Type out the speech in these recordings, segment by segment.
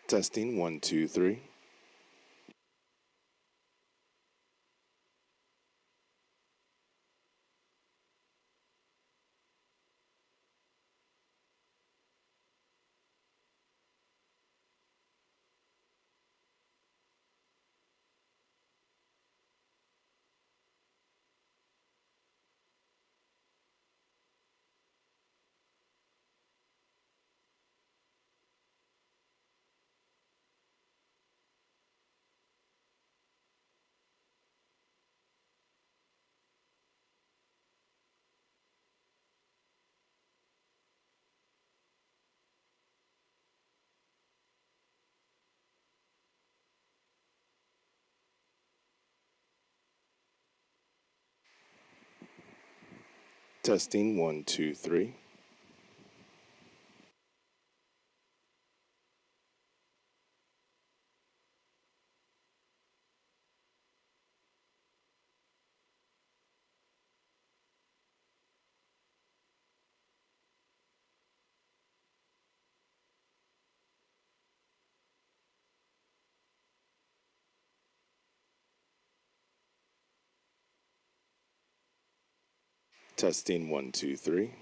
Testing 1 2 3. Testing 1 2 3. Testing 1 2 3.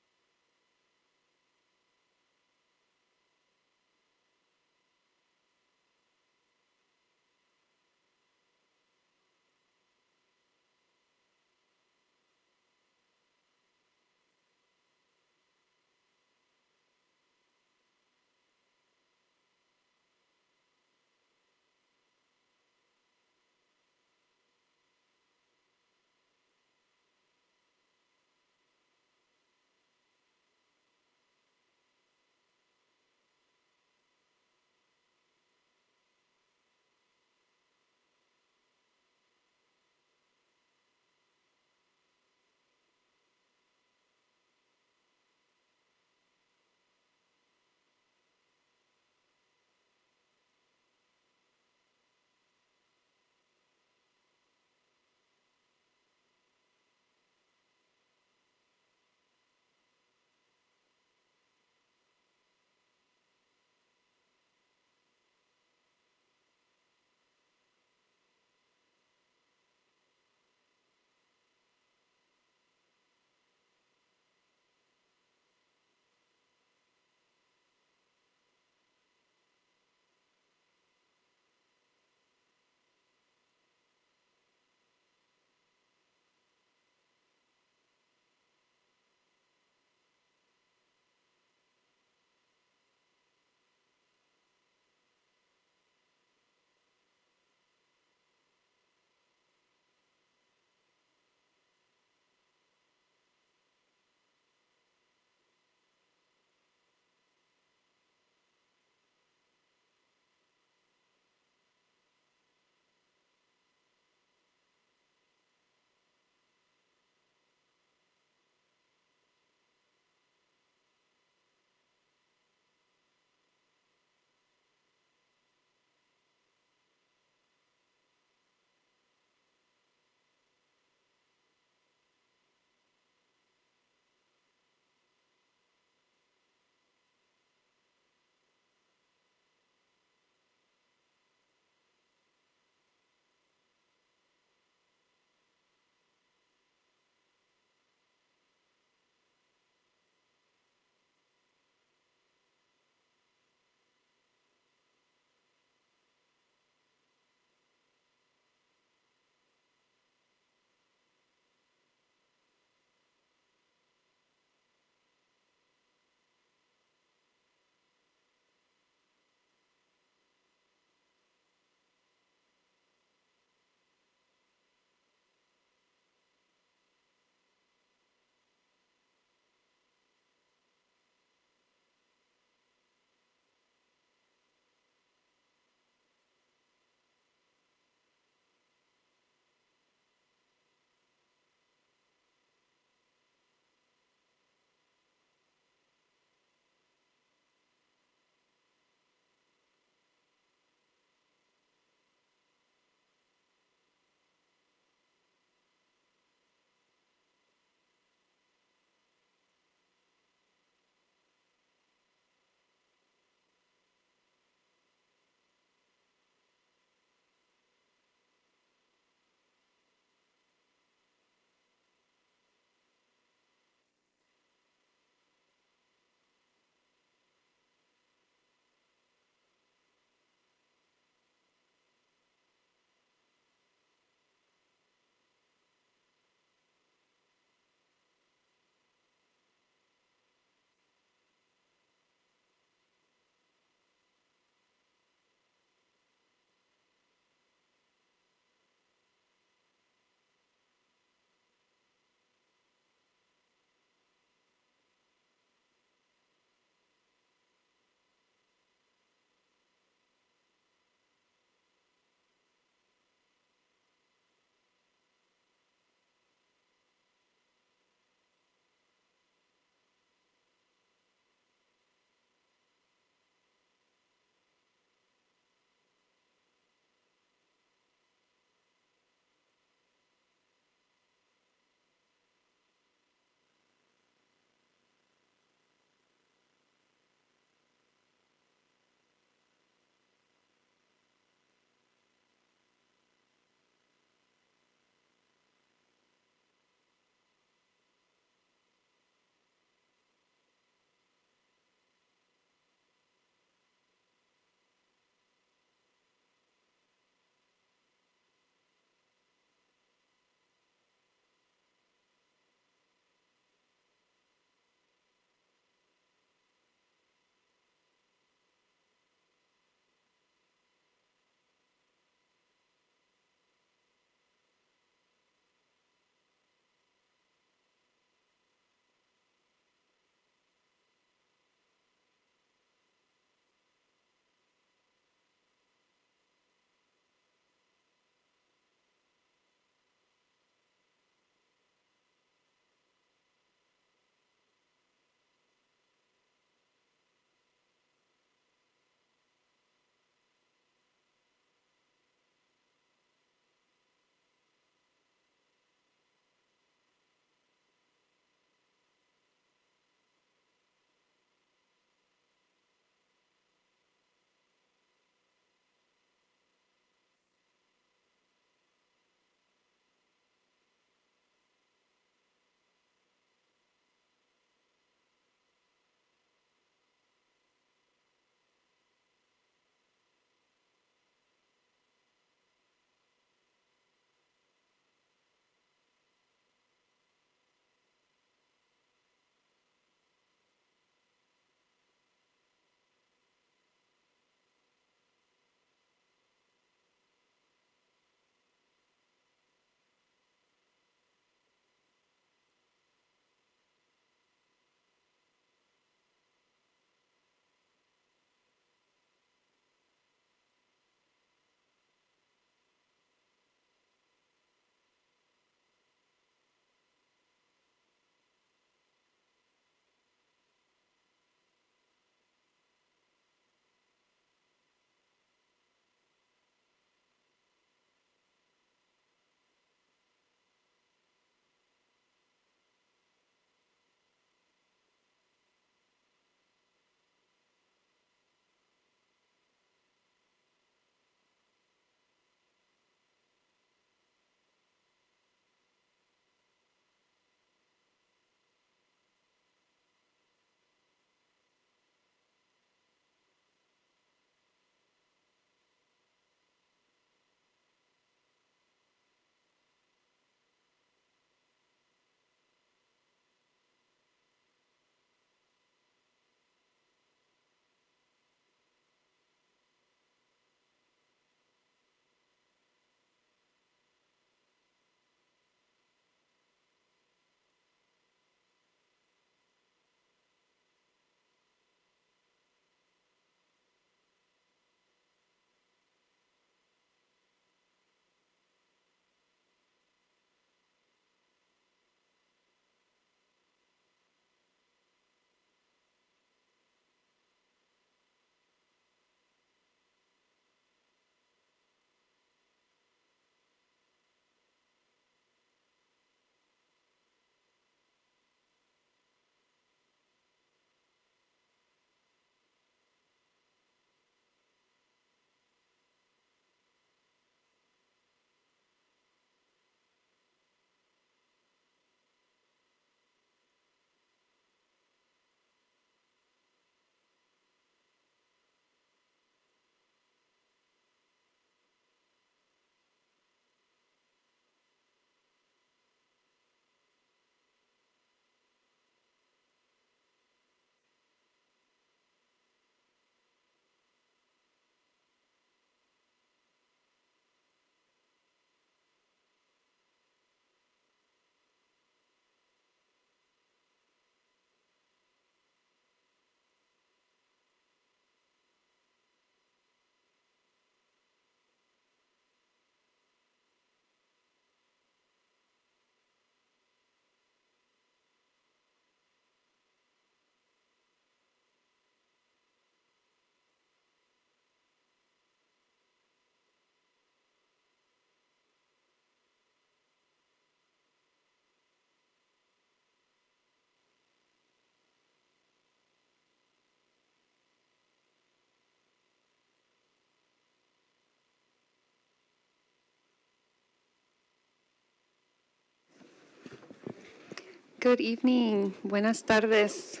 Good evening. Buenas tardes.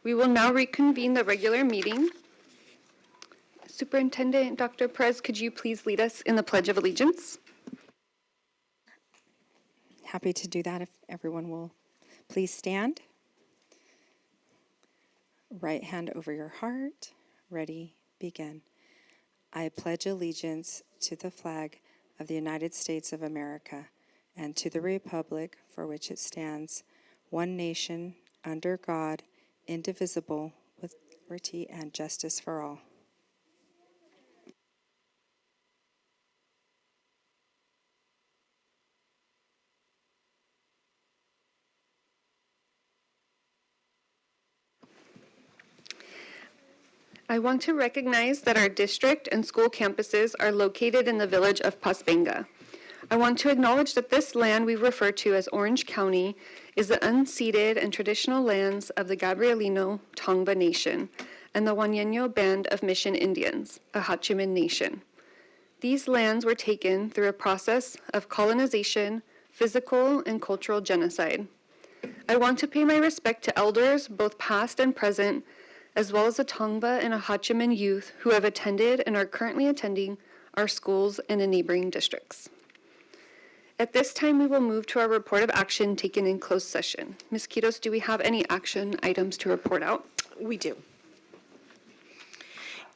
We will now reconvene the regular meeting. Superintendent Dr. Perez, could you please lead us in the Pledge of Allegiance? Happy to do that if everyone will please stand. Right hand over your heart. Ready, begin. I pledge allegiance to the flag of the United States of America and to the republic for which it stands, one nation, under God, indivisible, with liberty and justice for all. I want to recognize that our district and school campuses are located in the village of Pasbenga. I want to acknowledge that this land we refer to as Orange County is the unceded and traditional lands of the Gabrielino Tongva Nation and the Huañeño Band of Mission Indians, a Hachiman nation. These lands were taken through a process of colonization, physical, and cultural genocide. I want to pay my respect to elders, both past and present, as well as the Tongva and Ahachiman youth who have attended and are currently attending our schools and in neighboring districts. At this time, we will move to our report of action taken in closed session. Ms. Quiros, do we have any action items to report out? We do.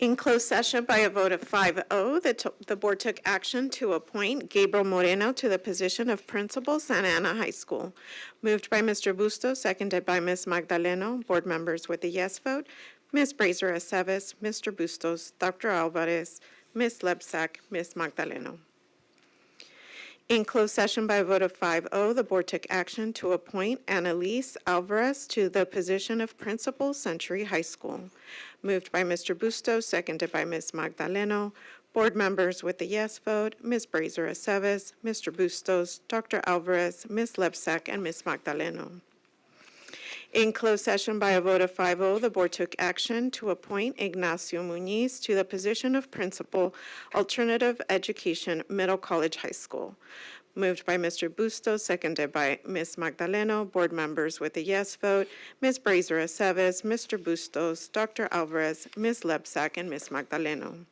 In closed session, by a vote of 5-0, the board took action to appoint Gabriel Moreno to the position of principal, Santa Ana High School. Moved by Mr. Bustos, seconded by Ms. Magdaleno. Board members with a yes vote, Ms. Brazier Aceves, Mr. Bustos, Dr. Alvarez, Ms. Lebsack, Ms. Magdaleno. In closed session by a vote of 5-0, the board took action to appoint Annalise Alvarez to the position of principal, Century High School. Moved by Mr. Bustos, seconded by Ms. Magdaleno. Board members with a yes vote, Ms. Brazier Aceves, Mr. Bustos, Dr. Alvarez, Ms. Lebsack, and Ms. Magdaleno. In closed session by a vote of 5-0, the board took action to appoint Ignacio Muniz to the position of principal, Alternative Education, Middle College High School. Moved by Mr. Bustos, seconded by Ms. Magdaleno. Board members with a yes vote, Ms. Brazier Aceves, Mr. Bustos, Dr. Alvarez, Ms. Lebsack, and Ms. Magdaleno.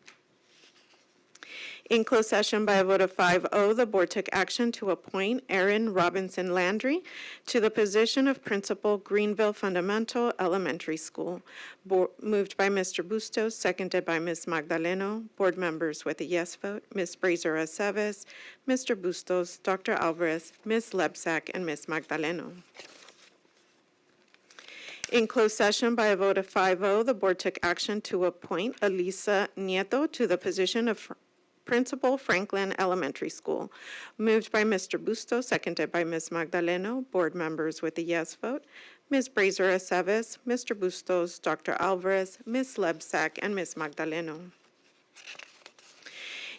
In closed session by a vote of 5-0, the board took action to appoint Erin Robinson Landry to the position of principal, Greenville Fundamental Elementary School. Moved by Mr. Bustos, seconded by Ms. Magdaleno. Board members with a yes vote, Ms. Brazier Aceves, Mr. Bustos, Dr. Alvarez, Ms. Lebsack, and Ms. Magdaleno. In closed session by a vote of 5-0, the board took action to appoint Elisa Nieto to the position of Principal, Franklin Elementary School. Moved by Mr. Bustos, seconded by Ms. Magdaleno. Board members with a yes vote, Ms. Brazier Aceves, Mr. Bustos, Dr. Alvarez, Ms. Lebsack, and Ms. Magdaleno.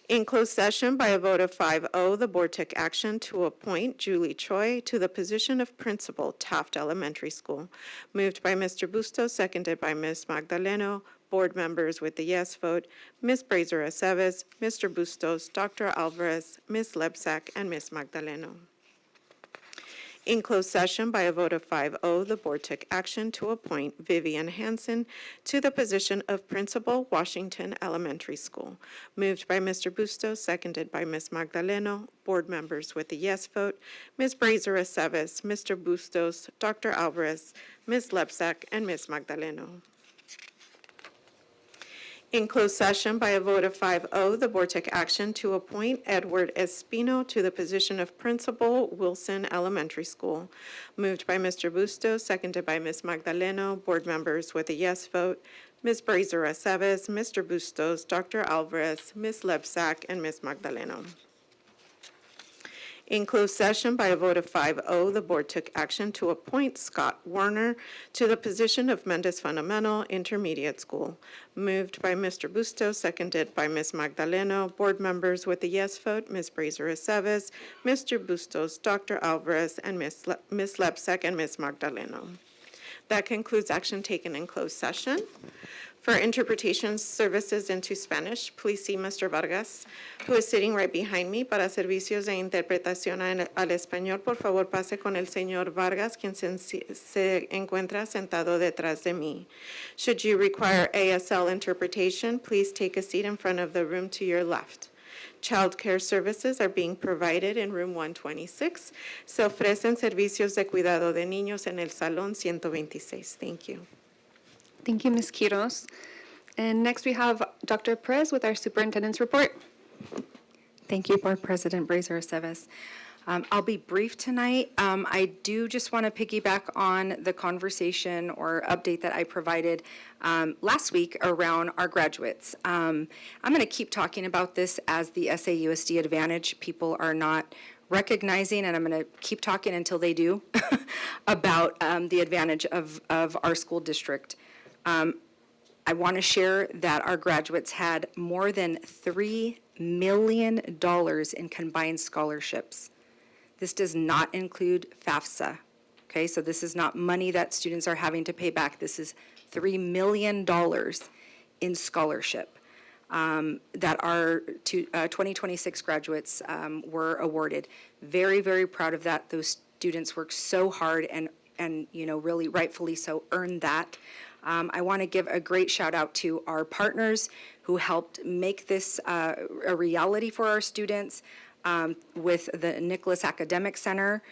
In closed session by a vote of 5-0, the board took action to appoint Julie Choi to the position of principal, Taft Elementary School. Moved by Mr. Bustos, seconded by Ms. Magdaleno. Board members with the yes vote, Ms. Brazier Aceves, Mr. Bustos, Dr. Alvarez, Ms. Lebsack, and Ms. Magdaleno. In closed session by a vote of 5-0, the board took action to appoint Vivian Hansen to the position of principal, Washington Elementary School. Moved by Mr. Bustos, seconded by Ms. Magdaleno. Board members with a yes vote, Ms. Brazier Aceves, Mr. Bustos, Dr. Alvarez, Ms. Lebsack, and Ms. Magdaleno. In closed session by a vote of 5-0, the board took action to appoint Edward Espino to the position of principal, Wilson Elementary School. Moved by Mr. Bustos, seconded by Ms. Magdaleno. Board members with a yes vote, Ms. Brazier Aceves, Mr. Bustos, Dr. Alvarez, Ms. Lebsack, and Ms. Magdaleno. In closed session by a vote of 5-0, the board took action to appoint Scott Warner to the position of Mendes Fundamental Intermediate School. Moved by Mr. Bustos, seconded by Ms. Magdaleno. Board members with a yes vote, Ms. Brazier Aceves, Mr. Bustos, Dr. Alvarez, and Ms. Lebsack, and Ms. Magdaleno. That concludes action taken in closed session. For interpretation services into Spanish, please see Mr. Vargas, who is sitting right behind me. Para servicios de interpretación al español, por favor, pase con el señor Vargas, quien se encuentra sentado detrás de mí. Should you require ASL interpretation, please take a seat in front of the room to your left. Child care services are being provided in room 126. Se ofrecen servicios de cuidado de niños en el salón 126. Thank you. Thank you, Ms. Quiros. And next we have Dr. Perez with our superintendent's report. Thank you, Board President Brazier Aceves. I'll be brief tonight. I do just want to piggyback on the conversation or update that I provided last week around our graduates. I'm going to keep talking about this as the SAUSD advantage. People are not recognizing, and I'm going to keep talking until they do, about the advantage of our school district. I want to share that our graduates had more than $3 million in combined scholarships. This does not include FAFSA, okay? So this is not money that students are having to pay back. This is $3 million in scholarship that our 2026 graduates were awarded. Very, very proud of that. Those students worked so hard and you know, really rightfully so earned that. I want to give a great shout out to our partners who helped make this a reality for our students. With the Nicholas Academic Center,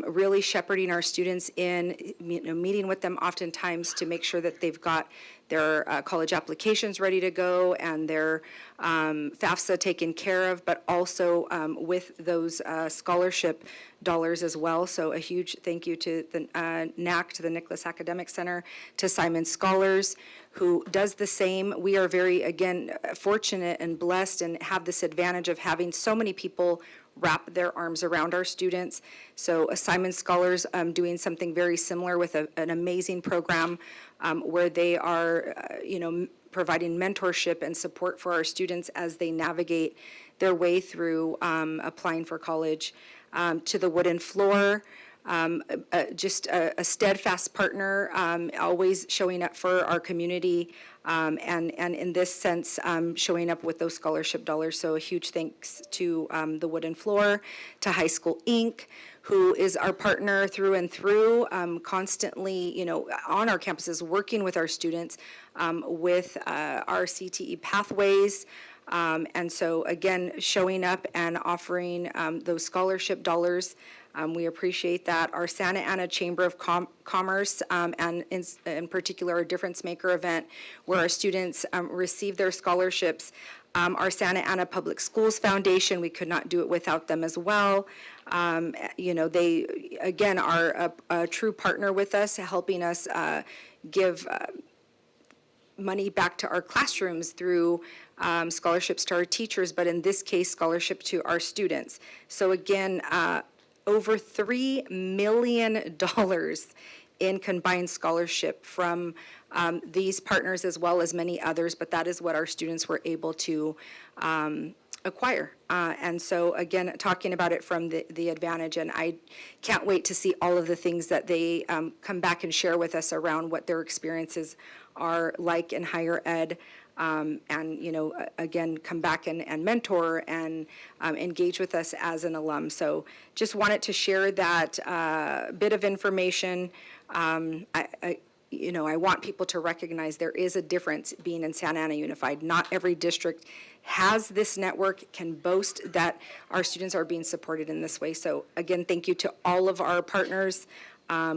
really shepherding our students in, you know, meeting with them oftentimes to make sure that they've got their college applications ready to go and their FAFSA taken care of, but also with those scholarship dollars as well. So a huge thank you to the NAC, to the Nicholas Academic Center, to Simon Scholars, who does the same. We are very, again, fortunate and blessed and have this advantage of having so many people wrap their arms around our students. So Simon Scholars doing something very similar with an amazing program where they are, you know, providing mentorship and support for our students as they navigate their way through applying for college. To the Wooden Floor, just a steadfast partner, always showing up for our community, and in this sense, showing up with those scholarship dollars. So a huge thanks to the Wooden Floor, to High School Inc., who is our partner through and through, constantly, you know, on our campuses, working with our students with our CTE pathways. And so, again, showing up and offering those scholarship dollars, we appreciate that. Our Santa Ana Chamber of Commerce, and in particular, our Difference Maker event, where our students receive their scholarships. Our Santa Ana Public Schools Foundation, we could not do it without them as well. You know, they, again, are a true partner with us, helping us give money back to our classrooms through scholarships to our teachers, but in this case, scholarship to our students. So again, over $3 million in combined scholarship from these partners as well as many others, but that is what our students were able to acquire. And so again, talking about it from the advantage, and I can't wait to see all of the things that they come back and share with us around what their experiences are like in higher ed, and, you know, again, come back and mentor and engage with us as an alum. So just wanted to share that bit of information. You know, I want people to recognize there is a difference being in Santa Ana Unified. Not every district has this network, can boast that our students are being supported in this way. So again, thank you to all of our partners.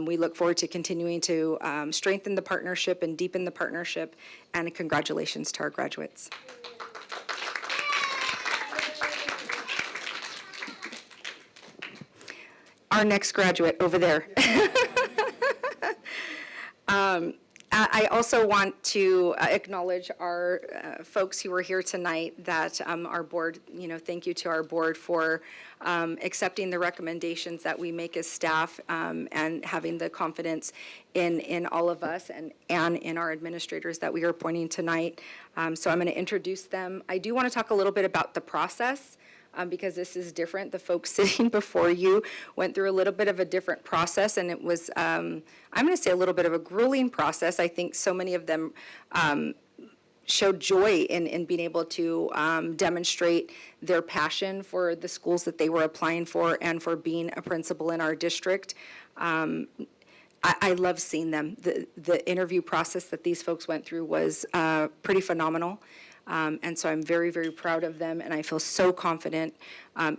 We look forward to continuing to strengthen the partnership and deepen the partnership, and congratulations to our graduates. Our next graduate over there. I also want to acknowledge our folks who are here tonight, that our board, you know, thank you to our board for accepting the recommendations that we make as staff, and having the confidence in all of us and in our administrators that we are appointing tonight. So I'm going to introduce them. I do want to talk a little bit about the process. because this is different. The folks sitting before you went through a little bit of a different process, and it was, I'm going to say a little bit of a grueling process. I think so many of them showed joy in being able to demonstrate their passion for the schools that they were applying for and for being a principal in our district. I love seeing them. The interview process that these folks went through was pretty phenomenal. And so I'm very, very proud of them, and I feel so confident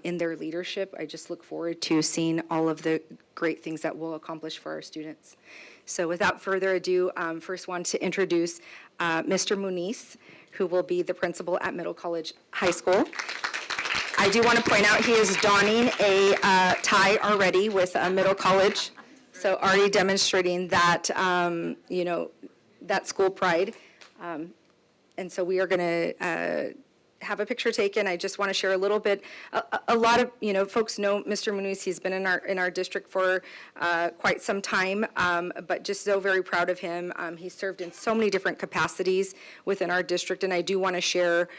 in their leadership. I just look forward to seeing all of the great things that we'll accomplish for our students. So without further ado, first want to introduce Mr. Muniz, who will be the principal at Middle College High School. I do want to point out he is donning a tie already with Middle College, so already demonstrating that, that school pride. And so we are going to have a picture taken. I just want to share a little bit. A lot of folks know Mr. Muniz. He's been in our district for quite some time, but just so very proud of him. He's served in so many different capacities within our district, and I do want to share,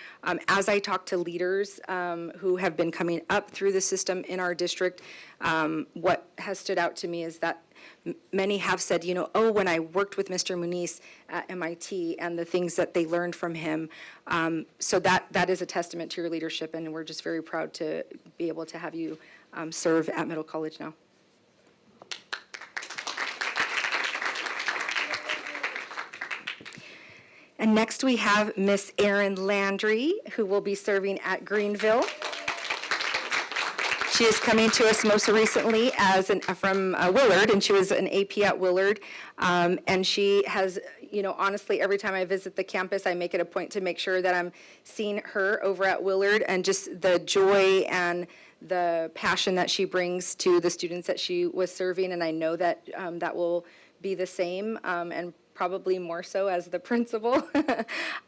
as I talk to leaders who have been coming up through the system in our district, what has stood out to me is that many have said, oh, when I worked with Mr. Muniz at MIT and the things that they learned from him. So that is a testament to your leadership, and we're just very proud to be able to have you serve at Middle College now. And next we have Miss Erin Landry, who will be serving at Greenville. She is coming to us most recently from Willard, and she was an AP at Willard. And she has, honestly, every time I visit the campus, I make it a point to make sure that I'm seeing her over at Willard, and just the joy and the passion that she brings to the students that she was serving. And I know that that will be the same, and probably more so as the principal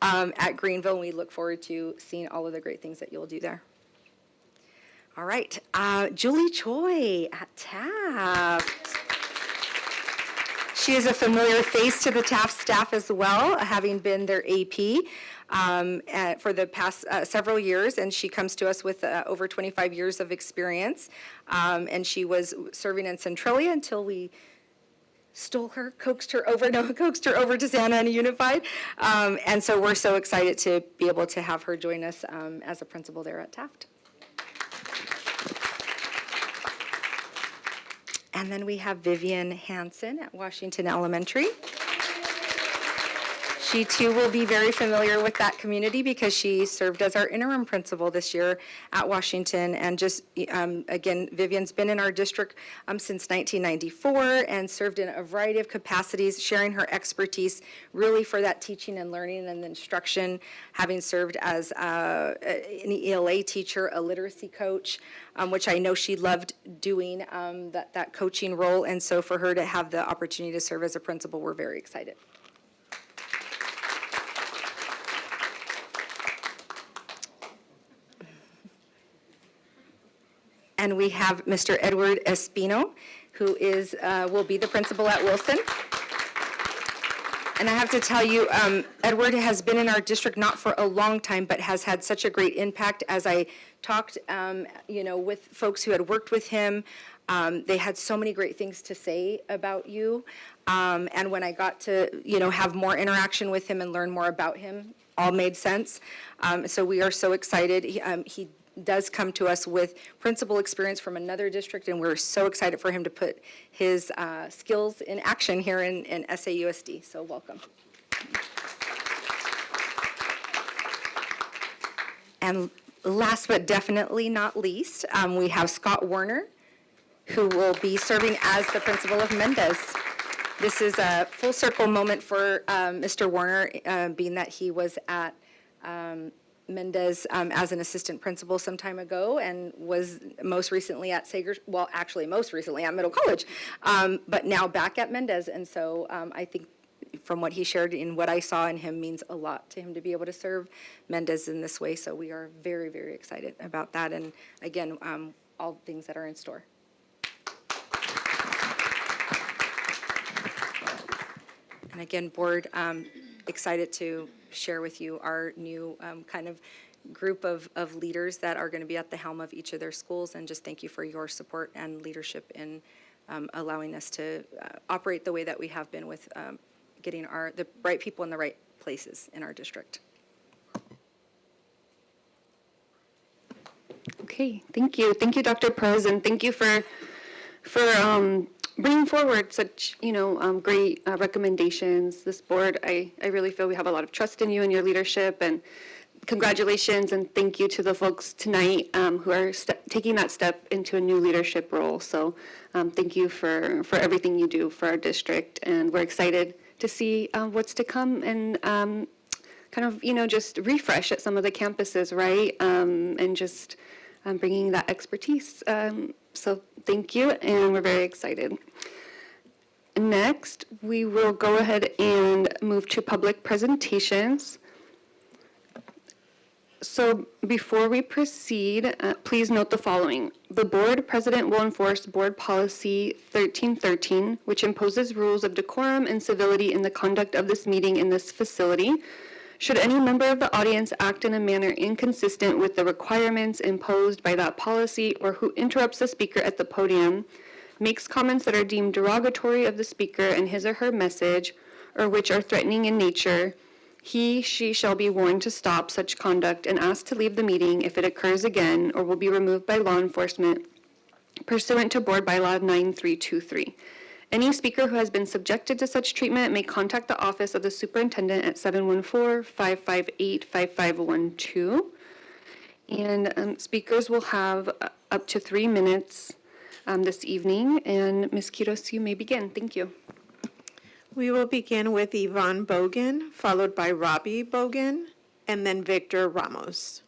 at Greenville. And we look forward to seeing all of the great things that you'll do there. All right, Julie Choi at Taft. She is a familiar face to the Taft staff as well, having been their AP for the past several years, and she comes to us with over 25 years of experience. And she was serving in Centralia until we coaxed her over to Santa Ana Unified. And so we're so excited to be able to have her join us as a principal there at Taft. And then we have Vivian Hansen at Washington Elementary. She too will be very familiar with that community because she served as our interim principal this year at Washington. And just, again, Vivian's been in our district since 1994 and served in a variety of capacities, sharing her expertise really for that teaching and learning and instruction, having served as an ELA teacher, a literacy coach, which I know she loved doing, that coaching role. And so for her to have the opportunity to serve as a principal, we're very excited. And we have Mr. Edward Espino, who will be the principal at Wilson. And I have to tell you, Edward has been in our district not for a long time, but has had such a great impact. As I talked, with folks who had worked with him, they had so many great things to say about you. And when I got to, have more interaction with him and learn more about him, all made sense. So we are so excited. He does come to us with principal experience from another district, and we're so excited for him to put his skills in action here in SAUSD. So welcome. And last but definitely not least, we have Scott Warner, who will be serving as the principal of Mendez. This is a full circle moment for Mr. Warner, being that he was at Mendez as an assistant principal some time ago and was most recently at most recently at Middle College, but now back at Mendez. And so I think from what he shared and what I saw in him means a lot to him to be able to serve Mendez in this way. So we are very, very excited about that. And again, all things that are in store. And again, board, excited to share with you our new kind of group of leaders that are going to be at the helm of each of their schools, and just thank you for your support and leadership in allowing us to operate the way that we have been with getting the right people in the right places in our district. Okay, thank you. Thank you, Dr. Perez, and thank you for bringing forward such, great recommendations. This board, I really feel we have a lot of trust in you and your leadership, and congratulations and thank you to the folks tonight who are taking that step into a new leadership role. So thank you for everything you do for our district, and we're excited to see what's to come and kind of, just refresh at some of the campuses, right? And just bringing that expertise. So thank you, and we're very excited. Next, we will go ahead and move to public presentations. So before we proceed, please note the following. The board president will enforce Board Policy 1313, which imposes rules of decorum and civility in the conduct of this meeting in this facility. Should any member of the audience act in a manner inconsistent with the requirements imposed by that policy, or who interrupts the speaker at the podium, makes comments that are deemed derogatory of the speaker and his or her message, or which are threatening in nature, she shall be warned to stop such conduct and asked to leave the meeting if it occurs again, or will be removed by law enforcement pursuant to Board Bylaw 9323. Any speaker who has been subjected to such treatment may contact the office of the superintendent at 714-558-5512. And speakers will have up to 3 minutes this evening. And Ms. Quiros, you may begin. Thank you. We will begin with Yvonne Bogan, followed by Robbie Bogan, and then Victor Ramos.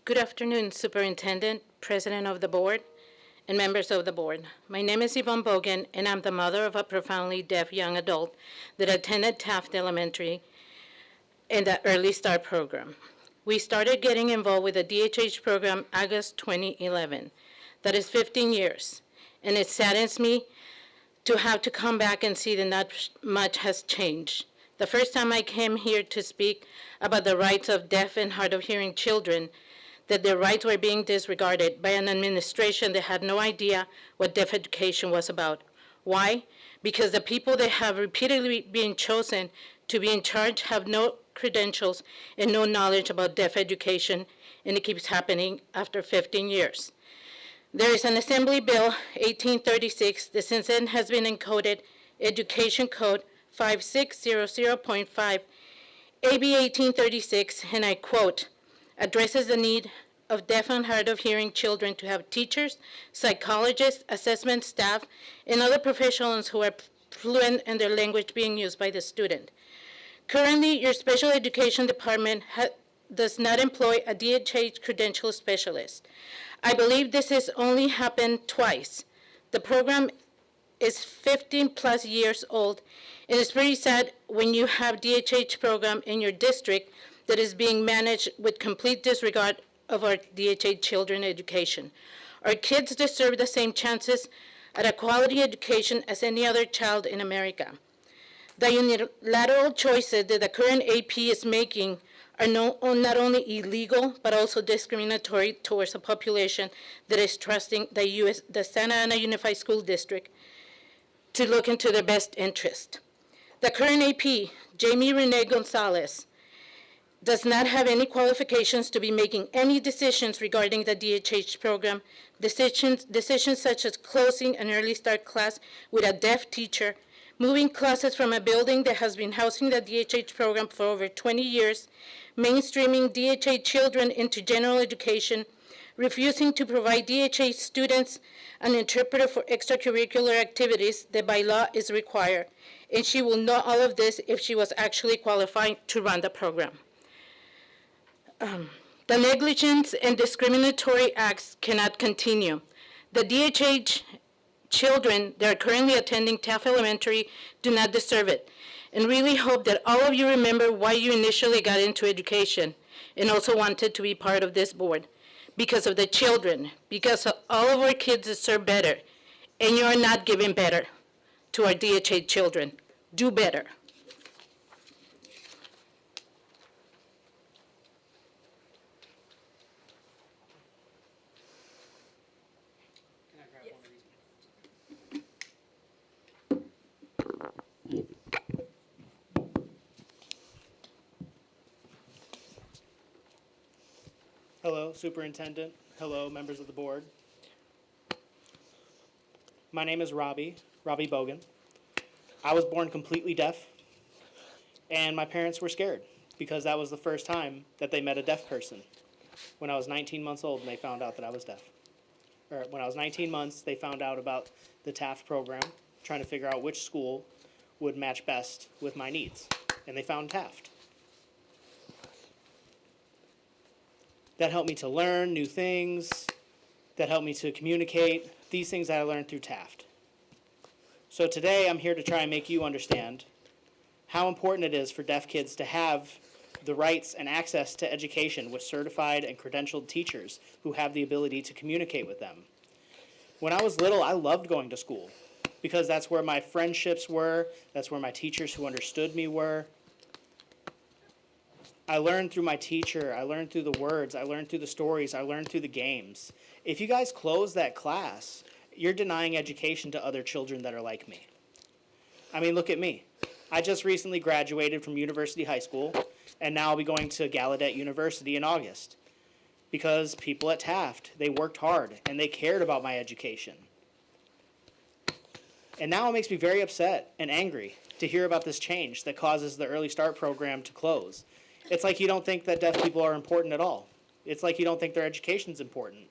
Good afternoon, Superintendent, President of the Board, and members of the Board. My name is Yvonne Bogan, and I'm the mother of a profoundly deaf young adult that attended Taft Elementary in the Early Start program. We started getting involved with the DHH program August 2011. That is 15 years, and it saddens me to have to come back and see that not much has changed. The first time I came here to speak about the rights of deaf and hard of hearing children, that their rights were being disregarded by an administration that had no idea what deaf education was about. Why? Because the people that have repeatedly been chosen to be in charge have no credentials and no knowledge about deaf education, and it keeps happening after 15 years. There is an Assembly Bill 1836 that since then has been encoded Education Code 5600.5, AB 1836, and I quote, addresses the need of deaf and hard of hearing children to have teachers, psychologists, assessment staff, and other professionals who are fluent in their language being used by the student. Currently, your special education department does not employ a DHH credential specialist. I believe this has only happened twice. The program is 15 plus years old, and it's pretty sad when you have DHH program in your district that is being managed with complete disregard of our DHH children education. Our kids deserve the same chances at a quality education as any other child in America. The unilateral choices that the current AP is making are not only illegal, but also discriminatory towards a population that is trusting the Santa Ana Unified School District to look into their best interest. The current AP, Jamie Renee Gonzalez, does not have any qualifications to be making any decisions regarding the DHH program, decisions such as closing an early start class with a deaf teacher, moving classes from a building that has been housing the DHH program for over 20 years, mainstreaming DHH children into general education, refusing to provide DHH students an interpreter for extracurricular activities that by law is required. And she will know all of this if she was actually qualified to run the program. The negligence and discriminatory acts cannot continue. The DHH children that are currently attending Taft Elementary do not deserve it, and really hope that all of you remember why you initially got into education and also wanted to be part of this board. Because of the children, because all of our kids deserve better, and you're not giving better to our DHA children. Do better. Hello, Superintendent. Hello, members of the board. My name is Robbie Bogan. I was born completely deaf, and my parents were scared because that was the first time that they met a deaf person. When I was 19 months old and they found out that I was deaf. Or when I was 19 months, they found out about the Taft program, trying to figure out which school would match best with my needs. And they found Taft. That helped me to learn new things, that helped me to communicate, these things that I learned through Taft. So today I'm here to try and make you understand how important it is for deaf kids to have the rights and access to education with certified and credentialed teachers who have the ability to communicate with them. When I was little, I loved going to school because that's where my friendships were, that's where my teachers who understood me were. I learned through my teacher, I learned through the words, I learned through the stories, I learned through the games. If you guys close that class, you're denying education to other children that are like me. I mean, look at me. I just recently graduated from University High School, and now I'll be going to Gallaudet University in August. Because people at Taft, they worked hard, and they cared about my education. And now it makes me very upset and angry to hear about this change that causes the Early Start program to close. It's like you don't think that deaf people are important at all. It's like you don't think their education's important.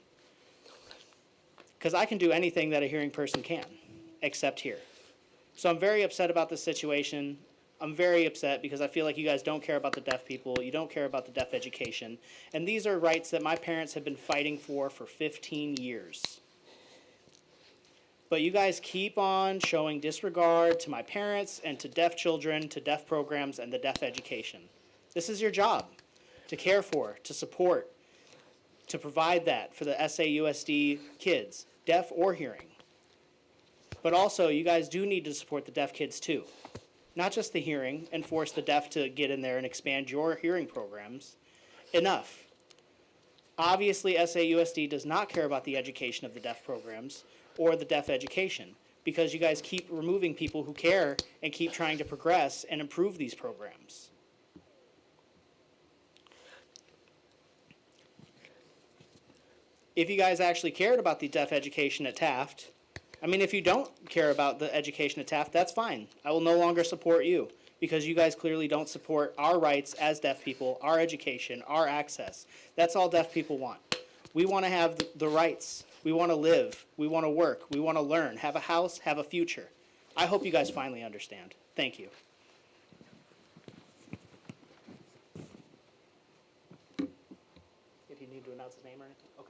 Because I can do anything that a hearing person can, except hear. So I'm very upset about this situation. I'm very upset because I feel like you guys don't care about the deaf people, you don't care about the deaf education, and these are rights that my parents have been fighting for 15 years. But you guys keep on showing disregard to my parents and to deaf children, to deaf programs, and the deaf education. This is your job, to care for, to support, to provide that for the SAUSD kids, deaf or hearing. But also, you guys do need to support the deaf kids too. Not just the hearing, and force the deaf to get in there and expand your hearing programs. Enough. Obviously, SAUSD does not care about the education of the deaf programs or the deaf education because you guys keep removing people who care and keep trying to progress and improve these programs. If you guys actually cared about the deaf education at Taft, I mean, if you don't care about the education at Taft, that's fine. I will no longer support you because you guys clearly don't support our rights as deaf people, our education, our access. That's all deaf people want. We want to have the rights. We want to live. We want to work. We want to learn, have a house, have a future. I hope you guys finally understand. Thank you. If you need to announce his name or anything, okay.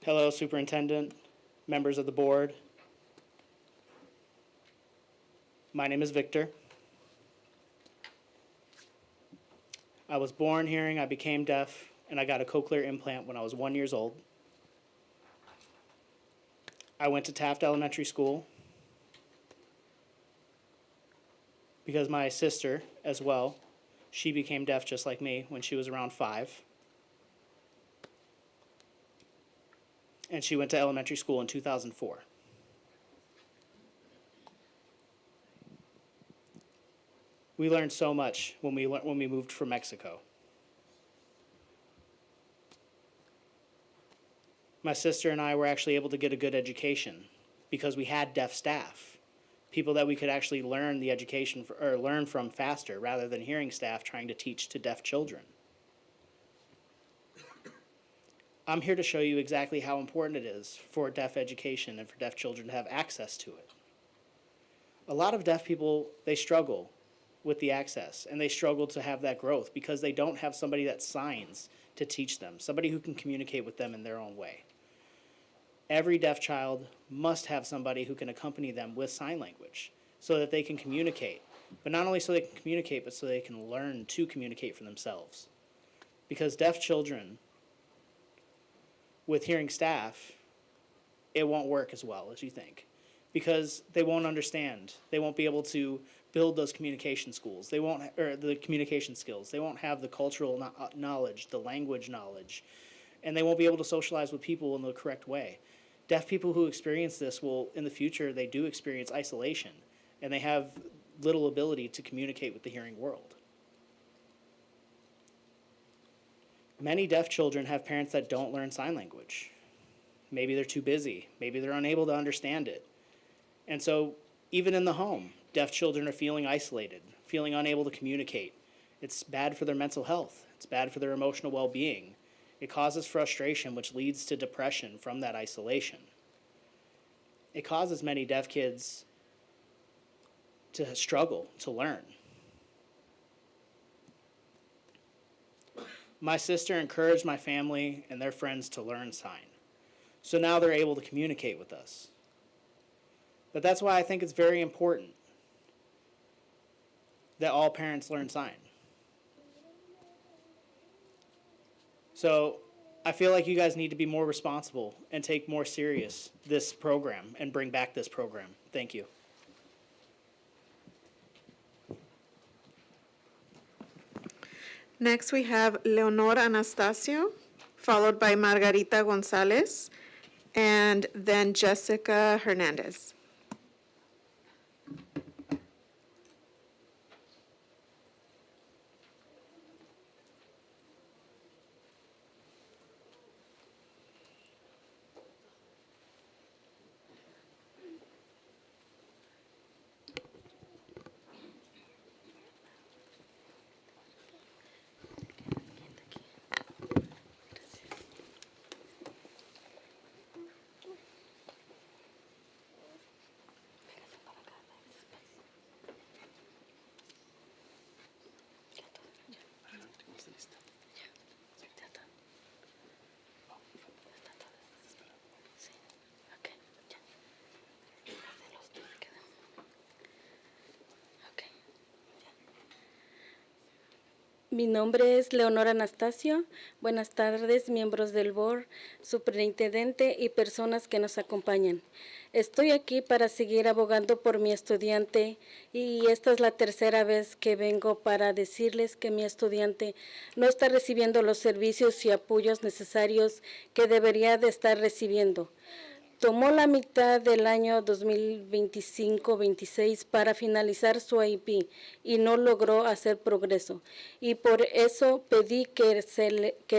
Hello, Superintendent, members of the board. My name is Victor. I was born hearing, I became deaf, and I got a cochlear implant when I was 1 year old. I went to Taft Elementary School because my sister, as well, she became deaf just like me when she was around 5. And she went to elementary school in 2004. We learned so much when we moved from Mexico. My sister and I were actually able to get a good education because we had deaf staff, people that we could actually learn the education or learn from faster rather than hearing staff trying to teach to deaf children. I'm here to show you exactly how important it is for deaf education and for deaf children to have access to it. A lot of deaf people, they struggle with the access, and they struggle to have that growth because they don't have somebody that signs to teach them, somebody who can communicate with them in their own way. Every deaf child must have somebody who can accompany them with sign language so that they can communicate. But not only so they can communicate, but so they can learn to communicate for themselves. Because deaf children with hearing staff, it won't work as well as you think. Because they won't understand. They won't be able to build those communication schools. They won't, or the communication skills. They won't have the cultural knowledge, the language knowledge, and they won't be able to socialize with people in the correct way. Deaf people who experience this will, in the future, they do experience isolation, and they have little ability to communicate with the hearing world. Many deaf children have parents that don't learn sign language. Maybe they're too busy. Maybe they're unable to understand it. And so, even in the home, deaf children are feeling isolated, feeling unable to communicate. It's bad for their mental health. It's bad for their emotional well-being. It causes frustration, which leads to depression from that isolation. It causes many deaf kids to struggle to learn. My sister encouraged my family and their friends to learn sign. So now they're able to communicate with us. But that's why I think it's very important that all parents learn sign. So I feel like you guys need to be more responsible and take more serious this program and bring back this program. Thank you. Next, we have Leonor Anastasio, followed by Margarita Gonzalez, and then Jessica Hernandez. Mi nombre es Leonora Anastasio. Buenas tardes, miembros del board, superintendente y personas que nos acompañan. Estoy aquí para seguir abogando por mi estudiante y esta es la tercera vez que vengo para decirles que mi estudiante no está recibiendo los servicios y apoyos necesarios que debería de estar recibiendo. Tomó la mitad del año 2025-26 para finalizar su IEP y no logró hacer progreso. Y por eso pedí que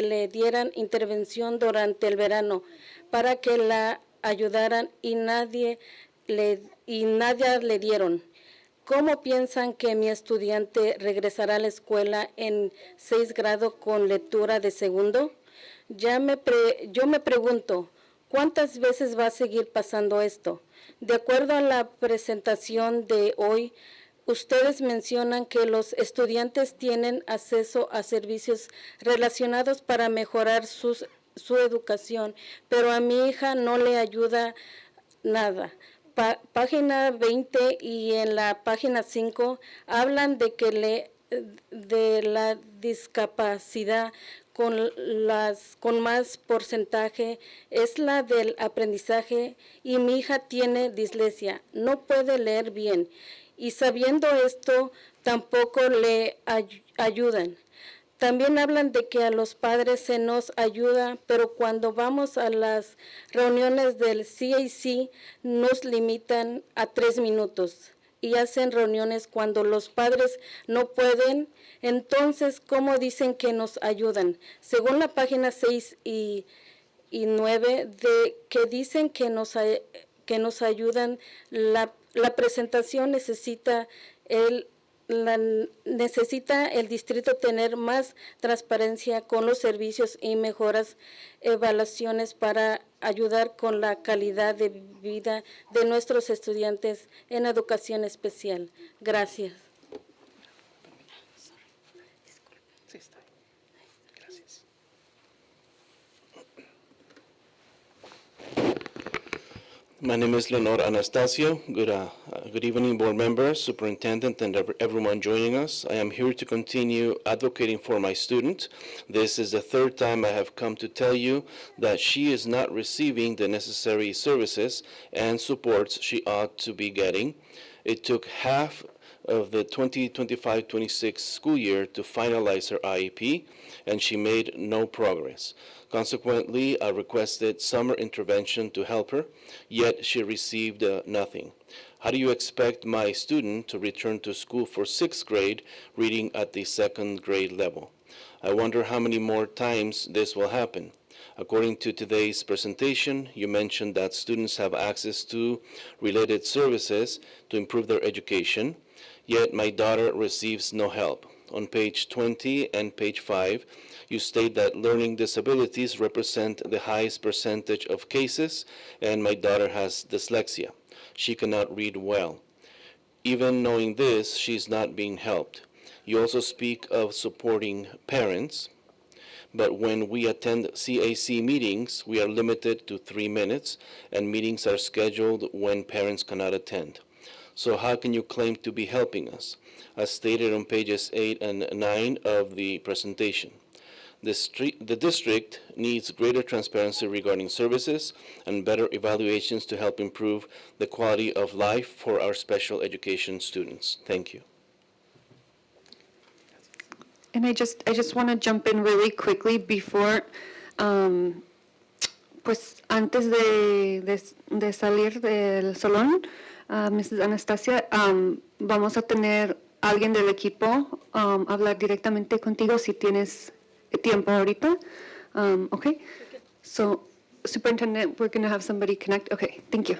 le dieran intervención durante el verano para que la ayudaran y nadie le dieron. ¿Cómo piensan que mi estudiante regresará a la escuela en 6 grado con lectura de segundo? Yo me pregunto, ¿cuántas veces va a seguir pasando esto? De acuerdo a la presentación de hoy, ustedes mencionan que los estudiantes tienen acceso a servicios relacionados para mejorar su educación, pero a mi hija no le ayuda nada. Página 20 y en la página 5 hablan de la discapacidad con más porcentaje es la del aprendizaje y mi hija tiene dislexia, no puede leer bien y sabiendo esto tampoco le ayudan. También hablan de que a los padres se nos ayuda, pero cuando vamos a las reuniones del CAC nos limitan a 3 minutos y hacen reuniones cuando los padres no pueden. Entonces, ¿cómo dicen que nos ayudan? Según la página 6 y 9, que dicen que nos ayudan, la presentación necesita el distrito tener más transparencia con los servicios y mejoras evaluaciones para ayudar con la calidad de vida de nuestros estudiantes en educación especial. Gracias. My name is Leonor Anastasio. Good evening, board members, superintendent, and everyone joining us. I am here to continue advocating for my student. This is the third time I have come to tell you that she is not receiving the necessary services and supports she ought to be getting. It took half of the 2025-26 school year to finalize her IEP, and she made no progress. Consequently, I requested summer intervention to help her, yet she received nothing. How do you expect my student to return to school for 6th grade reading at the 2nd grade level? I wonder how many more times this will happen. According to today's presentation, you mentioned that students have access to related services to improve their education, yet my daughter receives no help. On page 20 and page 5, you state that learning disabilities represent the highest percentage of cases, and my daughter has dyslexia. She cannot read well. Even knowing this, she's not being helped. You also speak of supporting parents, but when we attend CAC meetings, we are limited to 3 minutes, and meetings are scheduled when parents cannot attend. So how can you claim to be helping us? As stated on pages 8 and 9 of the presentation. The district needs greater transparency regarding services and better evaluations to help improve the quality of life for our special education students. Thank you. And I just want to jump in really quickly before, pues antes de salir del salón, Mrs. Anastasia, vamos a tener alguien del equipo hablar directamente contigo si tienes tiempo ahorita. Okay. So, Superintendent, we're going to have somebody connect. Okay, thank you.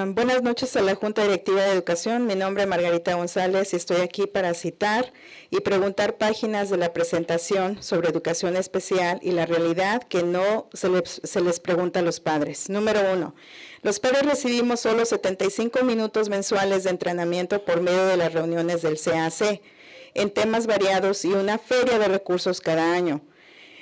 Buenas noches a la Junta Directiva de Educación. Mi nombre es Margarita González y estoy aquí para citar y preguntar páginas de la presentación sobre educación especial y la realidad que no se les pregunta a los padres. Número 1. Los padres recibimos solo 75 minutos mensuales de entrenamiento por medio de las reuniones del CAC en temas variados y una feria de recursos cada año.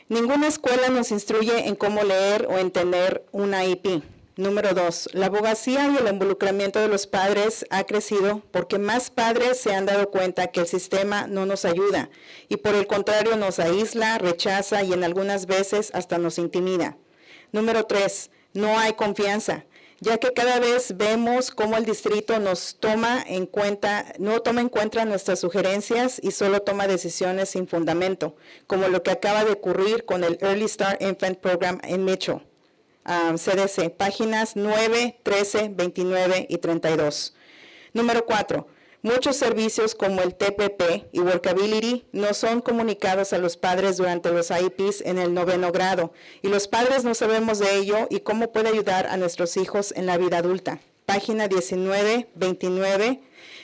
Ninguna escuela nos instruye en cómo leer o entender una IEP. Número 2, la abogacía y el involucramiento de los padres ha crecido porque más padres se han dado cuenta que el sistema no nos ayuda y por el contrario nos aísla, rechaza y en algunas veces hasta nos intimida. Número 3, no hay confianza, ya que cada vez vemos cómo el distrito no toma en cuenta nuestras sugerencias y solo toma decisiones sin fundamento, como lo que acaba de ocurrir con el Early Start Infant Program en Mitchell. CDC, páginas 9, 13, 29 y 32. Número 4. Muchos servicios como el TPP y Workability no son comunicados a los padres durante los IEPs en el 9º grado y los padres no sabemos de ello y cómo puede ayudar a nuestros hijos en la vida adulta. Página 19, 29.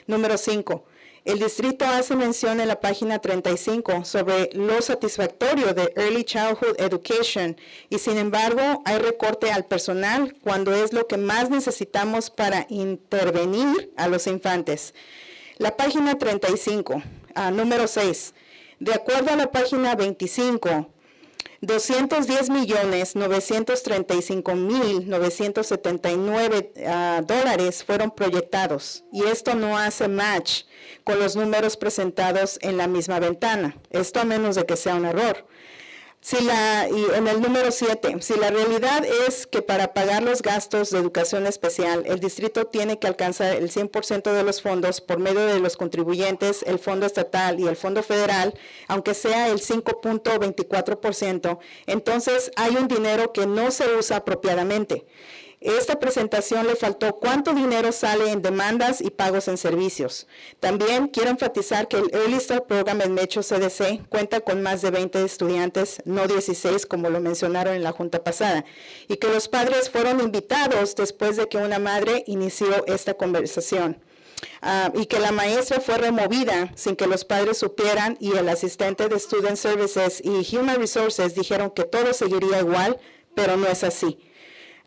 Número 5. El distrito hace mención en la página 35 sobre lo satisfactorio de Early Childhood Education y sin embargo hay recorte al personal cuando es lo que más necesitamos para intervenir a los infantes. La página 35, número 6. De acuerdo a la página 25, $210,935,979 fueron proyectados y esto no hace match con los números presentados en la misma ventana, esto a menos de que sea un error. Y en el número 7, si la realidad es que para pagar los gastos de educación especial, el distrito tiene que alcanzar el 100% de los fondos por medio de los contribuyentes, el fondo estatal y el fondo federal, aunque sea el 5.24%, entonces hay un dinero que no se usa apropiadamente. Esta presentación le faltó cuánto dinero sale en demandas y pagos en servicios. También quiero enfatizar que el Early Start Program en Metro CDC cuenta con más de 20 estudiantes, no 16 como lo mencionaron en la junta pasada, y que los padres fueron invitados después de que una madre inició esta conversación. Y que la maestra fue removida sin que los padres supieran y el asistente de Student Services y Human Resources dijeron que todo seguiría igual, pero no es así.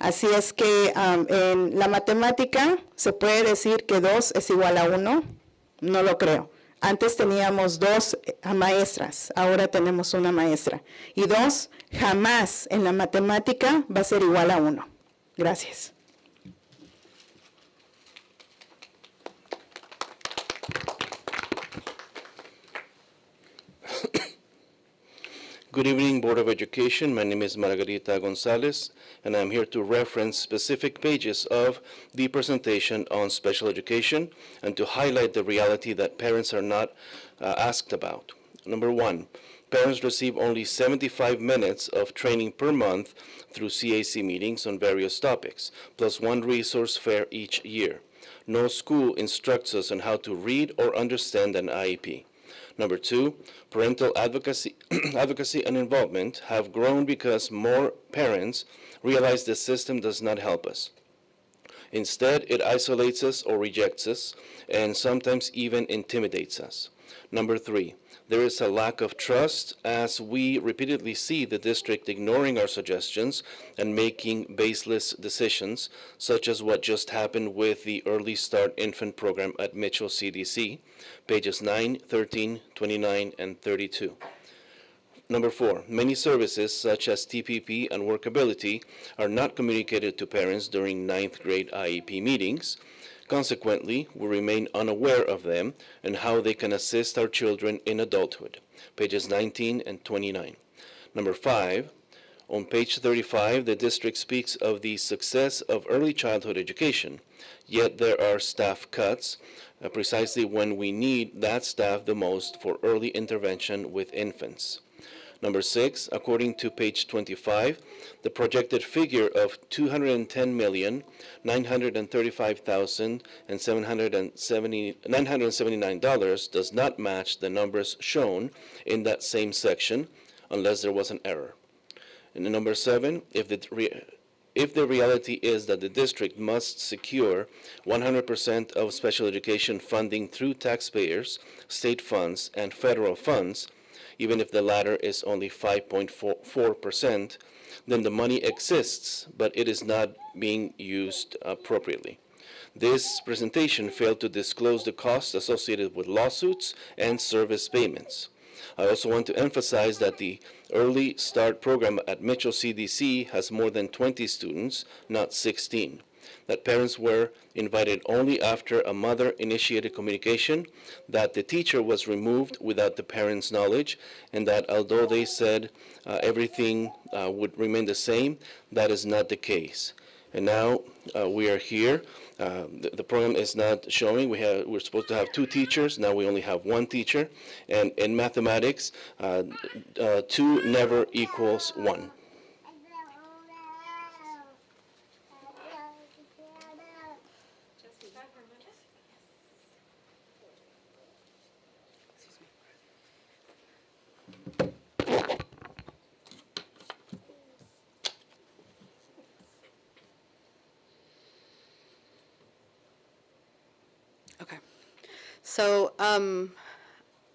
Así es que en la matemática se puede decir que 2 es igual a 1, no lo creo. Antes teníamos 2 maestras, ahora tenemos una maestra. Y 2, jamás en la matemática va a ser igual a 1. Gracias. Good evening, Board of Education. My name is Margarita Gonzalez, and I'm here to reference specific pages of the presentation on special education and to highlight the reality that parents are not asked about. Number 1, parents receive only 75 minutes of training per month through CAC meetings on various topics, plus 1 resource fair each year. No school instructs us on how to read or understand an IEP. Number 2, parental advocacy and involvement have grown because more parents realize the system does not help us. Instead, it isolates us or rejects us, and sometimes even intimidates us. Number 3, there is a lack of trust as we repeatedly see the district ignoring our suggestions and making baseless decisions, such as what just happened with the Early Start Infant Program at Mitchell CDC, pages 9, 13, 29, and 32. Number 4, many services such as TPP and workability are not communicated to parents during 9th grade IEP meetings. Consequently, we remain unaware of them and how they can assist our children in adulthood. Pages 19 and 29. Number 5, on page 35, the district speaks of the success of early childhood education, yet there are staff cuts precisely when we need that staff the most for early intervention with infants. Number 6, according to page 25, the projected figure of $210,935,979 does not match the numbers shown in that same section unless there was an error. And number 7, if the reality is that the district must secure 100% of special education funding through taxpayers, state funds, and federal funds, even if the latter is only 5.4%, then the money exists, but it is not being used appropriately. This presentation failed to disclose the costs associated with lawsuits and service payments. I also want to emphasize that the Early Start program at Mitchell CDC has more than 20 students, not 16. That parents were invited only after a mother-initiated communication, that the teacher was removed without the parents' knowledge, and that although they said everything would remain the same, that is not the case. And now we are here. The program is not showing. We're supposed to have 2 teachers. Now we only have 1 teacher. And in mathematics, 2 never equals 1. Okay. So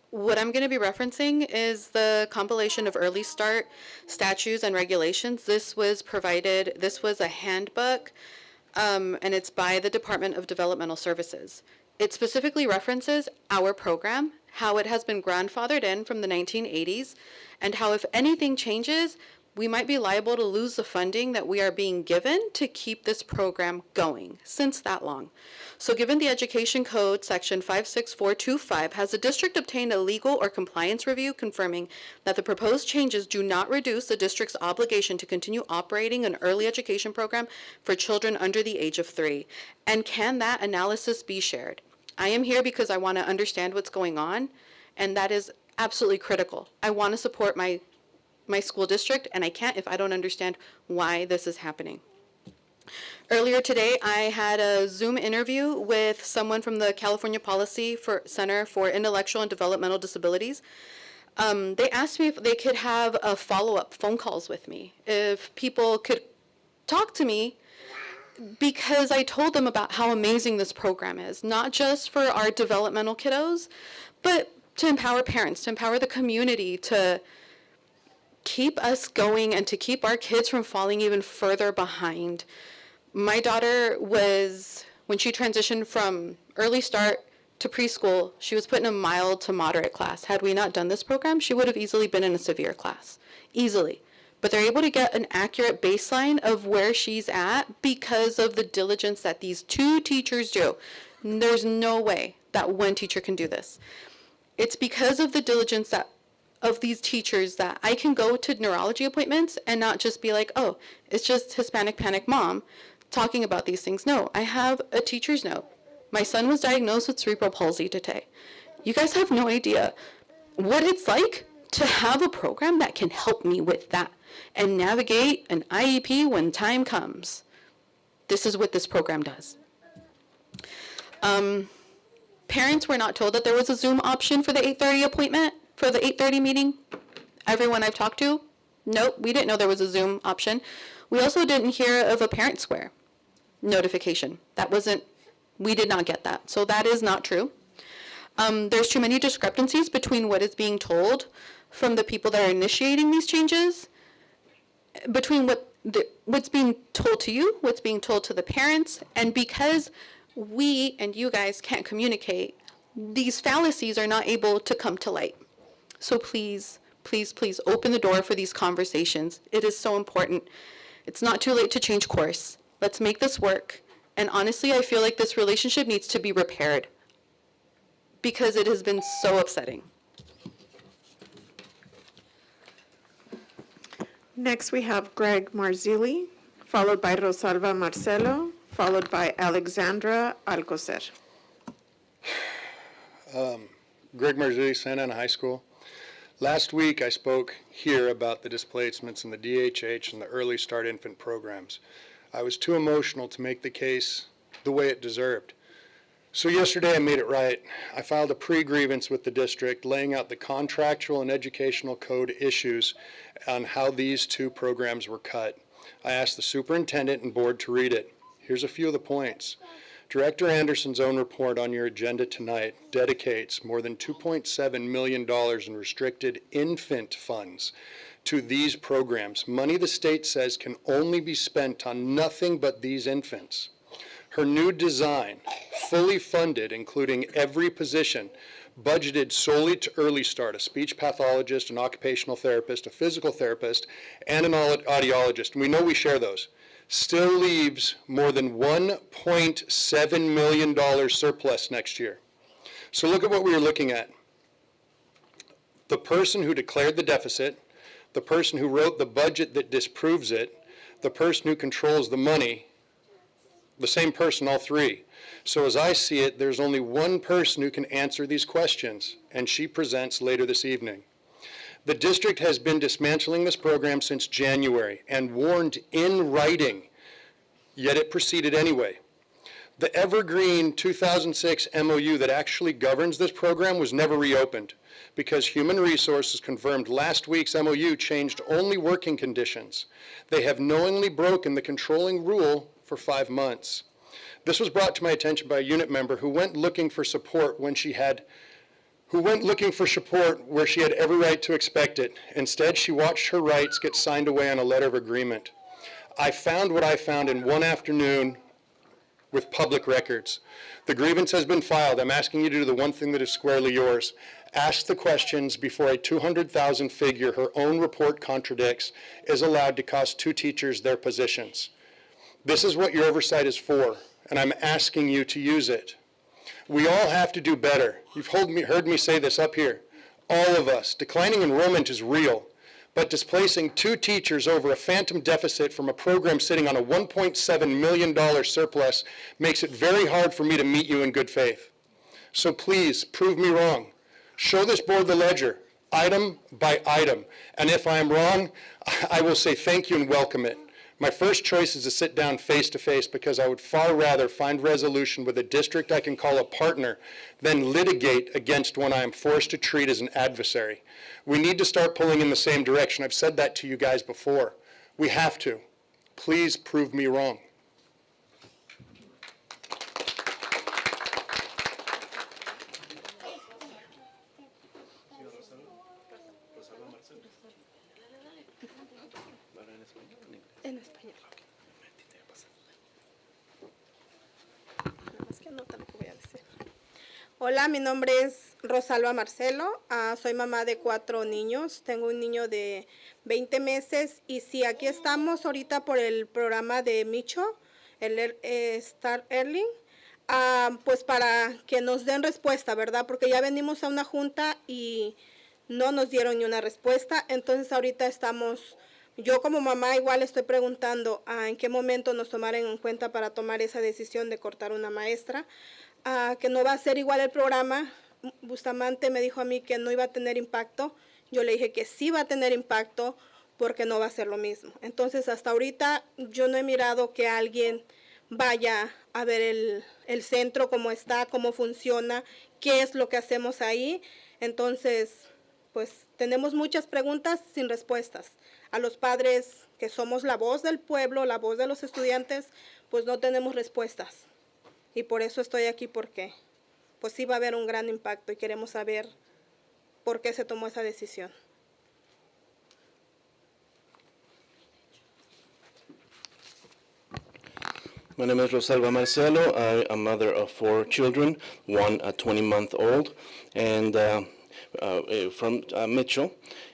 what I'm going to be referencing is the compilation of Early Start statutes and regulations. This was a handbook, and it's by the Department of Developmental Services. It specifically references our program, how it has been grandfathered in from the 1980s, and how if anything changes, we might be liable to lose the funding that we are being given to keep this program going since that long. So given the Education Code, section 56425, has the district obtained a legal or compliance review confirming that the proposed changes do not reduce the district's obligation to continue operating an early education program for children under the age of 3? And can that analysis be shared? I am here because I want to understand what's going on, and that is absolutely critical. I want to support my school district, and I can't if I don't understand why this is happening. Earlier today, I had a Zoom interview with someone from the California Policy Center for Intellectual and Developmental Disabilities. They asked me if they could have a follow-up phone calls with me, if people could talk to me, because I told them about how amazing this program is, not just for our developmental kiddos, but to empower parents, to empower the community, to keep us going and to keep our kids from falling even further behind. My daughter when she transitioned from Early Start to preschool, she was put in a mild to moderate class. Had we not done this program, she would have easily been in a severe class, easily. But they're able to get an accurate baseline of where she's at because of the diligence that these 2 teachers do. There's no way that one teacher can do this. It's because of the diligence that of these teachers that I can go to neurology appointments and not just be like, oh, it's just Hispanic panic mom talking about these things. No, I have a teacher's note. My son was diagnosed with cerebral palsy today. You guys have no idea what it's like to have a program that can help me with that and navigate an IEP when time comes. This is what this program does. Parents were not told that there was a Zoom option for the 8:30 appointment, for the 8:30 meeting. Everyone I've talked to, nope, we didn't know there was a Zoom option. We also didn't hear of a Parent Square notification. We did not get that. So that is not true. There's too many discrepancies between what is being told from the people that are initiating these changes, between what's being told to you, what's being told to the parents, and because we and you guys can't communicate, these fallacies are not able to come to light. So please, please, please open the door for these conversations. It is so important. It's not too late to change course. Let's make this work. And honestly, I feel like this relationship needs to be repaired because it has been so upsetting. Next, we have Greg Marzilli, followed by Rosalba Marcelo, followed by Alexandra Alcocer. Greg Marzilli, Santa Ana High School. Last week, I spoke here about the displacements in the DHH and the Early Start Infant programs. I was too emotional to make the case the way it deserved. So yesterday, I made it right. I filed a pre-grievance with the district laying out the contractual and educational code issues on how these 2 programs were cut. I asked the superintendent and board to read it. Here's a few of the points. Director Anderson's own report on your agenda tonight dedicates more than $2.7 million in restricted infant funds to these programs, money the state says can only be spent on nothing but these infants. Her new design, fully funded, including every position, budgeted solely to Early Start, a speech pathologist, an occupational therapist, a physical therapist, and an audiologist. And we know we share those. Still leaves more than $1.7 million surplus next year. So look at what we were looking at. The person who declared the deficit, the person who wrote the budget that disproves it, the person who controls the money, the same person, all 3. So as I see it, there's only one person who can answer these questions, and she presents later this evening. The district has been dismantling this program since January and warned in writing, yet it proceeded anyway. The evergreen 2006 MOU that actually governs this program was never reopened because Human Resources confirmed last week's MOU changed only working conditions. They have knowingly broken the controlling rule for 5 months. This was brought to my attention by a unit member who went looking for support where she had every right to expect it. Instead, she watched her rights get signed away on a letter of agreement. I found what I found in one afternoon with public records. The grievance has been filed. I'm asking you to do the one thing that is squarely yours. Ask the questions before a $200,000 figure her own report contradicts is allowed to cost 2 teachers their positions. This is what your oversight is for, and I'm asking you to use it. We all have to do better. You've heard me say this up here. All of us. Declining enrollment is real, but displacing 2 teachers over a phantom deficit from a program sitting on a $1.7 million surplus makes it very hard for me to meet you in good faith. So please, prove me wrong. Show this board the ledger, item by item, and if I am wrong, I will say thank you and welcome it. My first choice is to sit down face to face because I would far rather find resolution with a district I can call a partner than litigate against one I am forced to treat as an adversary. We need to start pulling in the same direction. I've said that to you guys before. We have to. Please prove me wrong. En español. Es que anota lo que voy a decir. Hola, mi nombre es Rosalba Marcelo, soy mamá de 4 niños, tengo un niño de 20 meses y sí, aquí estamos ahorita por el programa de Micho, el Start Early, pues para que nos den respuesta, ¿verdad? Porque ya venimos a una junta y no nos dieron ni una respuesta, entonces ahorita estamos, yo como mamá igual estoy preguntando en qué momento nos tomaron en cuenta para tomar esa decisión de cortar una maestra. Que no va a ser igual el programa. Bustamante me dijo a mí que no iba a tener impacto. Yo le dije que sí va a tener impacto porque no va a ser lo mismo. Entonces, hasta ahorita yo no he mirado que alguien vaya a ver el centro, cómo está, cómo funciona, qué es lo que hacemos ahí. Entonces, pues tenemos muchas preguntas sin respuestas. A los padres que somos la voz del pueblo, la voz de los estudiantes, pues no tenemos respuestas. Y por eso estoy aquí porque pues sí va a haber un gran impacto y queremos saber por qué se tomó esa decisión. My name is Rosalba Marcelo. I am a mother of 4 children, one a 20-month-old, and from Mitchell.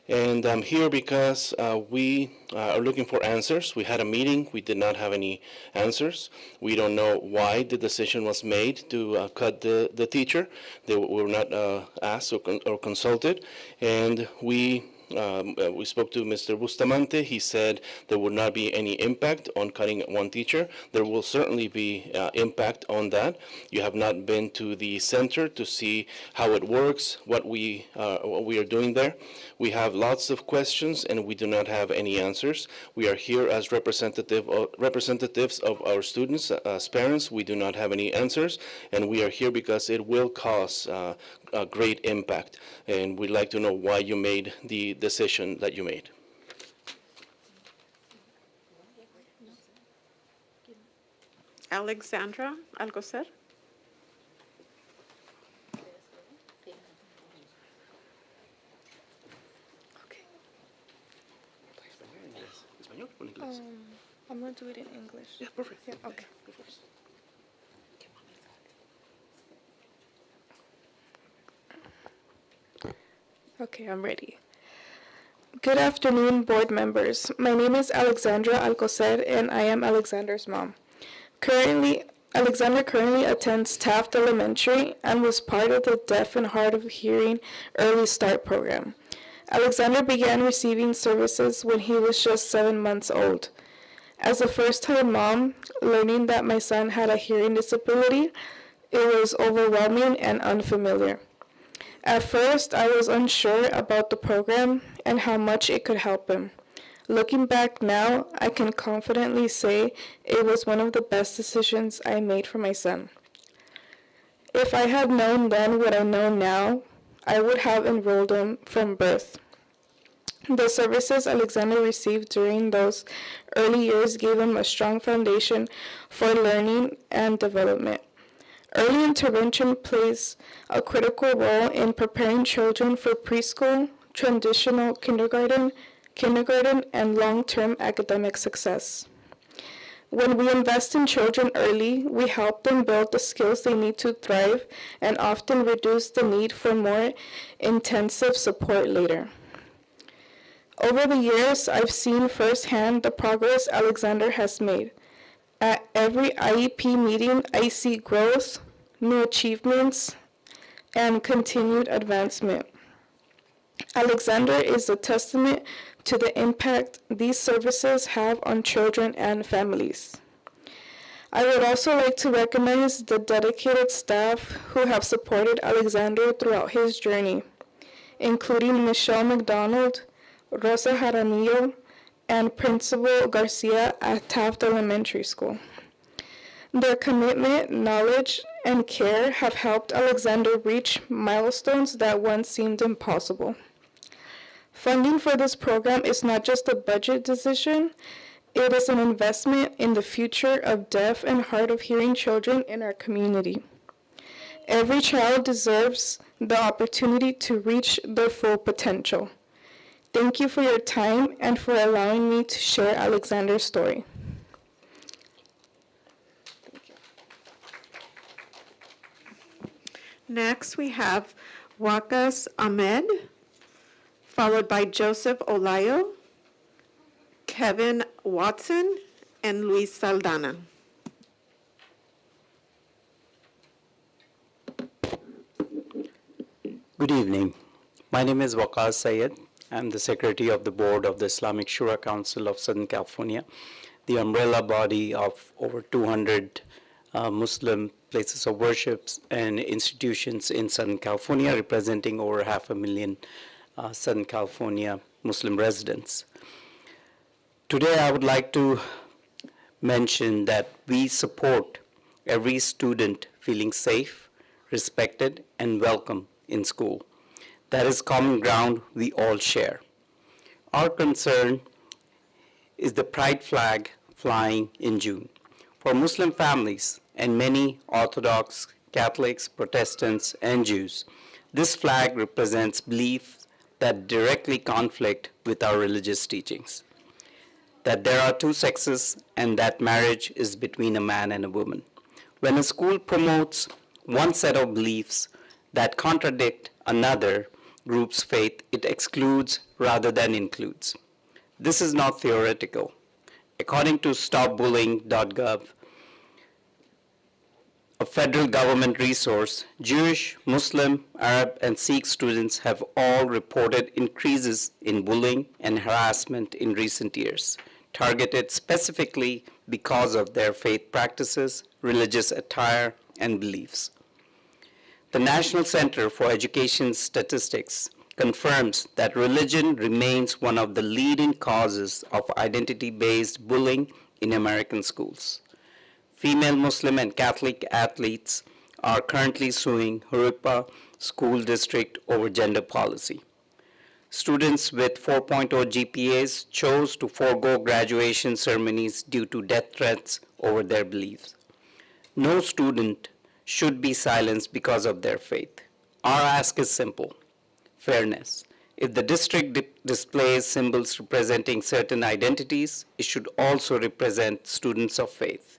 And I'm here because we are looking for answers. We had a meeting. We did not have any answers. We don't know why the decision was made to cut the teacher. They were not asked or consulted. And we spoke to Mr. Bustamante. He said there would not be any impact on cutting one teacher. There will certainly be impact on that. You have not been to the center to see how it works, what we are doing there. We have lots of questions and we do not have any answers. We are here as representatives of our students, as parents. We do not have any answers, and we are here because it will cause a great impact, and we'd like to know why you made the decision that you made. Alexandra Alcocer. I'm going to do it in English. Yeah, perfect. Yeah, okay. Go first. Okay, I'm ready. Good afternoon, board members. My name is Alexandra Alcocer, and I am Alexander's mom. Alexander currently attends Taft Elementary and was part of the Deaf and Hard of Hearing Early Start program. Alexander began receiving services when he was just 7 months old. As a first-time mom, learning that my son had a hearing disability, it was overwhelming and unfamiliar. At first, I was unsure about the program and how much it could help him. Looking back now, I can confidently say it was one of the best decisions I made for my son. If I had known then what I know now, I would have enrolled him from birth. The services Alexander received during those early years gave him a strong foundation for learning and development. Early intervention plays a critical role in preparing children for preschool, transitional kindergarten, and long-term academic success. When we invest in children early, we help them build the skills they need to thrive and often reduce the need for more intensive support later. Over the years, I've seen firsthand the progress Alexander has made. At every IEP meeting, I see growth, new achievements, and continued advancement. Alexander is a testament to the impact these services have on children and families. I would also like to recognize the dedicated staff who have supported Alexander throughout his journey, including Michelle McDonald, Rosa Jaramillo, and Principal Garcia at Taft Elementary School. Their commitment, knowledge, and care have helped Alexander reach milestones that once seemed impossible. Funding for this program is not just a budget decision, it is an investment in the future of deaf and hard of hearing children in our community. Every child deserves the opportunity to reach their full potential. Thank you for your time and for allowing me to share Alexander's story. Next, we have Wakas Ahmed, followed by Joseph Olayo, Kevin Watson, and Luis Saldana. Good evening. My name is Waqas Sayed. I'm the Secretary of the Board of the Islamic Shura Council of Southern California, the umbrella body of over 200 Muslim places of worship and institutions in Southern California, representing over 500,000 Southern California Muslim residents. Today, I would like to mention that we support every student feeling safe, respected, and welcome in school. That is common ground we all share. Our concern is the pride flag flying in June. For Muslim families and many Orthodox, Catholics, Protestants, and Jews, this flag represents beliefs that directly conflict with our religious teachings, that there are two sexes and that marriage is between a man and a woman. When a school promotes one set of beliefs that contradict another group's faith, it excludes rather than includes. This is not theoretical. According to stopbullying.gov, a federal government resource, Jewish, Muslim, Arab, and Sikh students have all reported increases in bullying and harassment in recent years, targeted specifically because of their faith practices, religious attire, and beliefs. The National Center for Education Statistics confirms that religion remains one of the leading causes of identity-based bullying in American schools. Female Muslim and Catholic athletes are currently suing Hurupa School District over gender policy. Students with 4.0 GPAs chose to forego graduation ceremonies due to death threats over their beliefs. No student should be silenced because of their faith. Our ask is simple: fairness. If the district displays symbols representing certain identities, it should also represent students of faith.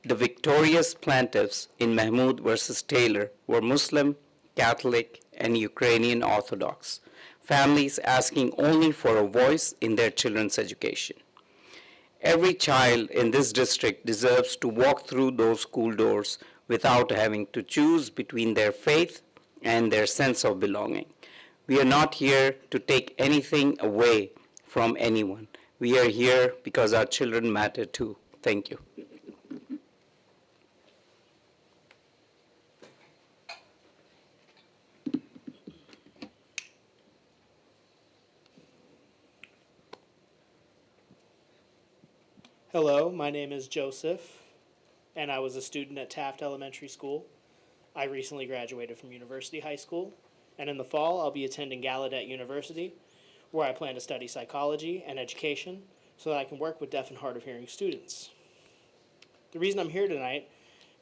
The victorious plaintiffs in Mahmoud versus Taylor were Muslim, Catholic, and Ukrainian Orthodox, families asking only for a voice in their children's education. Every child in this district deserves to walk through those school doors without having to choose between their faith and their sense of belonging. We are not here to take anything away from anyone. We are here because our children matter too. Thank you. Hello, my name is Joseph, and I was a student at Taft Elementary School. I recently graduated from University High School, and in the fall I'll be attending Gallaudet University, where I plan to study psychology and education so that I can work with deaf and hard of hearing students. The reason I'm here tonight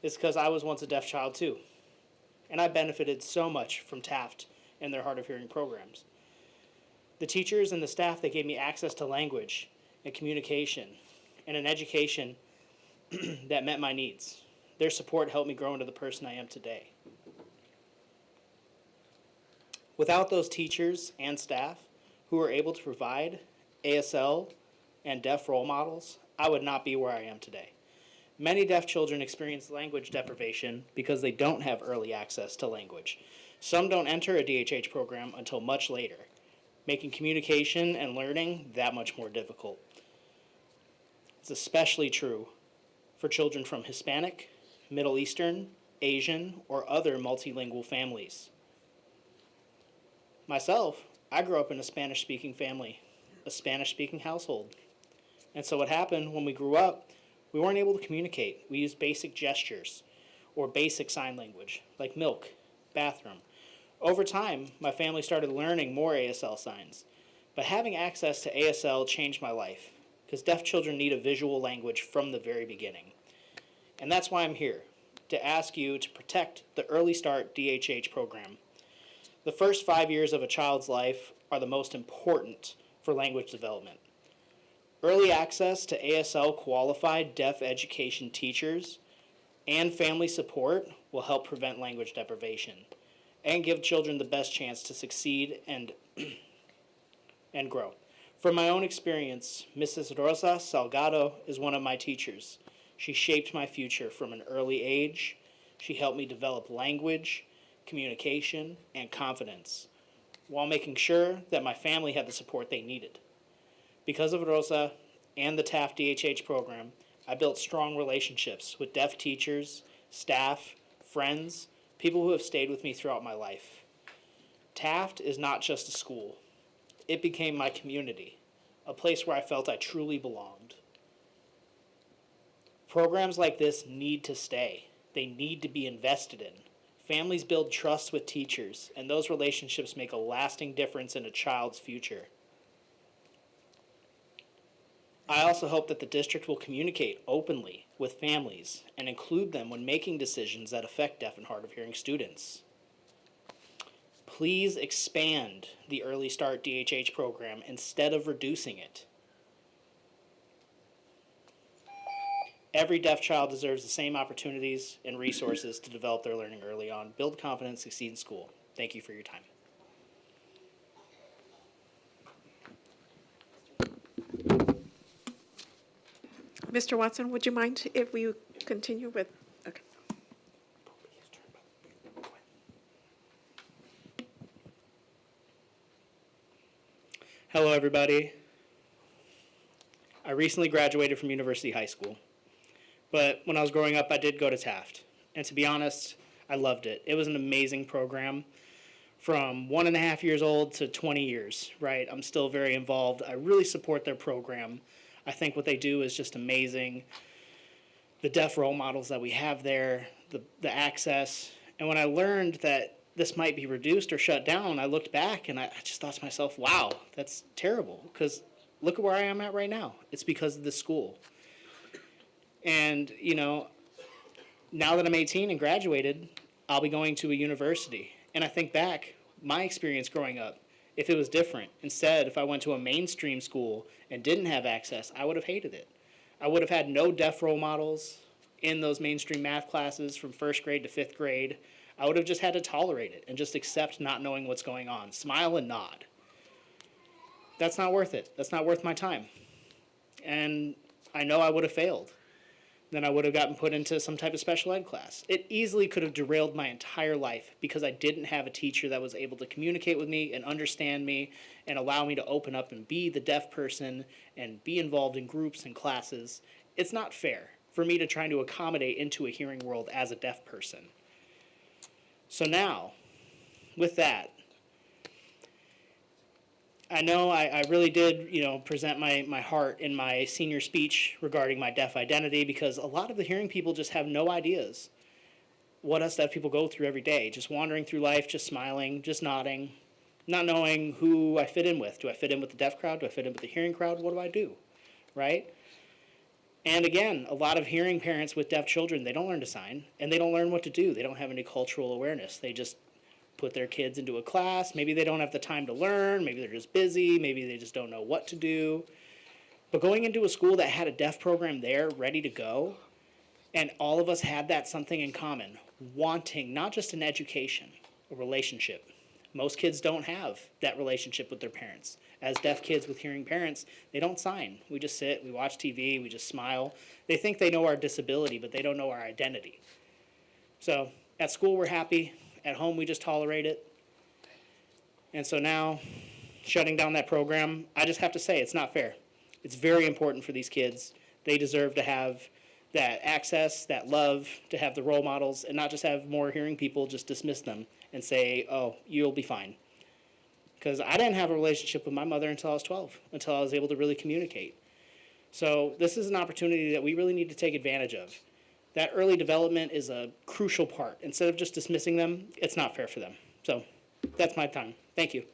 is because I was once a deaf child too, and I benefited so much from Taft and their hard of hearing programs. The teachers and the staff that gave me access to language and communication and an education that met my needs. Their support helped me grow into the person I am today. Without those teachers and staff who were able to provide ASL and deaf role models, I would not be where I am today. Many deaf children experience language deprivation because they don't have early access to language. Some don't enter a DHH program until much later, making communication and learning that much more difficult. It's especially true for children from Hispanic, Middle Eastern, Asian, or other multilingual families. Myself, I grew up in a Spanish-speaking family, a Spanish-speaking household. And so what happened when we grew up, we weren't able to communicate. We used basic gestures or basic sign language, like milk, bathroom. Over time, my family started learning more ASL signs, but having access to ASL changed my life, because deaf children need a visual language from the very beginning. And that's why I'm here, to ask you to protect the Early Start DHH program. The first 5 years of a child's life are the most important for language development. Early access to ASL qualified deaf education teachers and family support will help prevent language deprivation and give children the best chance to succeed and grow. From my own experience, Mrs. Rosa Salgado is one of my teachers. She shaped my future from an early age. She helped me develop language, communication, and confidence, while making sure that my family had the support they needed. Because of Rosa and the TAF DHH program, I built strong relationships with deaf teachers, staff, friends, people who have stayed with me throughout my life. Taft is not just a school. It became my community, a place where I felt I truly belonged. Programs like this need to stay. They need to be invested in. Families build trust with teachers, and those relationships make a lasting difference in a child's future. I also hope that the district will communicate openly with families and include them when making decisions that affect deaf and hard of hearing students. Please expand the Early Start DHH program instead of reducing it. Every deaf child deserves the same opportunities and resources to develop their learning early on, build confidence, succeed in school. Thank you for your time. Mr. Watson, would you mind if we continue with, okay. Hello, everybody. I recently graduated from University High School, but when I was growing up, I did go to Taft. And to be honest, I loved it. It was an amazing program from 1.5 years old to 20 years, right? I'm still very involved. I really support their program. I think what they do is just amazing. The deaf role models that we have there, the access. And when I learned that this might be reduced or shut down, I looked back and I just thought to myself, wow, that's terrible. Because look at where I am at right now. It's because of the school. And, you know, now that I'm 18 and graduated, I'll be going to a university. And I think back, my experience growing up, if it was different, instead, if I went to a mainstream school and didn't have access, I would have hated it. I would have had no deaf role models in those mainstream math classes from 1st grade to 5th grade. I would have just had to tolerate it and just accept not knowing what's going on. Smile and nod. That's not worth it. That's not worth my time. And I know I would have failed. Then I would have gotten put into some type of special ed class. It easily could have derailed my entire life because I didn't have a teacher that was able to communicate with me and understand me and allow me to open up and be the deaf person and be involved in groups and classes. It's not fair for me to try to accommodate into a hearing world as a deaf person. So now, with that, I know I really did, present my heart in my senior speech regarding my deaf identity because a lot of the hearing people just have no ideas what us deaf people go through every day, just wandering through life, just smiling, just nodding, not knowing who I fit in with. Do I fit in with the deaf crowd? Do I fit in with the hearing crowd? What do I do, right? And again, a lot of hearing parents with deaf children, they don't learn to sign, and they don't learn what to do. They don't have any cultural awareness. They just put their kids into a class. Maybe they don't have the time to learn. Maybe they're just busy. Maybe they just don't know what to do. But going into a school that had a deaf program there ready to go, and all of us had that something in common, wanting not just an education, a relationship. Most kids don't have that relationship with their parents. As deaf kids with hearing parents, they don't sign. We just sit, we watch TV, we just smile. They think they know our disability, but they don't know our identity. So at school, we're happy. At home, we just tolerate it. And so now, shutting down that program, I just have to say it's not fair. It's very important for these kids. They deserve to have that access, that love, to have the role models, and not just have more hearing people just dismiss them and say, oh, you'll be fine. Because I didn't have a relationship with my mother until I was 12, until I was able to really communicate. So this is an opportunity that we really need to take advantage of. That early development is a crucial part. Instead of just dismissing them, it's not fair for them. So that's my time. Thank you.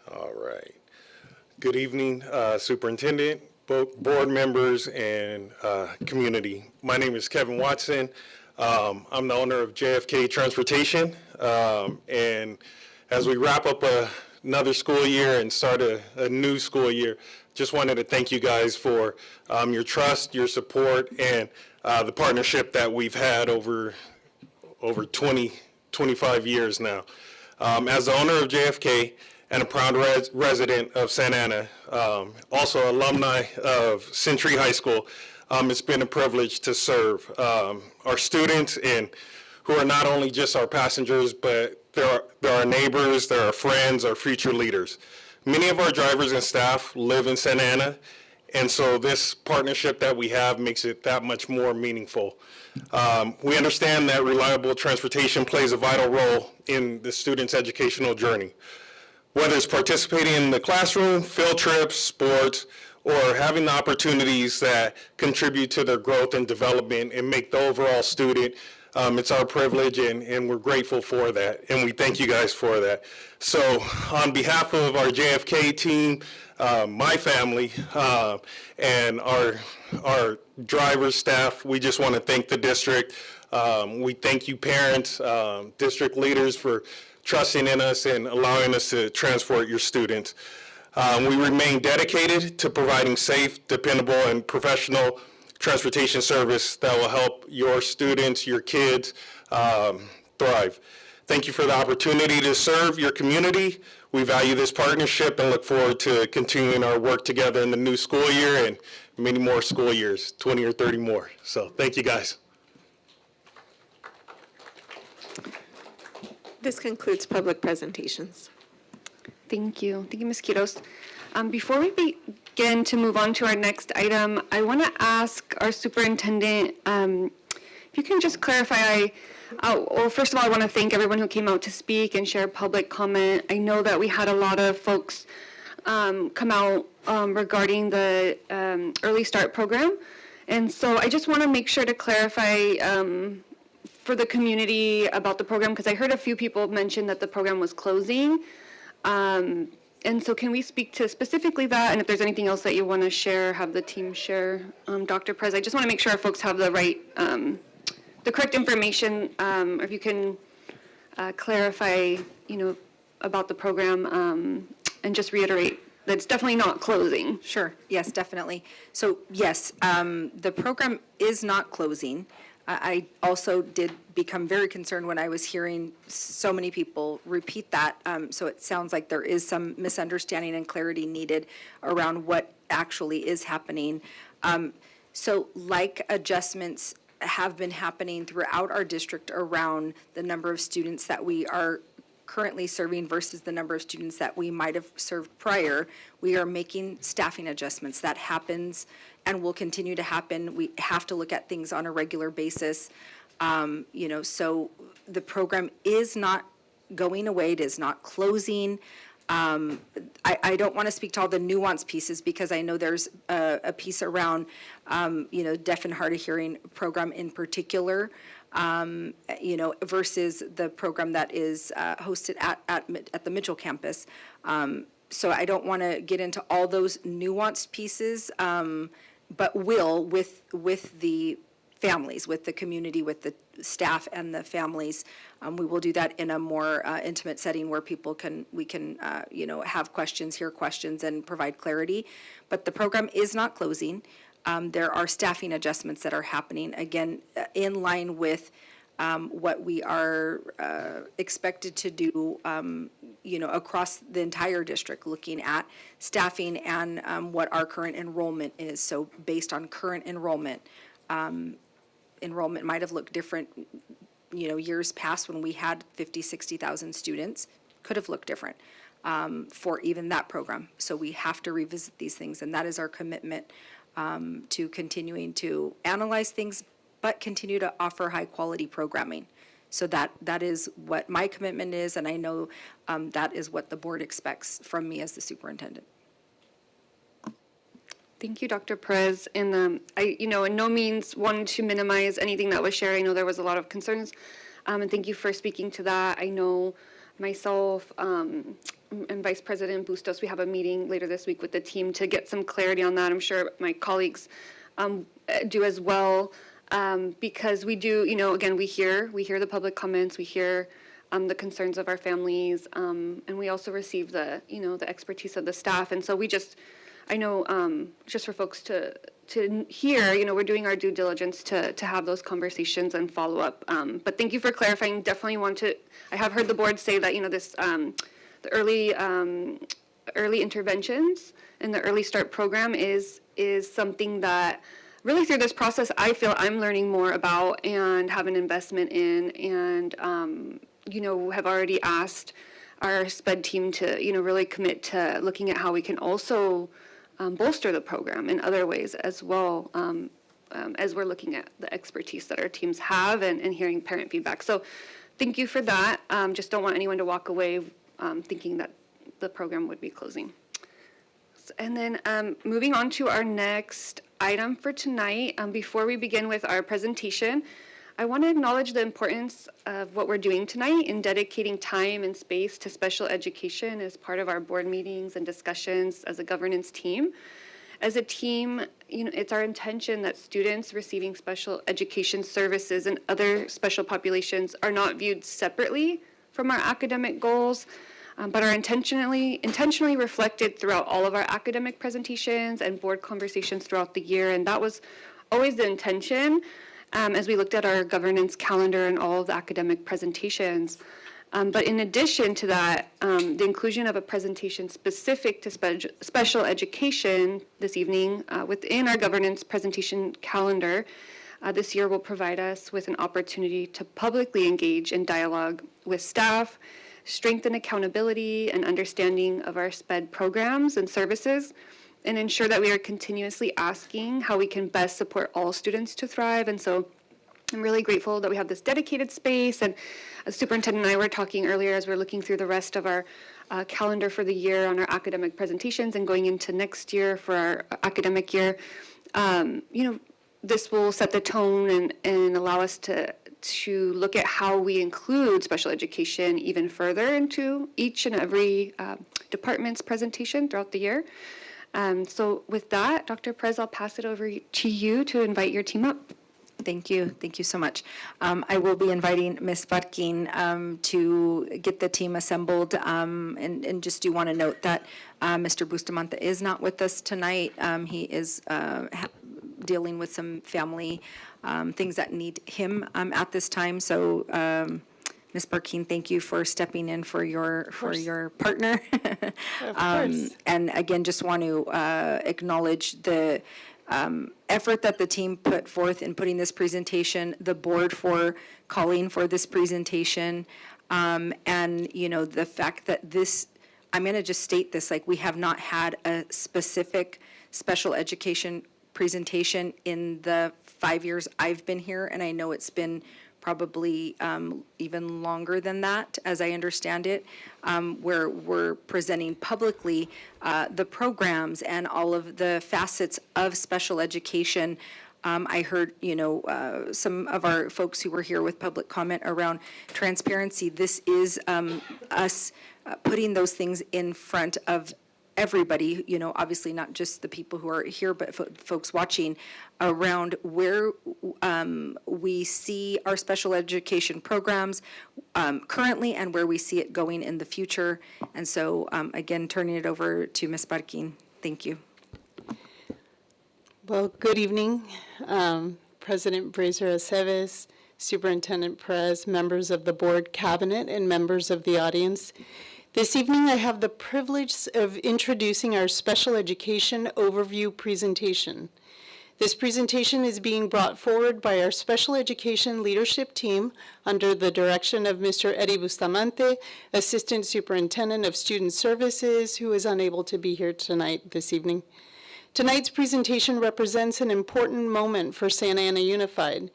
All right. Good evening, Superintendent, board members, and community. My name is Kevin Watson. I'm the owner of JFK Transportation, and as we wrap up another school year and start a new school year, just wanted to thank you guys for your trust, your support, and the partnership that we've had over 25 years now. As the owner of JFK and a proud resident of Santa Ana, also alumni of Century High School, it's been a privilege to serve our students, and who are not only just our passengers, but they're our neighbors, they're our friends, our future leaders. Many of our drivers and staff live in Santa Ana, and so this partnership that we have makes it that much more meaningful. We understand that reliable transportation plays a vital role in the student's educational journey. Whether it's participating in the classroom, field trips, sports, or having the opportunities that contribute to their growth and development and make the overall student, it's our privilege, and we're grateful for that, and we thank you guys for that. So on behalf of our JFK team, my family, and our driver staff, we just want to thank the district. We thank you parents, district leaders for trusting in us and allowing us to transport your students. We remain dedicated to providing safe, dependable, and professional transportation service that will help your students, your kids, thrive. Thank you for the opportunity to serve your community. We value this partnership and look forward to continuing our work together in the new school year and many more school years, 20 or 30 more. So thank you, guys. This concludes public presentations. Thank you. Thank you, Ms. Quiroz. Before we begin to move on to our next item, I want to ask our superintendent if you can just clarify. Well, first of all, I want to thank everyone who came out to speak and share public comment. I know that we had a lot of folks come out regarding the Early Start program. And so I just want to make sure to clarify for the community about the program, because I heard a few people mention that the program was closing. And so can we speak to specifically that, and if there's anything else that you want to share, have the team share. Dr. Perez, I just want to make sure our folks have the right, the correct information, or if you can clarify, about the program, and just reiterate that it's definitely not closing. Sure, yes, definitely. So yes, the program is not closing. I also did become very concerned when I was hearing so many people repeat that. So it sounds like there is some misunderstanding and clarity needed around what actually is happening. So like adjustments have been happening throughout our district around the number of students that we are currently serving versus the number of students that we might have served prior, we are making staffing adjustments. That happens and will continue to happen. We have to look at things on a regular basis. So the program is not going away. It is not closing. I don't want to speak to all the nuanced pieces because I know there's a piece around, deaf and hard of hearing program in particular, versus the program that is hosted at the Mitchell campus. So I don't want to get into all those nuanced pieces, but will with the families, with the community, with the staff and the families. We will do that in a more intimate setting where we can have questions, hear questions, and provide clarity. But the program is not closing. There are staffing adjustments that are happening, again, in line with what we are expected to do, across the entire district, looking at staffing and what our current enrollment is. So based on current enrollment, enrollment might have looked different, years past when we had 50, 60,000 students, could have looked different for even that program. So we have to revisit these things, and that is our commitment to continuing to analyze things, but continue to offer high-quality programming. So that is what my commitment is, and I know that is what the board expects from me as the superintendent. Thank you, Dr. Perez. And I, in no means want to minimize anything that was shared. I know there was a lot of concerns, and thank you for speaking to that. I know myself and Vice President Bustos, we have a meeting later this week with the team to get some clarity on that. I'm sure my colleagues do as well. because we do, again, we hear the public comments, we hear the concerns of our families, and we also receive the expertise of the staff. And so I know, just for folks to hear, we're doing our due diligence to have those conversations and follow up. But thank you for clarifying. Definitely I have heard the board say that, this, the early interventions and the Early Start program is something that really through this process, I feel I'm learning more about and have an investment in, and, have already asked our SPED team to, really commit to looking at how we can also bolster the program in other ways as well, as we're looking at the expertise that our teams have and hearing parent feedback. So thank you for that. Just don't want anyone to walk away thinking that the program would be closing. And then moving on to our next item for tonight, before we begin with our presentation, I want to acknowledge the importance of what we're doing tonight in dedicating time and space to special education as part of our board meetings and discussions as a governance team. As a team, it's our intention that students receiving special education services and other special populations are not viewed separately from our academic goals, but are intentionally reflected throughout all of our academic presentations and board conversations throughout the year. And that was always the intention as we looked at our governance calendar and all of the academic presentations. But in addition to that, the inclusion of a presentation specific to special education this evening within our governance presentation calendar this year will provide us with an opportunity to publicly engage in dialogue with staff, strengthen accountability and understanding of our SPED programs and services, and ensure that we are continuously asking how we can best support all students to thrive. And so I'm really grateful that we have this dedicated space. And as Superintendent and I were talking earlier as we're looking through the rest of our calendar for the year on our academic presentations and going into next year for our academic year, this will set the tone and allow us to look at how we include special education even further into each and every department's presentation throughout the year. So with that, Dr. Perez, I'll pass it over to you to invite your team up. Thank you so much. I will be inviting Ms. Barkin to get the team assembled, and just do want to note that Mr. Bustamante is not with us tonight. He is dealing with some family things that need him at this time. So Ms. Barkin, thank you for stepping in for your partner. Of course. And again, just want to acknowledge the effort that the team put forth in putting this presentation, the board for calling for this presentation, and the fact that I'm going to just state this, like, we have not had a specific special education presentation in the 5 years I've been here, and I know it's been probably even longer than that, as I understand it, where we're presenting publicly the programs and all of the facets of special education. I heard, some of our folks who were here with public comment around transparency. This is us putting those things in front of everybody, obviously not just the people who are here, but folks watching, around where we see our special education programs currently and where we see it going in the future. And so, again, turning it over to Ms. Barkin. Thank you. Well, good evening, President Brazier Aceves, Superintendent Perez, members of the board cabinet, and members of the audience. This evening, I have the privilege of introducing our special education overview presentation. This presentation is being brought forward by our special education leadership team under the direction of Mr. Eddie Bustamante, Assistant Superintendent of Student Services, who is unable to be here tonight this evening. Tonight's presentation represents an important moment for Santa Ana Unified.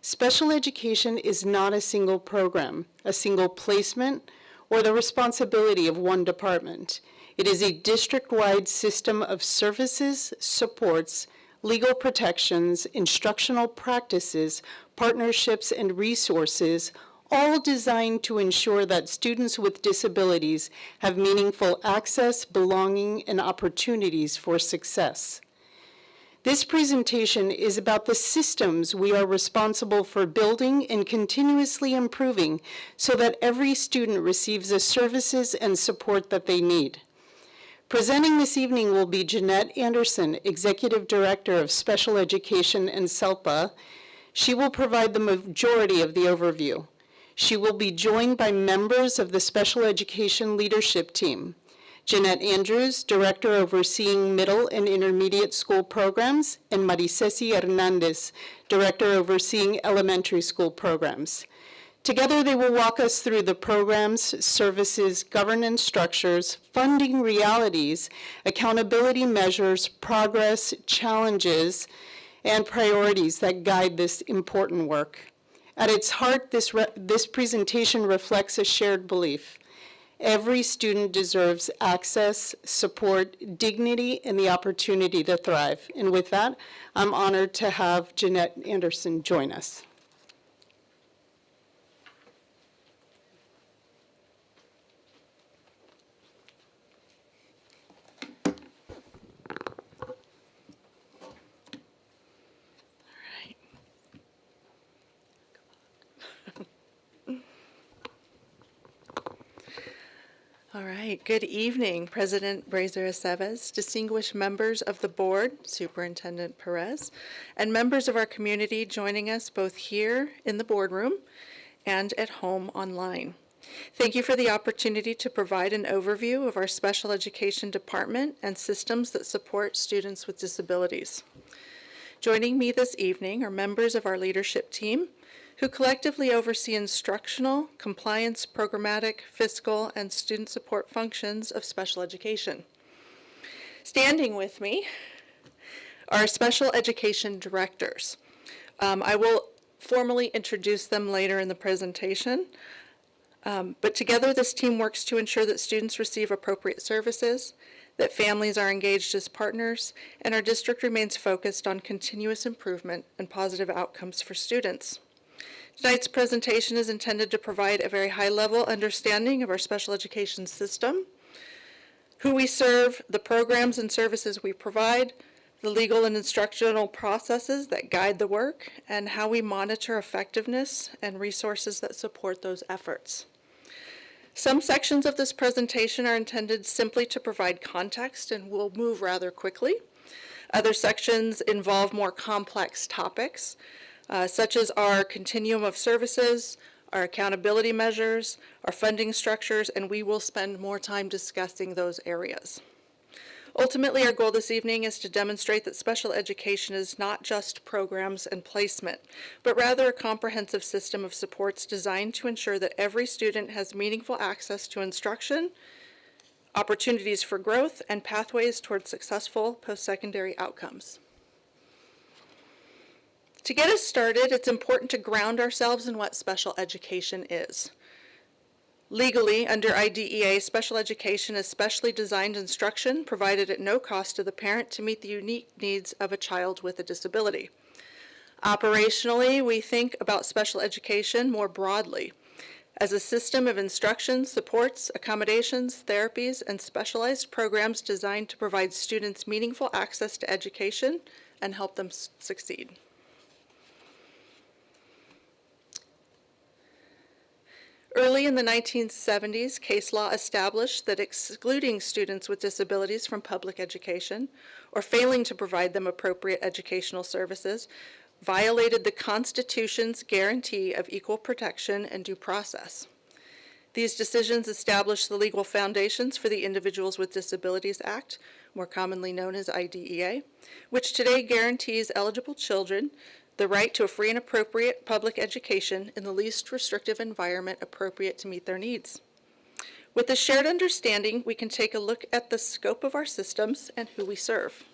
Special education is not a single program, a single placement, or the responsibility of one department. It is a district-wide system of services, supports, legal protections, instructional practices, partnerships, and resources, all designed to ensure that students with disabilities have meaningful access, belonging, and opportunities for success. This presentation is about the systems we are responsible for building and continuously improving so that every student receives the services and support that they need. Presenting this evening will be Jeanette Anderson, Executive Director of Special Education and SELPA. She will provide the majority of the overview. She will be joined by members of the Special Education Leadership Team. Jeanette Andrews, Director overseeing Middle and Intermediate School Programs, and Maricesi Hernandez, Director overseeing Elementary School Programs. Together, they will walk us through the programs, services, governance structures, funding realities, accountability measures, progress, challenges, and priorities that guide this important work. At its heart, this presentation reflects a shared belief. Every student deserves access, support, dignity, and the opportunity to thrive. And with that, I'm honored to have Jeanette Anderson join us. All right, good evening, President Brazier-Aceves, distinguished members of the board, Superintendent Perez, and members of our community joining us both here in the boardroom and at home online. Thank you for the opportunity to provide an overview of our special education department and systems that support students with disabilities. Joining me this evening are members of our leadership team, who collectively oversee instructional, compliance, programmatic, fiscal, and student support functions of special education. Standing with me are special education directors. I will formally introduce them later in the presentation, but together this team works to ensure that students receive appropriate services, that families are engaged as partners, and our district remains focused on continuous improvement and positive outcomes for students. Tonight's presentation is intended to provide a very high-level understanding of our special education system, who we serve, the programs and services we provide, the legal and instructional processes that guide the work, and how we monitor effectiveness and resources that support those efforts. Some sections of this presentation are intended simply to provide context and will move rather quickly. Other sections involve more complex topics, such as our continuum of services, our accountability measures, our funding structures, and we will spend more time discussing those areas. Ultimately, our goal this evening is to demonstrate that special education is not just programs and placement, but rather a comprehensive system of supports designed to ensure that every student has meaningful access to instruction, opportunities for growth, and pathways towards successful post-secondary outcomes. To get us started, it's important to ground ourselves in what special education is. Legally, under IDEA, special education is specially designed instruction provided at no cost to the parent to meet the unique needs of a child with a disability. Operationally, we think about special education more broadly as a system of instruction, supports, accommodations, therapies, and specialized programs designed to provide students meaningful access to education and help them succeed. Early in the 1970s, case law established that excluding students with disabilities from public education or failing to provide them appropriate educational services violated the Constitution's guarantee of equal protection and due process. These decisions established the legal foundations for the Individuals with Disabilities Act, more commonly known as IDEA, which today guarantees eligible children the right to a free and appropriate public education in the least restrictive environment appropriate to meet their needs. With this shared understanding, we can take a look at the scope of our systems and who we serve.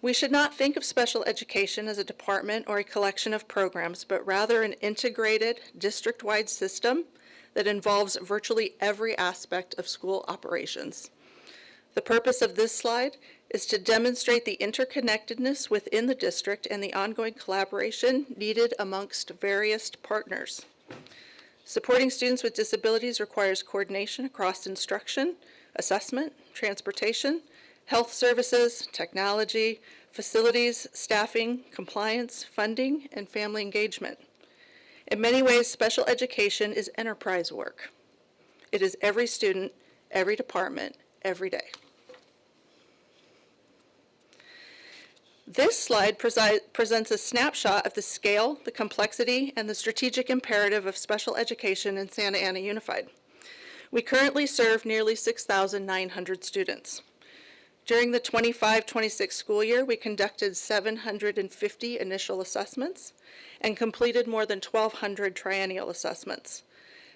We should not think of special education as a department or a collection of programs, but rather an integrated, district-wide system that involves virtually every aspect of school operations. The purpose of this slide is to demonstrate the interconnectedness within the district and the ongoing collaboration needed amongst various partners. Supporting students with disabilities requires coordination across instruction, assessment, transportation, health services, technology, facilities, staffing, compliance, funding, and family engagement. In many ways, special education is enterprise work. It is every student, every department, every day. This slide presents a snapshot of the scale, the complexity, and the strategic imperative of special education in Santa Ana Unified. We currently serve nearly 6,900 students. During the 25-26 school year, we conducted 750 initial assessments and completed more than 1,200 triennial assessments.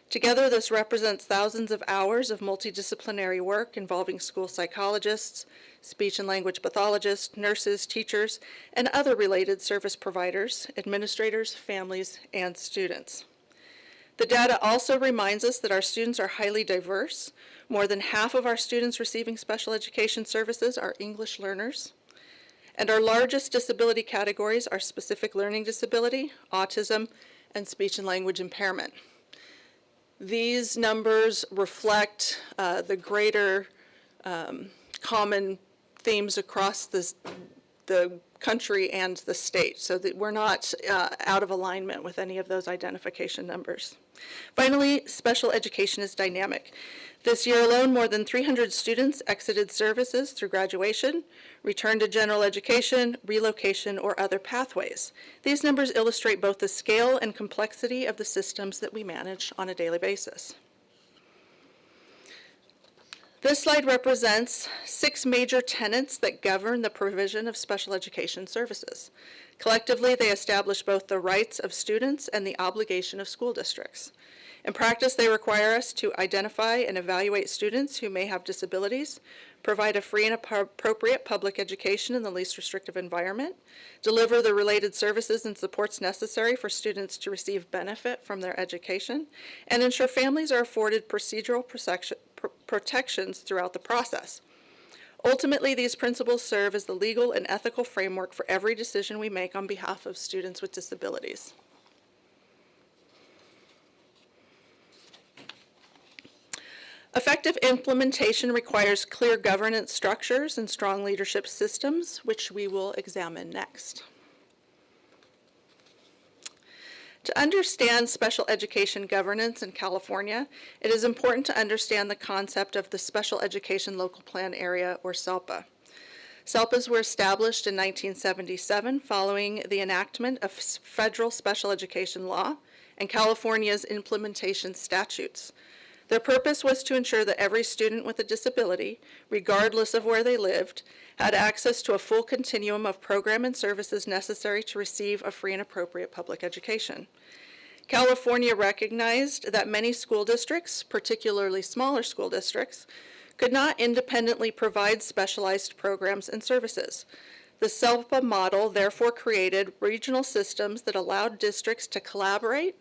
Together, this represents thousands of hours of multidisciplinary work involving school psychologists, speech and language pathologists, nurses, teachers, and other related service providers, administrators, families, and students. The data also reminds us that our students are highly diverse. More than half of our students receiving special education services are English learners. And our largest disability categories are specific learning disability, autism, and speech and language impairment. These numbers reflect the greater common themes across the country and the state, so that we're not out of alignment with any of those identification numbers. Finally, special education is dynamic. This year alone, more than 300 students exited services through graduation, returned to general education, relocation, or other pathways. These numbers illustrate both the scale and complexity of the systems that we manage on a daily basis. This slide represents 6 major tenets that govern the provision of special education services. Collectively, they establish both the rights of students and the obligation of school districts. In practice, they require us to identify and evaluate students who may have disabilities, provide a free and appropriate public education in the least restrictive environment, deliver the related services and supports necessary for students to receive benefit from their education, and ensure families are afforded procedural protections throughout the process. Ultimately, these principles serve as the legal and ethical framework for every decision we make on behalf of students with disabilities. Effective implementation requires clear governance structures and strong leadership systems, which we will examine next. To understand special education governance in California, it is important to understand the concept of the Special Education Local Plan Area, or SELPA. SELPAs were established in 1977 following the enactment of federal special education law and California's implementation statutes. Their purpose was to ensure that every student with a disability, regardless of where they lived, had access to a full continuum of program and services necessary to receive a free and appropriate public education. California recognized that many school districts, particularly smaller school districts, could not independently provide specialized programs and services. The SELPA model therefore created regional systems that allowed districts to collaborate,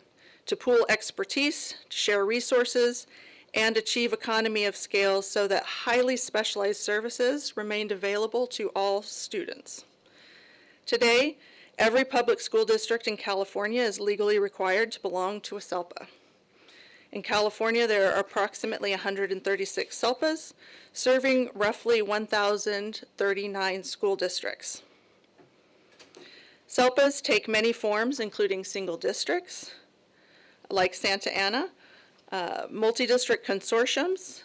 to pool expertise, to share resources, and achieve economy of scale so that highly specialized services remained available to all students. Today, every public school district in California is legally required to belong to a SELPA. In California, there are approximately 136 SELPAs, serving roughly 1,039 school districts. SELPAs take many forms, including single districts, like Santa Ana, multi-district consortiums,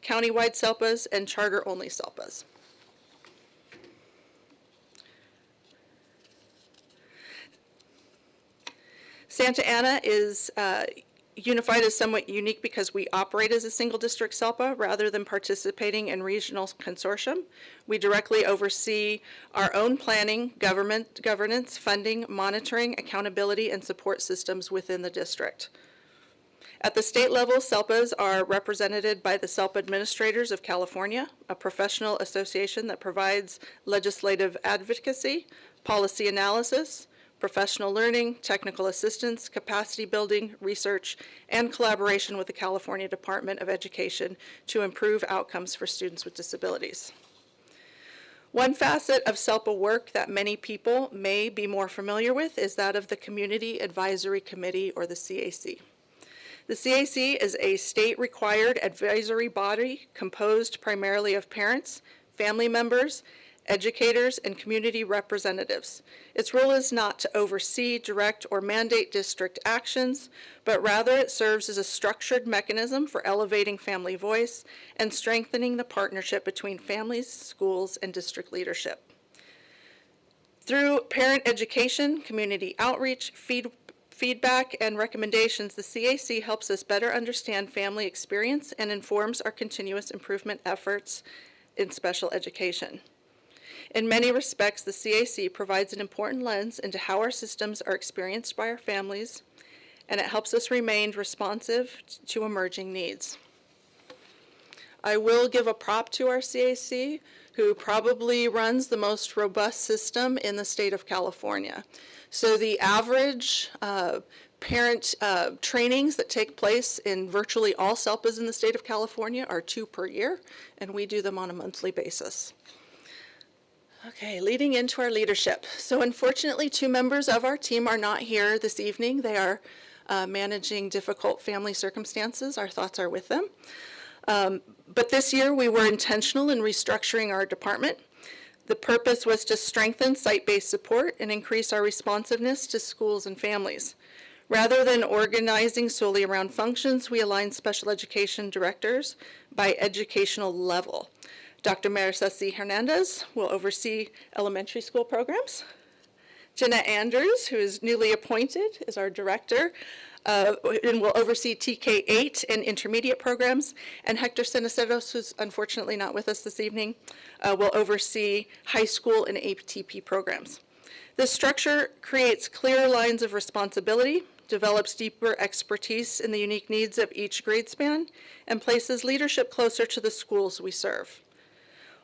countywide SELPAs, and charter-only SELPAs. Santa Ana is Unified is somewhat unique because we operate as a single district SELPA rather than participating in regional consortium. We directly oversee our own planning, governance, funding, monitoring, accountability, and support systems within the district. At the state level, SELPAs are represented by the SELPA Administrators of California, a professional association that provides legislative advocacy, policy analysis, professional learning, technical assistance, capacity building, research, and collaboration with the California Department of Education to improve outcomes for students with disabilities. One facet of SELPA work that many people may be more familiar with is that of the Community Advisory Committee, or the CAC. The CAC is a state-required advisory body composed primarily of parents, family members, educators, and community representatives. Its role is not to oversee, direct, or mandate district actions, but rather it serves as a structured mechanism for elevating family voice and strengthening the partnership between families, schools, and district leadership. Through parent education, community outreach, feedback, and recommendations, the CAC helps us better understand family experience and informs our continuous improvement efforts in special education. In many respects, the CAC provides an important lens into how our systems are experienced by our families, and it helps us remain responsive to emerging needs. I will give a prop to our CAC, who probably runs the most robust system in the state of California. So the average parent trainings that take place in virtually all SELPAs in the state of California are 2 per year, and we do them on a monthly basis. Okay, leading into our leadership. So unfortunately, 2 members of our team are not here this evening. They are managing difficult family circumstances. Our thoughts are with them. But this year we were intentional in restructuring our department. The purpose was to strengthen site-based support and increase our responsiveness to schools and families. Rather than organizing solely around functions, we aligned special education directors by educational level. Dr. Marisa C. Hernandez will oversee elementary school programs. Jenna Andrews, who is newly appointed, is our director and will oversee TK8 and intermediate programs. And Hector Cenaceros, who's unfortunately not with us this evening, will oversee high school and ATP programs. This structure creates clear lines of responsibility, develops deeper expertise in the unique needs of each grade span, and places leadership closer to the schools we serve.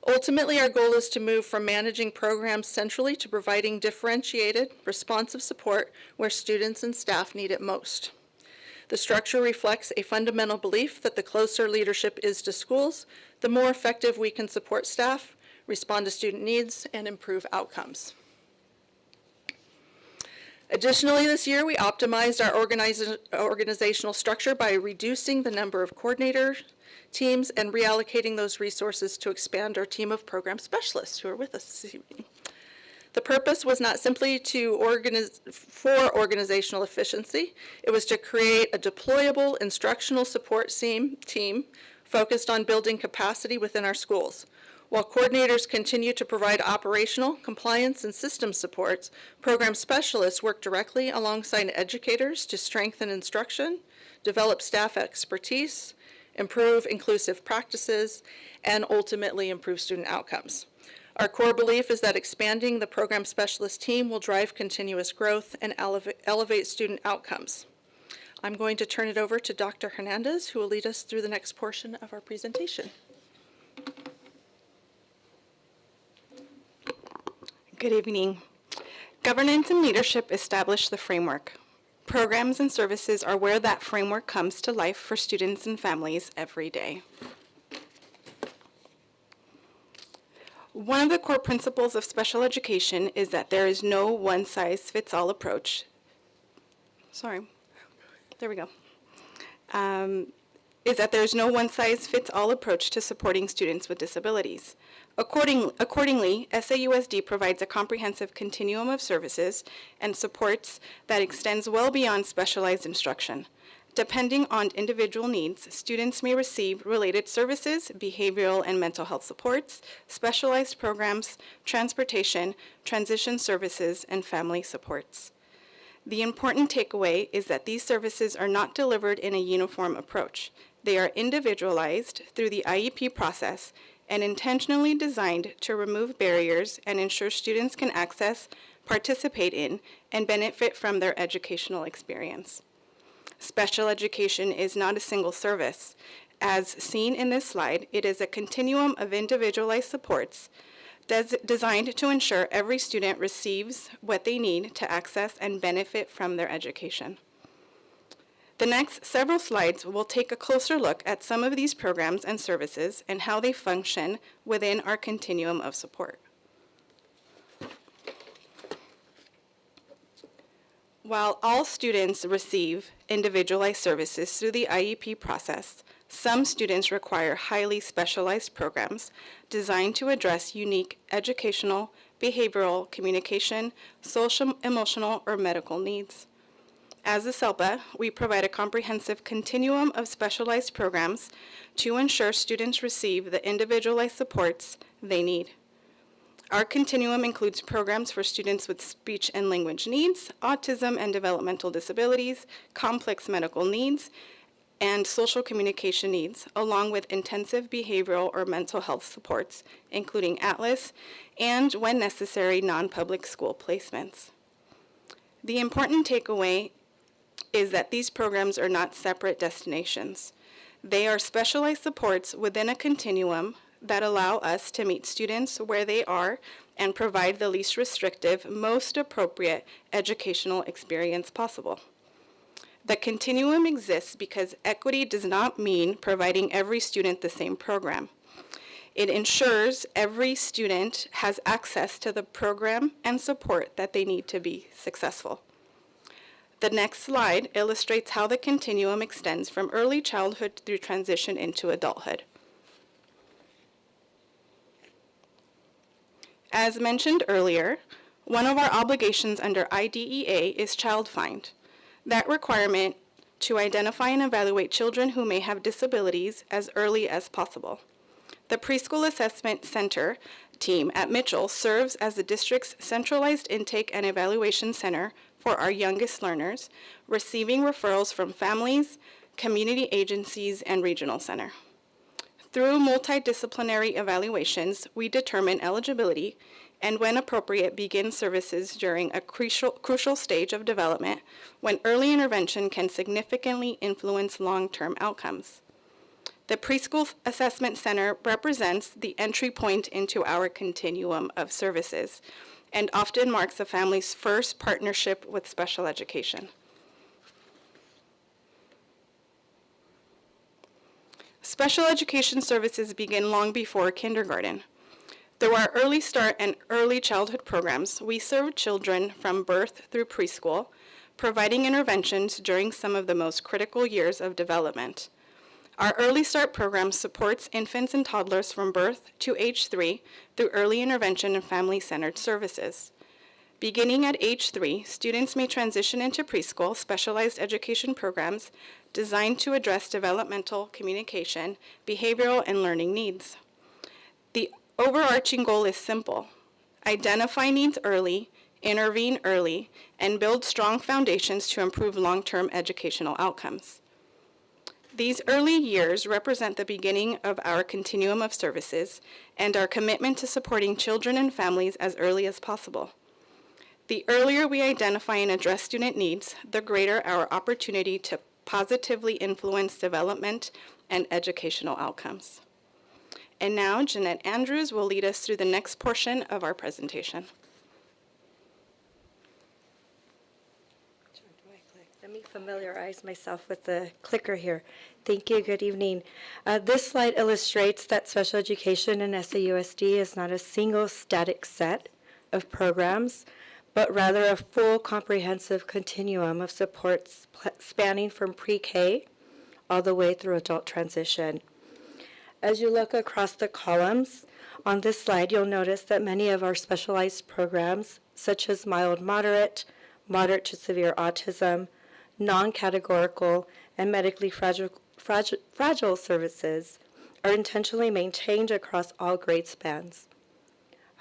Ultimately, our goal is to move from managing programs centrally to providing differentiated, responsive support where students and staff need it most. The structure reflects a fundamental belief that the closer leadership is to schools, the more effective we can support staff, respond to student needs, and improve outcomes. Additionally, this year, we optimized our organizational structure by reducing the number of coordinator teams and reallocating those resources to expand our team of program specialists who are with us this evening. The purpose was not simply for organizational efficiency. It was to create a deployable instructional support team focused on building capacity within our schools. While coordinators continue to provide operational, compliance, and system supports, program specialists work directly alongside educators to strengthen instruction, develop staff expertise, improve inclusive practices, and ultimately improve student outcomes. Our core belief is that expanding the program specialist team will drive continuous growth and elevate student outcomes. I'm going to turn it over to Dr. Hernandez, who will lead us through the next portion of our presentation. Good evening. Governance and leadership establish the framework. Programs and services are where that framework comes to life for students and families every day. One of the core principles of special education is that there is no one-size-fits-all approach. Is that there is no one-size-fits-all approach to supporting students with disabilities. Accordingly, SAUSD provides a comprehensive continuum of services and supports that extends well beyond specialized instruction. Depending on individual needs, students may receive related services, behavioral and mental health supports, specialized programs, transportation, transition services, and family supports. The important takeaway is that these services are not delivered in a uniform approach. They are individualized through the IEP process and intentionally designed to remove barriers and ensure students can access, participate in, and benefit from their educational experience. Special education is not a single service. As seen in this slide, it is a continuum of individualized supports designed to ensure every student receives what they need to access and benefit from their education. The next several slides will take a closer look at some of these programs and services and how they function within our continuum of support. While all students receive individualized services through the IEP process, Some students require highly specialized programs designed to address unique educational, behavioral, communication, social, emotional, or medical needs. As a SELPA, we provide a comprehensive continuum of specialized programs to ensure students receive the individualized supports they need. Our continuum includes programs for students with speech and language needs, autism and developmental disabilities, complex medical needs, and social communication needs, along with intensive behavioral or mental health supports, including ATLAS, and, when necessary, non-public school placements. The important takeaway is that these programs are not separate destinations. They are specialized supports within a continuum that allow us to meet students where they are and provide the least restrictive, most appropriate educational experience possible. The continuum exists because equity does not mean providing every student the same program. It ensures every student has access to the program and support that they need to be successful. The next slide illustrates how the continuum extends from early childhood through transition into adulthood. As mentioned earlier, one of our obligations under IDEA is Child Find. That requirement to identify and evaluate children who may have disabilities as early as possible. The Preschool Assessment Center team at Mitchell serves as the district's centralized intake and evaluation center for our youngest learners, receiving referrals from families, community agencies, and regional center. Through multidisciplinary evaluations, we determine eligibility and, when appropriate, begin services during a crucial stage of development when early intervention can significantly influence long-term outcomes. The Preschool Assessment Center represents the entry point into our continuum of services and often marks a family's first partnership with special education. Special education services begin long before kindergarten. Through our Early Start and Early Childhood programs, we serve children from birth through preschool, providing interventions during some of the most critical years of development. Our Early Start program supports infants and toddlers from birth to age 3 through early intervention and family-centered services. Beginning at age 3, students may transition into preschool specialized education programs designed to address developmental, communication, behavioral, and learning needs. The overarching goal is simple: identify needs early, intervene early, and build strong foundations to improve long-term educational outcomes. These early years represent the beginning of our continuum of services and our commitment to supporting children and families as early as possible. The earlier we identify and address student needs, the greater our opportunity to positively influence development and educational outcomes. And now, Jeanette Andrews will lead us through the next portion of our presentation. Let me familiarize myself with the clicker here. Thank you. Good evening. This slide illustrates that special education in SAUSD is not a single static set of programs, but rather a full comprehensive continuum of supports spanning from pre-K all the way through adult transition. As you look across the columns on this slide, you'll notice that many of our specialized programs, such as mild moderate to severe autism, non-categorical, and medically fragile services, are intentionally maintained across all grade spans.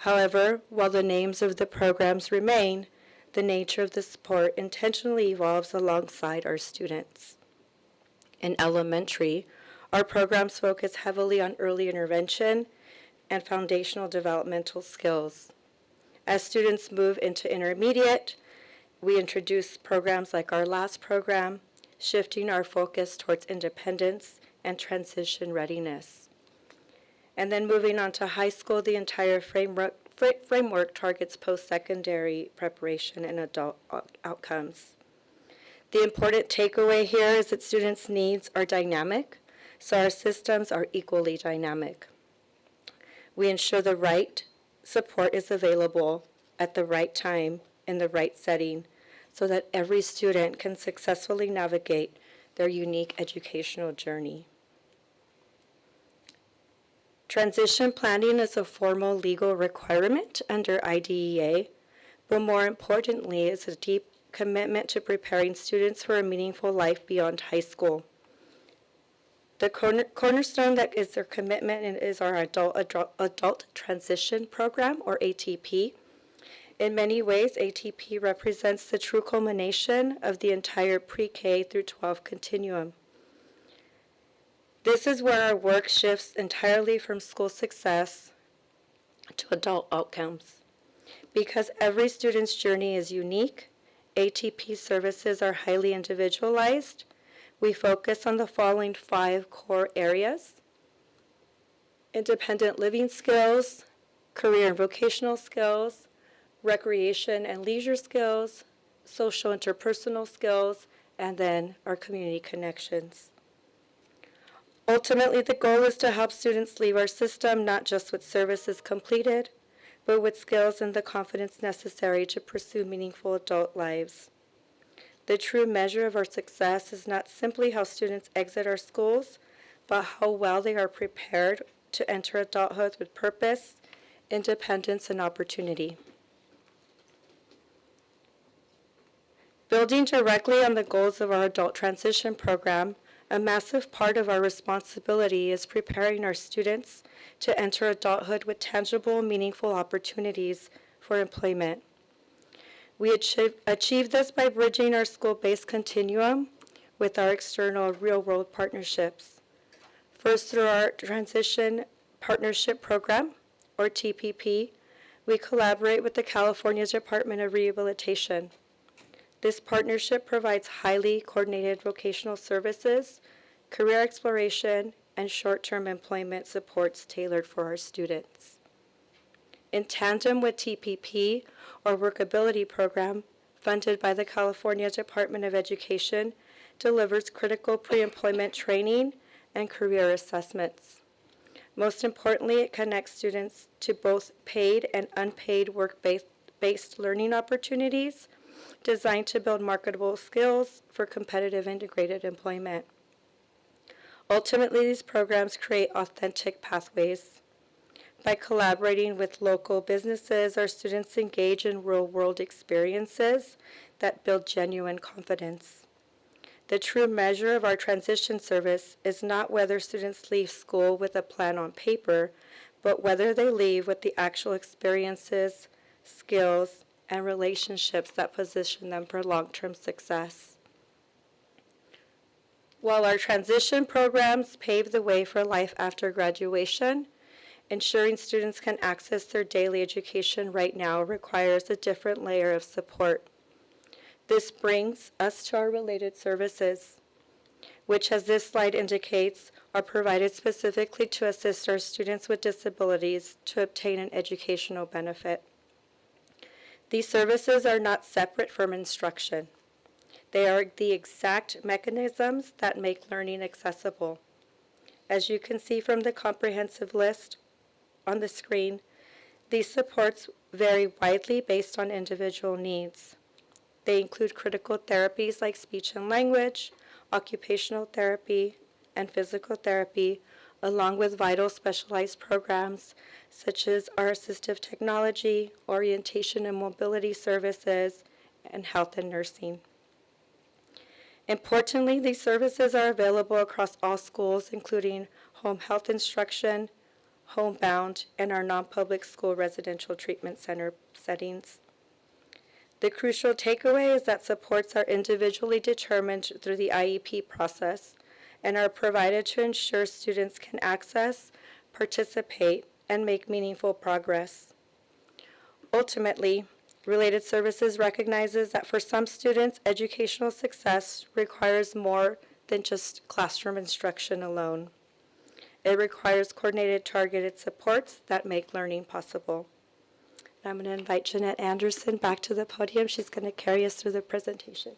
However, while the names of the programs remain, the nature of the support intentionally evolves alongside our students. In elementary, our programs focus heavily on early intervention and foundational developmental skills. As students move into intermediate, we introduce programs like our last program, shifting our focus towards independence and transition readiness. And then moving on to high school, the entire framework targets post-secondary preparation and adult outcomes. The important takeaway here is that students' needs are dynamic, so our systems are equally dynamic. We ensure the right support is available at the right time in the right setting so that every student can successfully navigate their unique educational journey. Transition planning is a formal legal requirement under IDEA, but more importantly, it's a deep commitment to preparing students for a meaningful life beyond high school. The cornerstone that is their commitment is our adult Transition Program, or ATP. In many ways, ATP represents the true culmination of the entire pre-K through 12 continuum. This is where our work shifts entirely from school success to adult outcomes. Because every student's journey is unique, ATP services are highly individualized. We focus on the following 5 core areas: independent living skills, career and vocational skills, recreation and leisure skills, social interpersonal skills, and then our community connections. Ultimately, the goal is to help students leave our system not just with services completed, but with skills and the confidence necessary to pursue meaningful adult lives. The true measure of our success is not simply how students exit our schools, but how well they are prepared to enter adulthood with purpose, independence, and opportunity. Building directly on the goals of our adult transition program, a massive part of our responsibility is preparing our students to enter adulthood with tangible, meaningful opportunities for employment. We achieve this by bridging our school-based continuum with our external real-world partnerships. First, through our Transition Partnership Program, or TPP, we collaborate with the California Department of Rehabilitation. This partnership provides highly coordinated vocational services, career exploration, and short-term employment supports tailored for our students. In tandem with TPP, or Workability Program, funded by the California Department of Education, delivers critical pre-employment training and career assessments. Most importantly, it connects students to both paid and unpaid work-based learning opportunities designed to build marketable skills for competitive integrated employment. Ultimately, these programs create authentic pathways. By collaborating with local businesses, our students engage in real-world experiences that build genuine confidence. The true measure of our transition service is not whether students leave school with a plan on paper, but whether they leave with the actual experiences, skills, and relationships that position them for long-term success. While our transition programs pave the way for life after graduation, ensuring students can access their daily education right now requires a different layer of support. This brings us to our related services, which, as this slide indicates, are provided specifically to assist our students with disabilities to obtain an educational benefit. These services are not separate from instruction. They are the exact mechanisms that make learning accessible. As you can see from the comprehensive list on the screen, these supports vary widely based on individual needs. They include critical therapies like speech and language, occupational therapy, and physical therapy, along with vital specialized programs such as our assistive technology, orientation and mobility services, and health and nursing. Importantly, these services are available across all schools, including home health instruction, homebound, and our non-public school residential treatment center settings. The crucial takeaway is that supports are individually determined through the IEP process and are provided to ensure students can access, participate, and make meaningful progress. Ultimately, Related Services recognizes that for some students, educational success requires more than just classroom instruction alone. It requires coordinated, targeted supports that make learning possible. I'm going to invite Jeanette Anderson back to the podium. She's going to carry us through the presentation.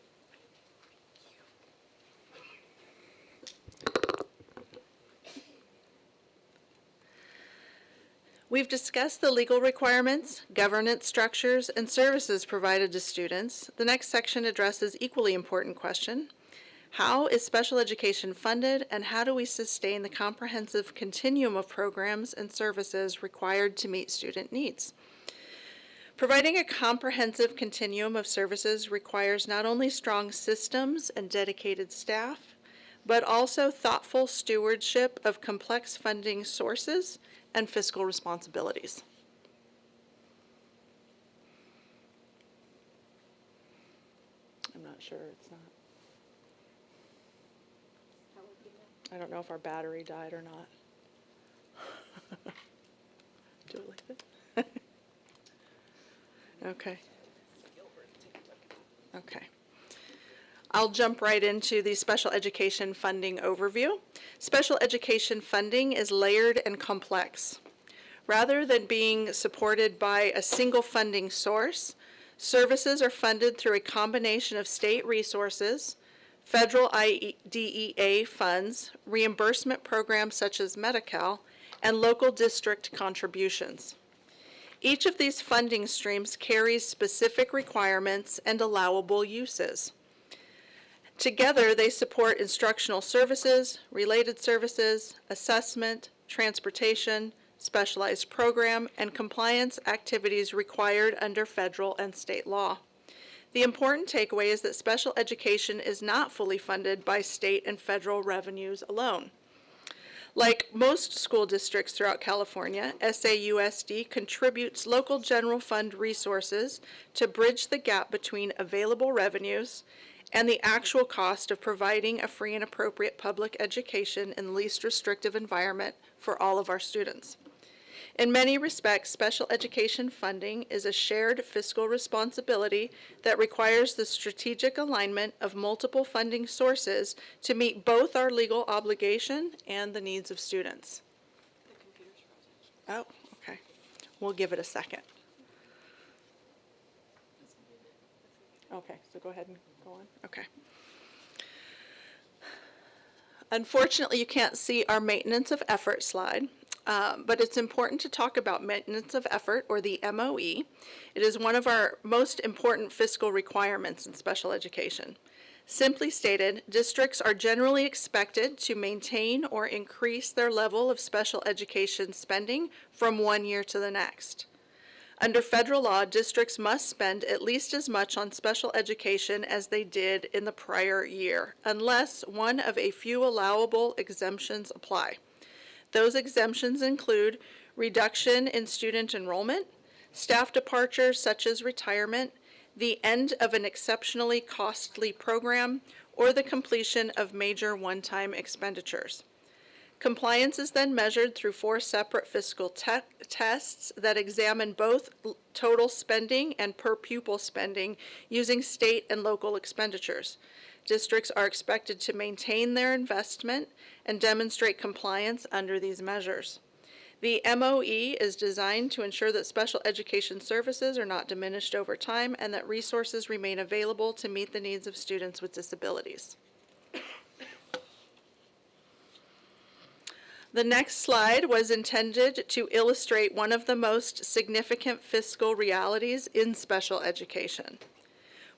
We've discussed the legal requirements, governance structures, and services provided to students. The next section addresses equally important question: How is special education funded, and how do we sustain the comprehensive continuum of programs and services required to meet student needs? Providing a comprehensive continuum of services requires not only strong systems and dedicated staff, but also thoughtful stewardship of complex funding sources and fiscal responsibilities. I'm not sure, it's not. I don't know if our battery died or not. Do it like this. Okay. Okay. I'll jump right into the special education funding overview. Special education funding is layered and complex. Rather than being supported by a single funding source, services are funded through a combination of state resources, federal IDEA funds, reimbursement programs such as Medi-Cal, and local district contributions. Each of these funding streams carries specific requirements and allowable uses. Together, they support instructional services, related services, assessment, transportation, specialized program, and compliance activities required under federal and state law. The important takeaway is that special education is not fully funded by state and federal revenues alone. Like most school districts throughout California, SAUSD contributes local general fund resources to bridge the gap between available revenues and the actual cost of providing a free and appropriate public education in the least restrictive environment for all of our students. In many respects, special education funding is a shared fiscal responsibility that requires the strategic alignment of multiple funding sources to meet both our legal obligation and the needs of students. The computer's frozen. Oh, okay. We'll give it a second. Okay, so go ahead and go on. Okay. Unfortunately, you can't see our maintenance of effort slide. But it's important to talk about maintenance of effort, or the MOE. It is one of our most important fiscal requirements in special education. Simply stated, districts are generally expected to maintain or increase their level of special education spending from one year to the next. Under federal law, districts must spend at least as much on special education as they did in the prior year, unless one of a few allowable exemptions apply. Those exemptions include reduction in student enrollment, staff departures such as retirement, the end of an exceptionally costly program, or the completion of major one-time expenditures. Compliance is then measured through 4 separate fiscal tests that examine both total spending and per pupil spending using state and local expenditures. Districts are expected to maintain their investment and demonstrate compliance under these measures. The MOE is designed to ensure that special education services are not diminished over time and that resources remain available to meet the needs of students with disabilities. The next slide was intended to illustrate one of the most significant fiscal realities in special education.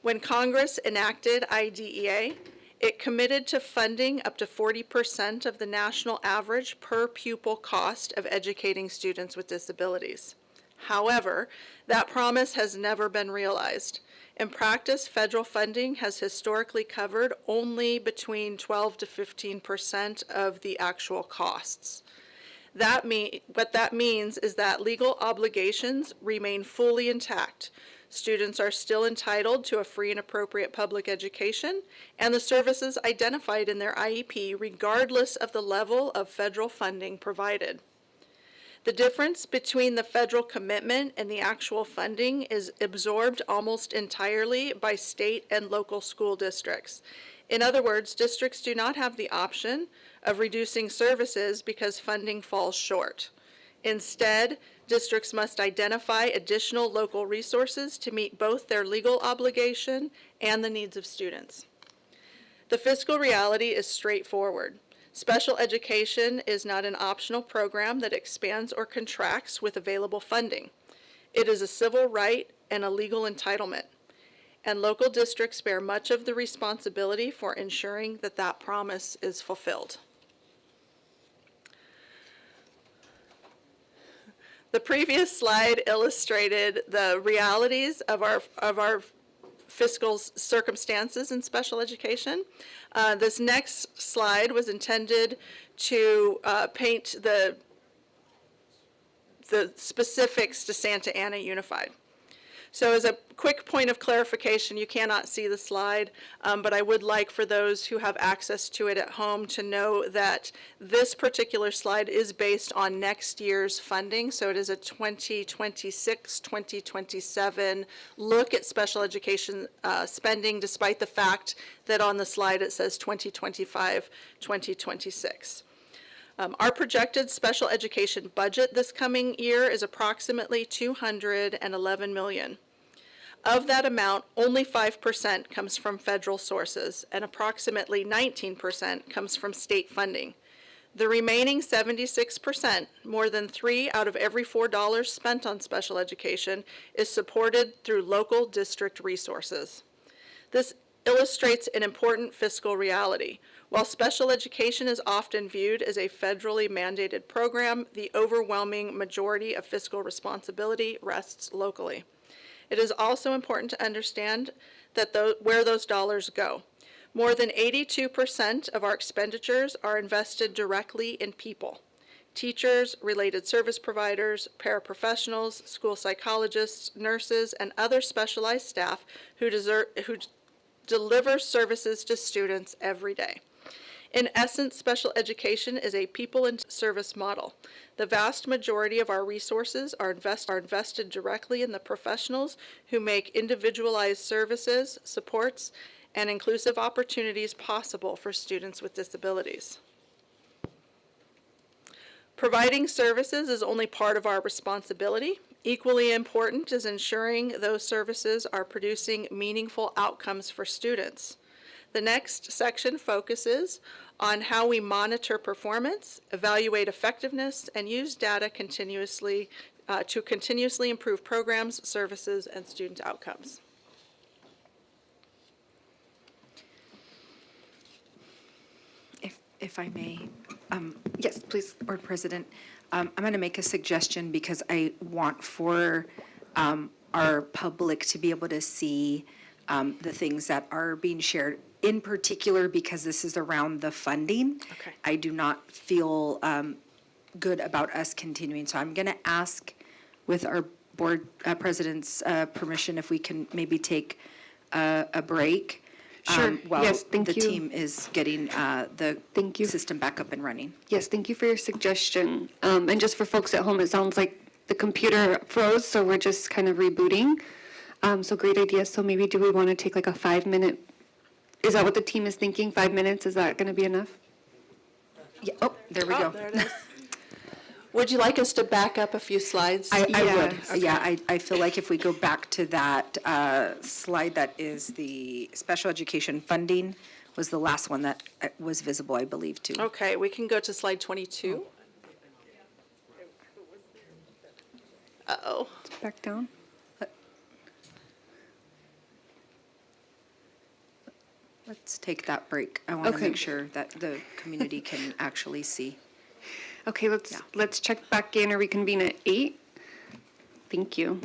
When Congress enacted IDEA, it committed to funding up to 40% of the national average per pupil cost of educating students with disabilities. However, that promise has never been realized. In practice, federal funding has historically covered only between 12 to 15% of the actual costs. What that means is that legal obligations remain fully intact. Students are still entitled to a free and appropriate public education and the services identified in their IEP regardless of the level of federal funding provided. The difference between the federal commitment and the actual funding is absorbed almost entirely by state and local school districts. In other words, districts do not have the option of reducing services because funding falls short. Instead, districts must identify additional local resources to meet both their legal obligation and the needs of students. The fiscal reality is straightforward. Special education is not an optional program that expands or contracts with available funding. It is a civil right and a legal entitlement. and local districts bear much of the responsibility for ensuring that that promise is fulfilled. The previous slide illustrated the realities of our fiscal circumstances in special education. This next slide was intended to paint the specifics to Santa Ana Unified. So as a quick point of clarification, you cannot see the slide, but I would like for those who have access to it at home to know that this particular slide is based on next year's funding. So it is a 2026-2027 look at special education spending, despite the fact that on the slide it says 2025-2026. Our projected special education budget this coming year is approximately $211 million. Of that amount, only 5% comes from federal sources, and approximately 19% comes from state funding. The remaining 76%, more than 3 out of every $4 spent on special education, is supported through local district resources. This illustrates an important fiscal reality. While special education is often viewed as a federally mandated program, the overwhelming majority of fiscal responsibility rests locally. It is also important to understand that where those dollars go. More than 82% of our expenditures are invested directly in people. Teachers, related service providers, paraprofessionals, school psychologists, nurses, and other specialized staff who deliver services to students every day. In essence, special education is a people and service model. The vast majority of our resources are invested directly in the professionals who make individualized services, supports, and inclusive opportunities possible for students with disabilities. Providing services is only part of our responsibility. Equally important is ensuring those services are producing meaningful outcomes for students. The next section focuses on how we monitor performance, evaluate effectiveness, and use data continuously to continuously improve programs, services, and student outcomes. If I may, yes, please, Board President. I'm going to make a suggestion because I want for our public to be able to see the things that are being shared, in particular because this is around the funding. Okay. I do not feel good about us continuing. So I'm going to ask, with our Board President's permission, if we can maybe take a break. Sure. While Yes, thank the you. team is getting the system back up and running. Yes, thank you for your suggestion. And just for folks at home, it sounds like the computer froze, so we're just kind of rebooting. So great idea. So maybe do we want to take like a 5-minute, is that what the team is thinking? 5 minutes, is that going to be enough? Yeah. Oh, there we go. There it is. Would you like us to back up a few slides? I would. Okay. Yeah, I feel like if we go back to that slide that is the special education funding was the last one that was visible, I believe, too. Okay, we can go to slide 22. Uh-oh. Back down. Let's take that break. I want to Okay. make sure that the community can actually see. Okay, let's check back in or reconvene at 8. Thank you.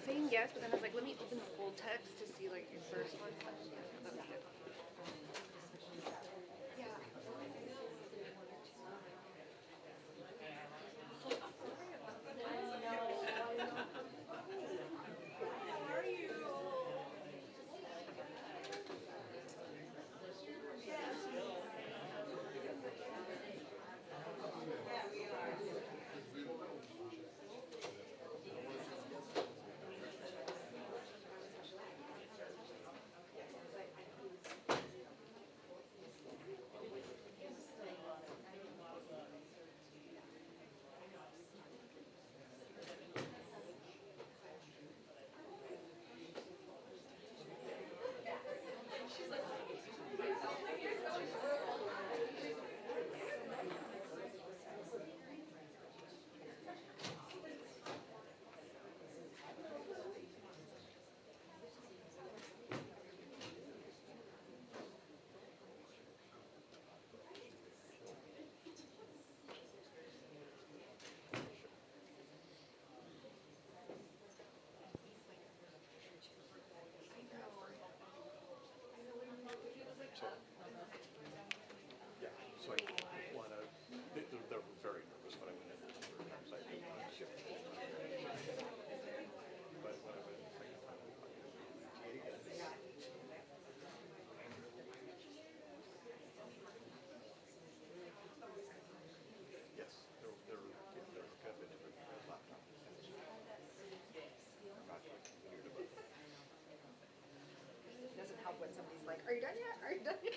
saying yes, but then I was like, let me open the full text to see like your first one. That was good. Yeah, so I want to, they're very nervous when I went in the third time, so I didn't want to shift. But when I went in the second time, I thought, yes, they're kind of a different laptop. I'm not weird about that. It doesn't help when somebody's like, are you done yet? Are you done yet?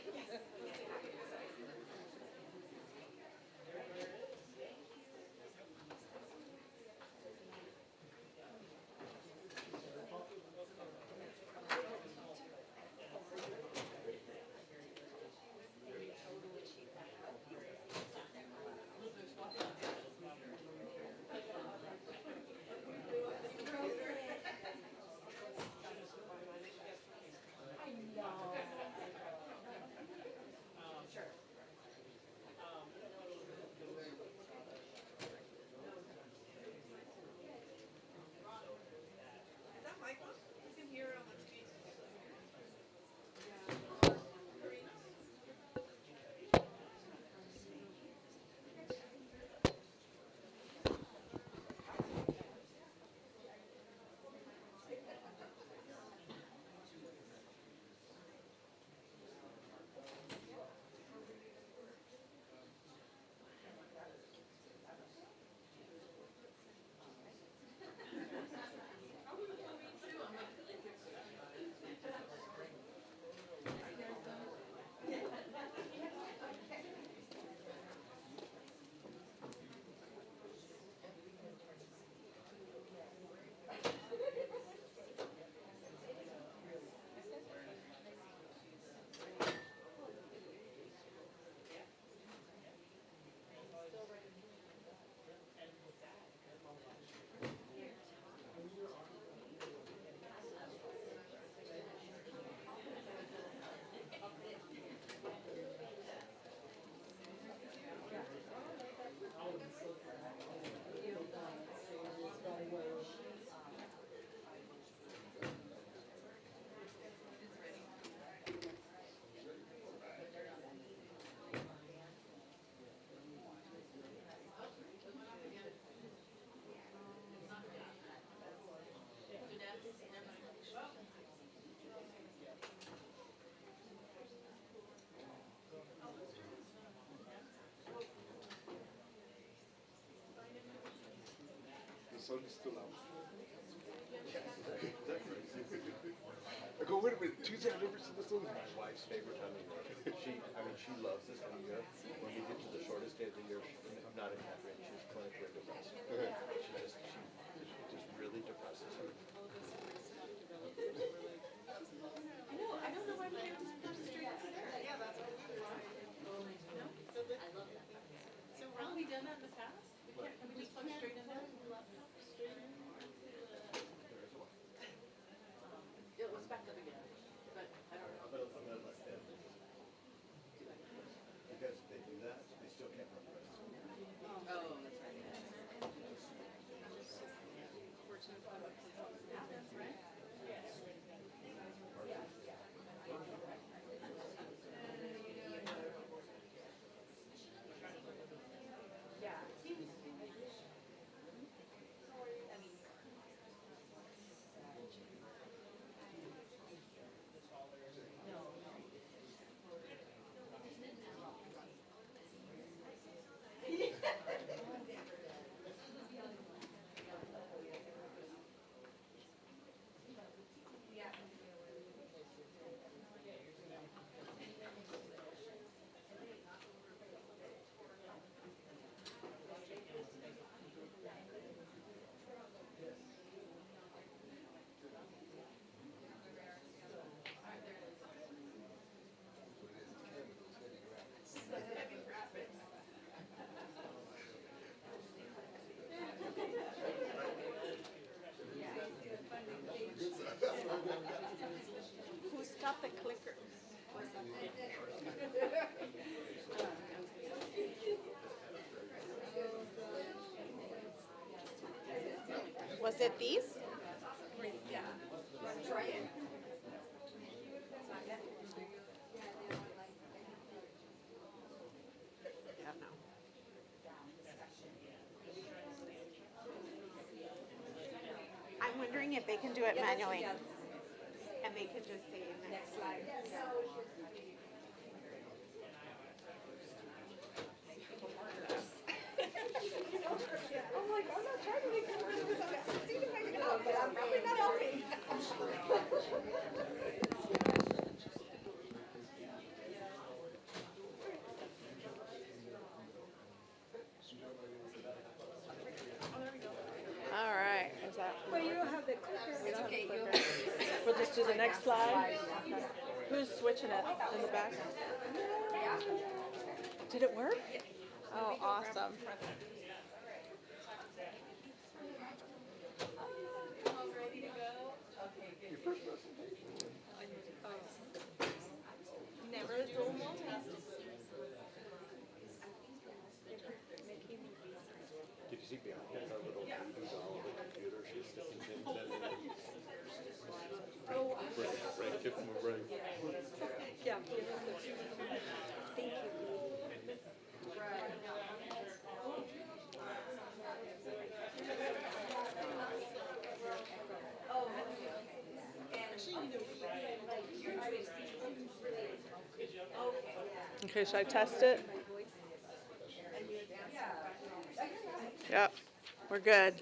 Sol is still out. I go, wait a minute, Tuesday, I've never seen this one. My wife's favorite time of year. She loves this time of year. When we get to the shortest day of the year, I'm not in that range, she's clinically depressed. She just really depresses her. I don't know why we can't just plug straight into there. Yeah, that's what we do. No? So Ron, we done that in the past? Can we just plug straight in there? Straight in? It was back up again, but I don't know. I'm gonna let them. Because if they do that, they still can't run the rest. Oh, that's right. Was it these? I'm wondering if they can do it manually. And they can just say next slide. I'm like, I'm not trying to make it work. I'm seeing if I can help, but I'm probably not helping. All right. Is that? But you don't have the clicker. We don't have the clicker. We'll just do the next slide. Who's switching it in the back? Did it work? Oh, awesome. Never a dual multitask. Did you see behind that little voodoo doll on the computer? She's sticking pins in it. Right, give them a break. Yeah. Thank you. Okay, should I test it? Yep, we're good.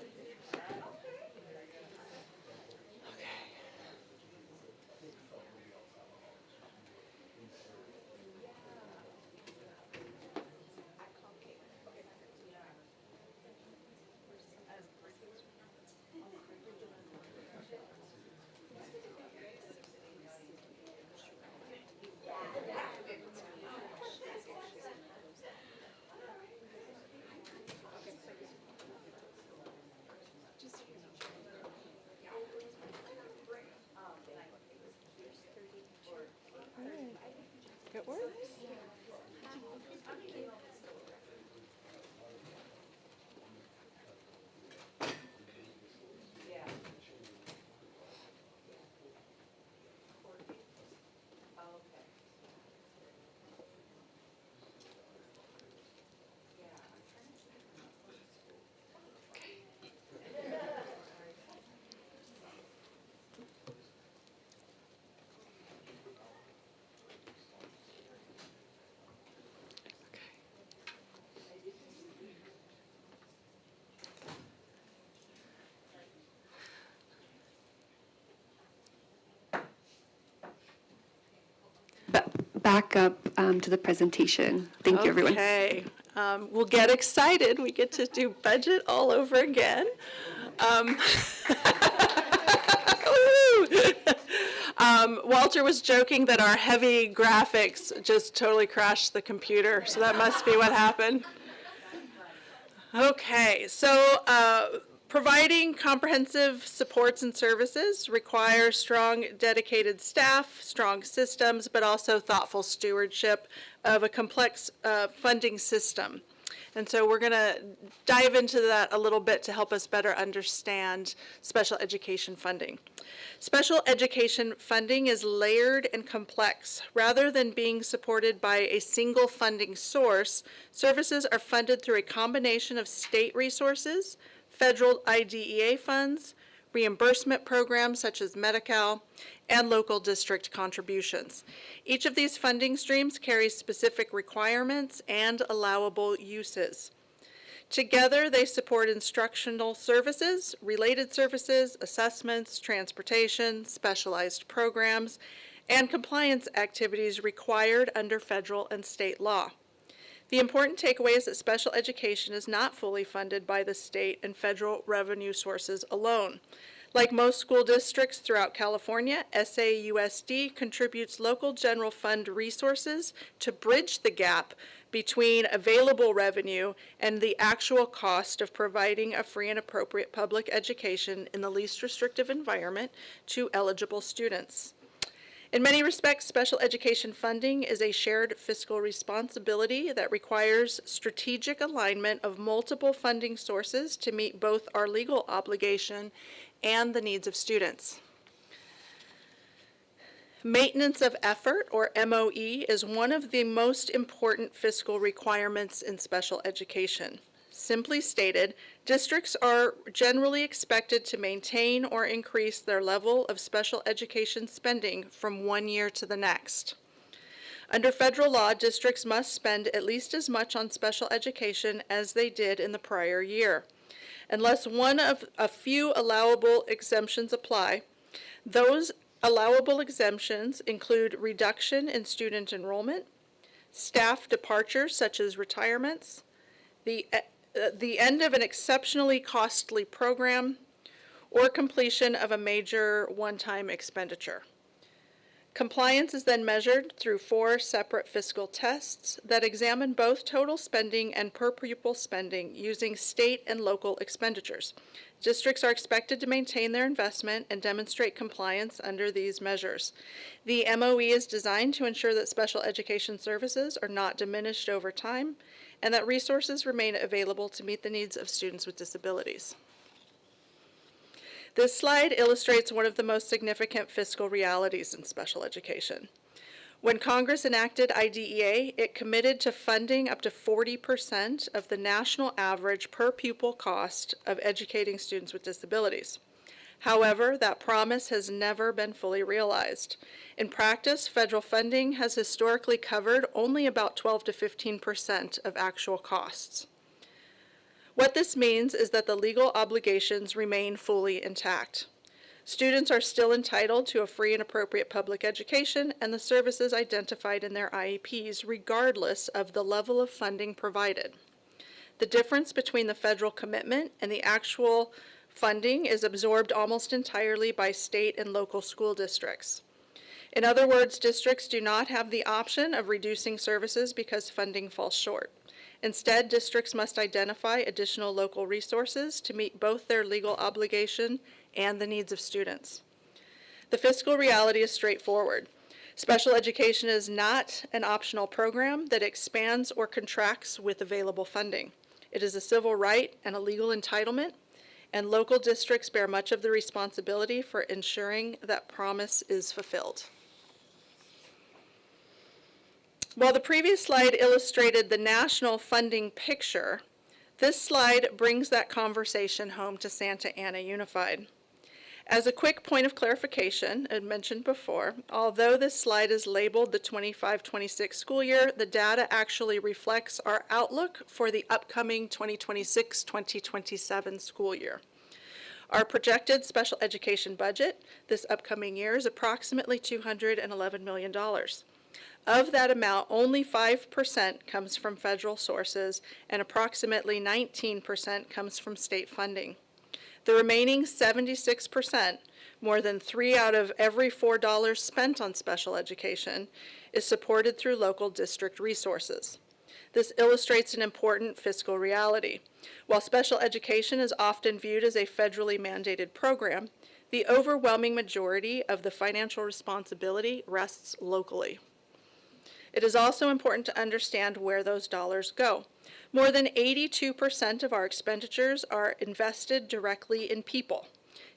It works. Back up to the presentation. Thank you, everyone. Okay, we'll get excited. We get to do budget all over again. Walter was joking that our heavy graphics just totally crashed the computer, so that must be what happened. Okay, so providing comprehensive supports and services requires strong, dedicated staff, strong systems, but also thoughtful stewardship of a complex funding system. And so we're going to dive into that a little bit to help us better understand special education funding. Special education funding is layered and complex. Rather than being supported by a single funding source, services are funded through a combination of state resources, federal IDEA funds, reimbursement programs such as Medi-Cal, and local district contributions. Each of these funding streams carries specific requirements and allowable uses. Together, they support instructional services, related services, assessments, transportation, specialized programs, and compliance activities required under federal and state law. The important takeaway is that special education is not fully funded by the state and federal revenue sources alone. Like most school districts throughout California, SAUSD contributes local general fund resources to bridge the gap between available revenue and the actual cost of providing a free and appropriate public education in the least restrictive environment to eligible students. In many respects, special education funding is a shared fiscal responsibility that requires strategic alignment of multiple funding sources to meet both our legal obligation and the needs of students. Maintenance of effort, or MOE, is one of the most important fiscal requirements in special education. Simply stated, districts are generally expected to maintain or increase their level of special education spending from one year to the next. Under federal law, districts must spend at least as much on special education as they did in the prior year. Unless one of a few allowable exemptions apply, those allowable exemptions include reduction in student enrollment, staff departures such as retirements, the end of an exceptionally costly program, or completion of a major one-time expenditure. Compliance is then measured through 4 separate fiscal tests that examine both total spending and per pupil spending using state and local expenditures. Districts are expected to maintain their investment and demonstrate compliance under these measures. The MOE is designed to ensure that special education services are not diminished over time and that resources remain available to meet the needs of students with disabilities. This slide illustrates one of the most significant fiscal realities in special education. When Congress enacted IDEA, it committed to funding up to 40% of the national average per pupil cost of educating students with disabilities. However, that promise has never been fully realized. In practice, federal funding has historically covered only about 12 to 15% of actual costs. What this means is that the legal obligations remain fully intact. Students are still entitled to a free and appropriate public education and the services identified in their IEPs, regardless of the level of funding provided. The difference between the federal commitment and the actual funding is absorbed almost entirely by state and local school districts. In other words, districts do not have the option of reducing services because funding falls short. Instead, districts must identify additional local resources to meet both their legal obligation and the needs of students. The fiscal reality is straightforward. Special education is not an optional program that expands or contracts with available funding. It is a civil right and a legal entitlement, and local districts bear much of the responsibility for ensuring that promise is fulfilled. While the previous slide illustrated the national funding picture, this slide brings that conversation home to Santa Ana Unified. As a quick point of clarification, as mentioned before, although this slide is labeled the 25-26 school year, the data actually reflects our outlook for the upcoming 2026-2027 school year. Our projected special education budget this upcoming year is approximately $211 million. Of that amount, only 5% comes from federal sources and approximately 19% comes from state funding. The remaining 76%, more than 3 out of every $4 spent on special education, is supported through local district resources. This illustrates an important fiscal reality. While special education is often viewed as a federally mandated program, the overwhelming majority of the financial responsibility rests locally. It is also important to understand where those dollars go. More than 82% of our expenditures are invested directly in people.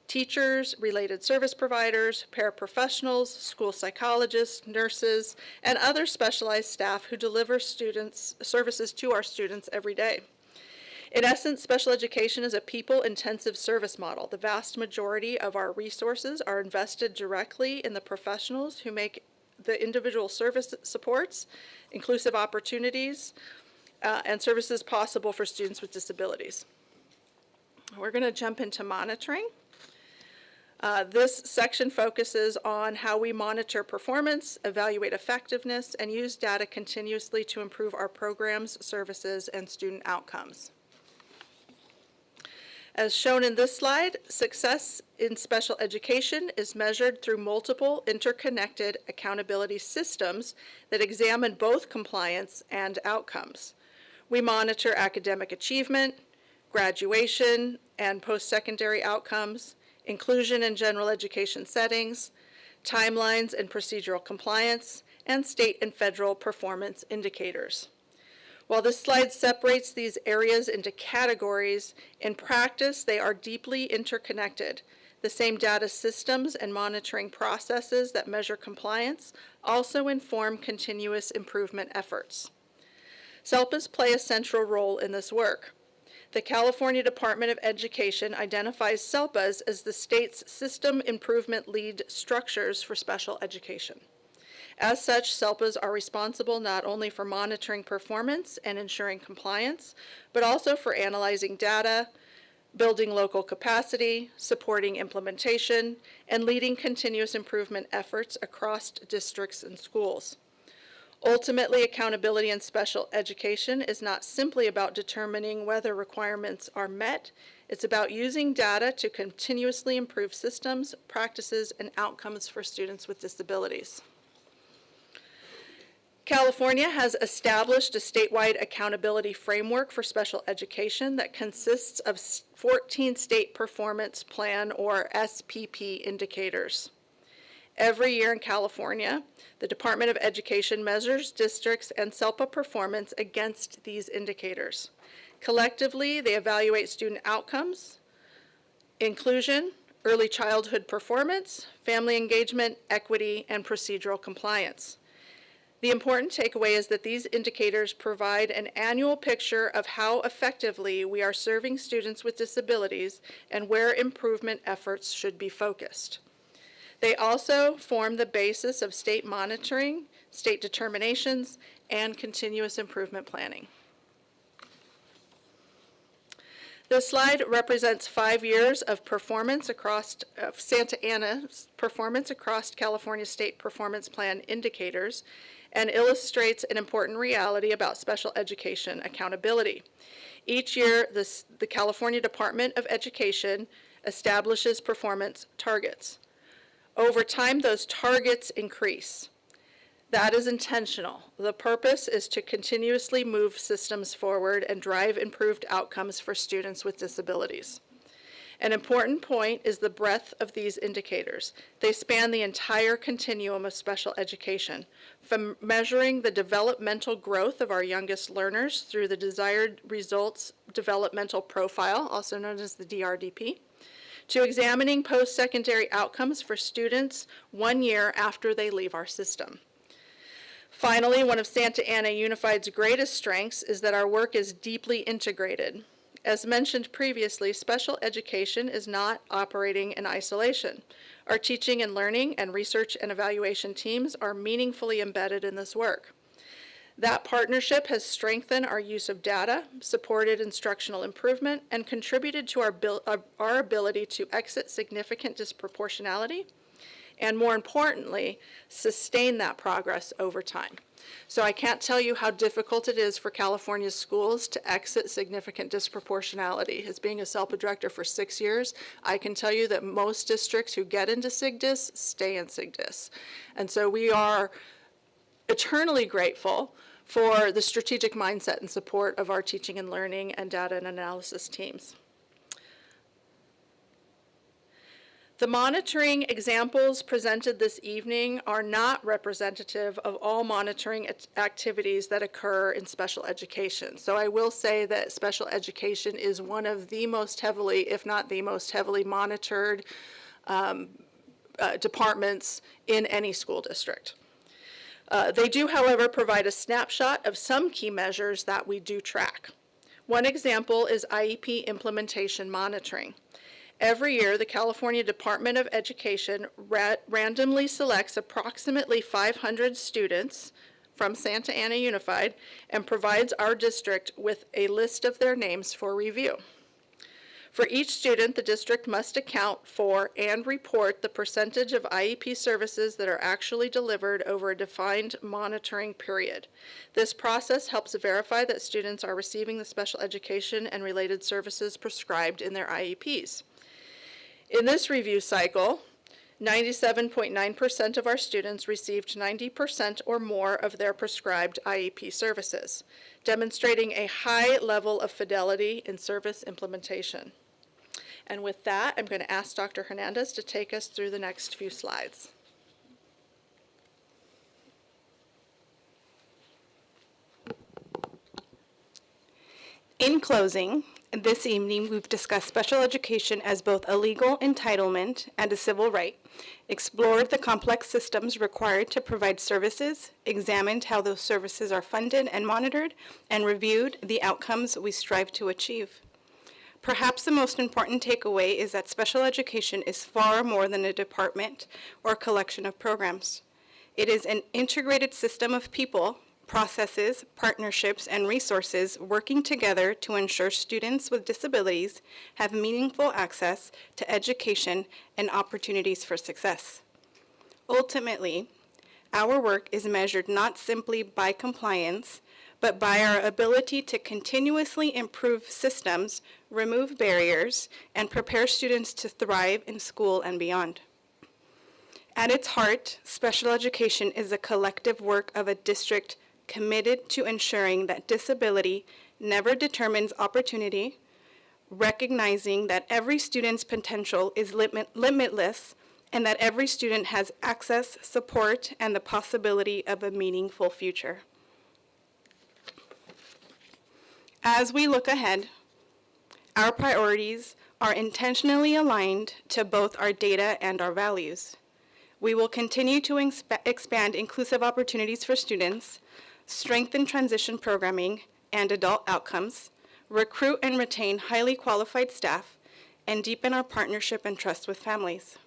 Teachers, related service providers, paraprofessionals, school psychologists, nurses, and other specialized staff who deliver services to our students every day. In essence, special education is a people-intensive service model. The vast majority of our resources are invested directly in the professionals who make the individual service supports, inclusive opportunities, and services possible for students with disabilities. We're going to jump into monitoring. This section focuses on how we monitor performance, evaluate effectiveness, and use data continuously to improve our programs, services, and student outcomes. As shown in this slide, success in special education is measured through multiple interconnected accountability systems that examine both compliance and outcomes. We monitor academic achievement, graduation and post-secondary outcomes, inclusion in general education settings, timelines and procedural compliance, and state and federal performance indicators. While this slide separates these areas into categories, in practice they are deeply interconnected. The same data systems and monitoring processes that measure compliance also inform continuous improvement efforts. SELPAs play a central role in this work. The California Department of Education identifies SELPAs as the state's system improvement lead structures for special education. As such, SELPAs are responsible not only for monitoring performance and ensuring compliance, but also for analyzing data, building local capacity, supporting implementation, and leading continuous improvement efforts across districts and schools. Ultimately, accountability in special education is not simply about determining whether requirements are met. It's about using data to continuously improve systems, practices, and outcomes for students with disabilities. California has established a statewide accountability framework for special education that consists of 14 state performance plan or SPP indicators. Every year in California, the Department of Education measures districts and SELPA performance against these indicators. Collectively, they evaluate student outcomes, inclusion, early childhood performance, family engagement, equity, and procedural compliance. The important takeaway is that these indicators provide an annual picture of how effectively we are serving students with disabilities and where improvement efforts should be focused. They also form the basis of state monitoring, state determinations, and continuous improvement planning. This slide represents 5 years of performance across Santa Ana's performance across California State Performance Plan indicators and illustrates an important reality about special education accountability. Each year, the California Department of Education establishes performance targets. Over time, those targets increase. That is intentional. The purpose is to continuously move systems forward and drive improved outcomes for students with disabilities. An important point is the breadth of these indicators. They span the entire continuum of special education, from measuring the developmental growth of our youngest learners through the desired results developmental profile, also known as the DRDP, to examining post-secondary outcomes for students 1 year after they leave our system. Finally, one of Santa Ana Unified's greatest strengths is that our work is deeply integrated. As mentioned previously, special education is not operating in isolation. Our teaching and learning and research and evaluation teams are meaningfully embedded in this work. That partnership has strengthened our use of data, supported instructional improvement, and contributed to our ability to exit significant disproportionality, and more importantly, sustain that progress over time. So I can't tell you how difficult it is for California's schools to exit significant disproportionality. As being a SELPA director for 6 years, I can tell you that most districts who get into SIGDIS stay in SIGDIS. And so we are eternally grateful for the strategic mindset and support of our teaching and learning and data and analysis teams. The monitoring examples presented this evening are not representative of all monitoring activities that occur in special education. So I will say that special education is one of the most heavily, if not the most heavily monitored departments in any school district. They do, however, provide a snapshot of some key measures that we do track. One example is IEP implementation monitoring. Every year, the California Department of Education randomly selects approximately 500 students from Santa Ana Unified and provides our district with a list of their names for review. For each student, the district must account for and report the percentage of IEP services that are actually delivered over a defined monitoring period. This process helps verify that students are receiving the special education and related services prescribed in their IEPs. In this review cycle, 97.9% of our students received 90% or more of their prescribed IEP services, demonstrating a high level of fidelity in service implementation. And with that, I'm going to ask Dr. Hernandez to take us through the next few slides. In closing, this evening we've discussed special education as both a legal entitlement and a civil right, explored the complex systems required to provide services, examined how those services are funded and monitored, and reviewed the outcomes we strive to achieve. Perhaps the most important takeaway is that special education is far more than a department or collection of programs. It is an integrated system of people, processes, partnerships, and resources working together to ensure students with disabilities have meaningful access to education and opportunities for success. Ultimately, our work is measured not simply by compliance, but by our ability to continuously improve systems, remove barriers, and prepare students to thrive in school and beyond. At its heart, special education is a collective work of a district committed to ensuring that disability never determines opportunity, recognizing that every student's potential is limitless, and that every student has access, support, and the possibility of a meaningful future. As we look ahead, our priorities are intentionally aligned to both our data and our values. We will continue to expand inclusive opportunities for students, strengthen transition programming and adult outcomes, recruit and retain highly qualified staff, and deepen our partnership and trust with families.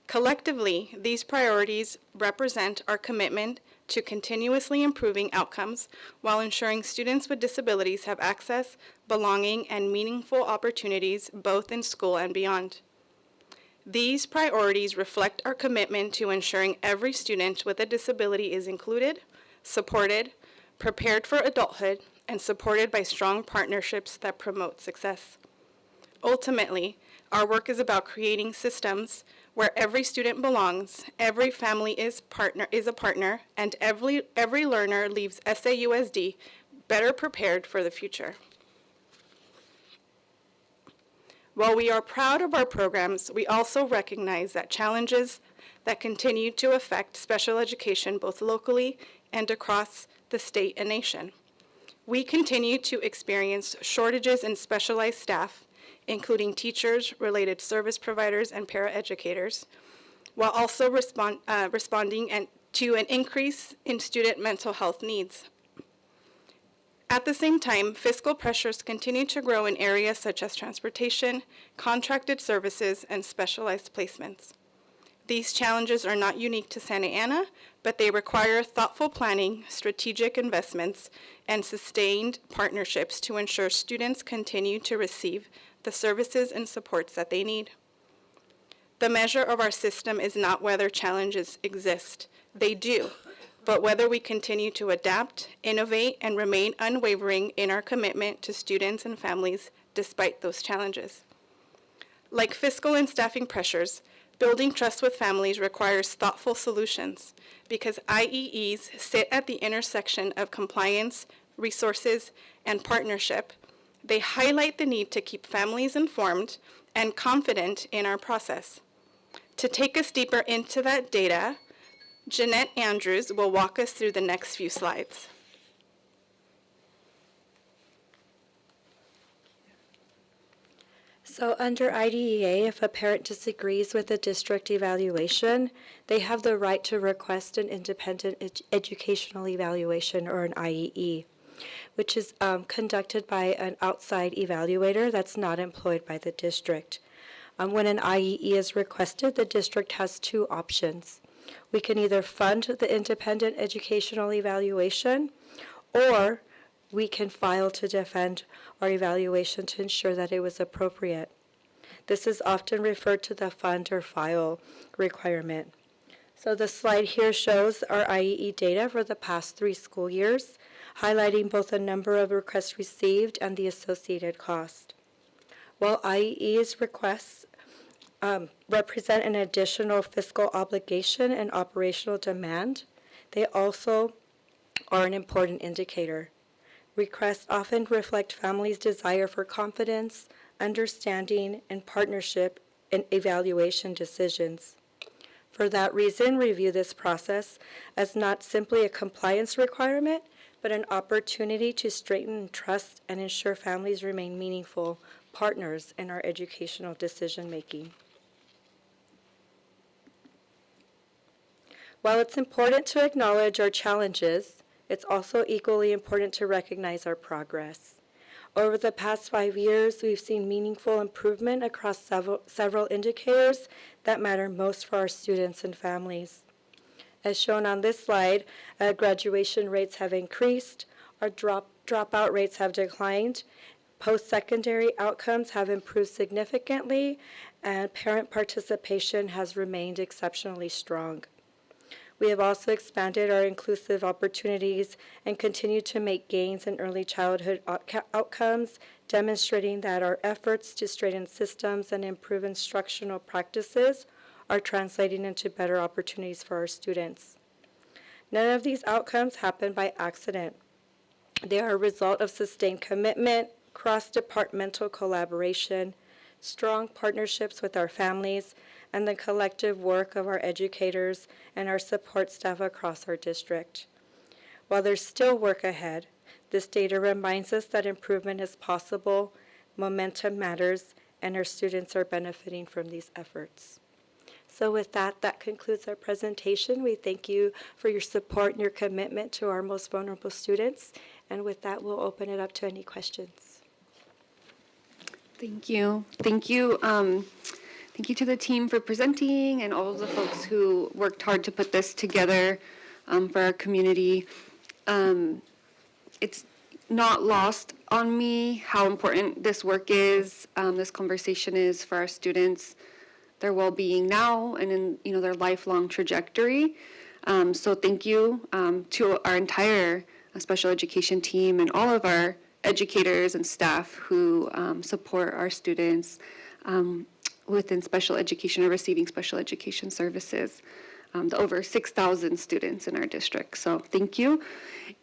Collectively, these priorities represent our commitment to continuously improving outcomes while ensuring students with disabilities have access, belonging, and meaningful opportunities both in school and beyond. These priorities reflect our commitment to ensuring every student with a disability is included, supported, prepared for adulthood, and supported by strong partnerships that promote success. Ultimately, our work is about creating systems where every student belongs, every family is a partner, and every learner leaves SAUSD better prepared for the future. While we are proud of our programs, we also recognize that challenges that continue to affect special education both locally and across the state and nation. We continue to experience shortages in specialized staff, including teachers, related service providers, and paraeducators, while also responding to an increase in student mental health needs. At the same time, fiscal pressures continue to grow in areas such as transportation, contracted services, and specialized placements. These challenges are not unique to Santa Ana, but they require thoughtful planning, strategic investments, and sustained partnerships to ensure students continue to receive the services and supports that they need. The measure of our system is not whether challenges exist. They do, but whether we continue to adapt, innovate, and remain unwavering in our commitment to students and families despite those challenges. Like fiscal and staffing pressures, building trust with families requires thoughtful solutions because IEEs sit at the intersection of compliance, resources, and partnership. They highlight the need to keep families informed and confident in our process. To take us deeper into that data, Jeanette Andrews will walk us through the next few slides. So under IDEA, if a parent disagrees with the district evaluation, they have the right to request an independent educational evaluation, or an IEE, which is conducted by an outside evaluator that's not employed by the district. When an IEE is requested, the district has two options. We can either fund the independent educational evaluation, or we can file to defend our evaluation to ensure that it was appropriate. This is often referred to the fund or file requirement. So the slide here shows our IEE data for the past 3 school years, highlighting both the number of requests received and the associated cost. While IEE's requests represent an additional fiscal obligation and operational demand, they also are an important indicator. Requests often reflect families' desire for confidence, understanding, and partnership in evaluation decisions. For that reason, review this process as not simply a compliance requirement, but an opportunity to strengthen trust and ensure families remain meaningful partners in our educational decision-making. While it's important to acknowledge our challenges, it's also equally important to recognize our progress. Over the past 5 years, we've seen meaningful improvement across several indicators that matter most for our students and families. As shown on this slide, graduation rates have increased, our dropout rates have declined, post-secondary outcomes have improved significantly, and parent participation has remained exceptionally strong. We have also expanded our inclusive opportunities and continue to make gains in early childhood outcomes, demonstrating that our efforts to straighten systems and improve instructional practices are translating into better opportunities for our students. None of these outcomes happen by accident. They are a result of sustained commitment, cross-departmental collaboration, strong partnerships with our families, and the collective work of our educators and our support staff across our district. While there's still work ahead, this data reminds us that improvement is possible, momentum matters, and our students are benefiting from these efforts. So with that, that concludes our presentation. We thank you for your support and your commitment to our most vulnerable students. And with that, we'll open it up to any questions. Thank you. Thank you. Thank you to the team for presenting and all of the folks who worked hard to put this together for our community. It's not lost on me how important this work is, this conversation is for our students, their well-being now and in their lifelong trajectory. So thank you to our entire special education team and all of our educators and staff who support our students within special education or receiving special education services, the over 6,000 students in our district. So thank you.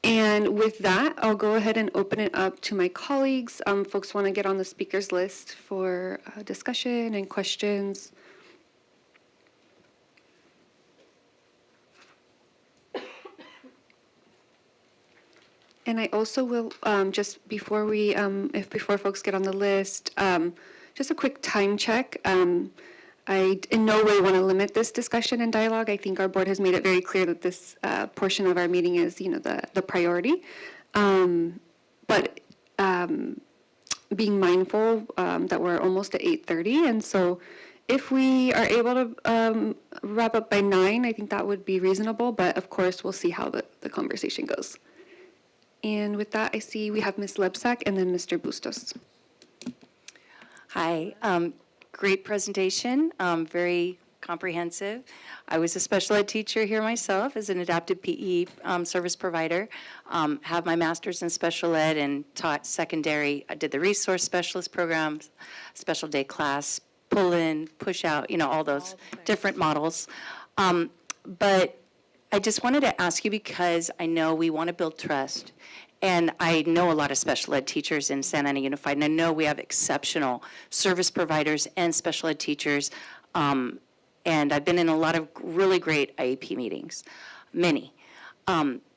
And with that, I'll go ahead and open it up to my colleagues. Folks want to get on the speakers list for discussion and questions. And I also will, just before before folks get on the list, just a quick time check. I in no way want to limit this discussion and dialogue. I think our board has made it very clear that this portion of our meeting is, the priority. But being mindful that we're almost at 8:30, and so if we are able to wrap up by 9, I think that would be reasonable. But of course, we'll see how the conversation goes. And with that, I see we have Ms. Lebsack and then Mr. Bustos. Hi, great presentation, very comprehensive. I was a special ed teacher here myself as an adapted PE service provider, have my master's in special ed and taught secondary. I did the resource specialist programs, special day class, pull in, push out, all those different models. But I just wanted to ask you, because I know we want to build trust, and I know a lot of special ed teachers in Santa Ana Unified, and I know we have exceptional service providers and special ed teachers, and I've been in a lot of really great IEP meetings, many.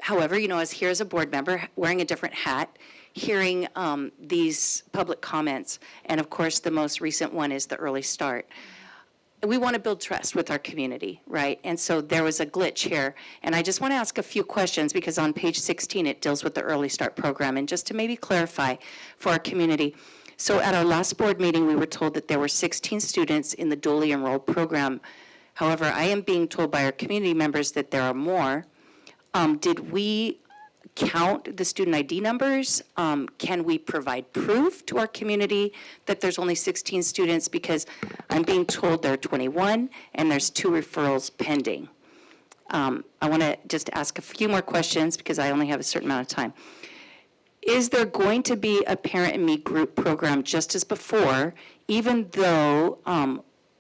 However, as here as a board member, wearing a different hat, hearing these public comments, and of course the most recent one is the early start. We want to build trust with our community, right? And so there was a glitch here. And I just want to ask a few questions, because on page 16, it deals with the Early Start program. And just to maybe clarify for our community, so at our last board meeting, we were told that there were 16 students in the dually enrolled program. However, I am being told by our community members that there are more. Did we count the student ID numbers? Can we provide proof to our community that there's only 16 students? Because I'm being told there are 21 and there's 2 referrals pending. I want to just ask a few more questions because I only have a certain amount of time. Is there going to be a Parent and Me group program just as before, even though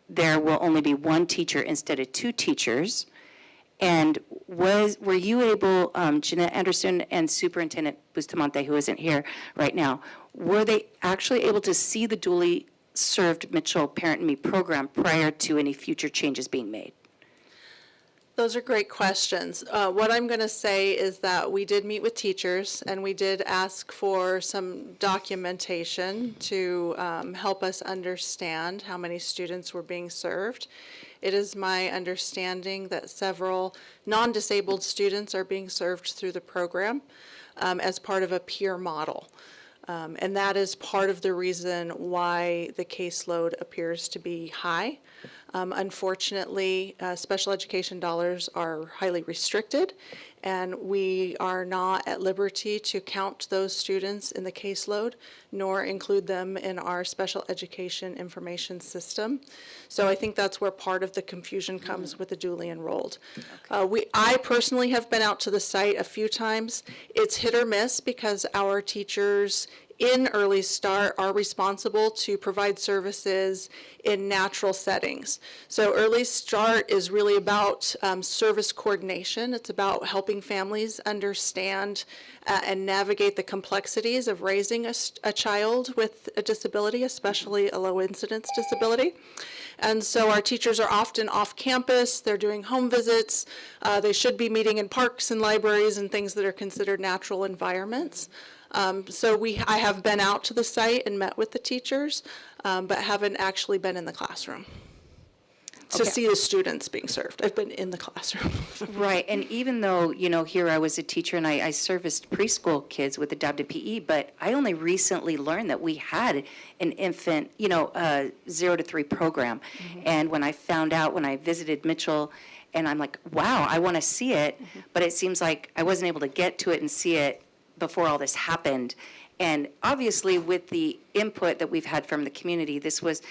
there will only be 1 teacher instead of 2 teachers? And were you able, Jeanette Anderson and Superintendent Bustamante, who isn't here right now, were they actually able to see the dually served Mitchell Parent and Me program prior to any future changes being made? Those are great questions. What I'm going to say is that we did meet with teachers and we did ask for some documentation to help us understand how many students were being served. It is my understanding that several non-disabled students are being served through the program as part of a peer model. And that is part of the reason why the caseload appears to be high. Unfortunately, special education dollars are highly restricted, and we are not at liberty to count those students in the caseload, nor include them in our special education information system. So I think that's where part of the confusion comes with the duly enrolled. I personally have been out to the site a few times. It's hit or miss because our teachers in Early Start are responsible to provide services in natural settings. So Early Start is really about service coordination. It's about helping families understand and navigate the complexities of raising a child with a disability, especially a low incidence disability. And so our teachers are often off campus, they're doing home visits, they should be meeting in parks and libraries and things that are considered natural environments. I have been out to the site and met with the teachers, but haven't actually been in the classroom to see the students being served. I've been in the classroom. Right, and even though, here I was a teacher and I serviced preschool kids with adapted PE, but I only recently learned that we had an infant, 0 to 3 program. And when I found out, when I visited Mitchell, and I'm like, wow, I want to see it, but it seems like I wasn't able to get to it and see it before all this happened. And obviously with the input that we've had from the community, this was,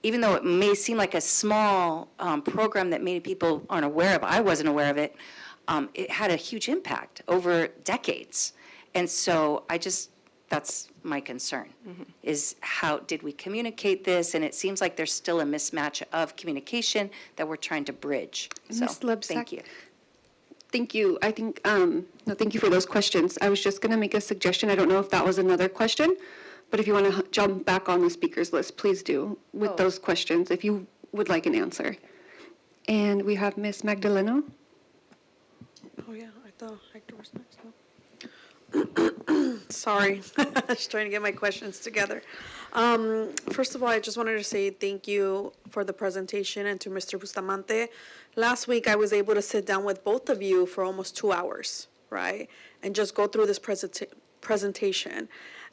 even though it may seem like a small program that many people aren't aware of, I wasn't aware of it, it had a huge impact over decades. And so that's my concern, is how did we communicate this? And it seems like there's still a mismatch of communication that we're trying to bridge. So, thank you. Thank you. I think, no, thank you for those questions. I was just going to make a suggestion. I don't know if that was another question, but if you want to jump back on the speakers list, please do with those questions if you would like an answer. And we have Ms. Magdaleno. Oh, yeah, I thought Hector was next. No? Sorry, I was trying to get my questions together. First of all, I just wanted to say thank you for the presentation and to Mr. Bustamante. Last week, I was able to sit down with both of you for almost 2 hours, right? And just go through this presentation.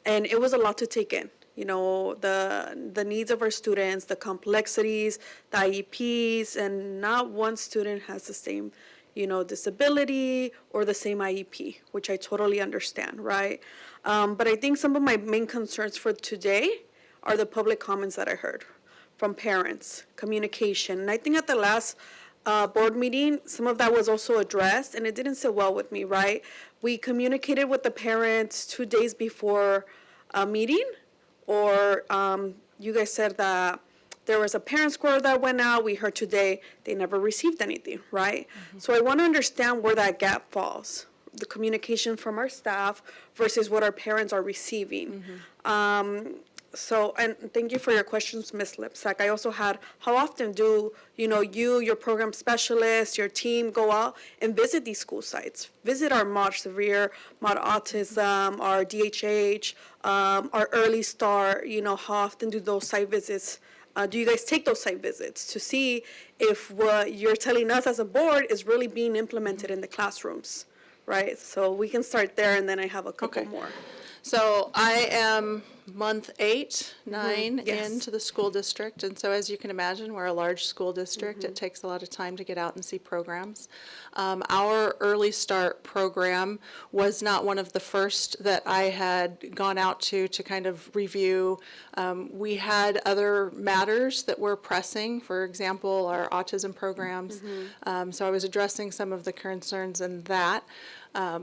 And it was a lot to take in. The needs of our students, the complexities, the IEPs, and not one student has the same, disability or the same IEP, which I totally understand, right? But I think some of my main concerns for today are the public comments that I heard from parents, communication. And I think at the last board meeting, some of that was also addressed, and it didn't sit well with me, right? We communicated with the parents 2 days before a meeting, or you guys said that there was a parent square that went out. We heard today they never received anything, right? So I want to understand where that gap falls, the communication from our staff versus what our parents are receiving. And thank you for your questions, Ms. Lipsack. I also had, how often do, your program specialists, your team go out and visit these school sites? Visit our MOD Severe, MOD Autism, our DHH, our Early Start, how often do those site visits, do you guys take those site visits to see if what you're telling us as a board is really being implemented in the classrooms, right? So we can start there, and then I have a couple more. So I am month 8, 9 into the school district, and so as you can imagine, we're a large school district. It takes a lot of time to get out and see programs. Our Early Start program was not one of the first that I had gone out to kind of review. We had other matters that were pressing, for example, our autism programs. So I was addressing some of the concerns in that.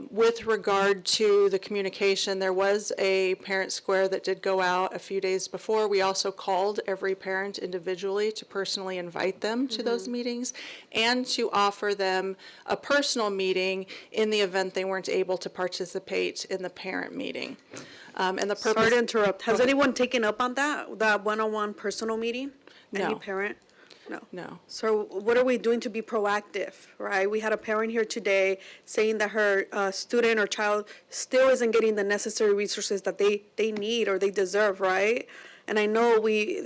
With regard to the communication, there was a parent square that did go out a few days before. We also called every parent individually to personally invite them to those meetings and to offer them a personal meeting in the event they weren't able to participate in the parent meeting. And the purpose— Sorry to interrupt. Has anyone taken up on that one-on-one personal meeting? No. Any parent? No. So what are we doing to be proactive, right? We had a parent here today saying that her student or child still isn't getting the necessary resources that they need or they deserve, right? And I know we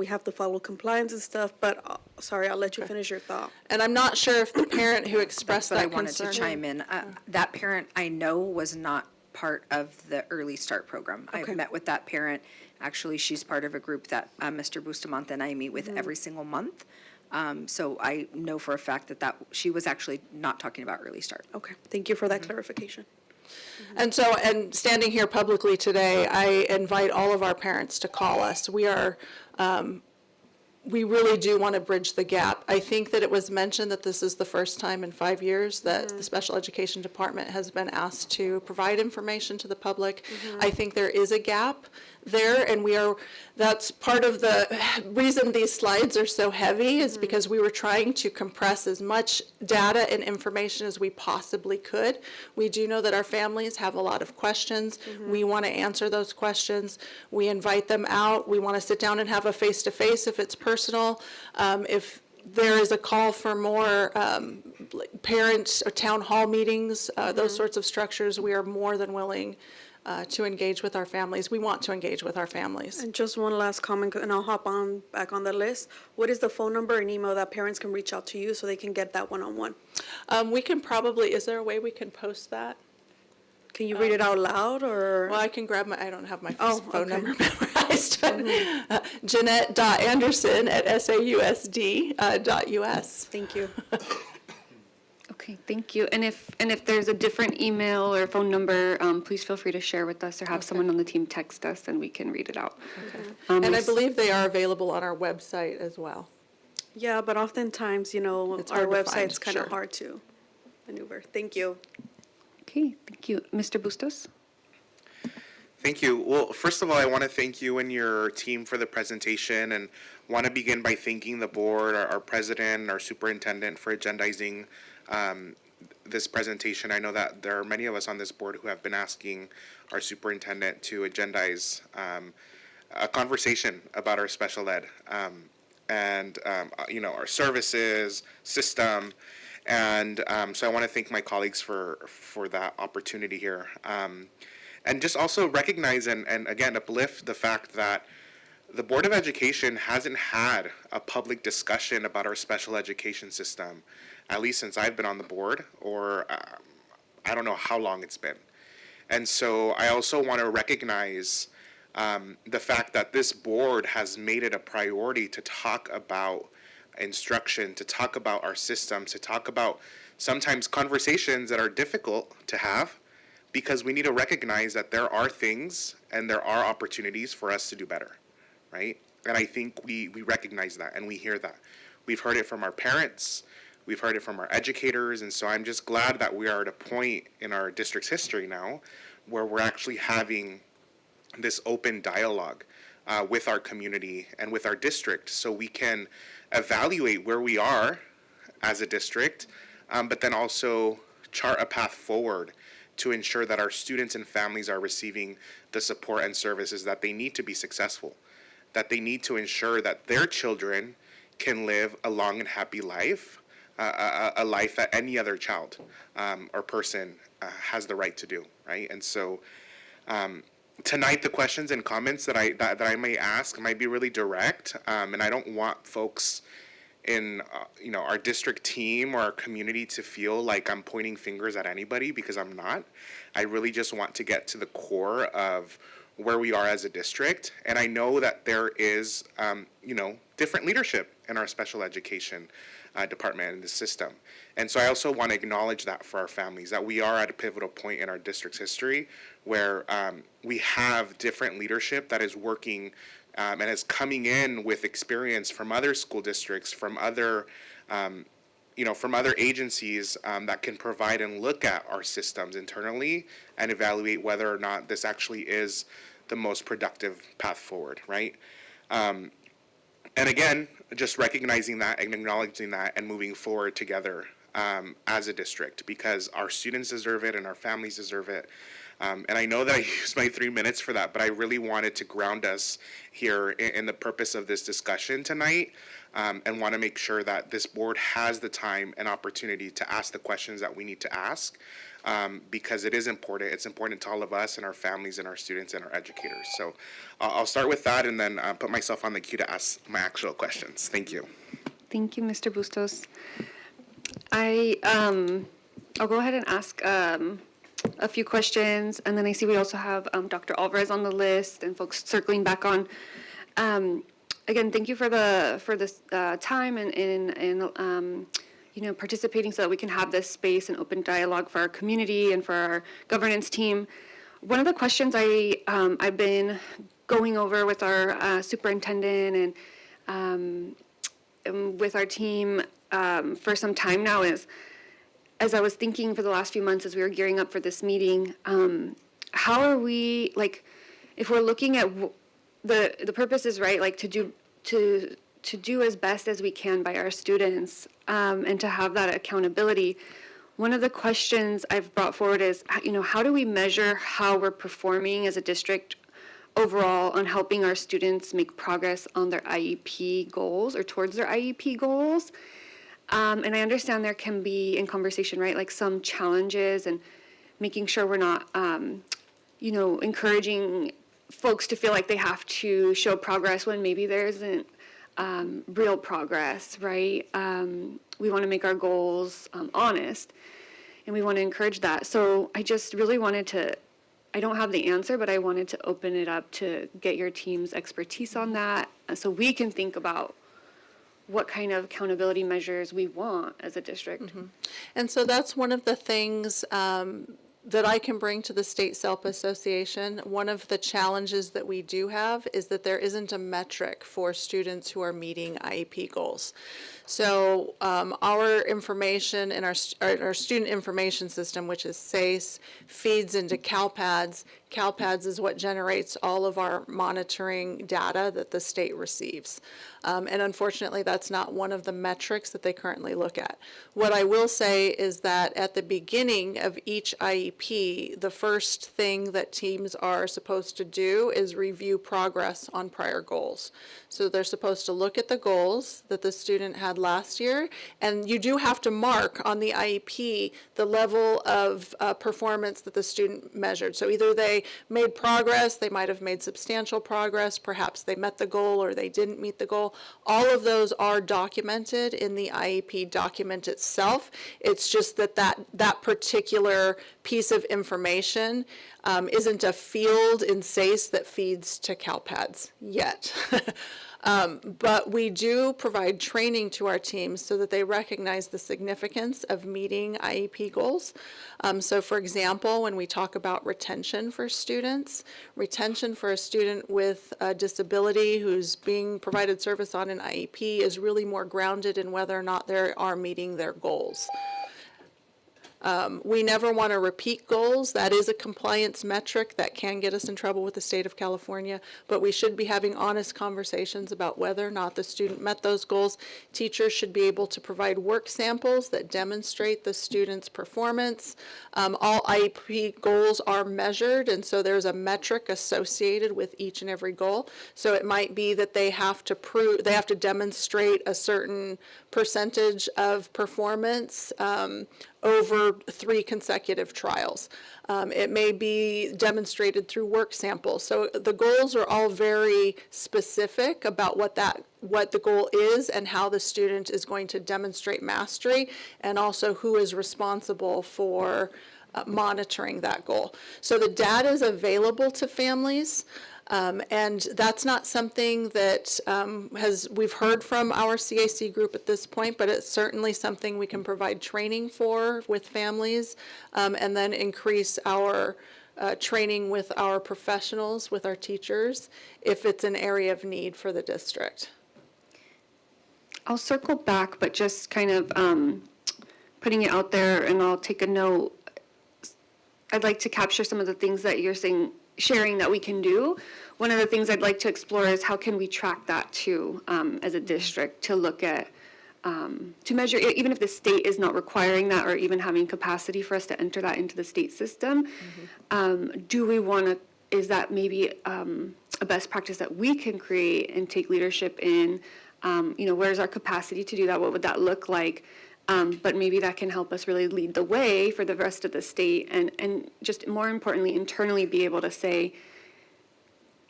have to follow compliance and stuff, but, sorry, I'll let you finish your thought. And I'm not sure if the parent who expressed But I that wanted concern. to chime in. That parent I know was not part of the Early Start program. Okay. I've met with that parent. Actually, she's part of a group that Mr. Bustamante and I meet with every single month. So I know for a fact that she was actually not talking about Early Start. Okay, thank you for that clarification. And so, and standing here publicly today, I invite all of our parents to call us. We really do want to bridge the gap. I think that it was mentioned that this is the first time in 5 years that the special education department has been asked to provide information to the public. I think there is a gap there, and that's part of the reason these slides are so heavy is because we were trying to compress as much data and information as we possibly could. We do know that our families have a lot of questions. We want to answer those questions. We invite them out. We want to sit down and have a face-to-face if it's personal. If there is a call for more parents or town hall meetings, those sorts of structures, we are more than willing to engage with our families. We want to engage with our families. And just one last comment, and I'll hop back on the list. What is the phone number and email that parents can reach out to you so they can get that one-on-one? We can probably, is there a way we can post that? Can you read it out loud, or? Well, I can grab I don't have my phone okay. number memorized. Jeanette.anderson@sausd.us. Thank you. Okay, thank you. And if there's a different email or phone number, please feel free to share with us or have someone on the team text us and we can read it out. And I believe they are available on our website as well. Yeah, but oftentimes, It's our hard to website's find, kind of sure. hard to maneuver. Thank you. Okay, thank you. Mr. Bustos? Thank you. Well, first of all, I want to thank you and your team for the presentation, and want to begin by thanking the board, our president, our superintendent for agendizing this presentation. I know that there are many of us on this board who have been asking our superintendent to agendize a conversation about our special ed and our services, system. And so I want to thank my colleagues for that opportunity here. And just also recognize and again uplift the fact that the Board of Education hasn't had a public discussion about our special education system, at least since I've been on the board, or I don't know how long it's been. And so I also want to recognize the fact that this board has made it a priority to talk about instruction, to talk about our systems, to talk about sometimes conversations that are difficult to have, because we need to recognize that there are things and there are opportunities for us to do better, right? And I think we recognize that and we hear that. We've heard it from our parents, we've heard it from our educators, and so I'm just glad that we are at a point in our district's history now where we're actually having this open dialogue with our community and with our district, so we can evaluate where we are as a district, but then also chart a path forward to ensure that our students and families are receiving the support and services that they need to be successful, that they need to ensure that their children can live a long and happy life, a life that any other child or person has the right to do, right? And so tonight, the questions and comments that I may ask might be really direct, and I don't want folks in our district team or our community to feel like I'm pointing fingers at anybody, because I'm not. I really just want to get to the core of where we are as a district, and I know that there is different leadership in our special education department and the system. And so I also want to acknowledge that for our families, that we are at a pivotal point in our district's history where we have different leadership that is working and is coming in with experience from other school districts, from other agencies that can provide and look at our systems internally and evaluate whether or not this actually is the most productive path forward, right? And again, just recognizing that and acknowledging that and moving forward together as a district, because our students deserve it and our families deserve it. And I know that I used my 3 minutes for that, but I really wanted to ground us here in the purpose of this discussion tonight, and want to make sure that this board has the time and opportunity to ask the questions that we need to ask, because it is important. It's important to all of us and our families and our students and our educators. So I'll start with that and then put myself on the queue to ask my actual questions. Thank you. Thank you, Mr. Bustos. I'll go ahead and ask a few questions, and then I see we also have Dr. Alvarez on the list and folks circling back on. Again, thank you for this time and participating so that we can have this space and open dialogue for our community and for our governance team. One of the questions I've been going over with our superintendent and with our team for some time now is, as I was thinking for the last few months as we were gearing up for this meeting, how are we, like, if we're looking at the purpose is right, like to do as best as we can by our students, and to have that accountability. One of the questions I've brought forward is, how do we measure how we're performing as a district overall on helping our students make progress on their IEP goals or towards their IEP goals? And I understand there can be, in conversation, right, like some challenges and making sure we're not, encouraging folks to feel like they have to show progress when maybe there isn't real progress, right? We want to make our goals honest, and we want to encourage that. So I just really wanted to, I don't have the answer, but I wanted to open it up to get your team's expertise on that, so we can think about what kind of accountability measures we want as a district. And so that's one of the things that I can bring to the State SELP Association. One of the challenges that we do have is that there isn't a metric for students who are meeting IEP goals. So our information in our student information system, which is SAUSD, feeds into CalPADS. CalPADS is what generates all of our monitoring data that the state receives. And unfortunately, that's not one of the metrics that they currently look at. What I will say is that at the beginning of each IEP, the first thing that teams are supposed to do is review progress on prior goals. So they're supposed to look at the goals that the student had last year, and you do have to mark on the IEP the level of performance that the student measured. So either they made progress, they might have made substantial progress, perhaps they met the goal or they didn't meet the goal. All of those are documented in the IEP document itself. It's just that particular piece of information isn't a field in SAUSD that feeds to CalPADS yet. But we do provide training to our teams so that they recognize the significance of meeting IEP goals. So for example, when we talk about retention for students, retention for a student with a disability who's being provided service on an IEP is really more grounded in whether or not they are meeting their goals. We never want to repeat goals. That is a compliance metric that can get us in trouble with the state of California, but we should be having honest conversations about whether or not the student met those goals. Teachers should be able to provide work samples that demonstrate the student's performance. All IEP goals are measured, and so there's a metric associated with each and every goal. So it might be that they have to demonstrate a certain percentage of performance over 3 consecutive trials. It may be demonstrated through work samples. So the goals are all very specific about what the goal is and how the student is going to demonstrate mastery, and also who is responsible for monitoring that goal. So the data is available to families. And that's not something that we've heard from our CAC group at this point, but it's certainly something we can provide training for with families, and then increase our training with our professionals, with our teachers, if it's an area of need for the district. I'll circle back, but just kind of putting it out there, and I'll take a note. I'd like to capture some of the things that you're sharing that we can do. One of the things I'd like to explore is how can we track that too, as a district, to look at to measure, even if the state is not requiring that or even having capacity for us to enter that into the state system, do we want to, is that maybe a best practice that we can create and take leadership in? Where's our capacity to do that? What would that look like? But maybe that can help us really lead the way for the rest of the state and just more importantly, internally be able to say,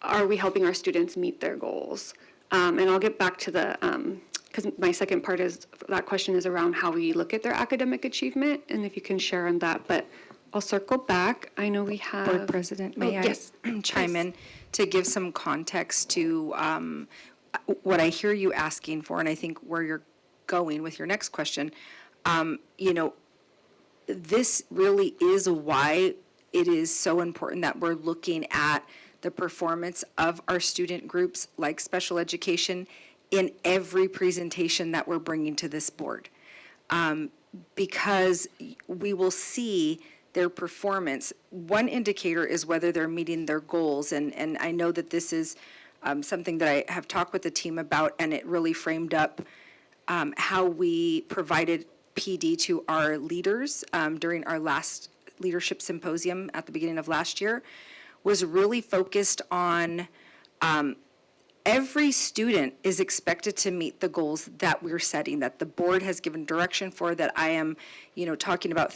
are we helping our students meet their goals? And I'll get back to the, because my second part is, that question is around how we look at their academic achievement, and if you can share on that. But I'll circle back. I know we have. Board President, may I yes, chime in to give some context to what I hear you asking for, and I think where you're going with your next question. This really is why it is so important that we're looking at the performance of our student groups like special education in every presentation that we're bringing to this board. Because we will see their performance. One indicator is whether they're meeting their goals, and I know that this is something that I have talked with the team about, and it really framed up how we provided PD to our leaders during our last leadership symposium at the beginning of last year, was really focused on every student is expected to meet the goals that we're setting, that the board has given direction for, that I am, talking about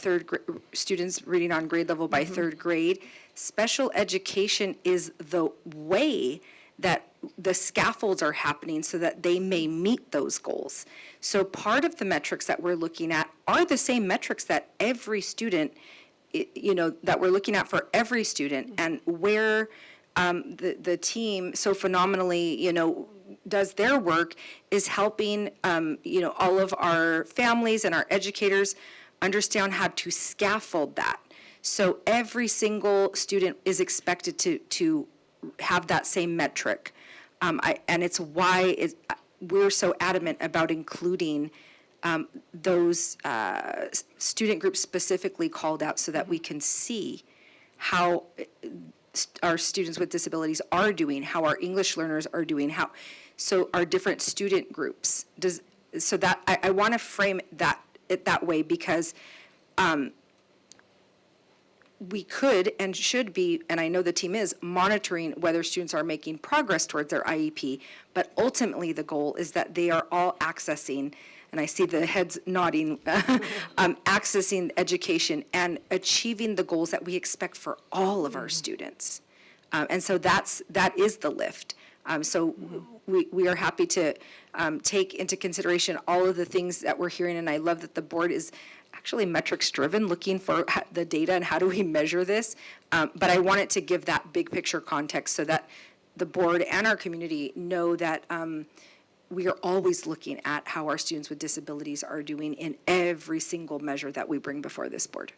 students reading on grade level by third grade. Special education is the way that the scaffolds are happening so that they may meet those goals. So part of the metrics that we're looking at are the same metrics that every student, that we're looking at for every student, and where the team so phenomenally, does their work is helping, all of our families and our educators understand how to scaffold that. So every single student is expected to have that same metric. And it's why we're so adamant about including those student groups specifically called out so that we can see how our students with disabilities are doing, how our English learners are doing, so our different student groups. I want to frame it that way because we could and should be, and I know the team is, monitoring whether students are making progress towards their IEP, but ultimately the goal is that they are all accessing, and I see the heads nodding, accessing education and achieving the goals that we expect for all of our students. And so that is the lift. So we are happy to take into consideration all of the things that we're hearing, and I love that the board is actually metrics driven, looking for the data and how do we measure this. But I wanted to give that big picture context so that the board and our community know that we are always looking at how our students with disabilities are doing in every single measure that we bring before this board.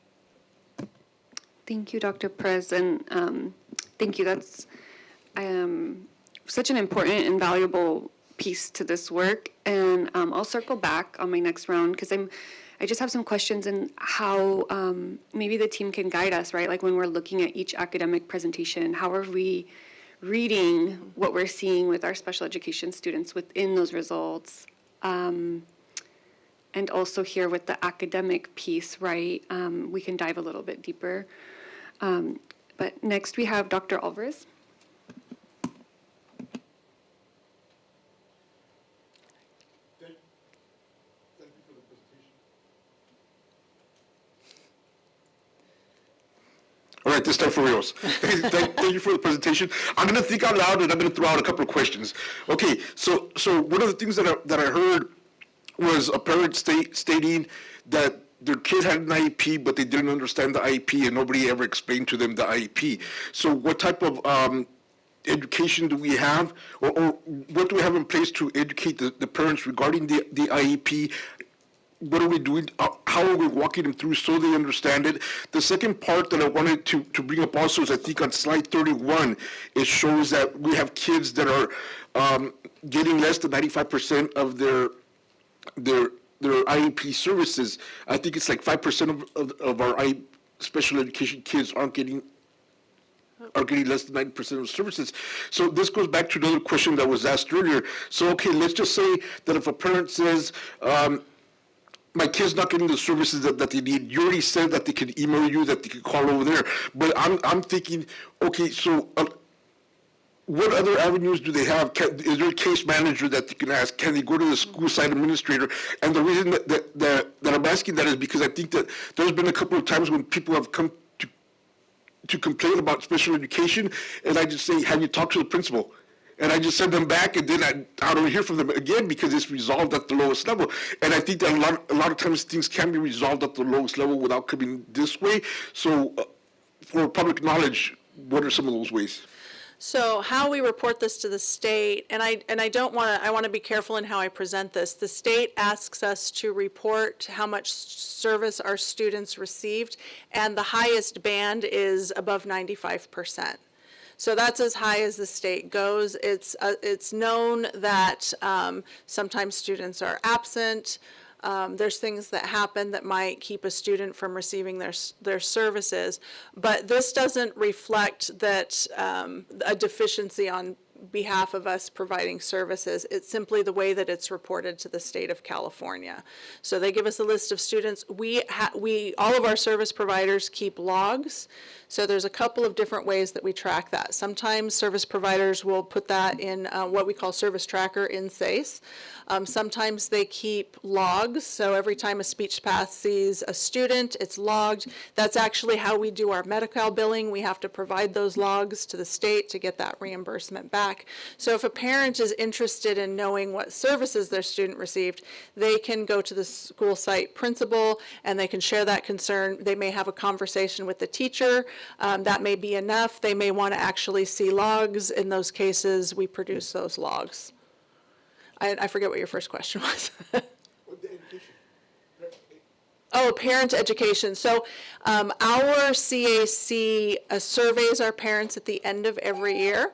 Thank you, Dr. Perez, and thank you. That's such an important and valuable piece to this work. And I'll circle back on my next round because I just have some questions and how maybe the team can guide us, right? Like when we're looking at each academic presentation, how are we reading what we're seeing with our special education students within those results? And also here with the academic piece, right? We can dive a little bit deeper. But next we have Dr. Alvarez. All right, this time for reals. Thank you for the presentation. I'm going to think out loud and I'm going to throw out a couple of questions. Okay, so one of the things that I heard was a parent stating that their kid had an IEP, but they didn't understand the IEP and nobody ever explained to them the IEP. So what type of education do we have, or what do we have in place to educate the parents regarding the IEP? What are we doing? How are we walking them through so they understand it? The second part that I wanted to bring up also is I think on slide 31, it shows that we have kids that are getting less than 95% of their IEP services. I think it's like 5% of our special education kids aren't getting. are getting less than 90% of services. So this goes back to another question that was asked earlier. So, okay, let's just say that if a parent says, my kid's not getting the services that they need. You already said that they could email you, that they could call over there. But I'm thinking, okay, so what other avenues do they have? Is there a case manager that they can ask? Can they go to the school site administrator? And the reason that I'm asking that is because I think that there's been a couple of times when people have come to complain about special education, and I just say, have you talked to the principal? And I just send them back, and then I don't hear from them again because it's resolved at the lowest level. And I think that a lot of times things can be resolved at the lowest level without coming this way. So for public knowledge, what are some of those ways? So how we report this to the state, and I don't want to, I want to be careful in how I present this. The state asks us to report how much service our students received, and the highest band is above 95%. So that's as high as the state goes. It's known that sometimes students are absent. There's things that happen that might keep a student from receiving their services, but this doesn't reflect that a deficiency on behalf of us providing services. It's simply the way that it's reported to the state of California. So they give us a list of students. All of our service providers keep logs. So there's a couple of different ways that we track that. Sometimes service providers will put that in what we call Service Tracker in SAUSD. Sometimes they keep logs, so every time a speech path sees a student, it's logged. That's actually how we do our Medi-Cal billing. We have to provide those logs to the state to get that reimbursement back. So if a parent is interested in knowing what services their student received, they can go to the school site principal and they can share that concern. They may have a conversation with the teacher. That may be enough. They may want to actually see logs. In those cases, we produce those logs. I forget what your first question was. Oh, parent education. So our CAC surveys our parents at the end of every year.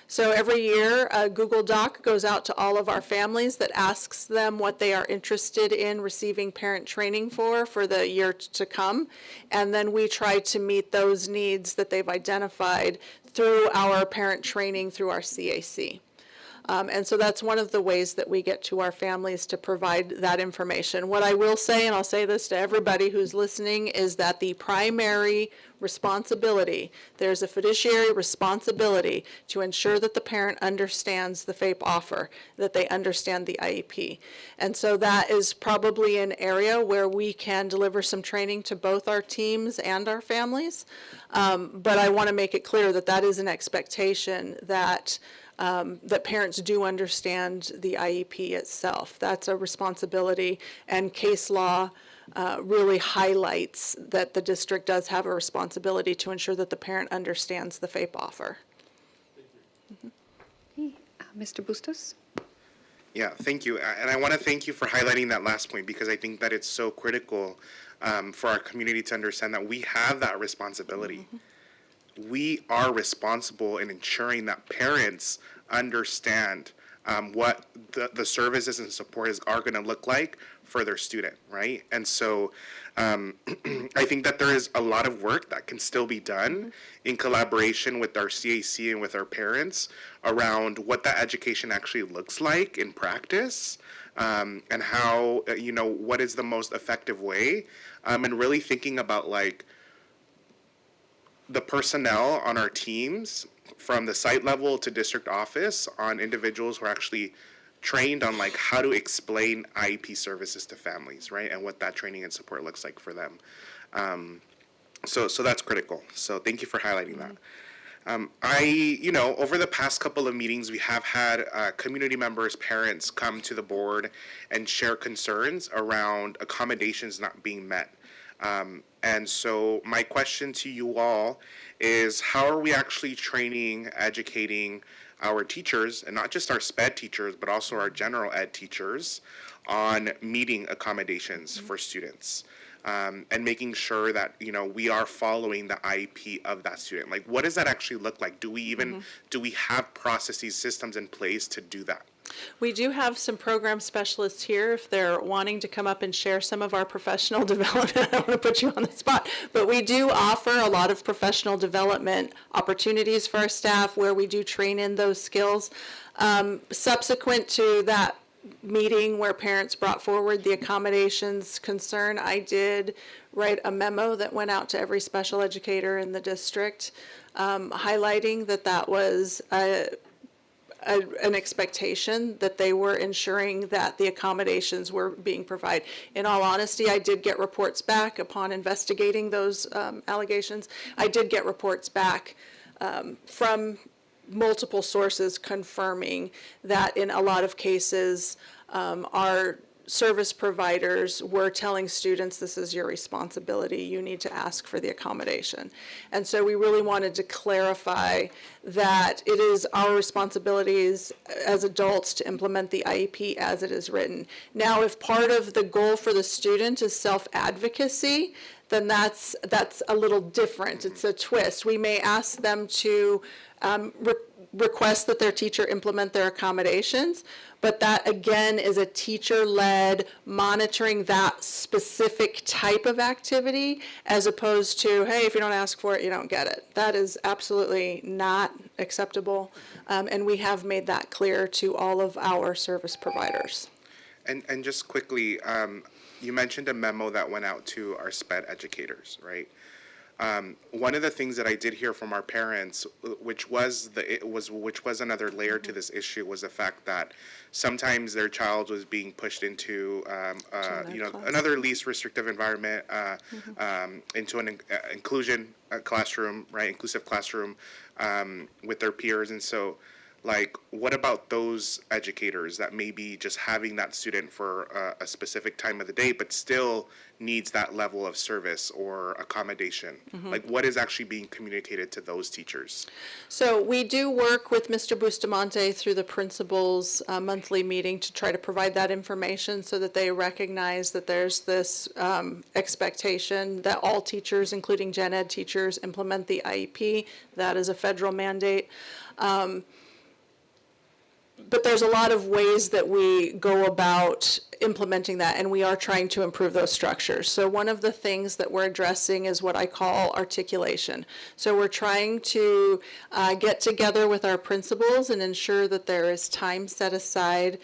So every year, a Google Doc goes out to all of our families that asks them what they are interested in receiving parent training for the year to come. And then we try to meet those needs that they've identified through our parent training through our CAC. And so that's one of the ways that we get to our families to provide that information. What I will say, and I'll say this to everybody who's listening, is that the primary responsibility, there's a fiduciary responsibility to ensure that the parent understands the FAPE offer, that they understand the IEP. And so that is probably an area where we can deliver some training to both our teams and our families. But I want to make it clear that that is an expectation that that parents do understand the IEP itself. That's a responsibility, and case law really highlights that the district does have a responsibility to ensure that the parent understands the FAPE offer. Okay. Mr. Bustos? Yeah, thank you. And I want to thank you for highlighting that last point because I think that it's so critical for our community to understand that we have that responsibility. Mm-hmm. We are responsible in ensuring that parents understand what the services and supports are going to look like for their student, right? And so I think that there is a lot of work that can still be done in collaboration with our CAC and with our parents around what that education actually looks like in practice, and how, what is the most effective way, and really thinking about like the personnel on our teams from the site level to district office on individuals who are actually trained on like how to explain IEP services to families, right? And what that training and support looks like for them. So that's critical. So thank you for highlighting that. Over the past couple of meetings, we have had community members, parents come to the board and share concerns around accommodations not being met. And so my question to you all is, how are we actually training, educating our teachers, and not just our SPED teachers, but also our general ed teachers, on meeting accommodations for students? and making sure that, you know, we are following the IEP of that student. Like, what does that actually look like? Do we even, do we have processes, systems in place to do that? We do have some program specialists here if they're wanting to come up and share some of our professional development. I don't want to put you on the spot, but we do offer a lot of professional development opportunities for our staff where we do train in those skills. Subsequent to that meeting where parents brought forward the accommodations concern, I did write a memo that went out to every special educator in the district, highlighting that that was an expectation that they were ensuring that the accommodations were being provided. In all honesty, I did get reports back upon investigating those allegations. I did get reports back from multiple sources confirming that in a lot of cases, our service providers were telling students, this is your responsibility, you need to ask for the accommodation. And so we really wanted to clarify that it is our responsibilities as adults to implement the IEP as it is written. Now, if part of the goal for the student is self-advocacy, then that's a little different. It's a twist. We may ask them to request that their teacher implement their accommodations, but that again is a teacher-led monitoring that specific type of activity as opposed to, hey, if you don't ask for it, you don't get it. That is absolutely not acceptable, and we have made that clear to all of our service providers. And just quickly, you mentioned a memo that went out to our SPED educators, right? One of the things that I did hear from our parents, which was another layer to this issue, was the fact that sometimes their child was being pushed into, another least restrictive environment, into an inclusion classroom, right, inclusive classroom, with their peers, and so. Like, what about those educators that may be just having that student for a specific time of the day, but still needs that level of service or accommodation? Like, what is actually being communicated to those teachers? So we do work with Mr. Bustamante through the principal's monthly meeting to try to provide that information so that they recognize that there's this expectation that all teachers, including gen ed teachers, implement the IEP. That is a federal mandate. But there's a lot of ways that we go about implementing that, and we are trying to improve those structures. So one of the things that we're addressing is what I call articulation. So we're trying to get together with our principals and ensure that there is time set aside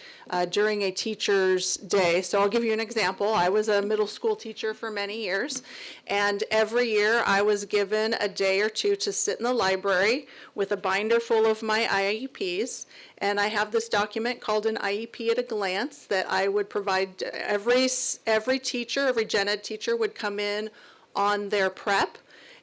during a teacher's day. So I'll give you an example. I was a middle school teacher for many years, and every year I was given a day or two to sit in the library with a binder full of my IEPs. And I have this document called an IEP at a glance that I would provide every teacher, every gen ed teacher would come in on their prep,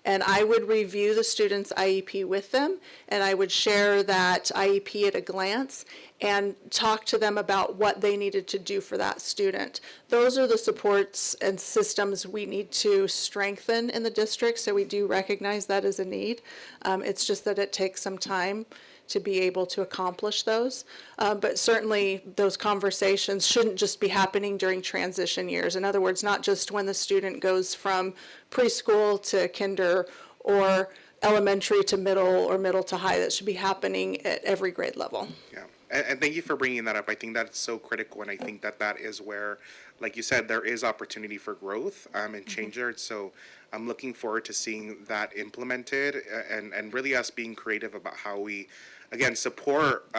and I would review the student's IEP with them, and I would share that IEP at a glance and talk to them about what they needed to do for that student. Those are the supports and systems we need to strengthen in the district, so we do recognize that as a need. It's just that it takes some time to be able to accomplish those. But certainly those conversations shouldn't just be happening during transition years. In other words, not just when the student goes from preschool to kinder or elementary to middle or middle to high. That should be happening at every grade level. Yeah, and thank you for bringing that up. I think that's so critical, and I think that is where, like you said, there is opportunity for growth and change there. So I'm looking forward to seeing that implemented and really us being creative about how we, again, support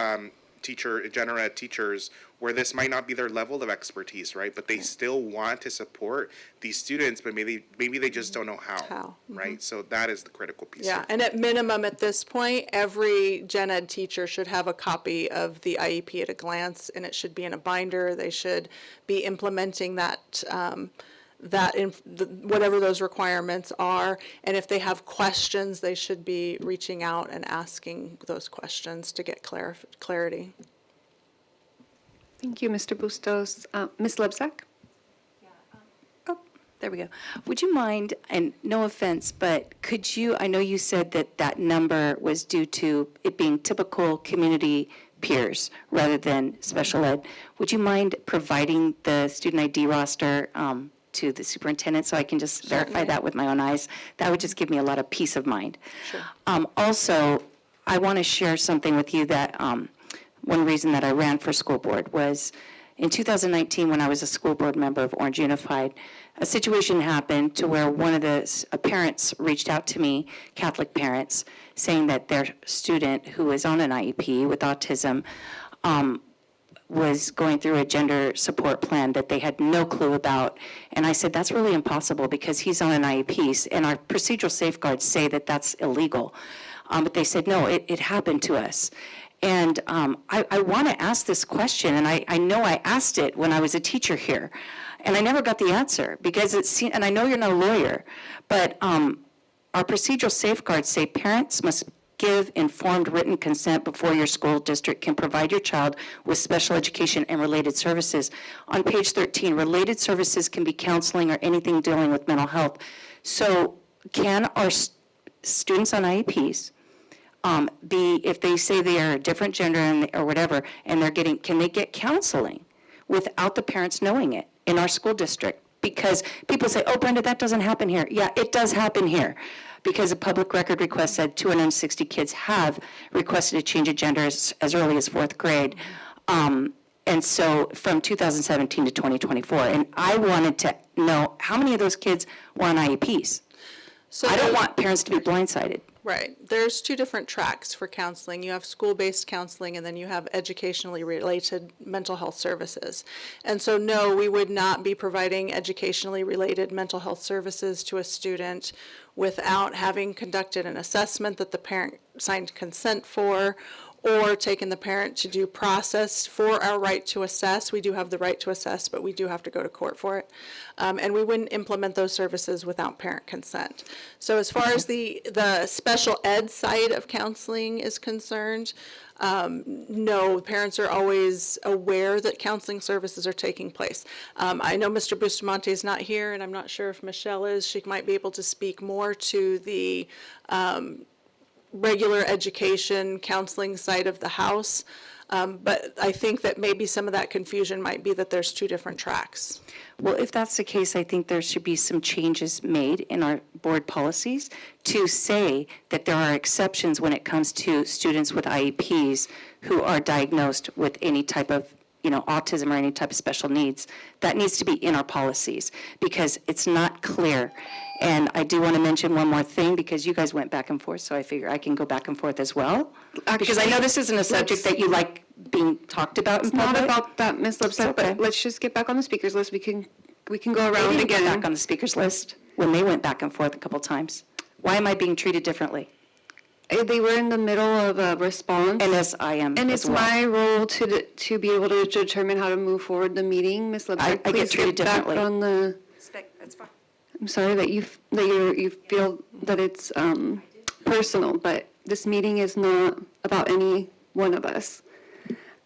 general ed teachers where this might not be their level of expertise, right? But they still want to support these students, but maybe they just don't know how. Right? So that is the critical piece. Yeah, and at minimum at this point, every gen ed teacher should have a copy of the IEP at a glance, and it should be in a binder. They should be implementing that whatever those requirements are, and if they have questions, they should be reaching out and asking those questions to get clarity. Thank you, Mr. Bustos. Ms. Lebsack? There we go. Would you mind, and no offense, but could you, I know you said that number was due to it being typical community peers rather than special ed. Would you mind providing the student ID roster to the superintendent so I can just verify that with my own eyes. That would just give me a lot of peace of mind. Also, I want to share something with you that one reason that I ran for school board was in 2019 when I was a school board member of Orange Unified, a situation happened to where one of the parents reached out to me, Catholic parents, saying that their student who is on an IEP with autism was going through a gender support plan that they had no clue about. And I said, that's really impossible because he's on an IEP, and our procedural safeguards say that that's illegal. But they said, no, it happened to us. And I want to ask this question, and I know I asked it when I was a teacher here, and I never got the answer because and I know you're not a lawyer, but our procedural safeguards say parents must give informed written consent before your school district can provide your child with special education and related services. On page 13, related services can be counseling or anything dealing with mental health. So can our students on IEPs if they say they are a different gender or whatever, and can they get counseling without the parents knowing it in our school district? Because people say, oh, Brenda, that doesn't happen here. Yeah, it does happen here. Because a public record request said 260 kids have requested a change of gender as early as 4th grade. And so from 2017 to 2024. And I wanted to know how many of those kids were on IEPs. So I don't want parents to be blindsided. Right. There's two different tracks for counseling. You have school-based counseling, and then you have educationally related mental health services. And so, no, we would not be providing educationally related mental health services to a student without having conducted an assessment that the parent signed consent for, or taken the parent to due process for our right to assess. We do have the right to assess, but we do have to go to court for it. And we wouldn't implement those services without parent consent. So as far as the special ed side of counseling is concerned, no, parents are always aware that counseling services are taking place. I know Mr. Bustamante is not here, and I'm not sure if Michelle is. She might be able to speak more to the regular education counseling side of the house. But I think that maybe some of that confusion might be that there's two different tracks. Well, if that's the case, I think there should be some changes made in our board policies to say that there are exceptions when it comes to students with IEPs who are diagnosed with any type of autism or any type of special needs. That needs to be in our policies because it's not clear. And I do want to mention one more thing because you guys went back and forth, so I figure I can go back and forth as well. Because I know this isn't a subject that you like being talked about in public. Not about that, Ms. Lipset, Okay. but let's just get back on the speakers list. We can go They around didn't again. get back on the speakers list when they went back and forth a couple times. Why am I being treated differently? They were in the middle of a response. And as I am And as it's well. my role to be able to determine how to move forward the meeting. Ms. Lipset, I get please treated get back differently. on the. That's fine. I'm sorry that you feel that it's personal, but this meeting is not about any one of us.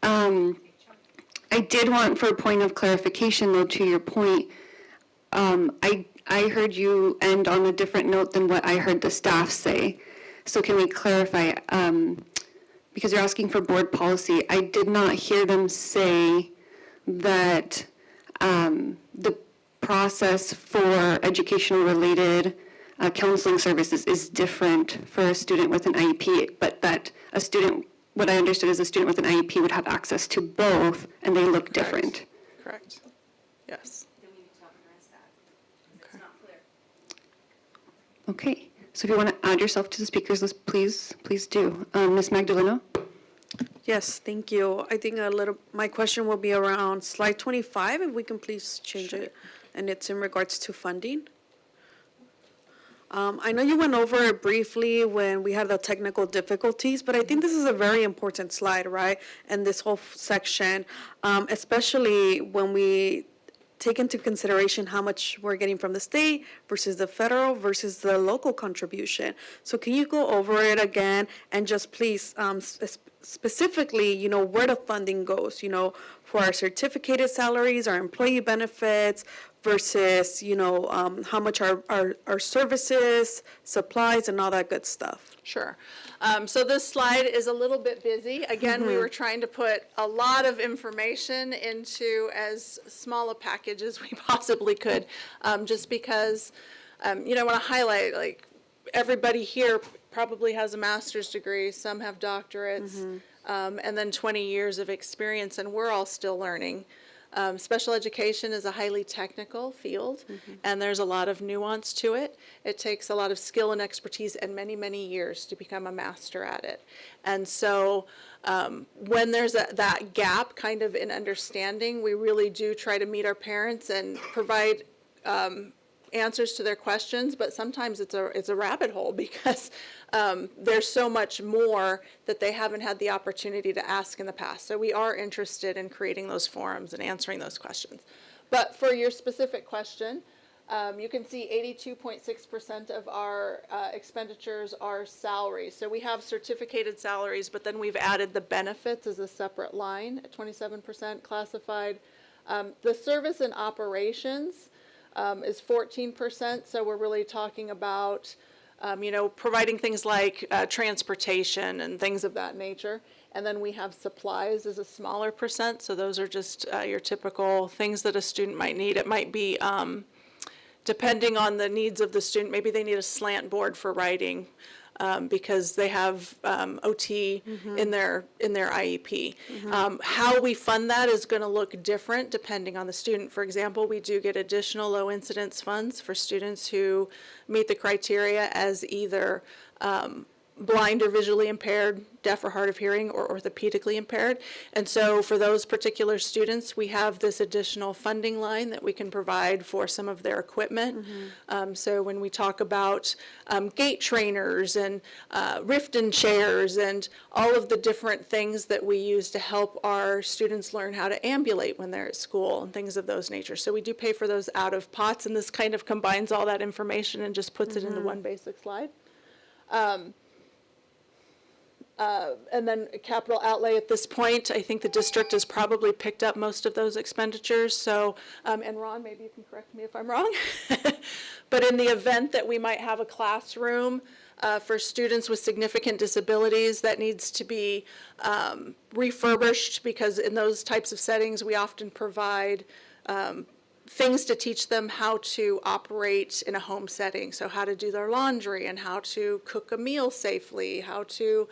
I did want, for a point of clarification, though, to your point, I heard you end on a different note than what I heard the staff say. So can we clarify? Because you're asking for board policy, I did not hear them say that the process for educational-related counseling services is different for a student with an IEP, but that a student, what I understood is a student with an IEP would have access to both, and they look different. Correct. Yes. Okay, so if you want to add yourself to the speakers list, please do. Ms. Magdaleno? Yes, thank you. I think my question will be around slide 25, if we can please change it, and it's in regards to funding. I know you went over it briefly when we had the technical difficulties, but I think this is a very important slide, right? And this whole section, especially when we take into consideration how much we're getting from the state versus the federal versus the local contribution. So can you go over it again and just please specifically, where the funding goes, for our certificated salaries, our employee benefits versus, how much our services, supplies, and all that good stuff. Sure. So this slide is a little bit busy. Again, we were trying to put a lot of information into as small a package as we possibly could, just because, I want to highlight, like, everybody here probably has a master's degree, some have doctorates, and then 20 years of experience, and we're all still learning. Special education is a highly technical field, and there's a lot of nuance to it. It takes a lot of skill and expertise and many, many years to become a master at it. And so when there's that gap kind of in understanding, we really do try to meet our parents and provide answers to their questions, but sometimes it's a rabbit hole because there's so much more that they haven't had the opportunity to ask in the past. So we are interested in creating those forums and answering those questions. But for your specific question, you can see 82.6% of our expenditures are salaries. So we have certificated salaries, but then we've added the benefits as a separate line at 27% classified. The service and operations is 14%, so we're really talking about, providing things like transportation and things of that nature. And then we have supplies as a smaller percent, so those are just your typical things that a student might need. It might be, depending on the needs of the student, maybe they need a slant board for writing, because they have OT in their IEP. How we fund that is going to look different depending on the student. For example, we do get additional low incidence funds for students who meet the criteria as either blind or visually impaired, deaf or hard of hearing, or orthopedically impaired. And so for those particular students, we have this additional funding line that we can provide for some of their equipment. So when we talk about gait trainers and Riften chairs and all of the different things that we use to help our students learn how to ambulate when they're at school and things of those nature. So we do pay for those out of pots, and this kind of combines all that information and just puts it into one basic slide. And then capital outlay at this point, I think the district has probably picked up most of those expenditures. So, and Ron, maybe you can correct me if I'm wrong. But in the event that we might have a classroom for students with significant disabilities that needs to be refurbished, because in those types of settings, we often provide things to teach them how to operate in a home setting. So how to do their laundry and how to cook a meal safely, how to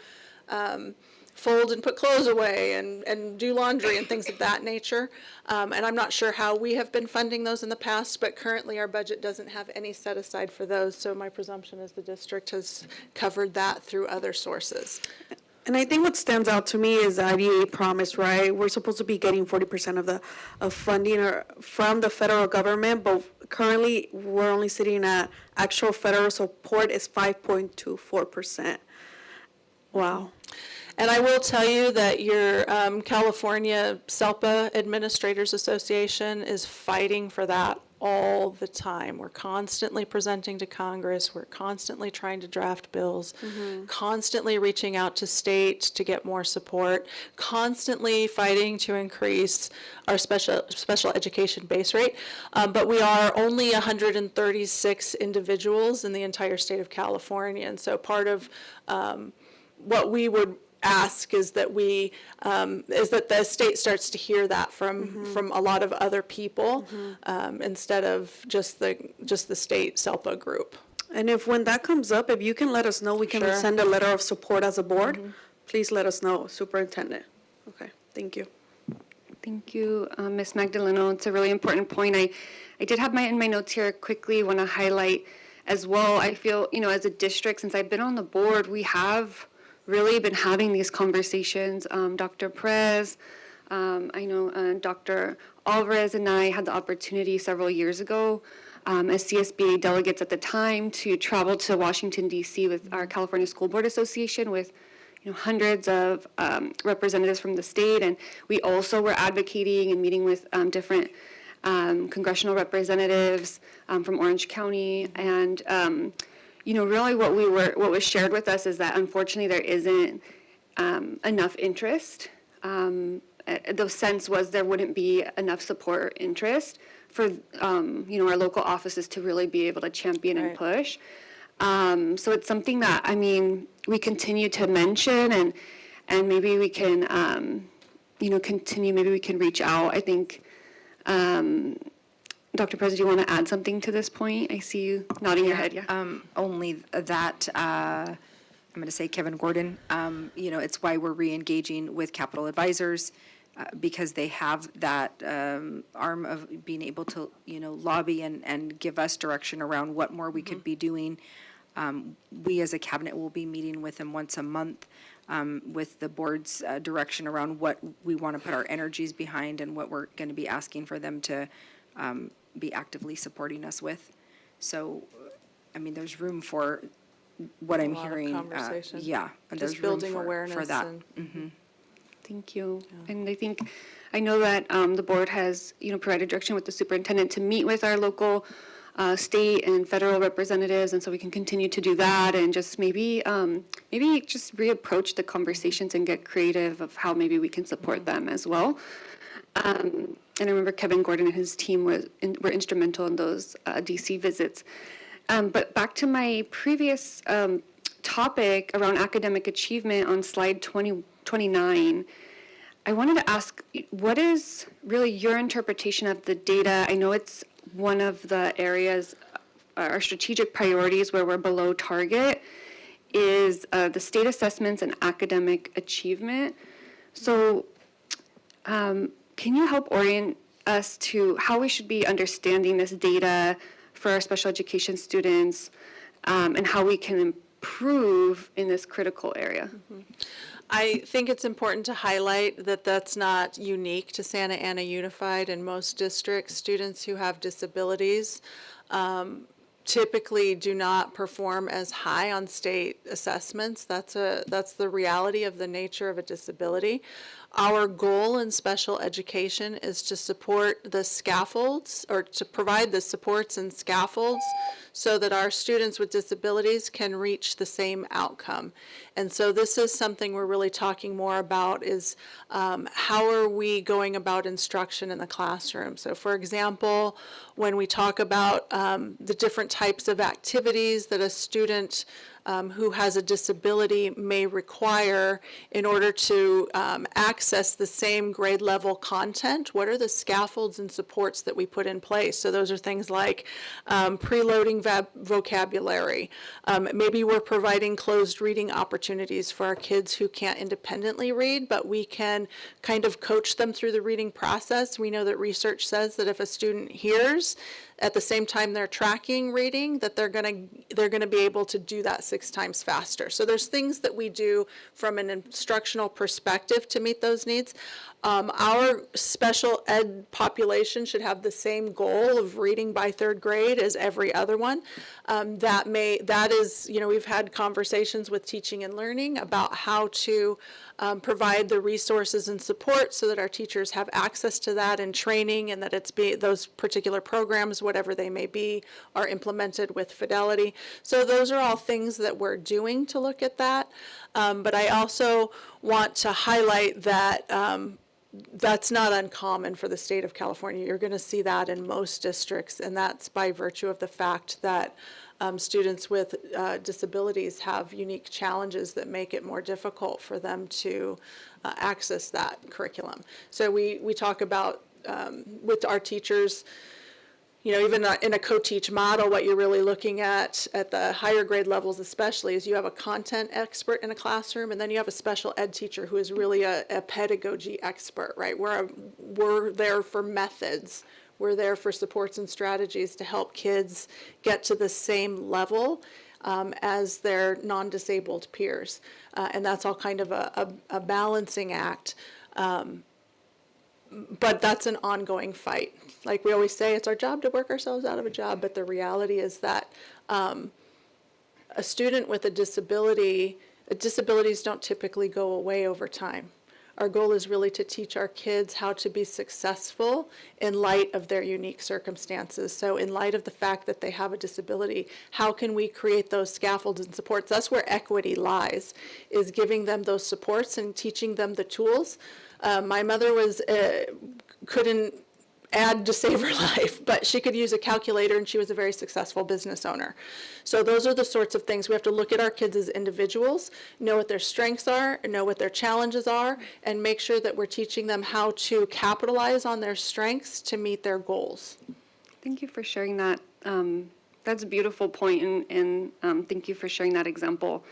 fold and put clothes away and do laundry and things of that nature. And I'm not sure how we have been funding those in the past, but currently our budget doesn't have any set aside for those. So my presumption is the district has covered that through other sources. And I think what stands out to me is the IDA promise, right? We're supposed to be getting 40% of funding from the federal government, but currently we're only sitting at actual federal support is 5.24%. Wow. And I will tell you that your California SELPA Administrators Association is fighting for that all the time. We're constantly presenting to Congress. We're constantly trying to draft bills, constantly reaching out to state to get more support, constantly fighting to increase our special education base rate. But we are only 136 individuals in the entire state of California. And so part of what we would ask is that the state starts to hear that from a lot of other people instead of just the state SELPA group. And when that comes up, if you can let us know, we can send a letter of support as a board. Please let us know, Superintendent. Okay, thank you. Thank you, Ms. Magdaleno. It's a really important point. I did have in my notes here quickly want to highlight as well. I feel, as a district, since I've been on the board, we have really been having these conversations. Dr. Perez, I know Dr. Alvarez and I had the opportunity several years ago as CSBA delegates at the time to travel to Washington, D.C. with our California School Board Association with hundreds of representatives from the state. And we also were advocating and meeting with different congressional representatives from Orange County. And really what was shared with us is that unfortunately there isn't enough interest. The sense was there wouldn't be enough support or interest for, our local offices to really be able to champion and push. So it's something that, we continue to mention, and maybe we can, continue, maybe we can reach out. I think, Dr. Perez, do you want to add something to this point? I see you nodding your head, yeah. Only that, I'm going to say Kevin Gordon, it's why we're re-engaging with Capital Advisors, because they have that arm of being able to, lobby and give us direction around what more we could be doing. We as a cabinet will be meeting with them once a month with the board's direction around what we want to put our energies behind and what we're going to be asking for them to be actively supporting us with. So, there's room for what I'm hearing. Conversation. Yeah, and Just there's room building awareness for that. Thank you. And I know that the board has, provided direction with the superintendent to meet with our local state and federal representatives, and so we can continue to do that and just maybe just reapproach the conversations and get creative of how maybe we can support them as well. And I remember Kevin Gordon and his team were instrumental in those DC visits. But back to my previous topic around academic achievement on slide 29, I wanted to ask, what is really your interpretation of the data? I know it's one of the areas, our strategic priorities where we're below target is the state assessments and academic achievement. So can you help orient us to how we should be understanding this data for our special education students and how we can improve in this critical area? I think it's important to highlight that that's not unique to Santa Ana Unified. In most districts, students who have disabilities typically do not perform as high on state assessments. That's the reality of the nature of a disability. Our goal in special education is to support the scaffolds, or to provide the supports and scaffolds so that our students with disabilities can reach the same outcome. And so this is something we're really talking more about is how are we going about instruction in the classroom? So for example, when we talk about the different types of activities that a student who has a disability may require in order to access the same grade level content, what are the scaffolds and supports that we put in place? So those are things like preloading vocabulary. Maybe we're providing closed reading opportunities for our kids who can't independently read, but we can kind of coach them through the reading process. We know that research says that if a student hears at the same time they're tracking reading, that they're going to be able to do that 6 times faster. So there's things that we do from an instructional perspective to meet those needs. Our special ed population should have the same goal of reading by 3rd grade as every other one. That is, we've had conversations with teaching and learning about how to provide the resources and support so that our teachers have access to that and training, and that those particular programs, whatever they may be, are implemented with fidelity. So those are all things that we're doing to look at that. But I also want to highlight that that's not uncommon for the state of California. You're going to see that in most districts, and that's by virtue of the fact that students with disabilities have unique challenges that make it more difficult for them to access that curriculum. So we talk about with our teachers, even in a co-teach model, what you're really looking at the higher grade levels especially, is you have a content expert in a classroom, and then you have a special ed teacher who is really a pedagogy expert, right? We're there for methods. We're there for supports and strategies to help kids get to the same level as their non-disabled peers. And that's all kind of a balancing act. But that's an ongoing fight. Like we always say, it's our job to work ourselves out of a job, but the reality is that a student with a disability, disabilities don't typically go away over time. Our goal is really to teach our kids how to be successful in light of their unique circumstances. So in light of the fact that they have a disability, how can we create those scaffolds and supports? That's where equity lies, is giving them those supports and teaching them the tools. My mother couldn't add to save her life, but she could use a calculator, and she was a very successful business owner. So those are the sorts of things. We have to look at our kids as individuals, know what their strengths are, know what their challenges are, and make sure that we're teaching them how to capitalize on their strengths to meet their goals. Thank you for sharing that. That's a beautiful point, and thank you for sharing that example.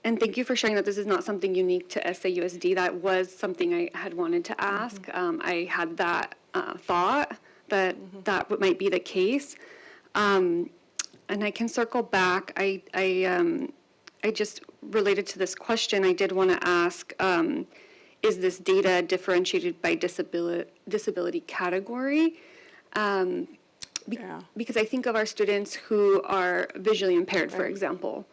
And thank you for sharing that this is not something unique to SAUSD. That was something I had wanted to ask. I had that thought that that might be the case. And I can circle back. I just, related to this question, I did want to ask, is this data differentiated by disability category? Because I think of our students who are visually impaired, for example,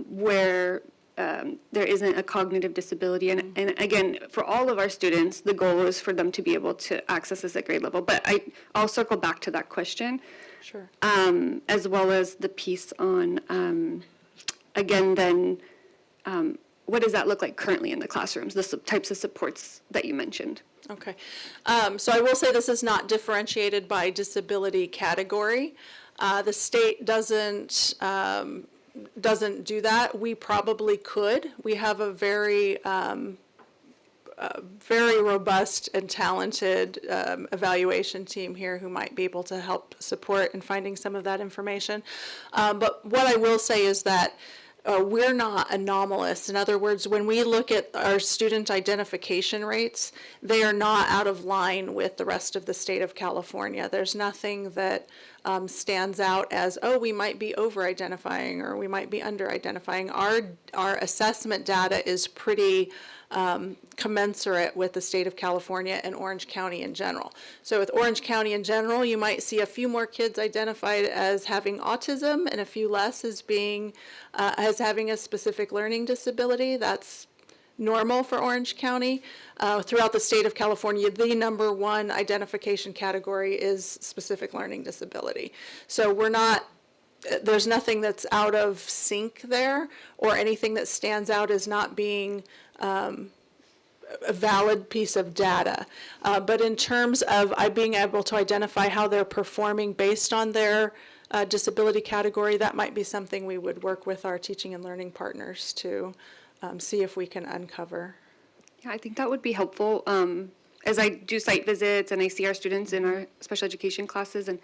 where there isn't a cognitive disability. And again, for all of our students, the goal is for them to be able to access this at grade level. But I'll circle back to that question. Sure. As well as the piece on, again, then, what does that look like currently in the classrooms, the types of supports that you mentioned? Okay. So I will say this is not differentiated by disability category. The state doesn't do that. We probably could. We have a very robust and talented evaluation team here who might be able to help support in finding some of that information. But what I will say is that we're not anomalous. In other words, when we look at our student identification rates, they are not out of line with the rest of the state of California. There's nothing that stands out as, oh, we might be over-identifying or we might be under-identifying. Our assessment data is pretty commensurate with the state of California and Orange County in general. So with Orange County in general, you might see a few more kids identified as having autism and a few less as being as having a specific learning disability. That's normal for Orange County. Throughout the state of California, the number one identification category is specific learning disability. So we're not, there's nothing that's out of sync there or anything that stands out as not being a valid piece of data. But in terms of being able to identify how they're performing based on their disability category, that might be something we would work with our teaching and learning partners to see if we can uncover. Yeah, I think that would be helpful. As I do site visits and I see our students in our special education classes, and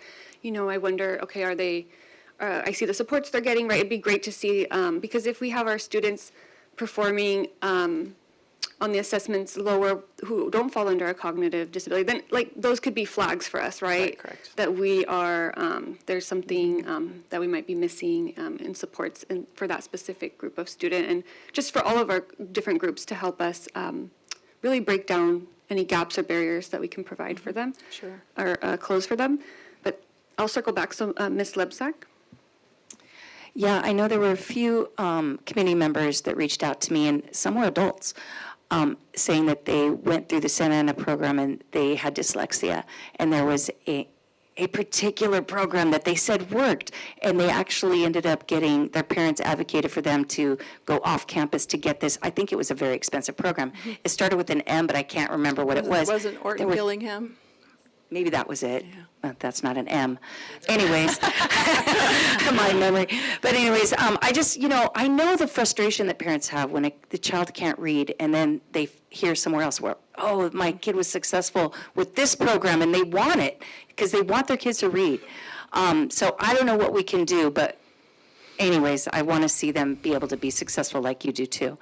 I wonder, okay, are they? I see the supports they're getting, right? It'd be great to see, because if we have our students performing on the assessments lower who don't fall under a cognitive disability, then those could be flags for us, right? Correct. That we are, there's something that we might be missing in supports for that specific group of student, and just for all of our different groups to help us really break down any gaps or barriers that we can provide for them. Sure. Or close for them. But I'll circle back. So Ms. Lebsack? Yeah, I know there were a few community members that reached out to me, and some were adults, saying that they went through the Santa Ana program and they had dyslexia, and there was a particular program that they said worked, and they actually ended up getting, their parents advocated for them to go off campus to get this. I think it was a very expensive program. It started with an M, but I can't remember what it was. Wasn't Orton Gillingham? Maybe that was it. That's not an M. Anyways, my memory. But anyways, I just, I know the frustration that parents have when the child can't read and then they hear somewhere else where, oh, my kid was successful with this program, and they want it because they want their kids to read. So I don't know what we can do, but anyways, I want to see them be able to be successful like you do too.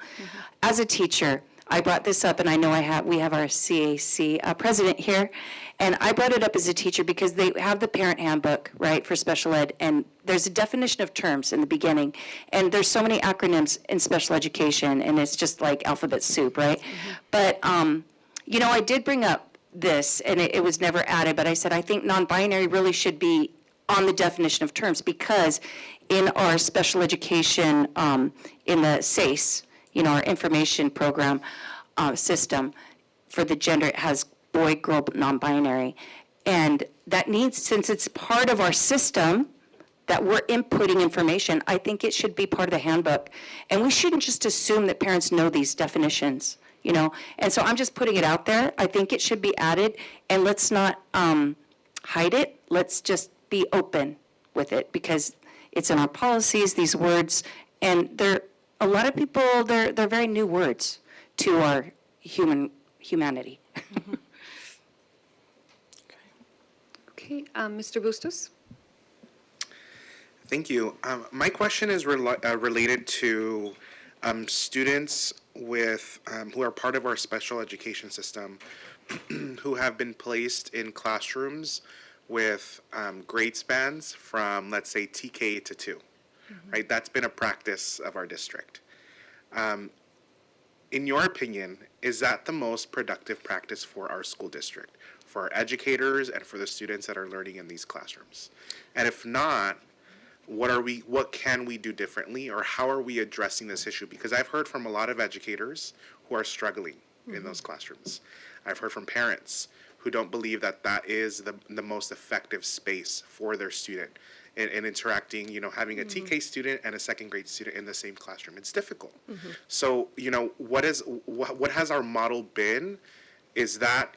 As a teacher, I brought this up, and I know we have our CAC president here, and I brought it up as a teacher because they have the parent handbook, right, for special ed, and there's a definition of terms in the beginning, and there's so many acronyms in special education, and it's just like alphabet soup, right? But, I did bring up this, and it was never added, but I said I think non-binary really should be on the definition of terms, because in our special education, in the SACE, our information program system for the gender, it has boy, girl, non-binary. And that needs, since it's part of our system, that we're inputting information, I think it should be part of the handbook. And we shouldn't just assume that parents know these definitions, And so I'm just putting it out there. I think it should be added, and let's not hide it. Let's just be open with it, because it's in our policies, these words, and a lot of people, they're very new words to our humanity. Okay, Mr. Bustos? Thank you. My question is related to students who are part of our special education system who have been placed in classrooms with grade spans from, let's say, TK to 2, right? That's been a practice of our district. In your opinion, is that the most productive practice for our school district, for our educators and for the students that are learning in these classrooms? And if not, what can we do differently, or how are we addressing this issue? Because I've heard from a lot of educators who are struggling in those classrooms. I've heard from parents who don't believe that that is the most effective space for their student in interacting, having a TK student and a second grade student in the same classroom. It's difficult. So, what has our model been? Does that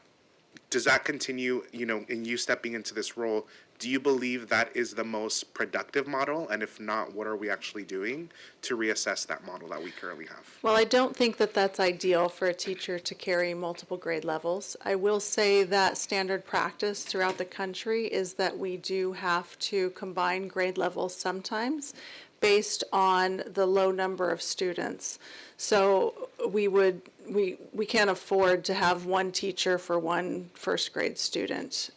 continue, in you stepping into this role? Do you believe that is the most productive model? And if not, what are we actually doing to reassess that model that we currently have? Well, I don't think that that's ideal for a teacher to carry multiple grade levels. I will say that standard practice throughout the country is that we do have to combine grade levels sometimes based on the low number of students. So we can't afford to have one teacher for one first grade student.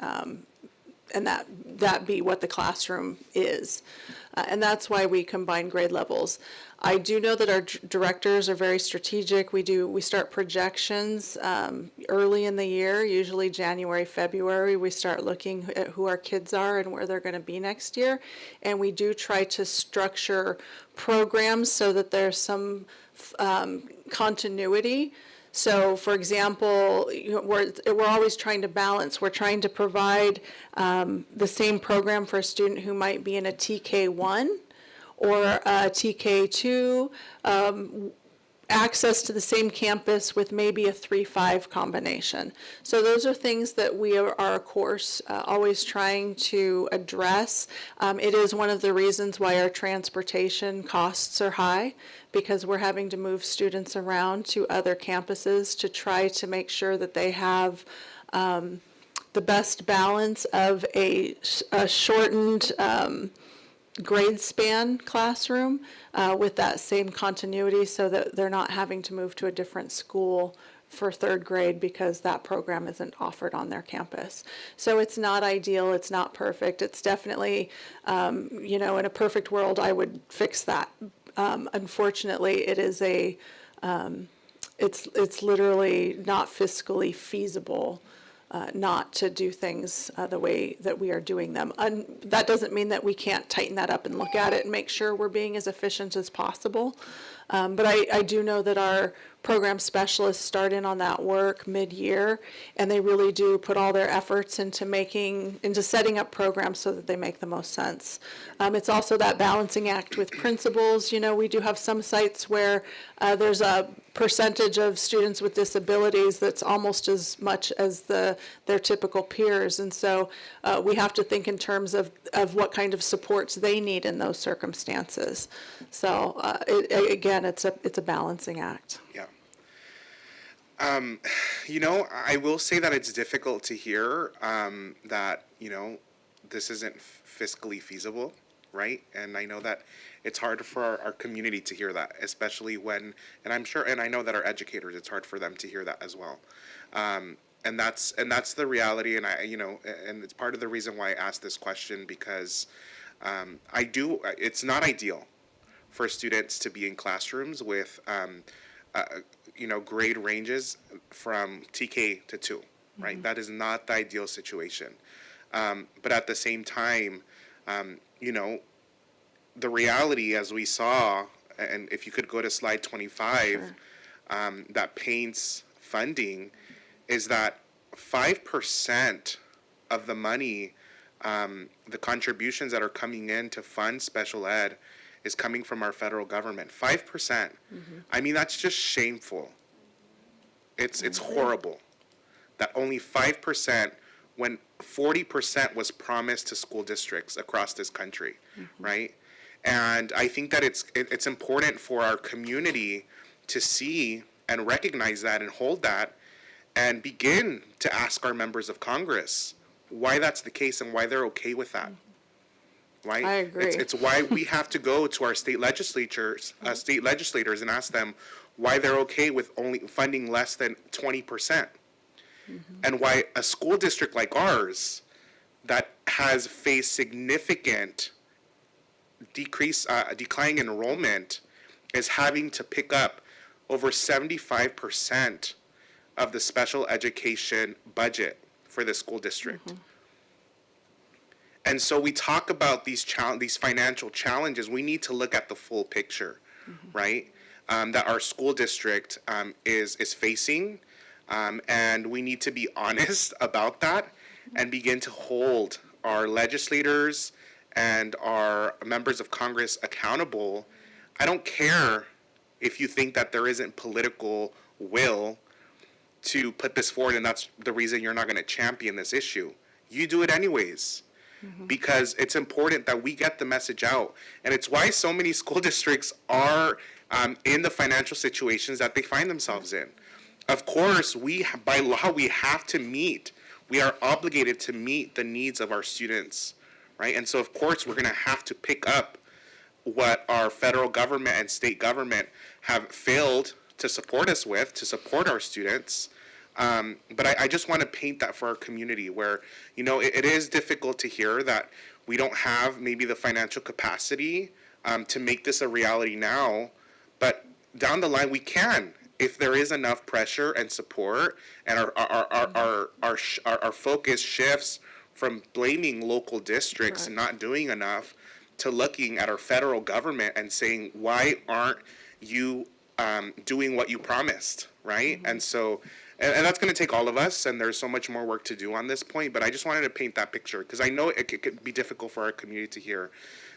And that be what the classroom is. And that's why we combine grade levels. I do know that our directors are very strategic. We start projections early in the year, usually January, February. We start looking at who our kids are and where they're going to be next year. And we do try to structure programs so that there's some continuity. So, for example, we're always trying to balance. We're trying to provide the same program for a student who might be in a TK1 or a TK2, access to the same campus with maybe a 3-5 combination. So those are things that we are, of course, always trying to address. It is one of the reasons why our transportation costs are high, because we're having to move students around to other campuses to try to make sure that they have the best balance of a shortened grade span classroom with that same continuity, so that they're not having to move to a different school for third grade because that program isn't offered on their campus. So it's not ideal, it's not perfect. It's definitely, in a perfect world, I would fix that. Unfortunately, it is it's literally not fiscally feasible not to do things the way that we are doing them. That doesn't mean that we can't tighten that up and look at it and make sure we're being as efficient as possible. But I do know that our program specialists start in on that work mid-year, and they really do put all their efforts into setting up programs so that they make the most sense. It's also that balancing act with principals. We do have some sites where there's a percentage of students with disabilities that's almost as much as their typical peers, and so we have to think in terms of what kind of supports they need in those circumstances. So again, it's a balancing act. Yeah. I will say that it's difficult to hear that, this isn't fiscally feasible, right? And I know that it's hard for our community to hear that, especially when, and I know that our educators, it's hard for them to hear that as well. And that's the reality, and and it's part of the reason why I asked this question, because it's not ideal for students to be in classrooms with grade ranges from TK to 2, right? Mm-hmm. That is not the ideal situation. But at the same time, the reality, as we saw and if you could go to slide 25, that paints funding, is that 5% of the money, the contributions that are coming in to fund special ed is coming from our federal government. 5%. I mean, that's just shameful. It's horrible that only 5%, when 40% was promised to school districts across this country, right? And I think that it's important for our community to see and recognize that and hold that and begin to ask our members of Congress why that's the case and why they're okay with that. Right? I agree. It's why we have to go to our state legislators and ask them why they're okay with only funding less than 20%. And why a school district like ours that has faced significant declining enrollment is having to pick up over 75% of the special education budget for the school district. And so we talk about these financial challenges. We need to look at the full picture, right? That our school district is facing, and we need to be honest about that and begin to hold our legislators and our members of Congress accountable. I don't care if you think that there isn't political will to put this forward, and that's the reason you're not going to champion this issue. You do it anyways. Because it's important that we get the message out. And it's why so many school districts are in the financial situations that they find themselves in. Of course, by law, we are obligated to meet the needs of our students, right? And so, of course, we're going to have to pick up what our federal government and state government have failed to support us with, to support our students. But I just want to paint that for our community where, it is difficult to hear that we don't have maybe the financial capacity to make this a reality now, but down the line we can if there is enough pressure and support, and our focus shifts from blaming local districts and not doing enough to looking at our federal government and saying, why aren't you doing what you promised, right? And so, and that's going to take all of us, and there's so much more work to do on this point, but I just wanted to paint that picture, because I know it could be difficult for our community to hear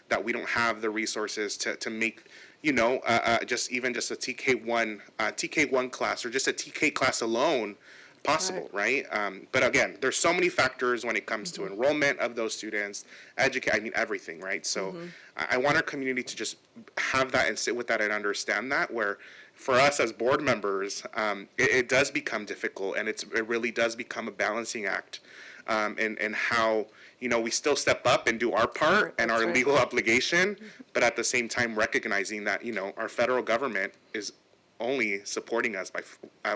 that we don't have the resources to make, just a TK1 class, or just a TK class alone possible, right? But again, there's so many factors when it comes to enrollment of those students, everything, right? So I want our community to just have that and sit with that and understand that, where for us as board members, it does become difficult, and it really does become a balancing act, and how, we still step up and do our part and our legal obligation, but at the same time recognizing that, our federal government is only supporting us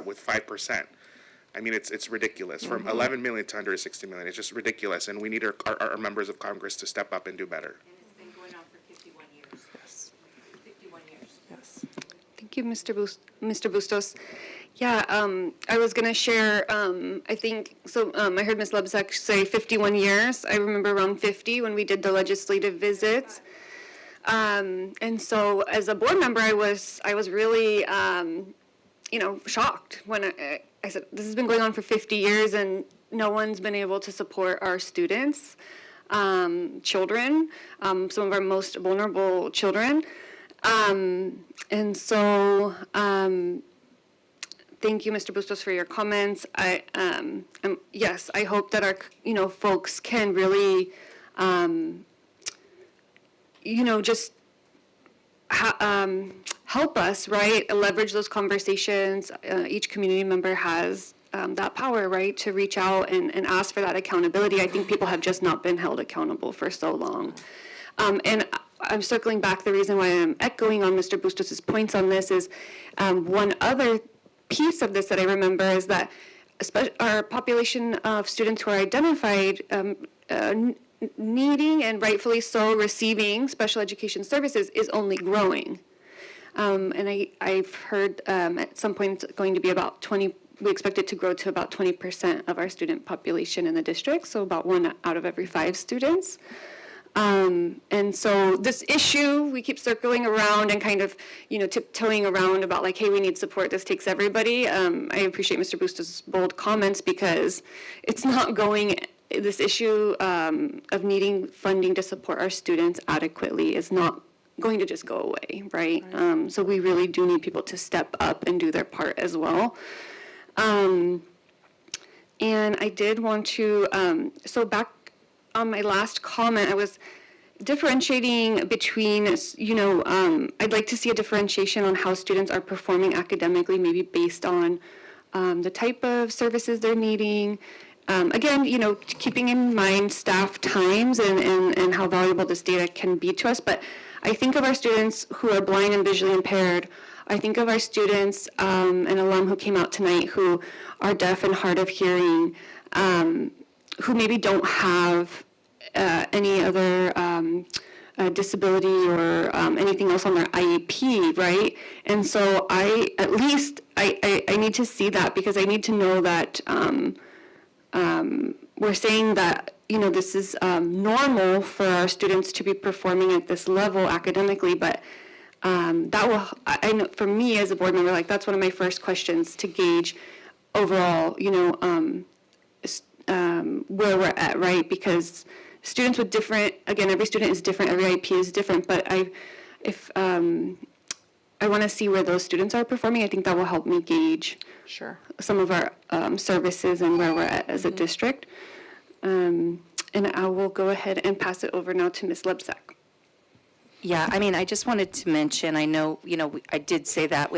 with 5%. I mean, it's ridiculous. From 11 million to under 60 million. It's just ridiculous, and we need our members of Congress to step up and do better. And it's been going on for 51 years. Yes. 51 years. Yes. Thank you, Mr. Bustos. Yeah, I was going to share, I think, I heard Ms. Lebzak say 51 years. I remember around 50 when we did the legislative visits. And so as a board member, I was really, shocked when I said, this has been going on for 50 years and no one's been able to support our students, children, some of our most vulnerable children. And so, thank you, Mr. Bustos, for your comments. Yes, I hope that our, folks can really, just help us, right? Leverage those conversations. Each community member has that power, right, to reach out and ask for that accountability. I think people have just not been held accountable for so long. And I'm circling back. The reason why I'm echoing on Mr. Bustos' points on this is one other piece of this that I remember is that our population of students who are identified needing and rightfully so receiving special education services is only growing. And I've heard at some point it's going to be about 20, we expect it to grow to about 20% of our student population in the district, so about 1 out of every 5 students. And so this issue, we keep circling around and kind of, tiptoeing around about like, hey, we need support. This takes everybody. I appreciate Mr. Bustos' bold comments because it's not going, this issue of needing funding to support our students adequately is not going to just go away, right? So we really do need people to step up and do their part as well. And I did want to, so back on my last comment, I was differentiating between, I'd like to see a differentiation on how students are performing academically, maybe based on the type of services they're needing. Again, keeping in mind staff times and how valuable this data can be to us. But I think of our students who are blind and visually impaired. I think of our students, an alum who came out tonight, who are deaf and hard of hearing, who maybe don't have any other disability or anything else on their IEP, right? And so I need to see that because I need to know that we're saying that, this is normal for our students to be performing at this level academically, but that will, I know for me as a board member, like that's one of my first questions to gauge overall, where we're at, right? Because students with different, again, every student is different, every IEP is different, but if I want to see where those students are performing, I think that will help me gauge some of our services and where we're at as a district. And I will go ahead and pass it over now to Ms. Lebsack. Yeah, I just wanted to mention, I know, I did say that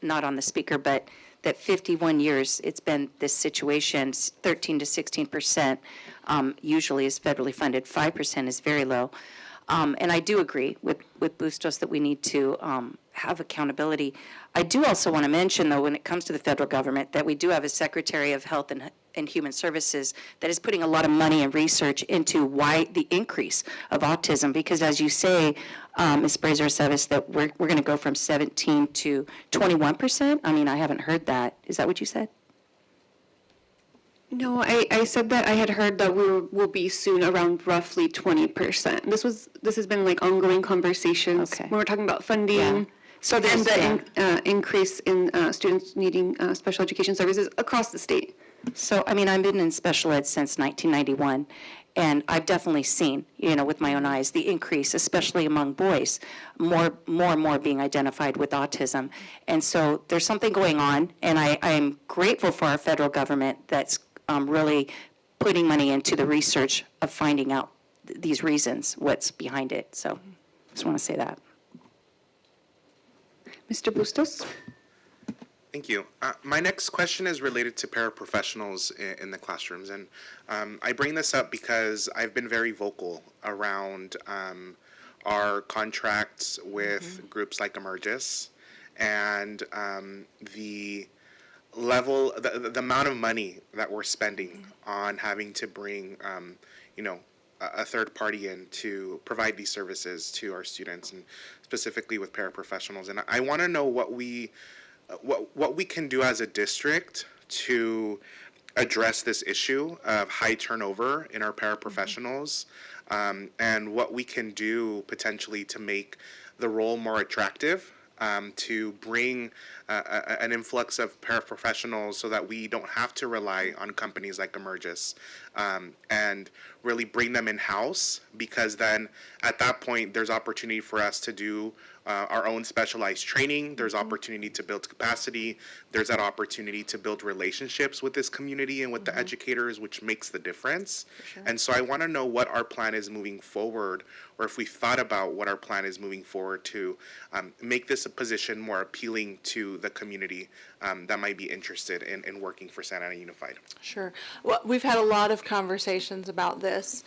not on the speaker, but that 51 years it's been this situation, 13 to 16% usually is federally funded, 5% is very low. And I do agree with Bustos that we need to have accountability. I do also want to mention, though, when it comes to the federal government, that we do have a Secretary of Health and Human Services that is putting a lot of money and research into why the increase of autism, because as you say, Ms. Brazier-Seves, that we're going to go from 17 to 21%. I haven't heard that. Is that what you said? No, I said that I had heard that we'll be soon around roughly 20%. This has been like ongoing conversations when we're talking about funding. Yeah. So there's and the increase in students needing special education services across the state. So, I've been in special ed since 1991, and I've definitely seen, with my own eyes, the increase, especially among boys, more and more being identified with autism. And so there's something going on, and I am grateful for our federal government that's really putting money into the research of finding out these reasons, what's behind it. So just want to say that. Mr. Bustos? Thank you. My next question is related to paraprofessionals in the classrooms. And I bring this up because I've been very vocal around our contracts with groups like Emergis and the level, the amount of money that we're spending on having to bring, a third party in to provide these services to our students, and specifically with paraprofessionals. And I want to know what we can do as a district to address this issue of high turnover in our paraprofessionals, and what we can do potentially to make the role more attractive, to bring an influx of paraprofessionals so that we don't have to rely on companies like Emergis, and really bring them in-house, because then at that point there's opportunity for us to do our own specialized training. There's opportunity to build capacity. There's that opportunity to build relationships with this community and with the educators, which makes the difference. And so I want to know what our plan is moving forward, or if we've thought about what our plan is moving forward to make this a position more appealing to the community that might be interested in working for Santa Ana Unified. Sure. Well, we've had a lot of conversations about this.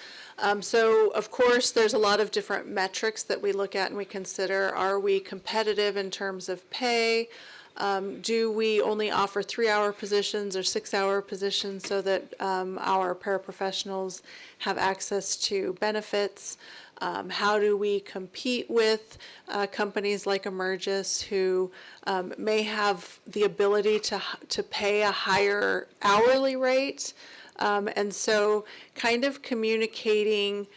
So, of course, there's a lot of different metrics that we look at and we consider. Are we competitive in terms of pay? Do we only offer 3-hour positions or 6-hour positions so that our paraprofessionals have access to benefits? How do we compete with companies like Emergis who may have the ability to pay a higher hourly rate? And so kind of communicating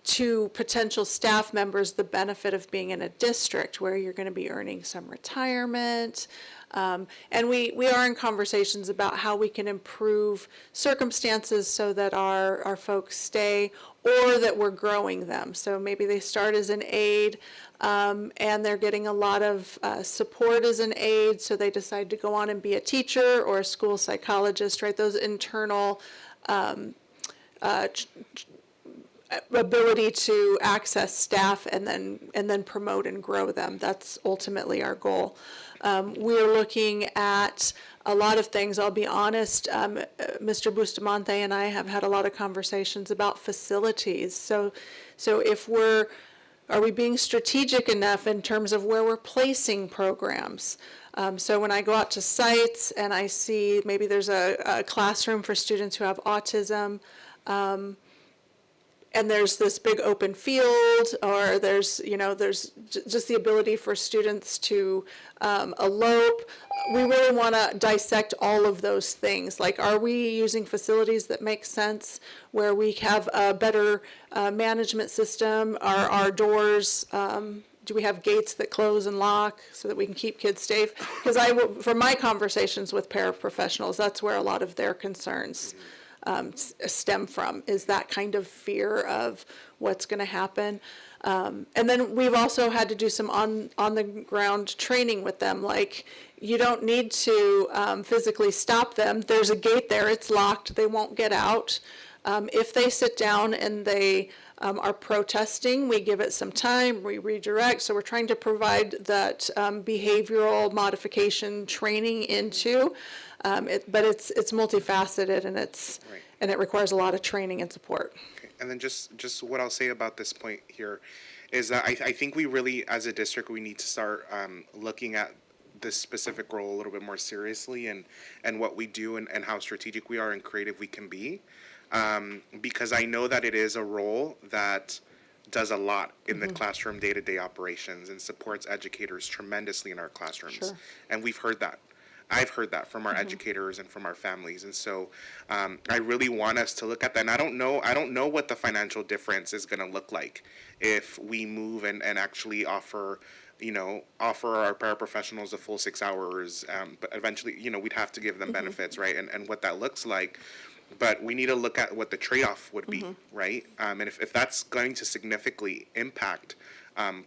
to potential staff members the benefit of being in a district where you're going to be earning some retirement. And we are in conversations about how we can improve circumstances so that our folks stay, or that we're growing them. So maybe they start as an aide and they're getting a lot of support as an aide, so they decide to go on and be a teacher or a school psychologist, right? Those internal ability to access staff and then promote and grow them. That's ultimately our goal. We're looking at a lot of things. I'll be honest, Mr. Bustamante and I have had a lot of conversations about facilities. So if are we being strategic enough in terms of where we're placing programs? So when I go out to sites and I see maybe there's a classroom for students who have autism, and there's this big open field, or there's just the ability for students to elope. We really want to dissect all of those things. Like, are we using facilities that make sense, where we have a better management system? Are our doors, do we have gates that close and lock so that we can keep kids safe? Because from my conversations with paraprofessionals, that's where a lot of their concerns stem from, is that kind of fear of what's going to happen. And then we've also had to do some on the ground training with them. Like, you don't need to physically stop them. There's a gate there, it's locked, they won't get out. If they sit down and they are protesting, we give it some time, we redirect. So we're trying to provide that behavioral modification training into. But it's multifaceted, and and it requires a lot of training and support. Okay. And then just what I'll say about this point here is that I think we really, as a district, we need to start looking at this specific role a little bit more seriously, and what we do, and how strategic we are and creative we can be, because I know that it is a role that does a lot in the classroom day-to-day operations and supports educators tremendously in our classrooms. Sure. And we've heard that. I've heard that from our educators and from our families, and so I really want us to look at that. And I don't know what the financial difference is going to look like if we move and actually offer our paraprofessionals a full 6 hours. But eventually, we'd have to give them benefits, right? And what that looks like. But we need to look at what the trade-off would be, right? And if that's going to significantly impact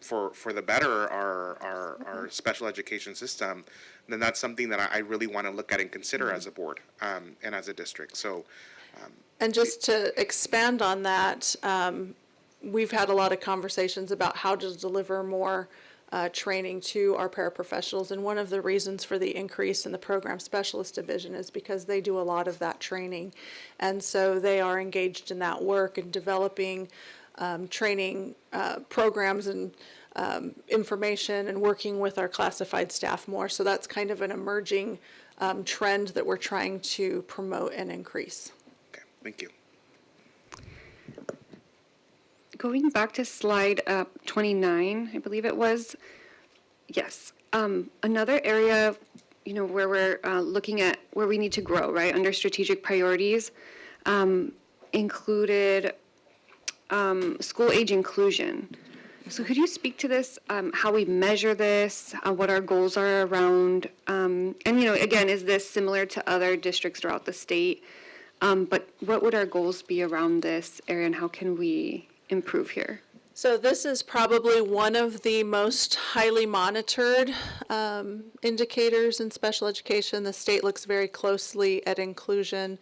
for the better our special education system, then that's something that I really want to look at and consider as a board and as a district. So, and just to expand on that, we've had a lot of conversations about how to deliver more training to our paraprofessionals, and one of the reasons for the increase in the program specialist division is because they do a lot of that training, and so they are engaged in that work and developing training programs and information, and working with our classified staff more. So that's kind of an emerging trend that we're trying to promote and increase. Okay, thank you. Going back to slide 29, I believe it was. Yes. Another area, where we're looking at where we need to grow, right, under strategic priorities, included school age inclusion. So could you speak to this, how we measure this, what our goals are around, and, again, is this similar to other districts throughout the state? But what would our goals be around this area, and how can we improve here? So this is probably one of the most highly monitored indicators in special education. The state looks very closely at inclusion.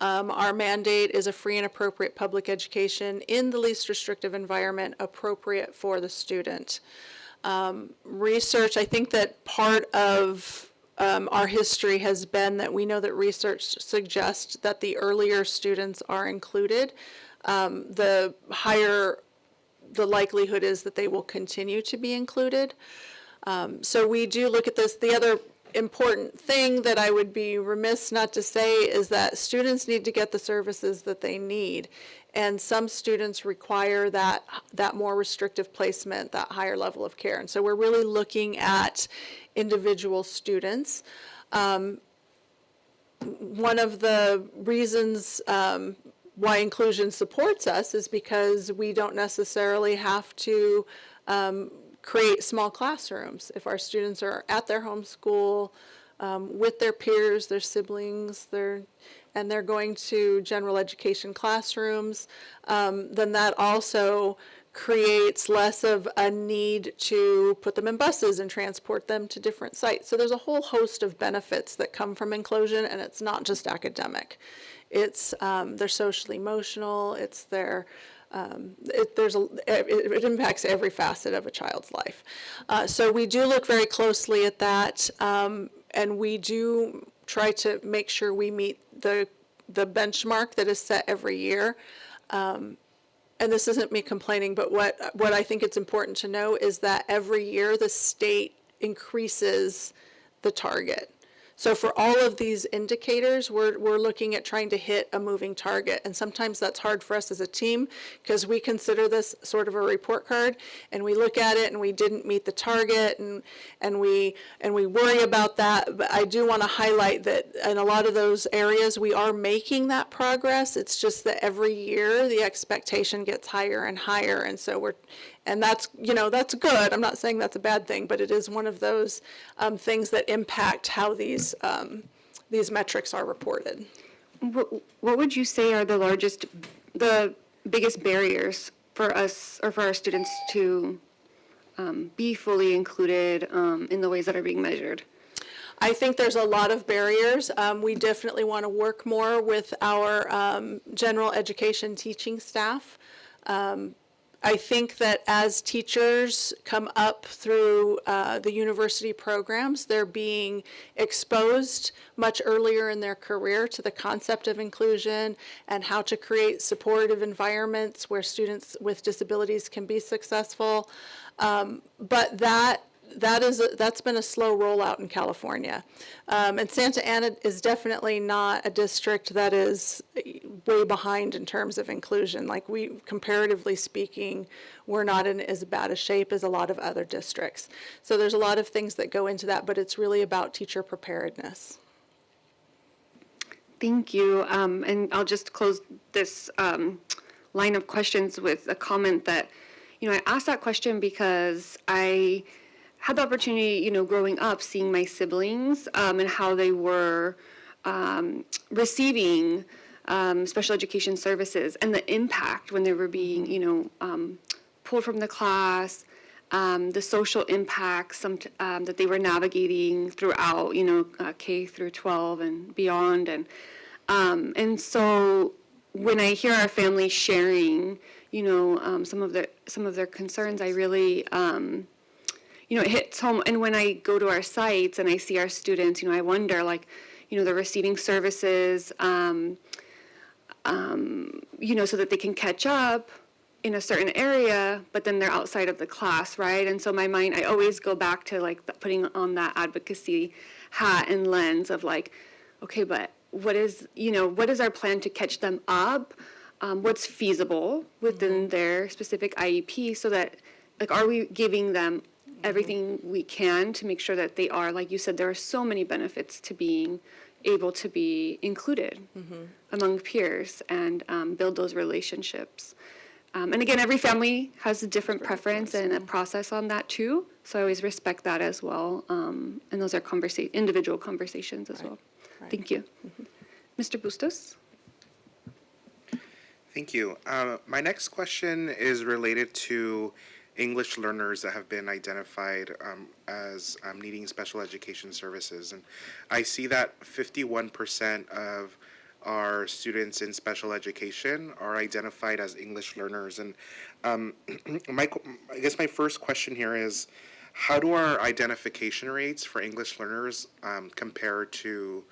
Our mandate is a free and appropriate public education in the least restrictive environment appropriate for the student. Research, I think that part of our history has been that we know that research suggests that the earlier students are included, the higher the likelihood is that they will continue to be included. So we do look at this. The other important thing that I would be remiss not to say is that students need to get the services that they need. And some students require that more restrictive placement, that higher level of care. And so we're really looking at individual students. One of the reasons why inclusion supports us is because we don't necessarily have to create small classrooms. If our students are at their home school with their peers, their siblings, and they're going to general education classrooms, then that also creates less of a need to put them in buses and transport them to different sites. So there's a whole host of benefits that come from inclusion, and it's not just academic. It's their social emotional, it's their it impacts every facet of a child's life. So we do look very closely at that, and we do try to make sure we meet the benchmark that is set every year. And this isn't me complaining, but what I think it's important to know is that every year the state increases the target. So for all of these indicators, we're looking at trying to hit a moving target. And sometimes that's hard for us as a team because we consider this sort of a report card, and we look at it and we didn't meet the target, and we worry about that. But I do want to highlight that in a lot of those areas we are making that progress. It's just that every year the expectation gets higher and higher, and so that's, that's good. I'm not saying that's a bad thing, but it is one of those things that impact how these metrics are reported. What would you say are the biggest barriers for us or for our students to be fully included in the ways that are being measured? I think there's a lot of barriers. We definitely want to work more with our general education teaching staff. I think that as teachers come up through the university programs, they're being exposed much earlier in their career to the concept of inclusion and how to create supportive environments where students with disabilities can be successful. But that's been a slow rollout in California. And Santa Ana is definitely not a district that is way behind in terms of inclusion. Like comparatively speaking, we're not in as bad a shape as a lot of other districts. So there's a lot of things that go into that, but it's really about teacher preparedness. Thank you. And I'll just close this line of questions with a comment that, I asked that question because I had the opportunity, growing up, seeing my siblings and how they were receiving special education services and the impact when they were being, pulled from the class, the social impacts that they were navigating throughout, K through 12 and beyond. And so when I hear our family sharing, some of their concerns, I really, it hits home. And when I go to our sites and I see our students, I wonder, they're receiving services, so that they can catch up in a certain area, but then they're outside of the class, right? And so my mind, I always go back to putting on that advocacy hat and lens of okay, but what is our plan to catch them up? What's feasible within their specific IEP so that, are we giving them everything we can to make sure that they are, like you said, there are so many benefits to being able to be included among peers and build those relationships. And again, every family has a different preference and a process on that too. So I always respect that as well. And those are individual conversations as well. Right. Thank you. Mr. Bustos? Thank you. My next question is related to English learners that have been identified as needing special education services. And I see that 51% of our students in special education are identified as English learners. And I guess my first question here is, how do our identification rates for English learners compare to,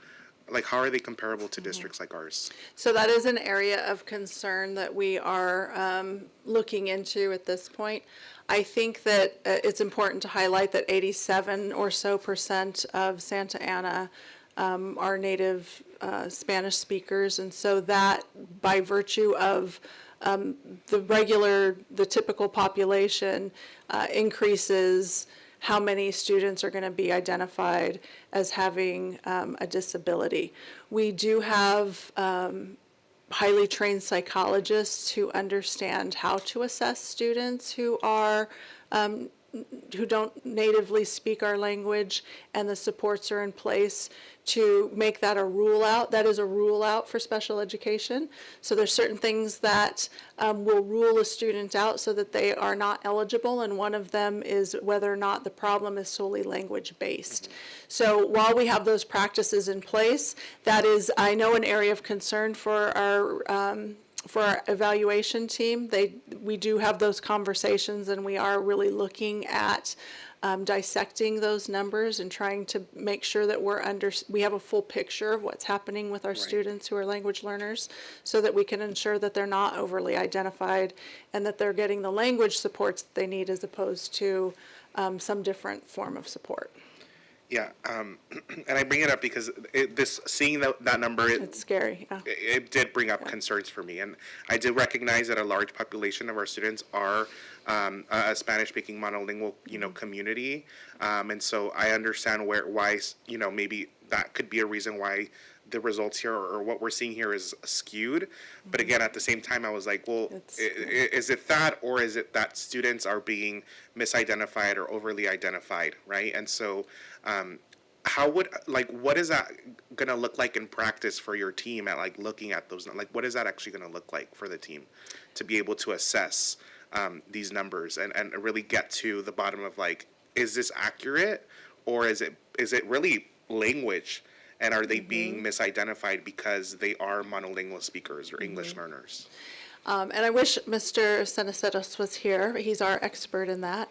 how are they comparable to districts like ours? So that is an area of concern that we are looking into at this point. I think that it's important to highlight that 87% or so of Santa Ana are native Spanish speakers, and so that, by virtue of the typical population, increases how many students are going to be identified as having a disability. We do have highly trained psychologists who understand how to assess students who are who don't natively speak our language, and the supports are in place to make that a rule out. That is a rule out for special education. So there's certain things that will rule a student out so that they are not eligible, and one of them is whether or not the problem is solely language based. So while we have those practices in place, that is, I know, an area of concern for our evaluation team. We do have those conversations, and we are really looking at dissecting those numbers and trying to make sure that we have a full picture of what's happening with our students who are language learners, so that we can ensure that they're not overly identified and that they're getting the language supports that they need, as opposed to some different form of support. Yeah, and I bring it up because seeing that number, it's scary. Yeah. It did bring up concerns for me, and I did recognize that a large population of our students are a Spanish-speaking monolingual, community, and so I understand why, maybe that could be a reason why the results here or what we're seeing here is skewed. But again, at the same time, I was like, well, is it that, or is it that students are being misidentified or overly identified, right? And so what is that going to look like in practice for your team at looking at those, what is that actually going to look like for the team to be able to assess these numbers and really get to the bottom of is this accurate, or is it really language? And are they being misidentified because they are monolingual speakers or English learners? And I wish Mr. Ceneseros was here. He's our expert in that.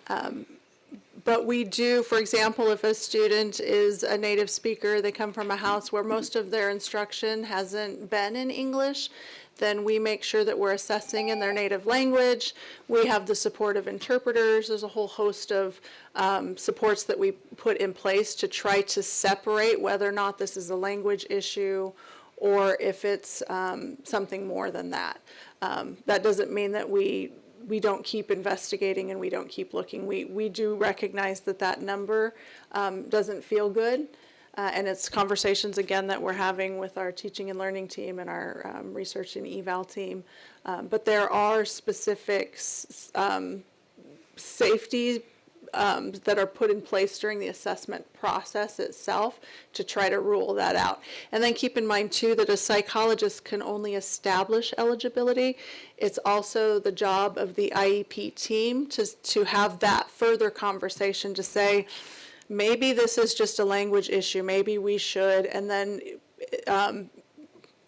But we do, for example, if a student is a native speaker, they come from a house where most of their instruction hasn't been in English, then we make sure that we're assessing in their native language. We have the support of interpreters. There's a whole host of supports that we put in place to try to separate whether or not this is a language issue or if it's something more than that. That doesn't mean that we don't keep investigating and we don't keep looking. We do recognize that number doesn't feel good. And it's conversations, again, that we're having with our teaching and learning team and our research and eval team. But there are specific safety that are put in place during the assessment process itself to try to rule that out. And then keep in mind, too, that a psychologist can only establish eligibility. It's also the job of the IEP team to have that further conversation to say, maybe this is just a language issue, maybe we should, and then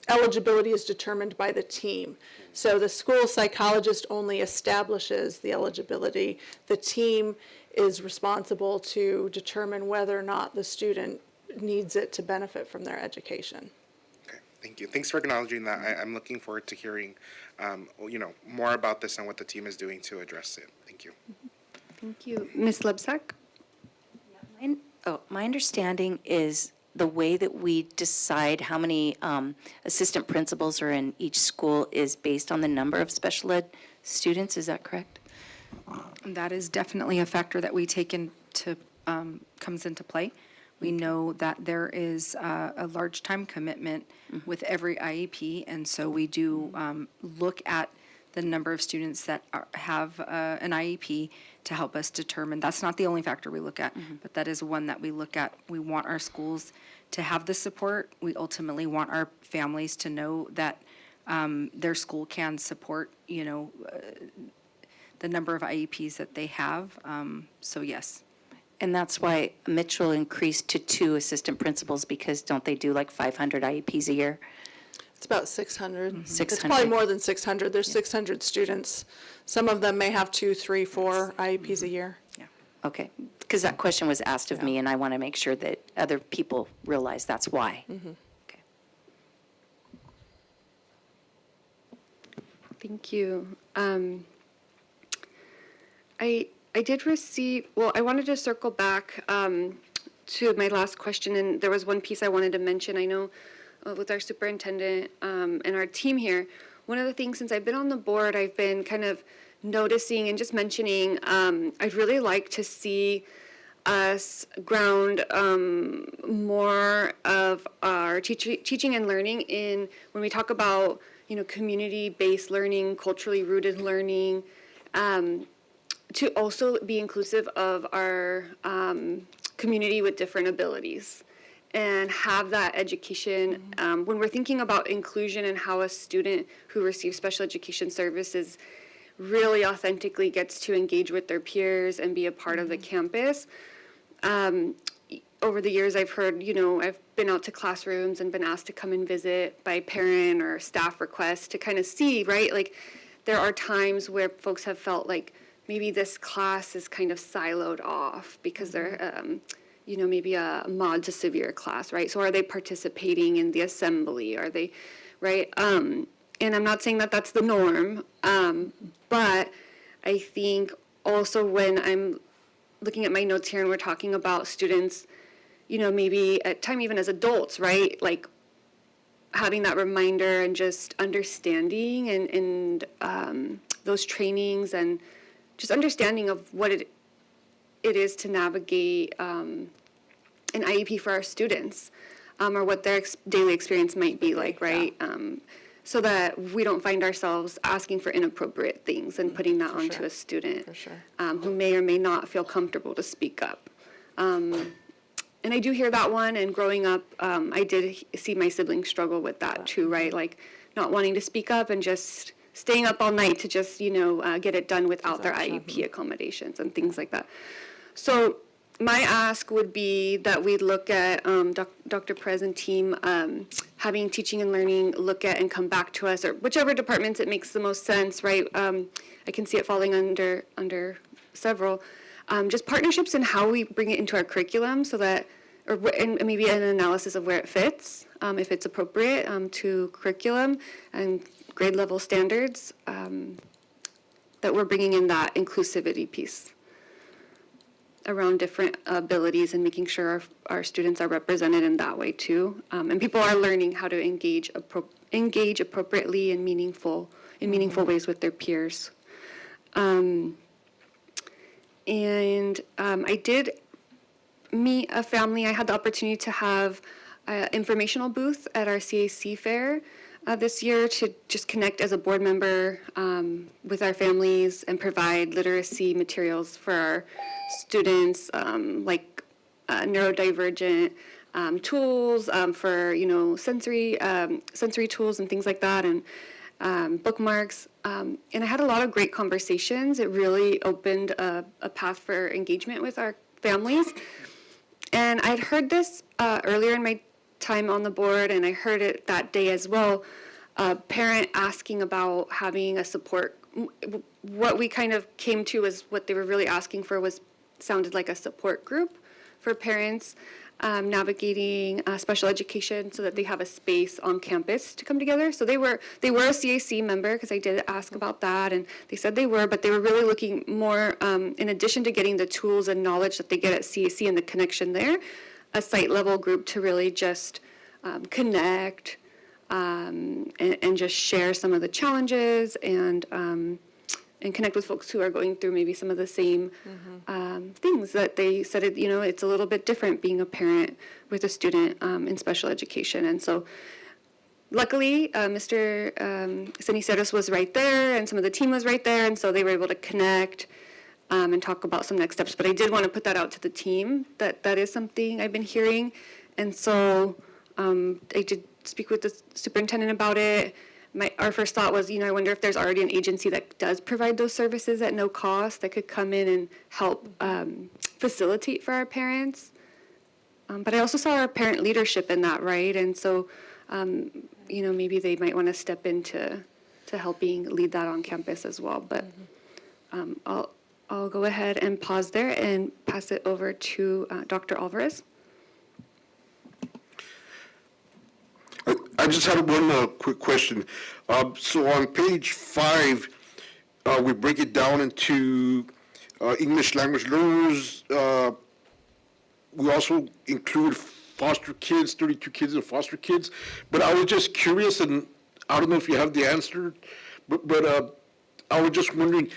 eligibility is determined by the team. So the school psychologist only establishes the eligibility. The team is responsible to determine whether or not the student needs it to benefit from their education. Okay, thank you. Thanks for acknowledging that. I'm looking forward to hearing, more about this and what the team is doing to address it. Thank you. Thank you. Ms. Lebsack? My understanding is the way that we decide how many assistant principals are in each school is based on the number of special ed students. Is that correct? That is definitely a factor that we take into, comes into play. We know that there is a large time commitment with every IEP, and so we do look at the number of students that have an IEP to help us determine. That's not the only factor we look at, but that is one that we look at. We want our schools to have the support. We ultimately want our families to know that their school can support, the number of IEPs that they have. So yes. And that's why Mitchell increased to 2 assistant principals, because don't they do 500 IEPs a year? It's about 600. 600. It's probably more than 600. There's 600 students. Some of them may have 2, 3, 4 IEPs a year. Yeah. Okay, because that question was asked of me, and I want to make sure that other people realize that's why. Okay. Thank you. I did receive, well, I wanted to circle back to my last question, and there was one piece I wanted to mention. I know with our superintendent and our team here, one of the things since I've been on the board, I've been kind of noticing and just mentioning, I'd really like to see us ground more of our teaching and learning in when we talk about community-based learning, culturally rooted learning, to also be inclusive of our community with different abilities and have that education. When we're thinking about inclusion and how a student who receives special education services really authentically gets to engage with their peers and be a part of the campus. Over the years, I've heard, I've been out to classrooms and been asked to come and visit by parent or staff requests to kind of see, right? Like, there are times where folks have felt like maybe this class is kind of siloed off because they're, maybe a mod to severe class, right? So are they participating in the assembly? Are they, right? And I'm not saying that that's the norm, but I think also when I'm looking at my notes here and we're talking about students, maybe at time even as adults, right? Like having that reminder and just understanding and those trainings and just understanding of what it is to navigate an IEP for our students, or what their daily experience might be like, right? So that we don't find ourselves asking for inappropriate things and putting that onto a student who may or may not feel comfortable to speak up. And I do hear that one, and growing up, I did see my siblings struggle with that too, right? Like not wanting to speak up and just staying up all night to just, get it done without their IEP accommodations and things like that. So my ask would be that we look at Dr. Perez and team having teaching and learning look at and come back to us, or whichever departments it makes the most sense, right? I can see it falling under several. Just partnerships and how we bring it into our curriculum so that, and maybe an analysis of where it fits, if it's appropriate to curriculum and grade level standards, that we're bringing in that inclusivity piece around different abilities and making sure our students are represented in that way too. And people are learning how to engage appropriately and meaningful ways with their peers. And I did meet a family. I had the opportunity to have an informational booth at our CAC fair this year to just connect as a board member with our families and provide literacy materials for our students, like neurodivergent tools for sensory tools and things like that, and bookmarks. And I had a lot of great conversations. It really opened a path for engagement with our families. And I'd heard this earlier in my time on the board, and I heard it that day as well. A parent asking about having a support. What we kind of came to was what they were really asking for sounded like a support group for parents navigating special education, so that they have a space on campus to come together. So they were a CAC member, because I did ask about that, and they said they were, but they were really looking more, in addition to getting the tools and knowledge that they get at CAC and the connection there, a site level group to really just connect and just share some of the challenges and connect with folks who are going through maybe some of the same things that they said. It's a little bit different being a parent with a student in special education. And so luckily, Mr. Ceniceros was right there, and some of the team was right there, and so they were able to connect and talk about some next steps. But I did want to put that out to the team, that is something I've been hearing. And so I did speak with the superintendent about it. Our first thought was, I wonder if there's already an agency that does provide those services at no cost that could come in and help facilitate for our parents. But I also saw our parent leadership in that, right? And so, maybe they might want to step into helping lead that on campus as well. But I'll go ahead and pause there and pass it over to Dr. Alvarez. I just had one quick question. So on page 5, we break it down into English language learners. We also include foster kids, 32 kids in foster kids. But I was just curious, and I don't know if you have the answer, but I was just wondering,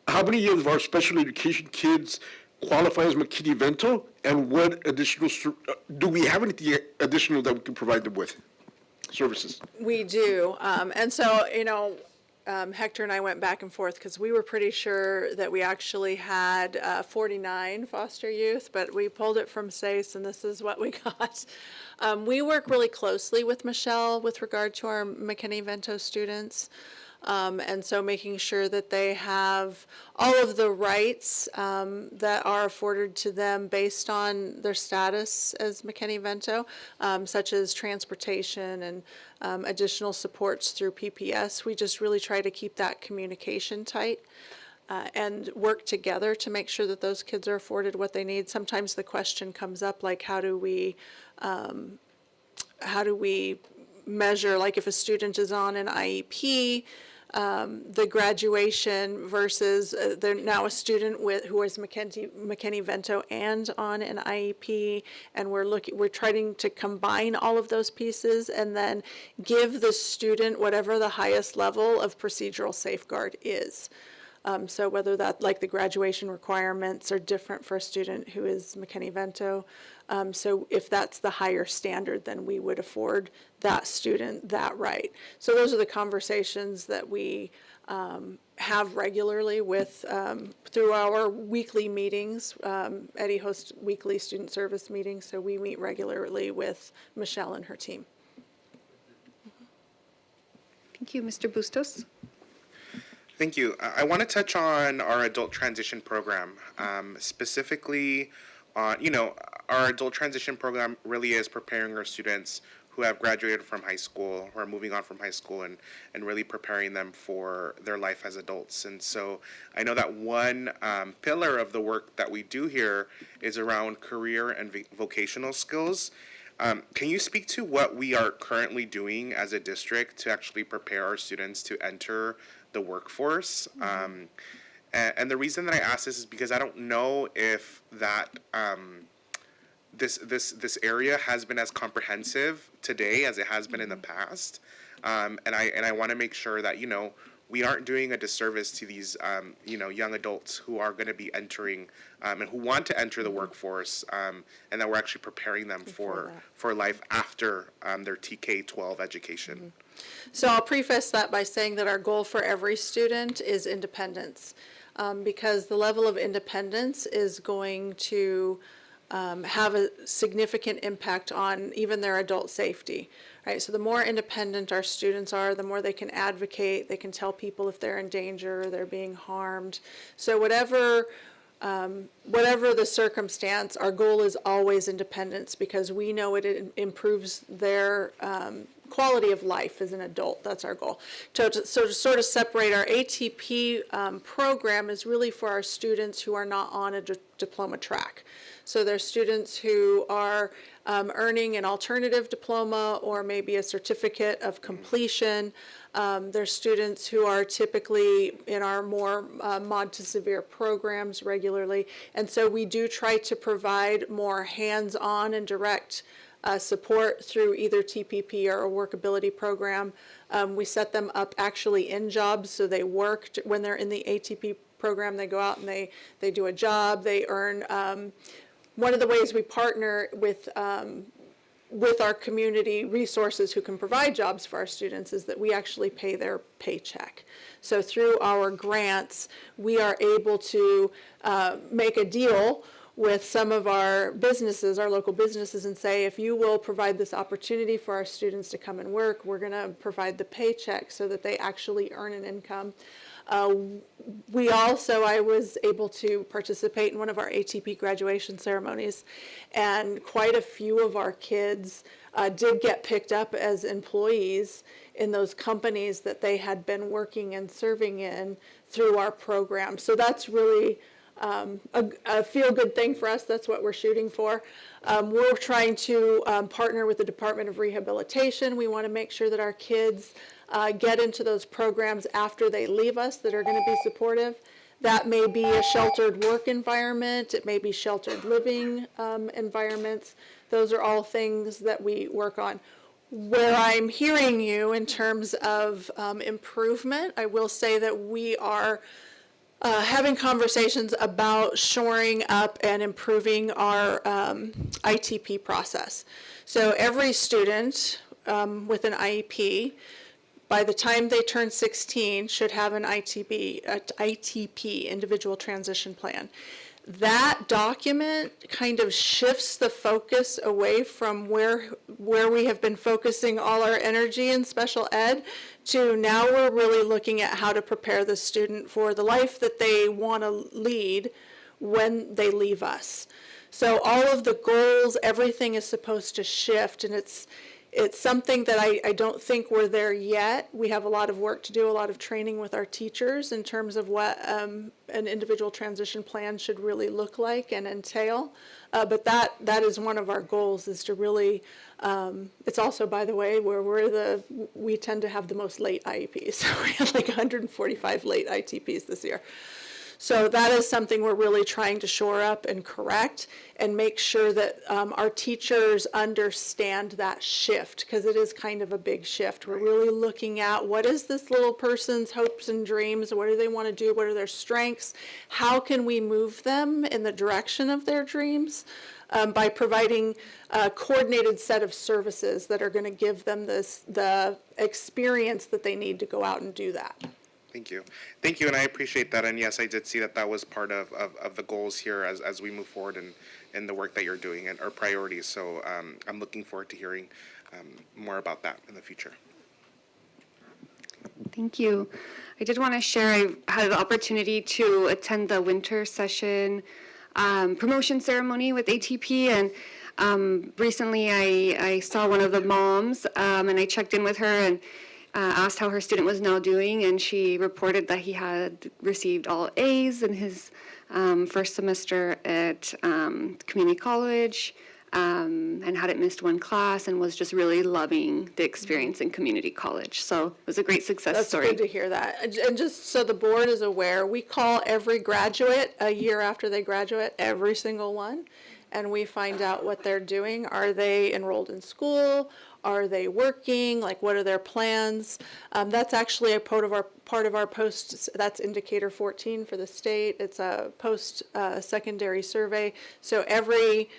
how many of our special education kids qualify as McKinney-Vento, and what additional, do we have anything additional that we can provide them with? services? We do. And so, Hector and I went back and forth because we were pretty sure that we actually had 49 foster youth, but we pulled it from SAUSD and this is what we got. We work really closely with Michelle with regard to our McKinney-Vento students. And so making sure that they have all of the rights that are afforded to them based on their status as McKinney-Vento, such as transportation and additional supports through PPS. We just really try to keep that communication tight and work together to make sure that those kids are afforded what they need. Sometimes the question comes up like, how do we measure, like if a student is on an IEP, the graduation versus they're now a student who is McKinney-Vento and on an IEP, and we're trying to combine all of those pieces and then give the student whatever the highest level of procedural safeguard is. So whether that, like the graduation requirements are different for a student who is McKinney-Vento. So if that's the higher standard, then we would afford that student that right. So those are the conversations that we have regularly with, through our weekly meetings. Eddie hosts weekly student service meetings, so we meet regularly with Michelle and her team. Thank you. Mr. Bustos? Thank you. I want to touch on our adult transition program, specifically on, our adult transition program really is preparing our students who have graduated from high school, who are moving on from high school, and really preparing them for their life as adults. And so I know that one pillar of the work that we do here is around career and vocational skills. Can you speak to what we are currently doing as a district to actually prepare our students to enter the workforce? And the reason that I ask this is because I don't know if that this area has been as comprehensive today as it has been in the past, and I want to make sure that we aren't doing a disservice to these young adults who are going to be entering and who want to enter the workforce, and that we're actually preparing them for life after their TK-12 education. So I'll preface that by saying that our goal for every student is independence, because the level of independence is going to have a significant impact on even their adult safety, right? So the more independent our students are, the more they can advocate, they can tell people if they're in danger, they're being harmed. So whatever the circumstance, our goal is always independence, because we know it improves their quality of life as an adult. That's our goal. So to sort of separate, our ATP program is really for our students who are not on a diploma track. So there's students who are earning an alternative diploma or maybe a certificate of completion. There's students who are typically in our more mod to severe programs regularly. And so we do try to provide more hands-on and direct support through either TPP or a workability program. We set them up actually in jobs, so they work when they're in the ATP program. They go out and they do a job. They earn. One of the ways we partner with our community resources who can provide jobs for our students is that we actually pay their paycheck. So through our grants, we are able to make a deal with some of our businesses, our local businesses, and say, if you will provide this opportunity for our students to come and work, we're going to provide the paycheck so that they actually earn an income. I was able to participate in one of our ATP graduation ceremonies, and quite a few of our kids did get picked up as employees in those companies that they had been working and serving in through our program. So that's really a feel-good thing for us. That's what we're shooting for. We're trying to partner with the Department of Rehabilitation. We want to make sure that our kids get into those programs after they leave us that are going to be supportive. That may be a sheltered work environment. It may be sheltered living environments. Those are all things that we work on. Where I'm hearing you in terms of improvement, I will say that we are having conversations about shoring up and improving our ITP process. So every student with an IEP, by the time they turn 16, should have an ITP, Individual Transition Plan. That document kind of shifts the focus away from where we have been focusing all our energy in special ed to now we're really looking at how to prepare the student for the life that they want to lead when they leave us. So all of the goals, everything is supposed to shift, and it's something that I don't think we're there yet. We have a lot of work to do, a lot of training with our teachers in terms of what an individual transition plan should really look like and entail. But that is one of our goals, is to really, it's also, by the way, where we tend to have the most late IEPs. So we had like 145 late ITPs this year. So that is something we're really trying to shore up and correct and make sure that our teachers understand that shift, because it is kind of a big shift. We're really looking at what is this little person's hopes and dreams, what do they want to do, what are their strengths, how can we move them in the direction of their dreams by providing a coordinated set of services that are going to give them the experience that they need to go out and do that. Thank you. Thank you, and I appreciate that. And yes, I did see that was part of the goals here as we move forward in the work that you're doing and our priorities. So I'm looking forward to hearing more about that in the future. Thank you. I did want to share, I had the opportunity to attend the winter session promotion ceremony with ATP, and recently I saw one of the moms, and I checked in with her and asked how her student was now doing, and she reported that he had received all A's in his first semester at community college, and hadn't missed one class, and was just really loving the experience in community college. So it was a great success story. That's good to hear that. And just so the board is aware, we call every graduate a year after they graduate, every single one, and we find out what they're doing. Are they enrolled in school? Are they working? Like, what are their plans? That's actually a part of our post. That's indicator 14 for the state. It's a post-secondary survey. So every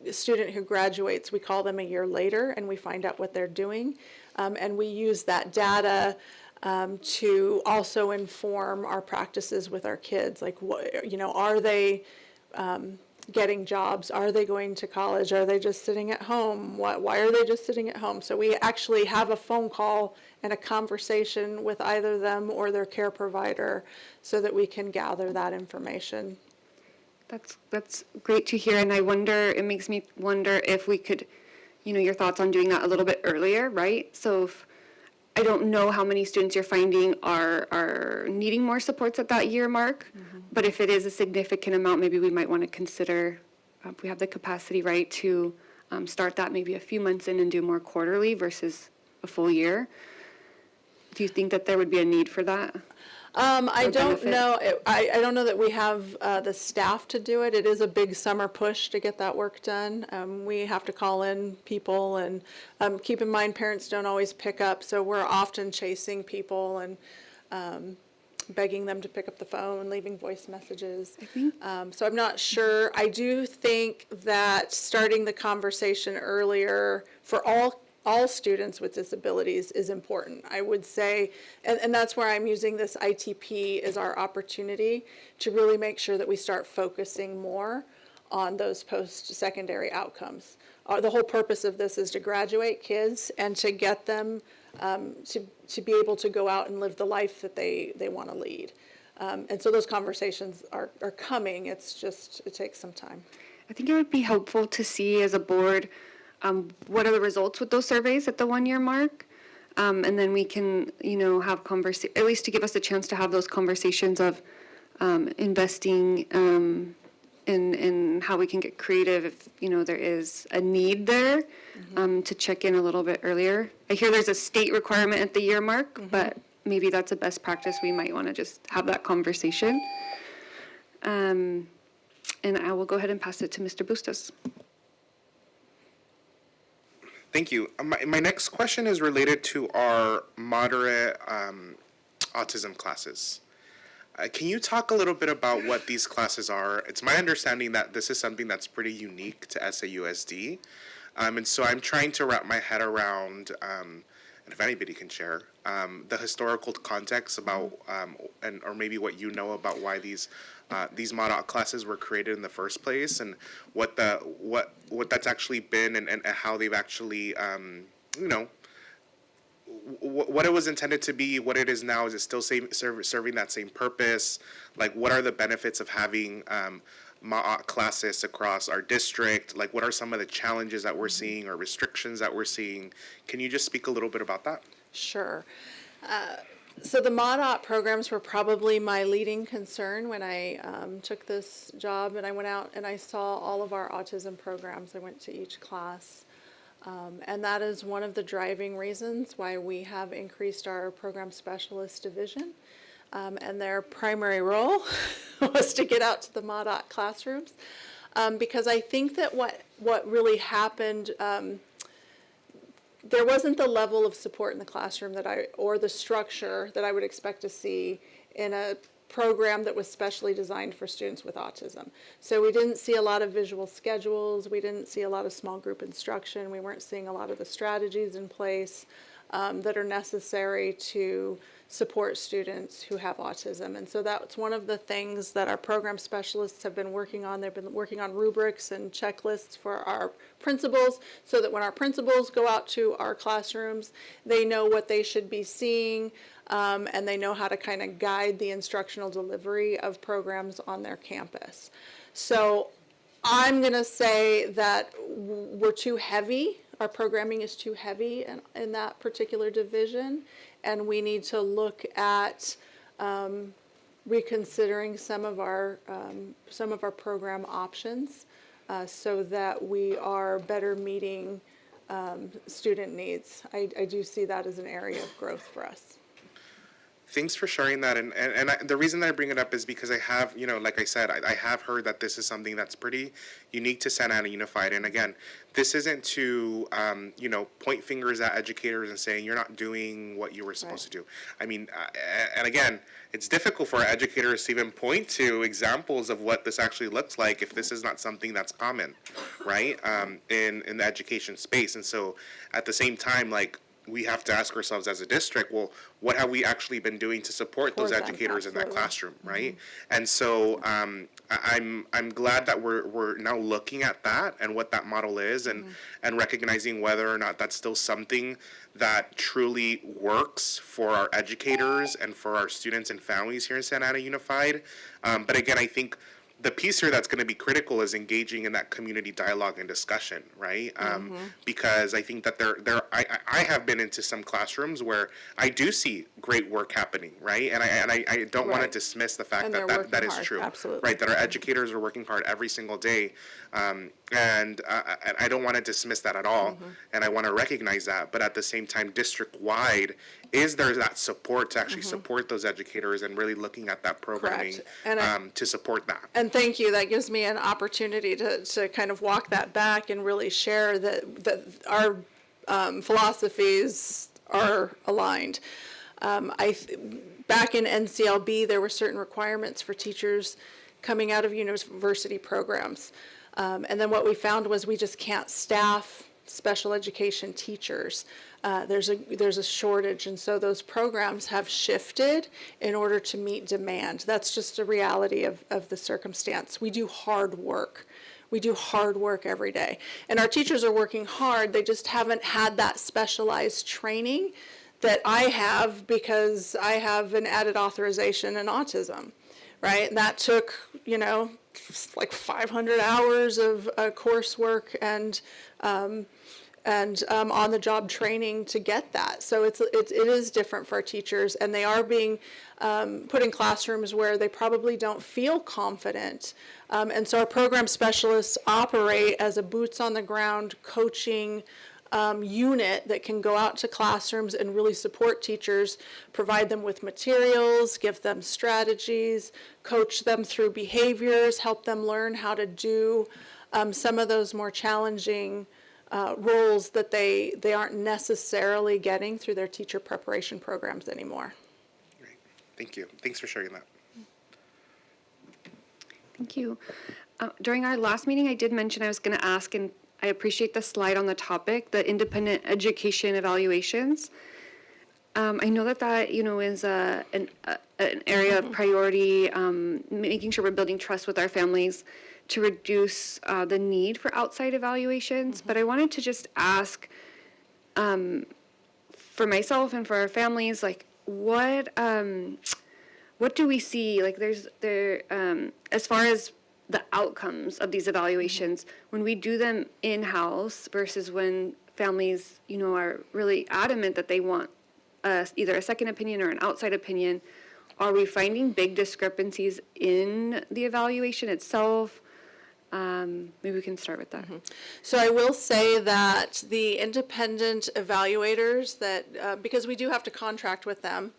student who graduates, we call them a year later, and we find out what they're doing. And we use that data to also inform our practices with our kids. Like, are they getting jobs? Are they going to college? Are they just sitting at home? Why are they just sitting at home? So we actually have a phone call and a conversation with either them or their care provider so that we can gather that information. That's great to hear, and it makes me wonder if we could, your thoughts on doing that a little bit earlier, right? So I don't know how many students you're finding are needing more supports at that year mark, but if it is a significant amount, maybe we might want to consider, if we have the capacity, right, to start that maybe a few months in and do more quarterly versus a full year. Do you think that there would be a need for that? I don't know. I don't know that we have the staff to do it. It is a big summer push to get that work done. We have to call in people, and keep in mind parents don't always pick up, so we're often chasing people and begging them to pick up the phone, leaving voice messages. So I'm not sure. I do think that starting the conversation earlier for all students with disabilities is important. I would say, and that's where I'm using this ITP as our opportunity to really make sure that we start focusing more on those post-secondary outcomes. The whole purpose of this is to graduate kids and to get them to be able to go out and live the life that they want to lead. And so those conversations are coming. It's just, it takes some time. I think it would be helpful to see as a board what are the results with those surveys at the 1 year mark, and then we can, have at least to give us a chance to have those conversations of investing in how we can get creative if there is a need there, to check in a little bit earlier. I hear there's a state requirement at the year mark, but maybe that's a best practice. We might want to just have that conversation. And I will go ahead and pass it to Mr. Bustos. Thank you. My next question is related to our moderate autism classes. Can you talk a little bit about what these classes are? It's my understanding that this is something that's pretty unique to SAUSD. And so I'm trying to wrap my head around, and if anybody can share, the historical context about, or maybe what you know about why these Marat classes were created in the first place, and what that's actually been, and how they've actually, what it was intended to be, what it is now. Is it still serving that same purpose? Like, what are the benefits of having Ma'at classes across our district? Like, what are some of the challenges that we're seeing or restrictions that we're seeing? Can you just speak a little bit about that? Sure. So the MADOT programs were probably my leading concern when I took this job, and I went out and I saw all of our autism programs. I went to each class. And that is one of the driving reasons why we have increased our program specialist division. And their primary role was to get out to the MADOT classrooms. Because I think that what really happened, there wasn't the level of support in the classroom or the structure that I would expect to see in a program that was specially designed for students with autism. So we didn't see a lot of visual schedules, we didn't see a lot of small group instruction, we weren't seeing a lot of the strategies in place that are necessary to support students who have autism. And so that's one of the things that our program specialists have been working on. They've been working on rubrics and checklists for our principals, so that when our principals go out to our classrooms, they know what they should be seeing, and they know how to kind of guide the instructional delivery of programs on their campus. So I'm going to say that we're too heavy. Our programming is too heavy in that particular division, and we need to look at reconsidering some of our program options so that we are better meeting student needs. I do see that as an area of growth for us. Thanks for sharing that, and the reason that I bring it up is because I have, like I said, I have heard that this is something that's pretty unique to Santa Ana Unified, and again, this isn't to, point fingers at educators and saying you're not doing what you were supposed to do. I mean, and again, it's difficult for educators to even point to examples of what this actually looks like if this is not something that's common, right, in the education space, and so at the same time, like, we have to ask ourselves as a district, well, what have we actually been doing to support those educators in that classroom, right? And so I'm glad that we're now looking at that and what that model is, and recognizing whether or not that's still something that truly works for our educators and for our students and families here in Santa Ana Unified. But again, I think the piece here that's going to be critical is engaging in that community dialogue and discussion, right? Because I think that I have been into some classrooms where I do see great work happening, right? And I don't want to dismiss the fact that is true, absolutely. right? That our educators are working hard every single day, and I don't want to dismiss that at all, and I want to recognize that. But at the same time, district-wide, is there that support to actually support those educators and really looking at that programming to support that? And thank you. That gives me an opportunity to kind of walk that back and really share that our philosophies are aligned. Back in NCLB, there were certain requirements for teachers coming out of university programs. And then what we found was we just can't staff special education teachers. There's a shortage, and so those programs have shifted in order to meet demand. That's just a reality of the circumstance. We do hard work. We do hard work every day. And our teachers are working hard, they just haven't had that specialized training that I have because I have an added authorization in autism, right? And that took, like 500 hours of coursework and on-the-job training to get that. So it is different for our teachers, and they are being put in classrooms where they probably don't feel confident. And so our program specialists operate as a boots-on-the-ground coaching unit that can go out to classrooms and really support teachers, provide them with materials, give them strategies, coach them through behaviors, help them learn how to do some of those more challenging roles that they aren't necessarily getting through their teacher preparation programs anymore. Great. Thank you. Thanks for sharing that. Thank you. During our last meeting, I did mention I was going to ask, and I appreciate the slide on the topic, the independent education evaluations. I know that is an area of priority, making sure we're building trust with our families to reduce the need for outside evaluations. But I wanted to just ask, for myself and for our families, like what do we see? Like as far as the outcomes of these evaluations, when we do them in-house versus when families, are really adamant that they want either a second opinion or an outside opinion, are we finding big discrepancies in the evaluation itself? Maybe we can start with that. So I will say that the independent evaluators that, because we do have to contract with them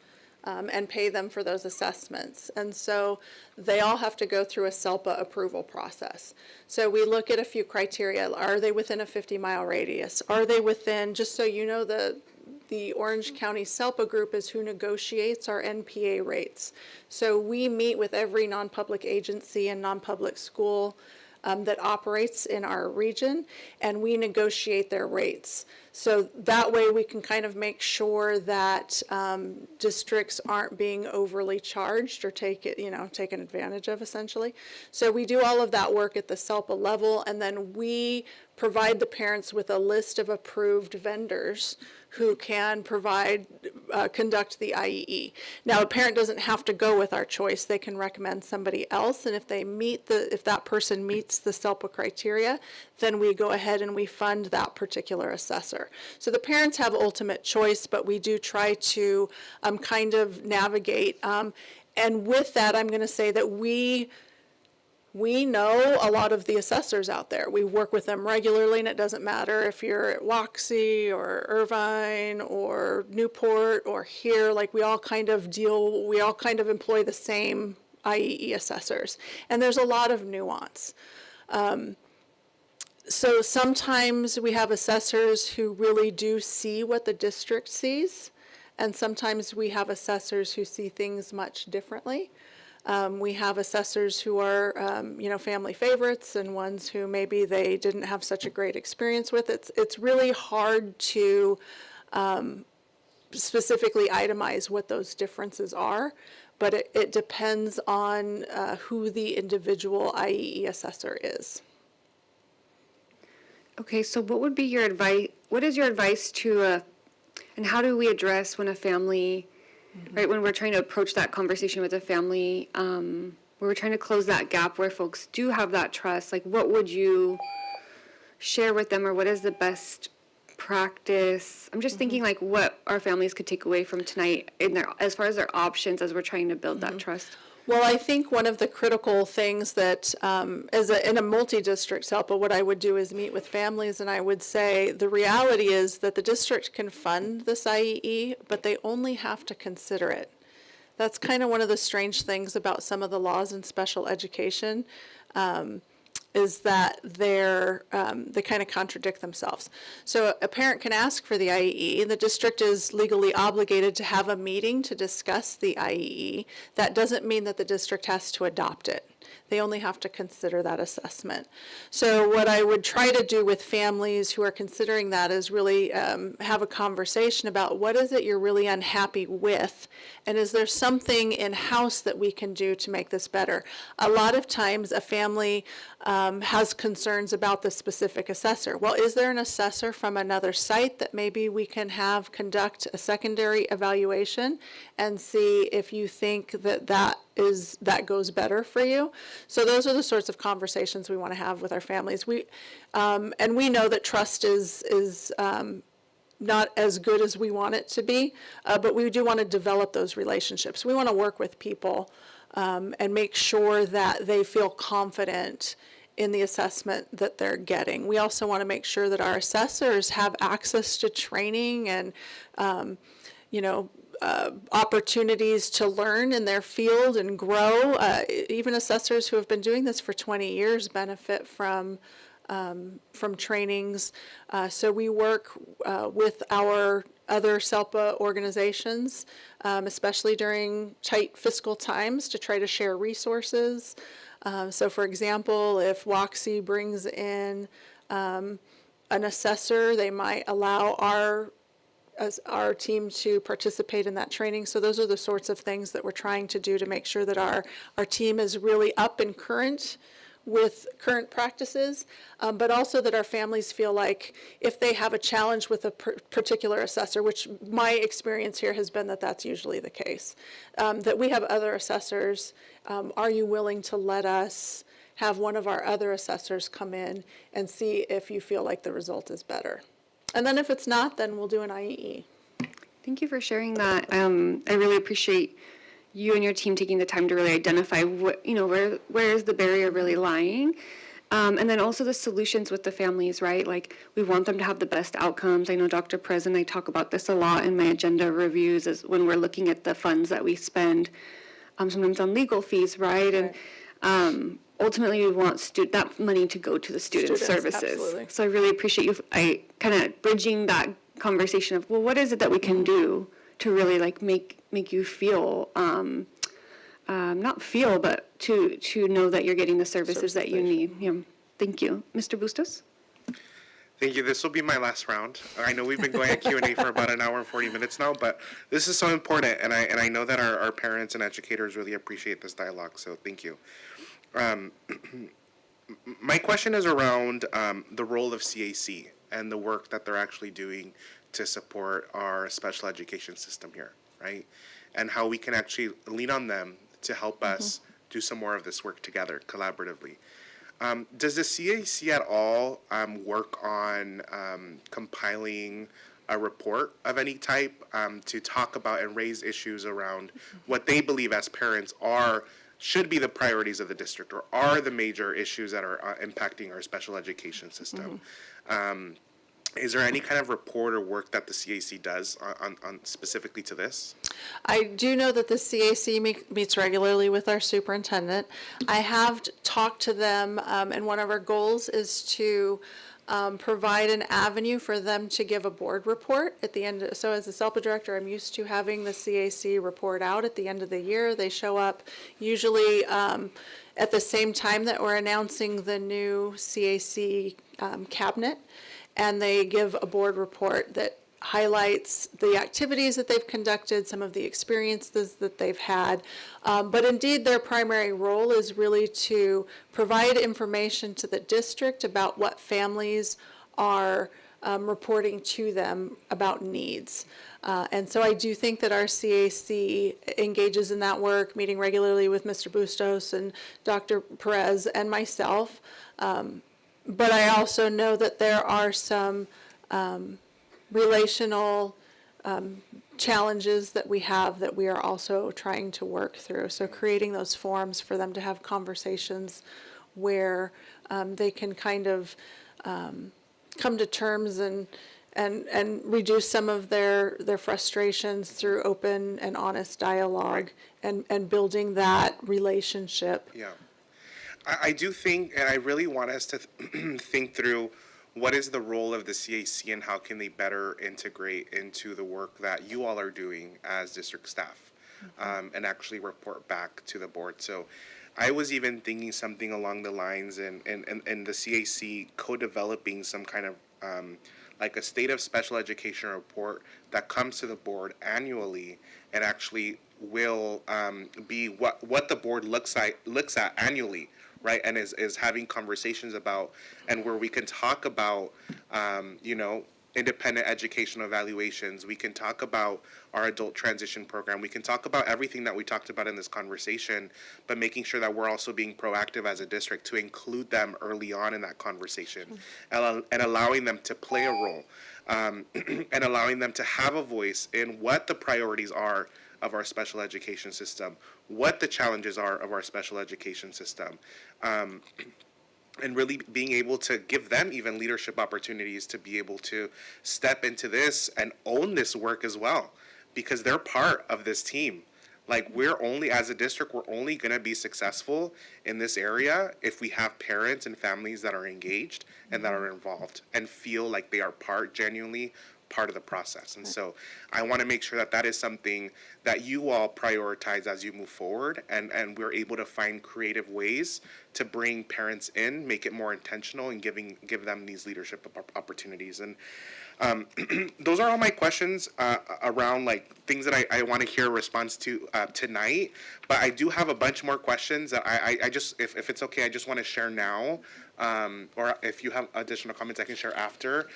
and pay them for those assessments. And so they all have to go through a SELPA approval process. So we look at a few criteria. Are they within a 50-mile radius? Are they within, just so you know, the Orange County SELPA group is who negotiates our NPA rates. So we meet with every non-public agency and non-public school that operates in our region, and we negotiate their rates. So that way we can kind of make sure that districts aren't being overly charged or taken advantage of, essentially. So we do all of that work at the SELPA level, and then we provide the parents with a list of approved vendors who can conduct the IEE. Now, a parent doesn't have to go with our choice. They can recommend somebody else, and if that person meets the SELPA criteria, then we go ahead and we fund that particular assessor. So the parents have ultimate choice, but we do try to kind of navigate. And with that, I'm going to say that we know a lot of the assessors out there. We work with them regularly, and it doesn't matter if you're at Waxy or Irvine or Newport or here, like we all kind of employ the same IEE assessors. And there's a lot of nuance. So sometimes we have assessors who really do see what the district sees, and sometimes we have assessors who see things much differently. We have assessors who are, family favorites, and ones who maybe they didn't have such a great experience with. It's really hard to specifically itemize what those differences are, but it depends on who the individual IEE assessor is. Okay, so what would be your advice? What is your advice to, and how do we address when a family, right, when we're trying to approach that conversation with a family, where we're trying to close that gap where folks do have that trust? Like, what would you share with them, or what is the best practice? I'm just thinking like what our families could take away from tonight as far as their options as we're trying to build that trust. Well, I think one of the critical things that, in a multi-district SELPA, what I would do is meet with families, and I would say the reality is that the district can fund this IEE, but they only have to consider it. That's kind of one of the strange things about some of the laws in special education, is that they kind of contradict themselves. So a parent can ask for the IEE. The district is legally obligated to have a meeting to discuss the IEE. That doesn't mean that the district has to adopt it. They only have to consider that assessment. So what I would try to do with families who are considering that is really have a conversation about what is it you're really unhappy with, and is there something in-house that we can do to make this better? A lot of times a family has concerns about the specific assessor. Well, is there an assessor from another site that maybe we can have conduct a secondary evaluation and see if you think that goes better for you? So those are the sorts of conversations we want to have with our families. And we know that trust is not as good as we want it to be, but we do want to develop those relationships. We want to work with people and make sure that they feel confident in the assessment that they're getting. We also want to make sure that our assessors have access to training and, opportunities to learn in their field and grow. Even assessors who have been doing this for 20 years benefit from trainings. So we work with our other SELPA organizations, especially during tight fiscal times, to try to share resources. So for example, if WOXI brings in an assessor. They might allow our team to participate in that training. So those are the sorts of things that we're trying to do to make sure that our team is really up and current with current practices, but also that our families feel like if they have a challenge with a particular assessor, which my experience here has been that that's usually the case, that we have other assessors. Are you willing to let us have one of our other assessors come in and see if you feel like the result is better? And then if it's not, then we'll do an IEE. Thank you for sharing that. I really appreciate you and your team taking the time to really identify what, where is the barrier really lying. And then also the solutions with the families, right? Like, we want them to have the best outcomes. I know Dr. Perez and I talk about this a lot in my agenda reviews, is when we're looking at the funds that we spend, sometimes on legal fees, right? And ultimately, we want that money to go to the student services. Absolutely. So I really appreciate you, kind of bridging that conversation of, well, what is it that we can do to really make you feel, not feel, but to know that you're getting the services that you need. Yeah. Thank you. Mr. Bustos? Thank you. This will be my last round. I know we've been going at Q&A for about an hour and 40 minutes now, but this is so important, and I know that our parents and educators really appreciate this dialogue, so thank you. My question is around the role of CAC and the work that they're actually doing to support our special education system here, right? And how we can actually lean on them to help us do some more of this work together, collaboratively. Does the CAC at all work on compiling a report of any type to talk about and raise issues around what they believe as parents should be the priorities of the district, or are the major issues that are impacting our special education system? Is there any kind of report or work that the CAC does on specifically to this? I do know that the CAC meets regularly with our superintendent. I have talked to them, and one of our goals is to provide an avenue for them to give a board report at the end. So as a SELPA director, I'm used to having the CAC report out at the end of the year. They show up usually at the same time that we're announcing the new CAC cabinet, and they give a board report that highlights the activities that they've conducted, some of the experiences that they've had. But indeed, their primary role is really to provide information to the district about what families are reporting to them about needs. And so I do think that our CAC engages in that work, meeting regularly with Mr. Bustos and Dr. Perez and myself. But I also know that there are some relational challenges that we have that we are also trying to work through. So creating those forums for them to have conversations where they can kind of come to terms and reduce some of their frustrations through open and honest dialogue, and building that relationship. Yeah. I do think, and I really want us to think through what is the role of the CAC and how can they better integrate into the work that you all are doing as district staff, and actually report back to the board. So I was even thinking something along the lines and the CAC co-developing some kind of like a state of special education report that comes to the board annually and actually will be what the board looks at annually, right? And is having conversations about, and where we can talk about, independent educational evaluations. We can talk about our adult transition program. We can talk about everything that we talked about in this conversation, but making sure that we're also being proactive as a district to include them early on in that conversation, and allowing them to play a role, and allowing them to have a voice in what the priorities are of our special education system, what the challenges are of our special education system, and really being able to give them even leadership opportunities to be able to step into this and own this work as well, because they're part of this team. Like, as a district, we're only going to be successful in this area if we have parents and families that are engaged and that are involved and feel like they are genuinely part of the process. And so I want to make sure that that is something that you all prioritize as you move forward, and we're able to find creative ways to bring parents in, make it more intentional, and give them these leadership opportunities. And those are all my questions around like things that I want to hear a response to tonight. But I do have a bunch more questions that I just, if it's okay, I just want to share now. Or if you have additional comments, I can share after,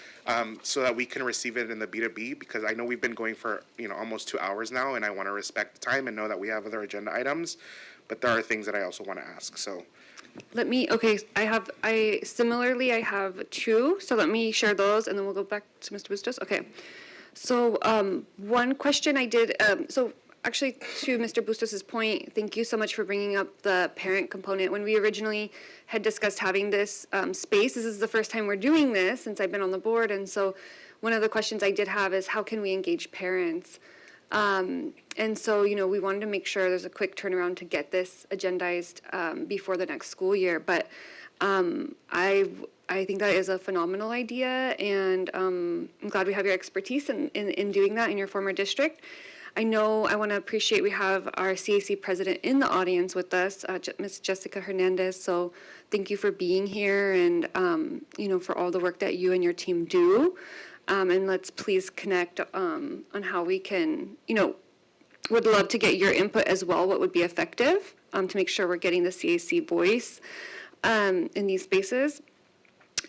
so that we can receive it in the B2B, because I know we've been going for almost 2 hours now, and I want to respect the time and know that we have other agenda items. But there are things that I also want to ask. So. Okay, I have two, so let me share those, and then we'll go back to Mr. Bustos. Okay, so one question I did, so actually to Mr. Bustos' point, thank you so much for bringing up the parent component. When we originally had discussed having this space, this is the first time we're doing this since I've been on the board, and so one of the questions I did have is how can we engage parents? And so, we wanted to make sure there's a quick turnaround to get this agendized before the next school year. But I think that is a phenomenal idea, and I'm glad we have your expertise in doing that in your former district. I want to appreciate we have our CAC president in the audience with us, Ms. Jessica Hernandez. So thank you for being here and, for all the work that you and your team do. And let's please connect on how we can, would love to get your input as well, what would be effective to make sure we're getting the CAC voice in these spaces.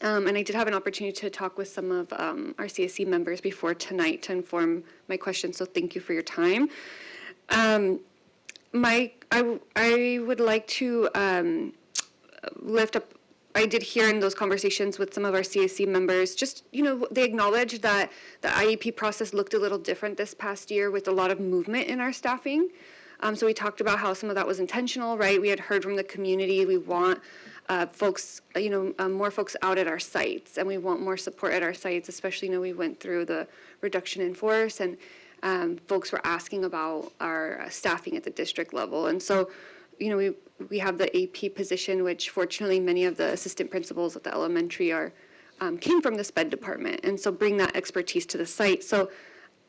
And I did have an opportunity to talk with some of our CAC members before tonight to inform my questions, so thank you for your time. I would like to lift up, I did hear in those conversations with some of our CAC members, just, they acknowledged that the IEP process looked a little different this past year with a lot of movement in our staffing. So we talked about how some of that was intentional, right? We had heard from the community, we want folks, more folks out at our sites, and we want more support at our sites, especially, we went through the reduction in force, and folks were asking about our staffing at the district level. And so, we have the AP position, which fortunately many of the assistant principals at the elementary came from the SPED department, and so bring that expertise to the site. So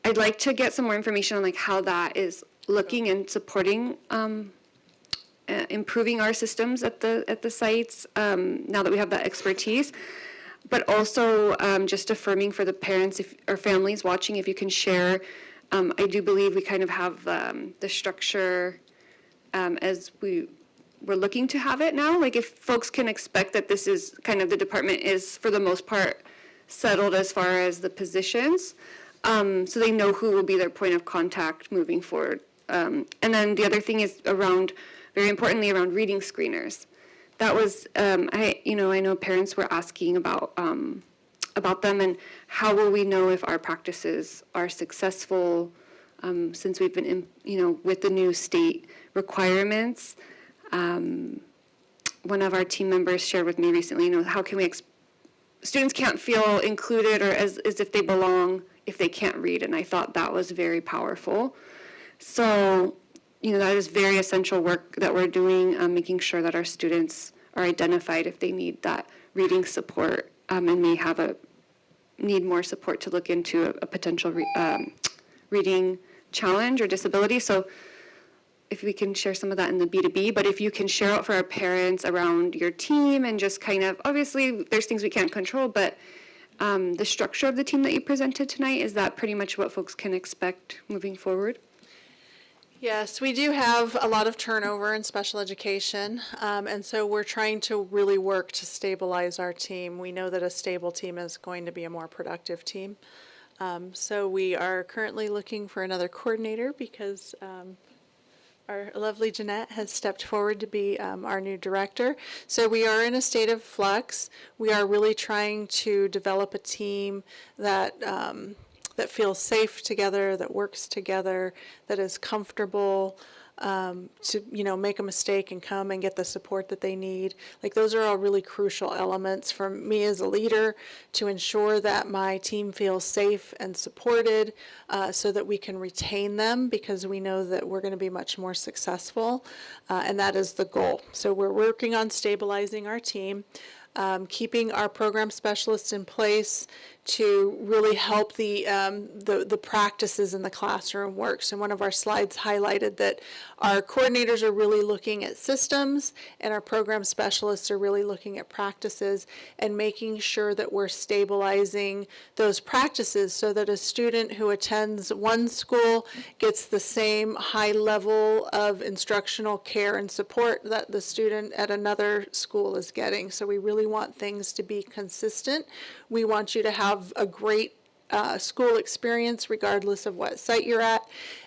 I'd like to get some more information on like how that is looking and supporting improving our systems at the sites now that we have that expertise. But also just affirming for the parents or families watching, if you can share, I do believe we kind of have the structure as we're looking to have it now. Like if folks can expect that this is kind of the department is for the most part settled as far as the positions, so they know who will be their point of contact moving forward. And then the other thing is very importantly, around reading screeners. That was, I know parents were asking about them, and how will we know if our practices are successful since we've been with the new state requirements. One of our team members shared with me recently, how can we, students can't feel included or as if they belong if they can't read, and I thought that was very powerful. So, that is very essential work that we're doing, making sure that our students are identified if they need that reading support and may need more support to look into a potential reading challenge or disability. So if we can share some of that in the B2B, but if you can share out for our parents around your team and just kind of, obviously there's things we can't control, but the structure of the team that you presented tonight, is that pretty much what folks can expect moving forward? Yes, we do have a lot of turnover in special education, and so we're trying to really work to stabilize our team. We know that a stable team is going to be a more productive team. So we are currently looking for another coordinator because our lovely Jeanette has stepped forward to be our new director. So we are in a state of flux. We are really trying to develop a team that that feels safe together, that works together, that is comfortable to make a mistake and come and get the support that they need. Like those are all really crucial elements for me as a leader to ensure that my team feels safe and supported so that we can retain them, because we know that we're going to be much more successful, and that is the goal. So we're working on stabilizing our team, keeping our program specialists in place to really help the practices in the classroom work. So one of our slides highlighted that our coordinators are really looking at systems and our program specialists are really looking at practices and making sure that we're stabilizing those practices so that a student who attends one school gets the same high level of instructional care and support that the student at another school is getting. So we really want things to be consistent. We want you to have a great school experience regardless of what site you're at.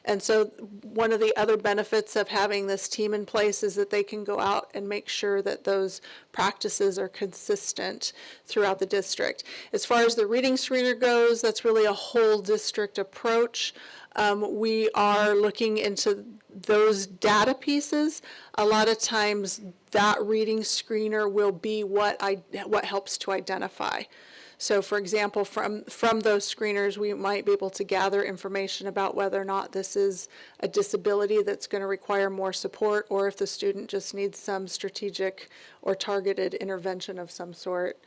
And so one of the other benefits of having this team in place is that they can go out and make sure that those practices are consistent throughout the district. As far as the reading screener goes, that's really a whole district approach. We are looking into those data pieces. A lot of times that reading screener will be what helps to identify. So for example, from those screeners, we might be able to gather information about whether or not this is a disability that's going to require more support, or if the student just needs some strategic or targeted intervention of some sort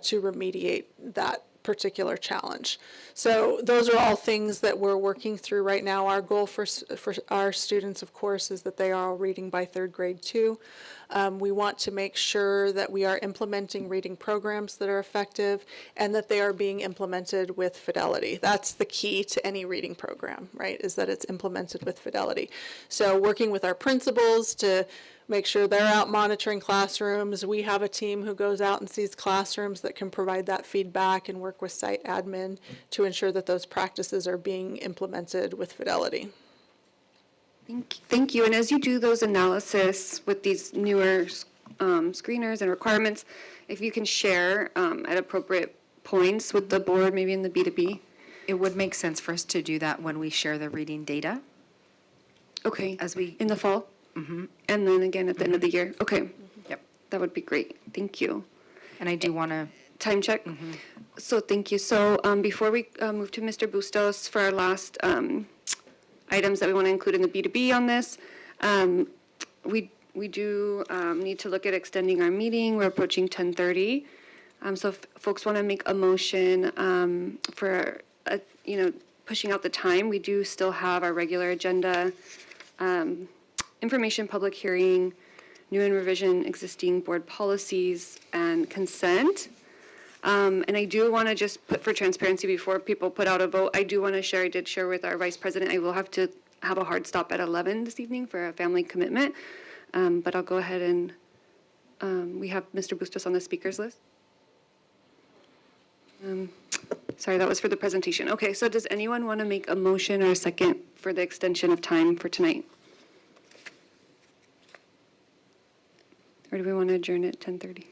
to remediate that particular challenge. So those are all things that we're working through right now. Our goal for our students, of course, is that they are all reading by third grade too. We want to make sure that we are implementing reading programs that are effective and that they are being implemented with fidelity. That's the key to any reading program, right, is that it's implemented with fidelity. So working with our principals to make sure they're out monitoring classrooms. We have a team who goes out and sees classrooms that can provide that feedback and work with site admin to ensure that those practices are being implemented with fidelity. Thank you. And as you do those analysis with these newer screeners and requirements, if you can share at appropriate points with the board, maybe in the B2B. It would make sense for us to do that when we share the reading data. Okay. As we in the fall? Mm-hmm. And then again at the end of the year? Okay. Yep. That would be great. Thank you. And I do want to time check. So thank you. So before we move to Mr. Bustos for our last items that we want to include in the B2B on this, we do need to look at extending our meeting. We're approaching 10:30. So if folks want to make a motion for pushing out the time, we do still have our regular agenda, information public hearing, new and revision existing board policies, and consent. And I do want to just put for transparency before people put out a vote, I do want to share, I did share with our vice president, I will have to have a hard stop at 11 this evening for a family commitment. But I'll go ahead and, we have Mr. Bustos on the speakers list. Sorry, that was for the presentation. Okay, so does anyone want to make a motion or a second for the extension of time for tonight? Or do we want to adjourn at 10:30?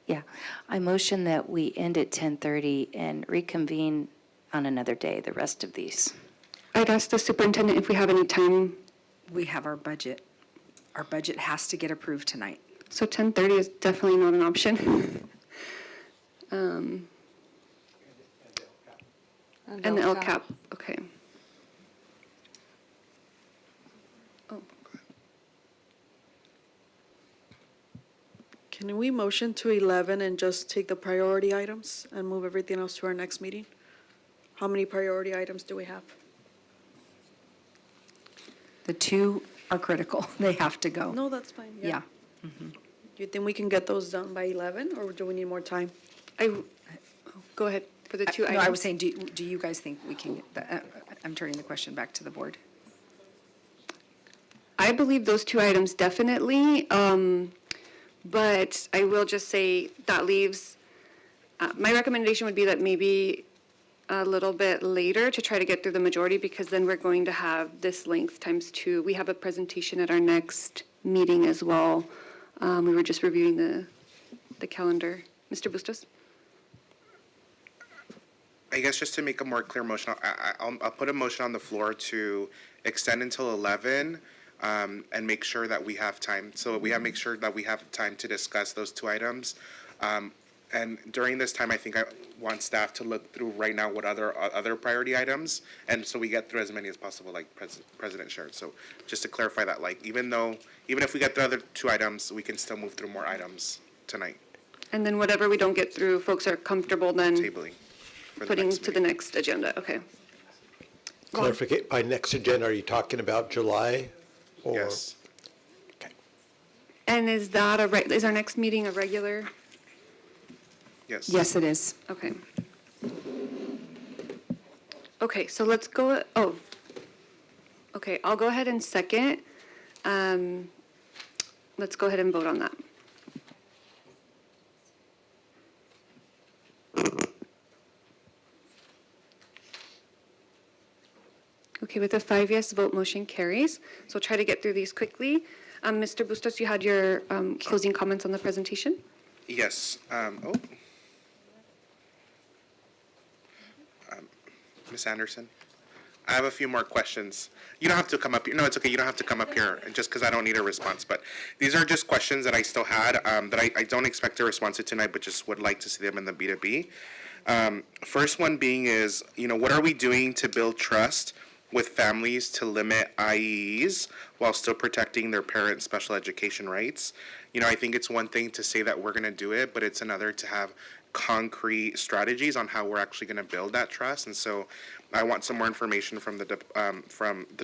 Yeah, I motion that we end at 10:30 and reconvene on another day, the rest of these. I'd ask the superintendent if we have any time. We have our budget. Our budget has to get approved tonight. So 10:30 is definitely not an option. And the LCAP, okay. Can we motion to 11 and just take the priority items and move everything else to our next meeting? How many priority items do we have? The two are critical. They have to go. No, that's fine. Yeah. Do you think we can get those done by 11, or do we need more time? Go ahead for the two No, items. I was saying, do you guys think we can get that? I'm turning the question back to the board. I believe those two items definitely, but I will just say that leaves, my recommendation would be that maybe a little bit later to try to get through the majority, because then we're going to have this length times 2. We have a presentation at our next meeting as well. We were just reviewing the calendar. Mr. Bustos? I guess just to make a more clear motion, I'll put a motion on the floor to extend until 11 and make sure that we have time. So make sure that we have time to discuss those two items. And during this time, I think I want staff to look through right now what other priority items, and so we get through as many as possible, like President shared. So just to clarify that, like even if we get the other two items, we can still move through more items tonight. And then whatever we don't get through, folks are comfortable then Tabling. for the putting next to the next agenda, okay. Clarificate, by next agenda, are you talking about July? Or Yes. And is that is our next meeting a regular? Yes. Yes, it is. Okay. Okay, so let's go, oh. Okay, I'll go ahead and second. Let's go ahead and vote on that. Okay, with a 5 yes vote, motion carries. So try to get through these quickly. Mr. Bustos, you had your closing comments on the presentation? Yes. Ms. Anderson, I have a few more questions. You don't have to come up here. No, it's okay. You don't have to come up here just because I don't need a response. But these are just questions that I still had that I don't expect a response to tonight, but just would like to see them in the B2B. First one being is, what are we doing to build trust with families to limit IEs while still protecting their parents' special education rights? I think it's one thing to say that we're going to do it, but it's another to have concrete strategies on how we're actually going to build that trust. And so I want some more information from the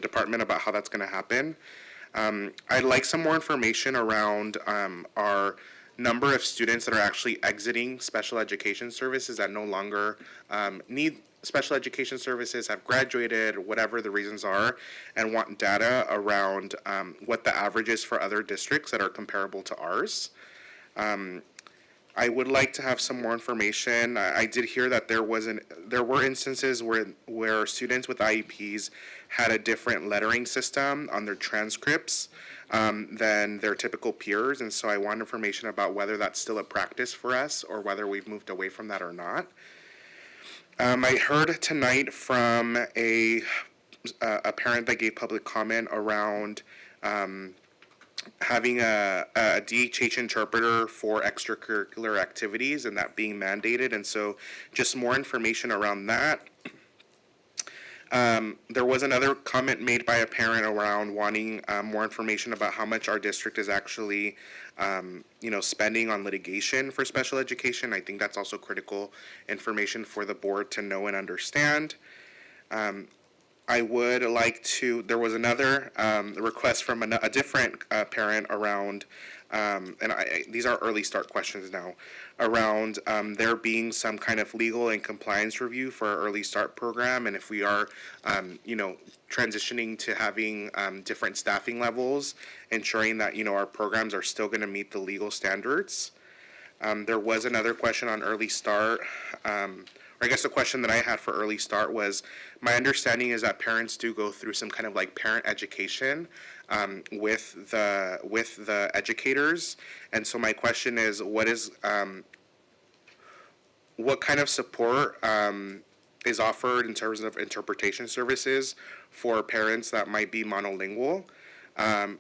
department about how that's going to happen. I'd like some more information around our number of students that are actually exiting special education services that no longer need special education services, have graduated, or whatever the reasons are, and want data around what the average is for other districts that are comparable to ours. I would like to have some more information. I did hear that there were instances where students with IEPs had a different lettering system on their transcripts than their typical peers, and so I want information about whether that's still a practice for us or whether we've moved away from that or not. I heard tonight from a parent that gave public comment around having a DHH interpreter for extracurricular activities and that being mandated, and so just more information around that. There was another comment made by a parent around wanting more information about how much our district is actually, spending on litigation for special education. I think that's also critical information for the board to know and understand. I would like to, there was another request from a different parent around, these are early start questions now, around there being some kind of legal and compliance review for our early start program, and if we are, transitioning to having different staffing levels, ensuring that, our programs are still going to meet the legal standards. There was another question on early start. Or I guess the question that I had for early start was, my understanding is that parents do go through some kind of like parent education with the educators, and so my question is, what kind of support is offered in terms of interpretation services for parents that might be monolingual,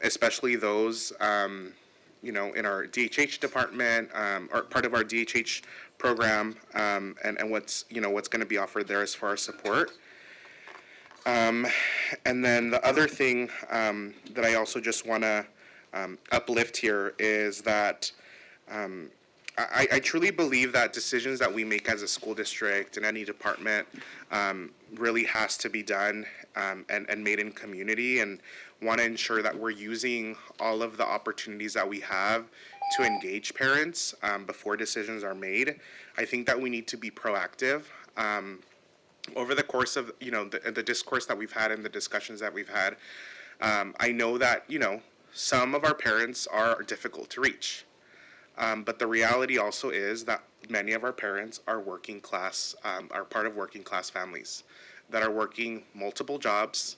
especially those in our DHH department, or part of our DHH program, and what's going to be offered there as far as support. And then the other thing that I also just want to uplift here is that I truly believe that decisions that we make as a school district and any department really has to be done and made in community, and want to ensure that we're using all of the opportunities that we have to engage parents before decisions are made. I think that we need to be proactive. Over the course of the discourse that we've had and the discussions that we've had, I know that some of our parents are difficult to reach, but the reality also is that many of our parents are working class, are part of working class families that are working multiple jobs,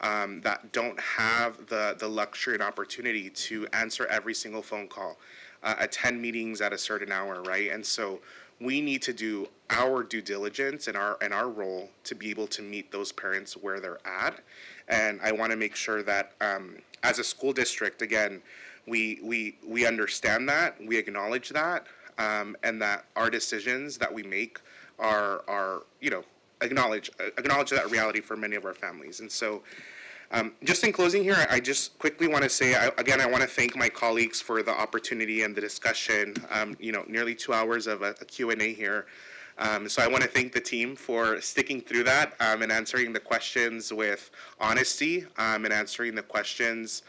that don't have the luxury and opportunity to answer every single phone call, attend meetings at a certain hour, right? And so we need to do our due diligence and our role to be able to meet those parents where they're at. And I want to make sure that as a school district, again, we understand that, we acknowledge that, and that our decisions that we make are acknowledge that reality for many of our families. And so Just in closing here, I just quickly want to say, again, I want to thank my colleagues for the opportunity and the discussion, nearly 2 hours of a Q&A here. So I want to thank the team for sticking through that and answering the questions with honesty and answering the questions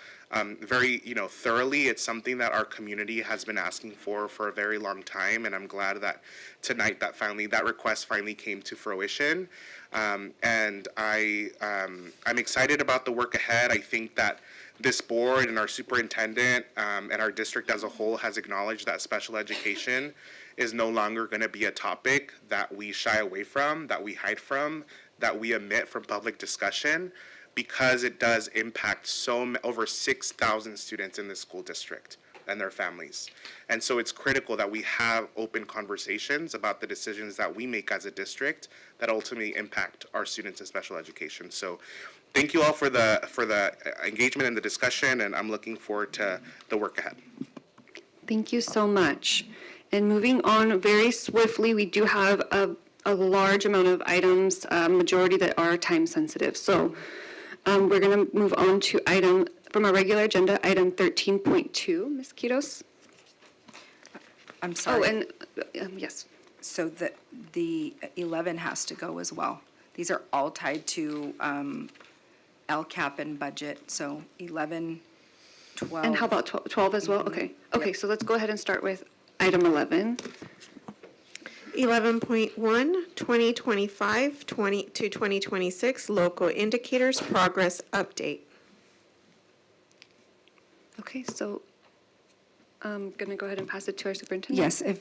very, thoroughly. It's something that our community has been asking for a very long time, and I'm glad that tonight that request finally came to fruition. And I'm excited about the work ahead. I think that this board and our superintendent and our district as a whole has acknowledged that special education is no longer going to be a topic that we shy away from, that we hide from, that we omit from public discussion, because it does impact over 6,000 students in the school district and their families. And so it's critical that we have open conversations about the decisions that we make as a district that ultimately impact our students in special education. So thank you all for the engagement and the discussion, and I'm looking forward to the work ahead. Thank you so much. And moving on very swiftly, we do have a large amount of items, majority that are time sensitive. So we're going to move on to from our regular agenda, item 13.2. Ms. Quiros? I'm sorry. Oh, and yes. So the 11 has to go as well. These are all tied to LCAP and budget, so 11, 12. And how about 12 as well? Okay. Okay, so let's go ahead and start with item 11. 11.1, 2025 to 2026 local indicators progress update. Okay, so I'm going to go ahead and pass it to our superintendent. Yes, if,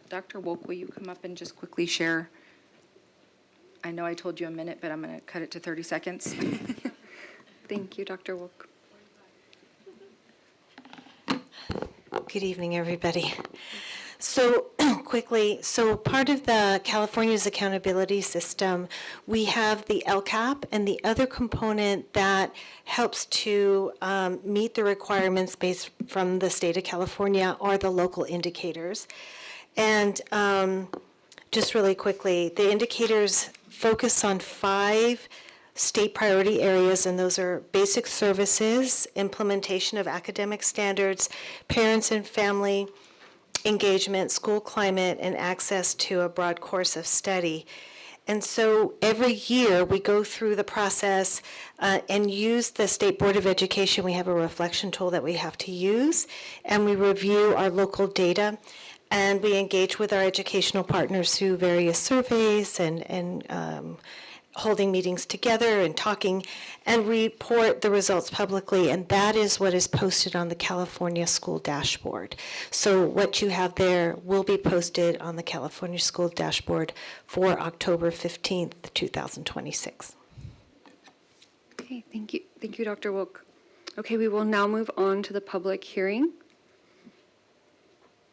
Dr. Wolk, will you come up and just quickly share? I know I told you a minute, but I'm going to cut it to 30 seconds. Thank you, Dr. Wolk. Good evening, everybody. So quickly, so part of the California's accountability system, we have the LCAP, and the other component that helps to meet the requirements based from the state of California are the local indicators. And just really quickly, the indicators focus on 5 state priority areas, and those are basic services, implementation of academic standards, parents and family engagement, school climate, and access to a broad course of study. And so every year we go through the process and use the State Board of Education. We have a reflection tool that we have to use, and we review our local data, and we engage with our educational partners through various surveys and holding meetings together and talking, and report the results publicly, and that is what is posted on the California School Dashboard. So what you have there will be posted on the California School Dashboard for October 15th, 2026. Okay, thank you. Thank you, Dr. Wolk. Okay, we will now move on to the public hearing.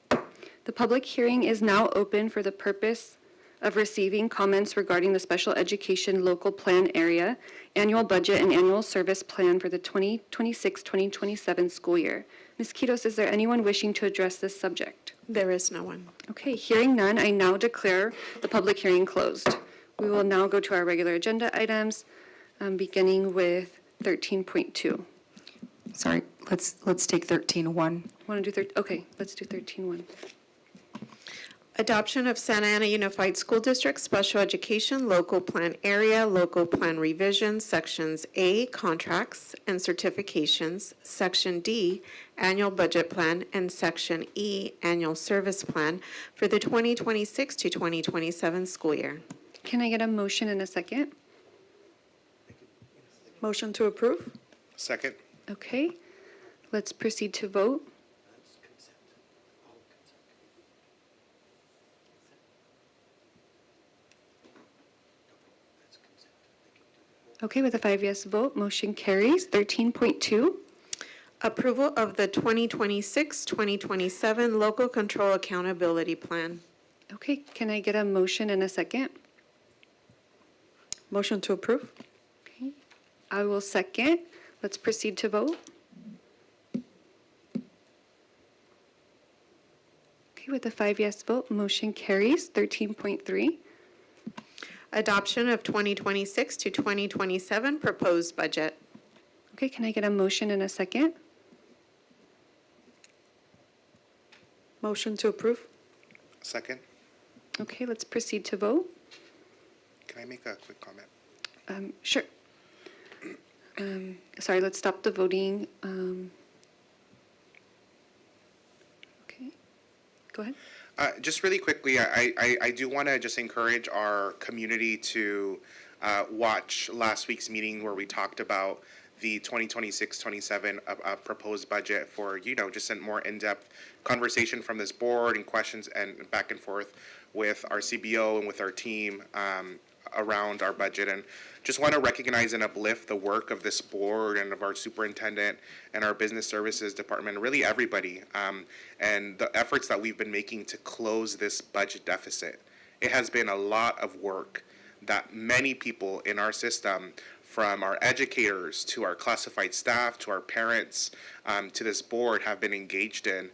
The public hearing is now open for the purpose of receiving comments regarding the special education local plan area, annual budget, and annual service plan for the 2026-2027 school year. Ms. Quiros, is there anyone wishing to address this subject? There is no one. Okay, hearing none, I now declare the public hearing closed. We will now go to our regular agenda items, beginning with 13.2. Sorry, let's take 13.1. Want to do okay, let's do 13.1. Adoption of Santa Ana Unified School District Special Education Local Plan Area, Local Plan Revision, Sections A, Contracts and Certifications, Section D, Annual Budget Plan, and Section E, Annual Service Plan for the 2026 to 2027 school year. Can I get a motion in a second? Motion to approve? Second. Okay, let's proceed to vote. Okay, with a 5 yes vote, motion carries. 13.2. Approval of the 2026-2027 Local Control Accountability Plan. Okay, can I get a motion in a second? Motion to approve? Okay, I will second. Let's proceed to vote. Okay, with a 5 yes vote, motion carries. 13.3. Adoption of 2026 to 2027 Proposed Budget. Okay, can I get a motion and a second? Motion to approve? Second. Okay, let's proceed to vote. Can I make a quick comment? Sure. Sorry, let's stop the voting. Okay, go ahead. Just really quickly, I do want to just encourage our community to watch last week's meeting where we talked about the 2026-27 proposed budget for, just a more in-depth conversation from this board and questions and back and forth with our CBO and with our team around our budget. And just want to recognize and uplift the work of this board and of our superintendent and our business services department, really everybody, and the efforts that we've been making to close this budget deficit. It has been a lot of work that many people in our system, from our educators to our classified staff to our parents to this board, have been engaged in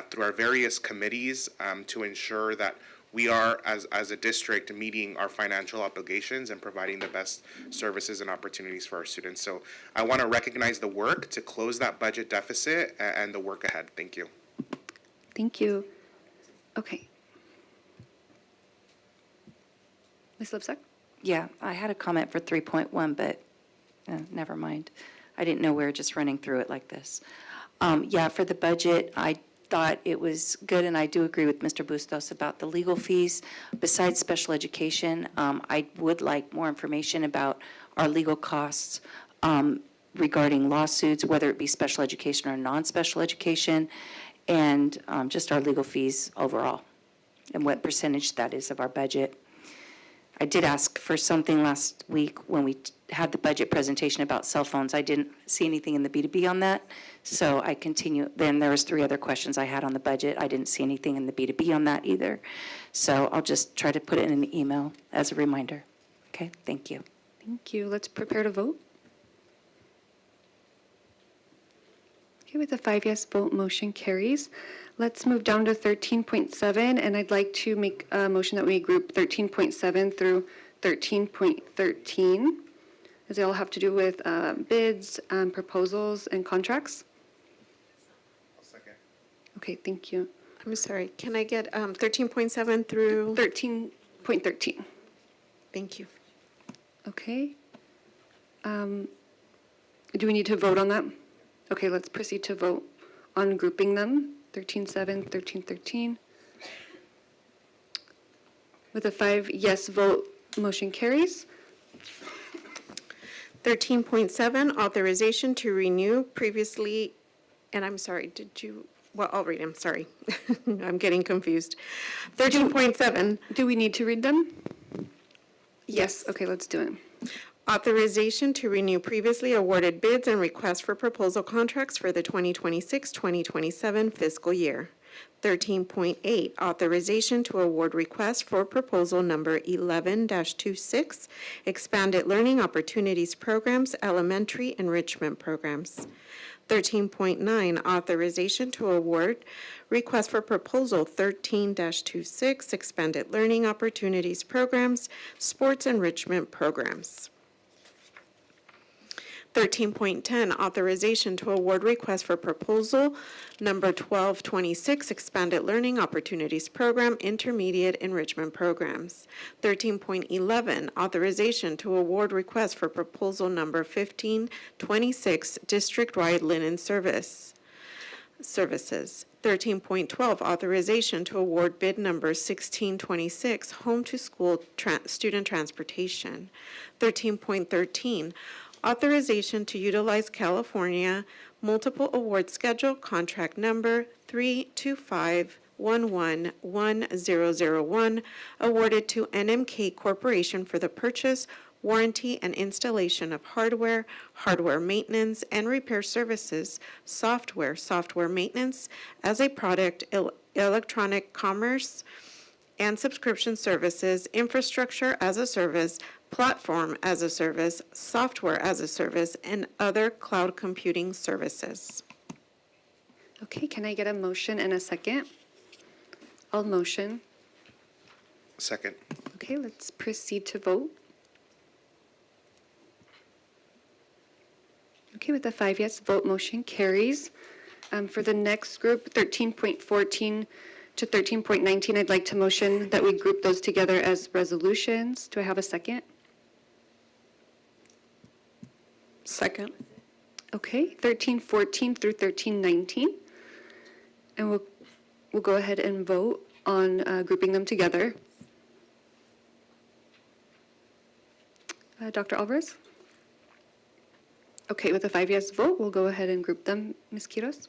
through our various committees to ensure that we are, as a district, meeting our financial obligations and providing the best services and opportunities for our students. So I want to recognize the work to close that budget deficit and the work ahead. Thank you. Thank you. Okay. Ms. Lipsack? Yeah, I had a comment for 3.1, but never mind. I didn't know we were just running through it like this. Yeah, for the budget, I thought it was good, and I do agree with Mr. Bustos about the legal fees. Besides special education, I would like more information about our legal costs regarding lawsuits, whether it be special education or non-special education, and just our legal fees overall, and what percentage that is of our budget. I did ask for something last week when we had the budget presentation about cell phones. I didn't see anything in the B2B on that, so I continue. Then there was 3 other questions I had on the budget. I didn't see anything in the B2B on that either. So I'll just try to put it in an email as a reminder. Okay, thank you. Thank you. Let's prepare to vote. Okay, with a 5 yes vote, motion carries. Let's move down to 13.7, and I'd like to make a motion that we group 13.7 through 13.13, as they all have to do with bids, proposals, and contracts. I'll second. Okay, thank you. I'm sorry, can I get 13.7 through? 13.13. Thank you. Okay. Do we need to vote on that? Okay, let's proceed to vote on grouping them, 13.7, 13.13. With a 5 yes vote, motion carries. 13.7, authorization to renew previously, and I'm sorry, well, I'll read them, sorry. I'm getting confused. 13.7. Do we need to read them? Yes. Okay, let's do it. Authorization to renew previously awarded bids and requests for proposal contracts for the 2026-2027 fiscal year. 13.8, authorization to award request for proposal number 11-26, expanded learning opportunities programs, elementary enrichment programs. 13.9, authorization to award request for proposal 13-26, expanded learning opportunities programs, sports enrichment programs. 13.10, authorization to award request for proposal number 1226, expanded learning opportunities program, intermediate enrichment programs. 13.11, authorization to award request for proposal number 1526, district-wide linen services. 13.12, authorization to award bid number 1626, home to school student transportation. 13.13, authorization to utilize California Multiple Award Schedule Contract Number 325111001, awarded to NMK Corporation for the purchase, warranty, and installation of hardware, hardware maintenance and repair services, software, software maintenance as a product, electronic commerce and subscription services, infrastructure as a service, platform as a service, software as a service, and other cloud computing services. Okay, can I get a motion and a second? I'll motion. Second. Okay, let's proceed to vote. Okay, with a 5 yes vote, motion carries. For the next group, 13.14 to 13.19, I'd like to motion that we group those together as resolutions. Do I have a second? Second. Okay, 1314 through 1319. And we'll go ahead and vote on grouping them together. Dr. Alvarez? Okay, with a 5 yes vote, we'll go ahead and group them. Ms. Quiroz?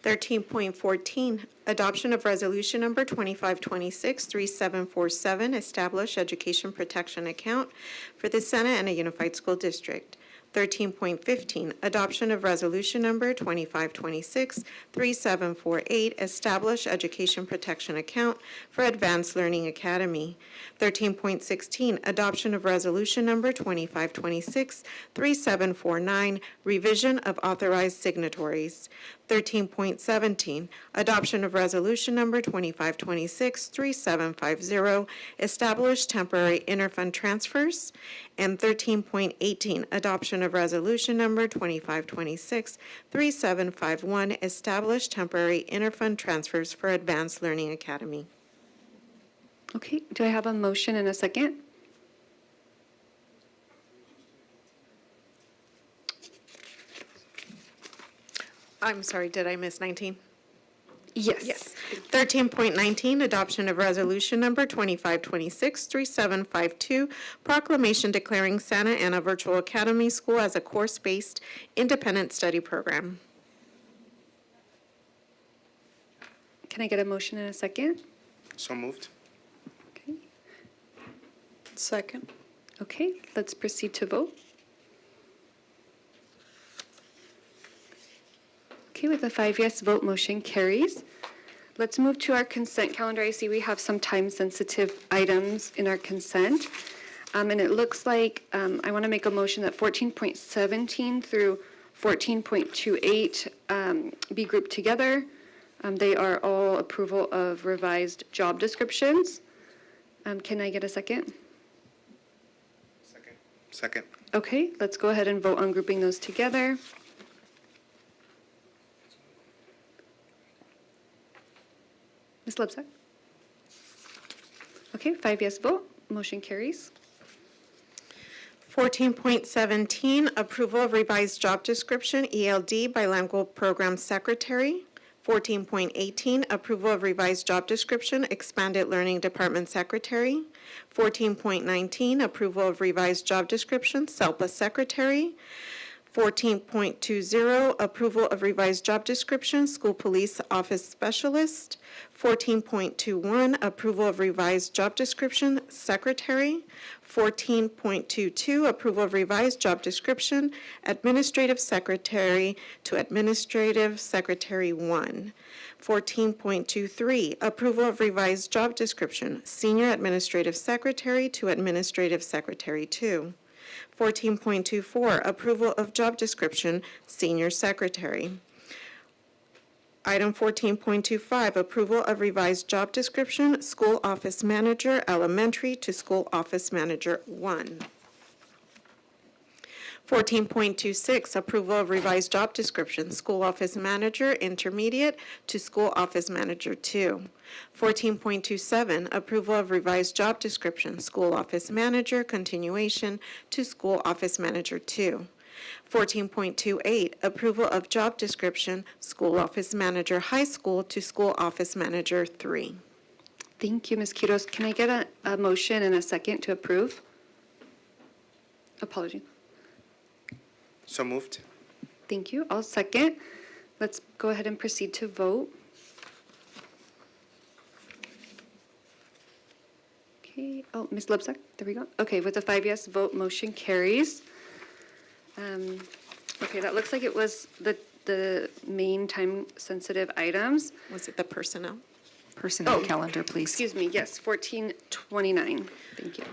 13.14, adoption of resolution number 2526-3747, establish education protection account for the Santa Ana Unified School District. 13.15, adoption of resolution number 2526-3748, establish education protection account for Advanced Learning Academy. 13.16, adoption of resolution number 2526-3749, revision of authorized signatories. 13.17, adoption of resolution number 2526-3750, establish temporary interfund transfers. And 13.18, adoption of resolution number 2526-3751, establish temporary interfund transfers for Advanced Learning Academy. Okay, do I have a motion and a second? I'm sorry, did I miss 19? Yes. Yes. 13.19, adoption of resolution number 2526-3752, proclamation declaring Santa Ana Virtual Academy School as a course-based independent study program. Can I get a motion and a second? So moved. Okay. Second. Okay, let's proceed to vote. Okay, with a 5 yes vote, motion carries. Let's move to our consent calendar. I see we have some time-sensitive items in our consent. And it looks like I want to make a motion that 14.17 through 14.28 be grouped together. They are all approval of revised job descriptions. Can I get a second? Second. Okay, let's go ahead and vote on grouping those together. Ms. Lebsack? Okay, 5 yes vote, motion carries. 14.17, approval of revised job description, ELD, bilingual program secretary. 14.18, approval of revised job description, expanded learning department secretary. 14.19, approval of revised job description, SELPA secretary. 14.20, approval of revised job description, school police office specialist. 14.21, approval of revised job description, secretary. 14.22, approval of revised job description, administrative secretary to administrative secretary 1. 14.23, approval of revised job description, senior administrative secretary to administrative secretary 2. 14.24, approval of job description, senior secretary. Item 14.25, approval of revised job description, school office manager, elementary to school office manager 1. 14.26, approval of revised job description, school office manager, intermediate to school office manager 2. 14.27, approval of revised job description, school office manager, continuation to school office manager 2. 14.28, approval of job description, school office manager, high school to school office manager 3. Thank you, Ms. Quiroz. Can I get a motion and a second to approve? Apologies. So moved. Thank you. I'll second. Let's go ahead and proceed to vote. Okay. Oh, Ms. Lebsack, there we go. Okay, with a 5 yes vote, motion carries. Okay, that looks like it was the main time-sensitive items. Was it the personnel? Personnel calendar, please. Excuse me, yes, 1429. Thank you.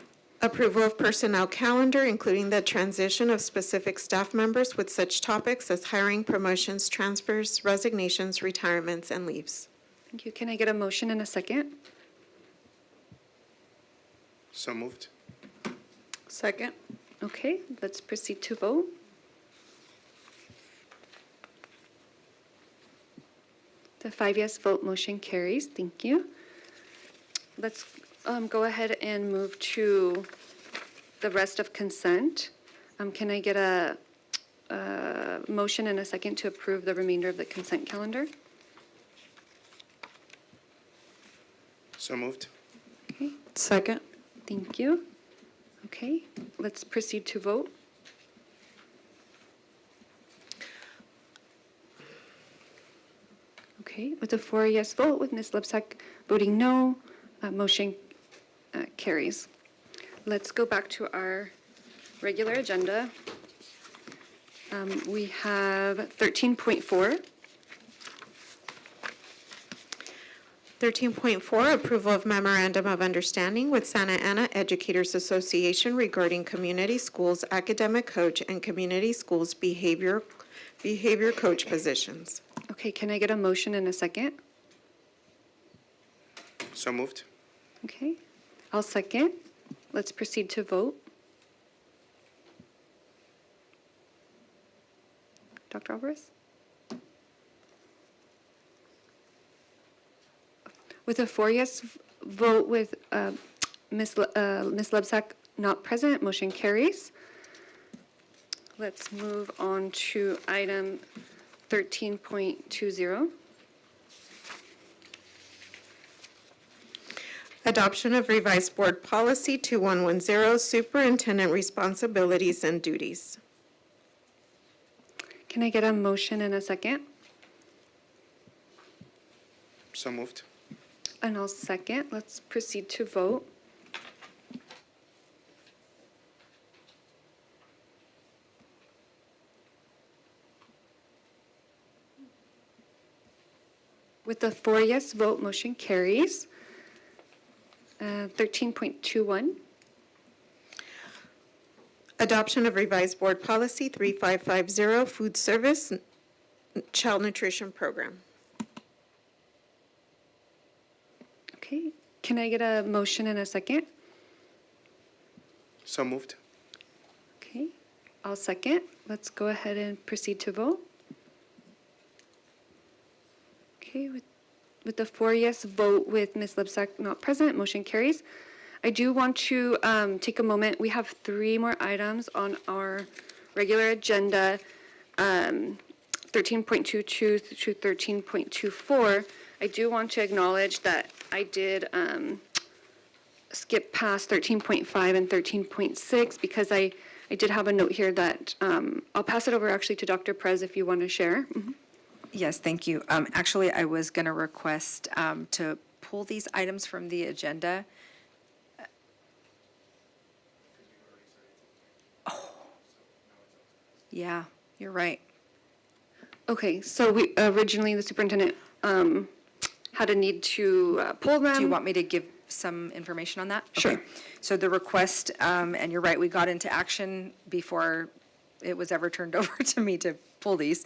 Approval of personnel calendar, including the transition of specific staff members with such topics as hiring, promotions, transfers, resignations, retirements, and leaves. Thank you. Can I get a motion and a second? So moved. Second. Okay, let's proceed to vote. With a 5 yes vote, motion carries. Thank you. Let's go ahead and move to the rest of consent. Can I get a motion and a second to approve the remainder of the consent calendar? So moved. Okay, Second. thank you. Okay, let's proceed to vote. Okay, with a 4 yes vote, with Ms. Lipsack voting no, motion carries. Let's go back to our regular agenda. We have 13.4. 13.4, approval of memorandum of understanding with Santa Ana Educators Association regarding community schools academic coach and community schools behavior coach positions. Okay, can I get a motion and a second? So moved. Okay, I'll second. Let's proceed to vote. Dr. Alvarez? With a 4 yes vote with Ms. Lebsack not present, motion carries. Let's move on to item 13.20. Adoption of revised board policy 2110, superintendent responsibilities and duties. Can I get a motion and a second? So moved. And I'll second. Let's proceed to vote. With the 4 yes vote, motion carries. 13.21. Adoption of revised board policy 3550, food service child nutrition program. Okay, can I get a motion and a second? So moved. Okay, I'll second. Let's go ahead and proceed to vote. Okay, with the 4 yes vote with Ms. Lipsack not present, motion carries. I do want to take a moment. We have 3 more items on our regular agenda, 13.22 to 13.24. I do want to acknowledge that I did skip past 13.5 and 13.6 because I did have a note here that I'll pass it over actually to Dr. Perez if you want to share. Mm-hmm. Yes, thank you. Actually, I was going to request to pull these items from the agenda. Oh, yeah, you're right. Okay, so we originally the superintendent had a need to pull them. Do you want me to give some information on that? Sure. Okay. So the request, and you're right, we got into action before it was ever turned over to me to pull these.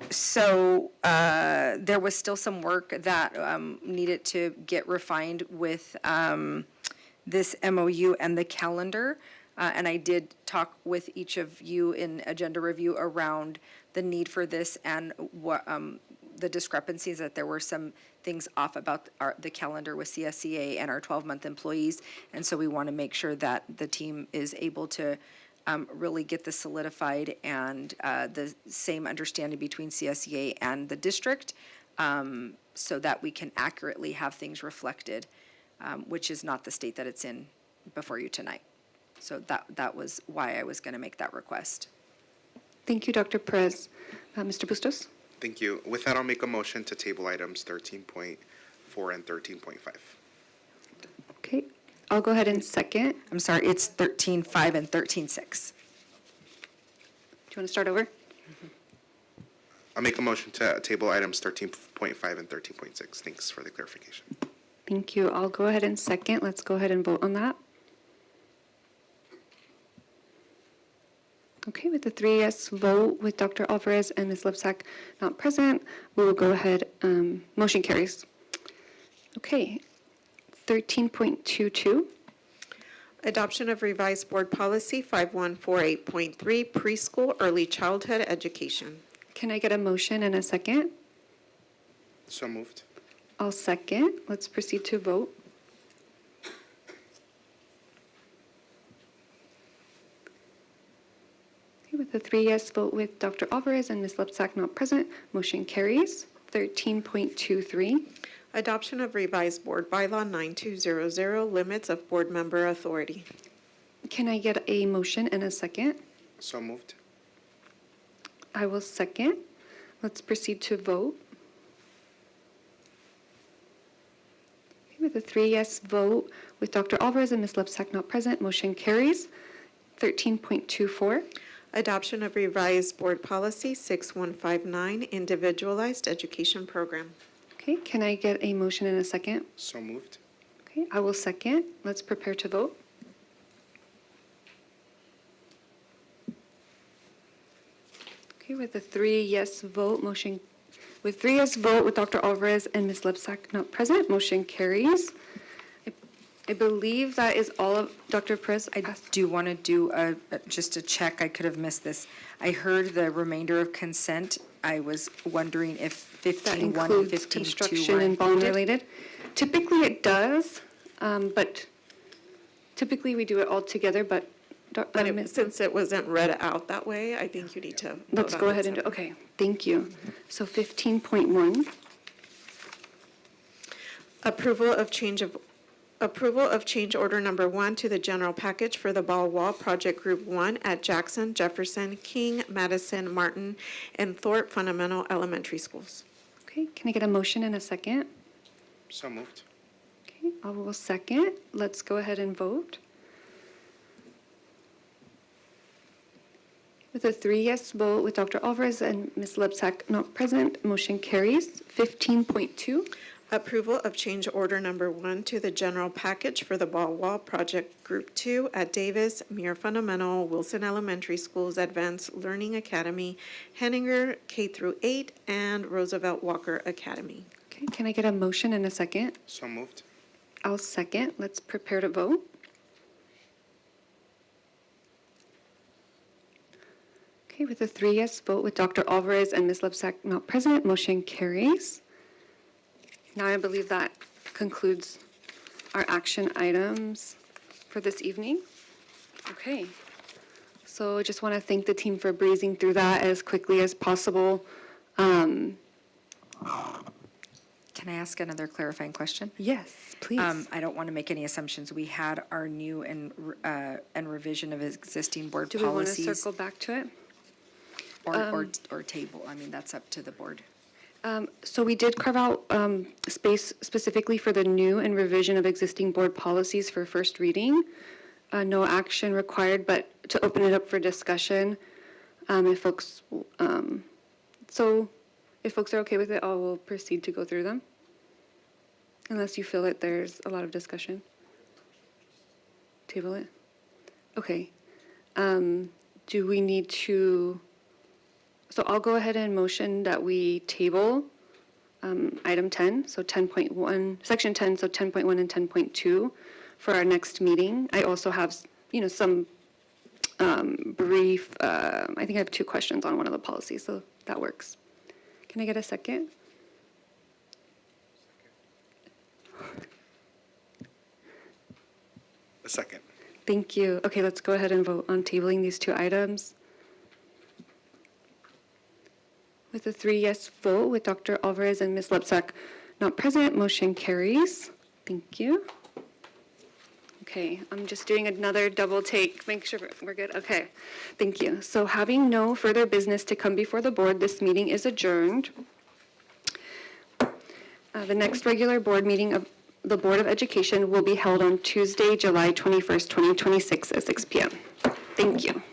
So there was still some work that needed to get refined with this MOU and the calendar. And I did talk with each of you in agenda review around the need for this and what the discrepancies, that there were some things off about the calendar with CSEA and our 12-month employees. And so we want to make sure that the team is able to really get this solidified and the same understanding between CSEA and the district so that we can accurately have things reflected, which is not the state that it's in before you tonight. So that was why I was going to make that request. Thank you, Dr. Perez. Mr. Bustos? Thank you. With that, I'll make a motion to table items 13.4 and 13.5. Okay, I'll go ahead and second. I'm sorry, it's 13.5 and 13.6. Do you want to start over? I'll make a motion to table items 13.5 and 13.6. Thanks for the clarification. Thank you. I'll go ahead and second. Let's go ahead and vote on that. Okay, with the 3 yes vote with Dr. Alvarez and Ms. Lipsack not present, we will go ahead, motion carries. Okay, 13.22. Adoption of revised board policy 5148.3, preschool early childhood education. Can I get a motion and a second? So moved. I'll second. Let's proceed to vote. Okay, with a 3 yes vote with Dr. Alvarez and Ms. Lepsak not present, motion carries. 13.23. Adoption of revised board bylaw 9200, limits of board member authority. Can I get a motion and a second? So moved. I will second. Let's proceed to vote. Okay, with a 3 yes vote with Dr. Alvarez and Ms. Lepsak not present, motion carries. 13.24. Adoption of revised board policy 6159, individualized education program. Okay, can I get a motion and a second? So moved. Okay, I will second. Let's prepare to vote. Okay, with a 3 yes vote, with 3 yes vote with Dr. Alvarez and Ms. Lepsak not present, motion carries. I believe that is all of Dr. Perez. I do want to do just a check. I could have missed this. I heard the remainder of consent. I was wondering if That 15.1 and includes 15.2 construction were and bond included. related. Typically it does, but typically we do it all together, but. Since it wasn't read out that way, I think you need to. Let's vote go on ahead it and do, separately. okay, thank you. So 15.1, Approval of change order number 1 to the general package for the Ball Wall Project Group 1 at Jackson, Jefferson, King, Madison, Martin, and Thorpe Fundamental Elementary Schools. okay, can I get a motion and a second? So moved. Okay, I will second. Let's go ahead and vote. With a 3 yes vote with Dr. Alvarez and Ms. Lepsak not present, motion carries. 15.2, Approval of change order number 1 to the general package for the Ball Wall Project Group 2 at Davis, Muir Fundamental, Wilson Elementary Schools, Advanced Learning Academy, Henninger K-8, and Roosevelt Walker Academy. okay, can I get a motion and a second? So moved. I'll second. Let's prepare to vote. Okay, with a 3 yes vote with Dr. Alvarez and Ms. Lepsak not present, motion carries. Now I believe that concludes our action items for this evening. Okay, so I just want to thank the team for breezing through that as quickly as possible. Can I ask another clarifying question? Yes, please. I don't want to make any assumptions. We had our new and revision of existing board Do we want to policies. circle back to it? Or table. I mean, that's up to the board. So we did carve out space specifically for the new and revision of existing board policies for first reading. No action required, but to open it up for discussion, if folks, if folks are okay with it, I will proceed to go through them. Unless you feel that there's a lot of discussion. Table it? Okay. Do we need to? So I'll go ahead and motion that we table item 10, so 10.1, section 10, so 10.1 and 10.2 for our next meeting. I also have, some brief, I think I have 2 questions on one of the policies, so that works. Can I get a second? A second. Thank you. Okay, let's go ahead and vote on tabling these 2 items. With a 3 yes vote with Dr. Alvarez and Ms. Lepsak not present, motion carries. Thank you. Okay, I'm just doing another double take, make sure we're good. Okay, thank you. So having no further business to come before the board, this meeting is adjourned. The next regular board meeting of the Board of Education will be held on Tuesday, July 21st, 2026 at 6 p.m. Thank you.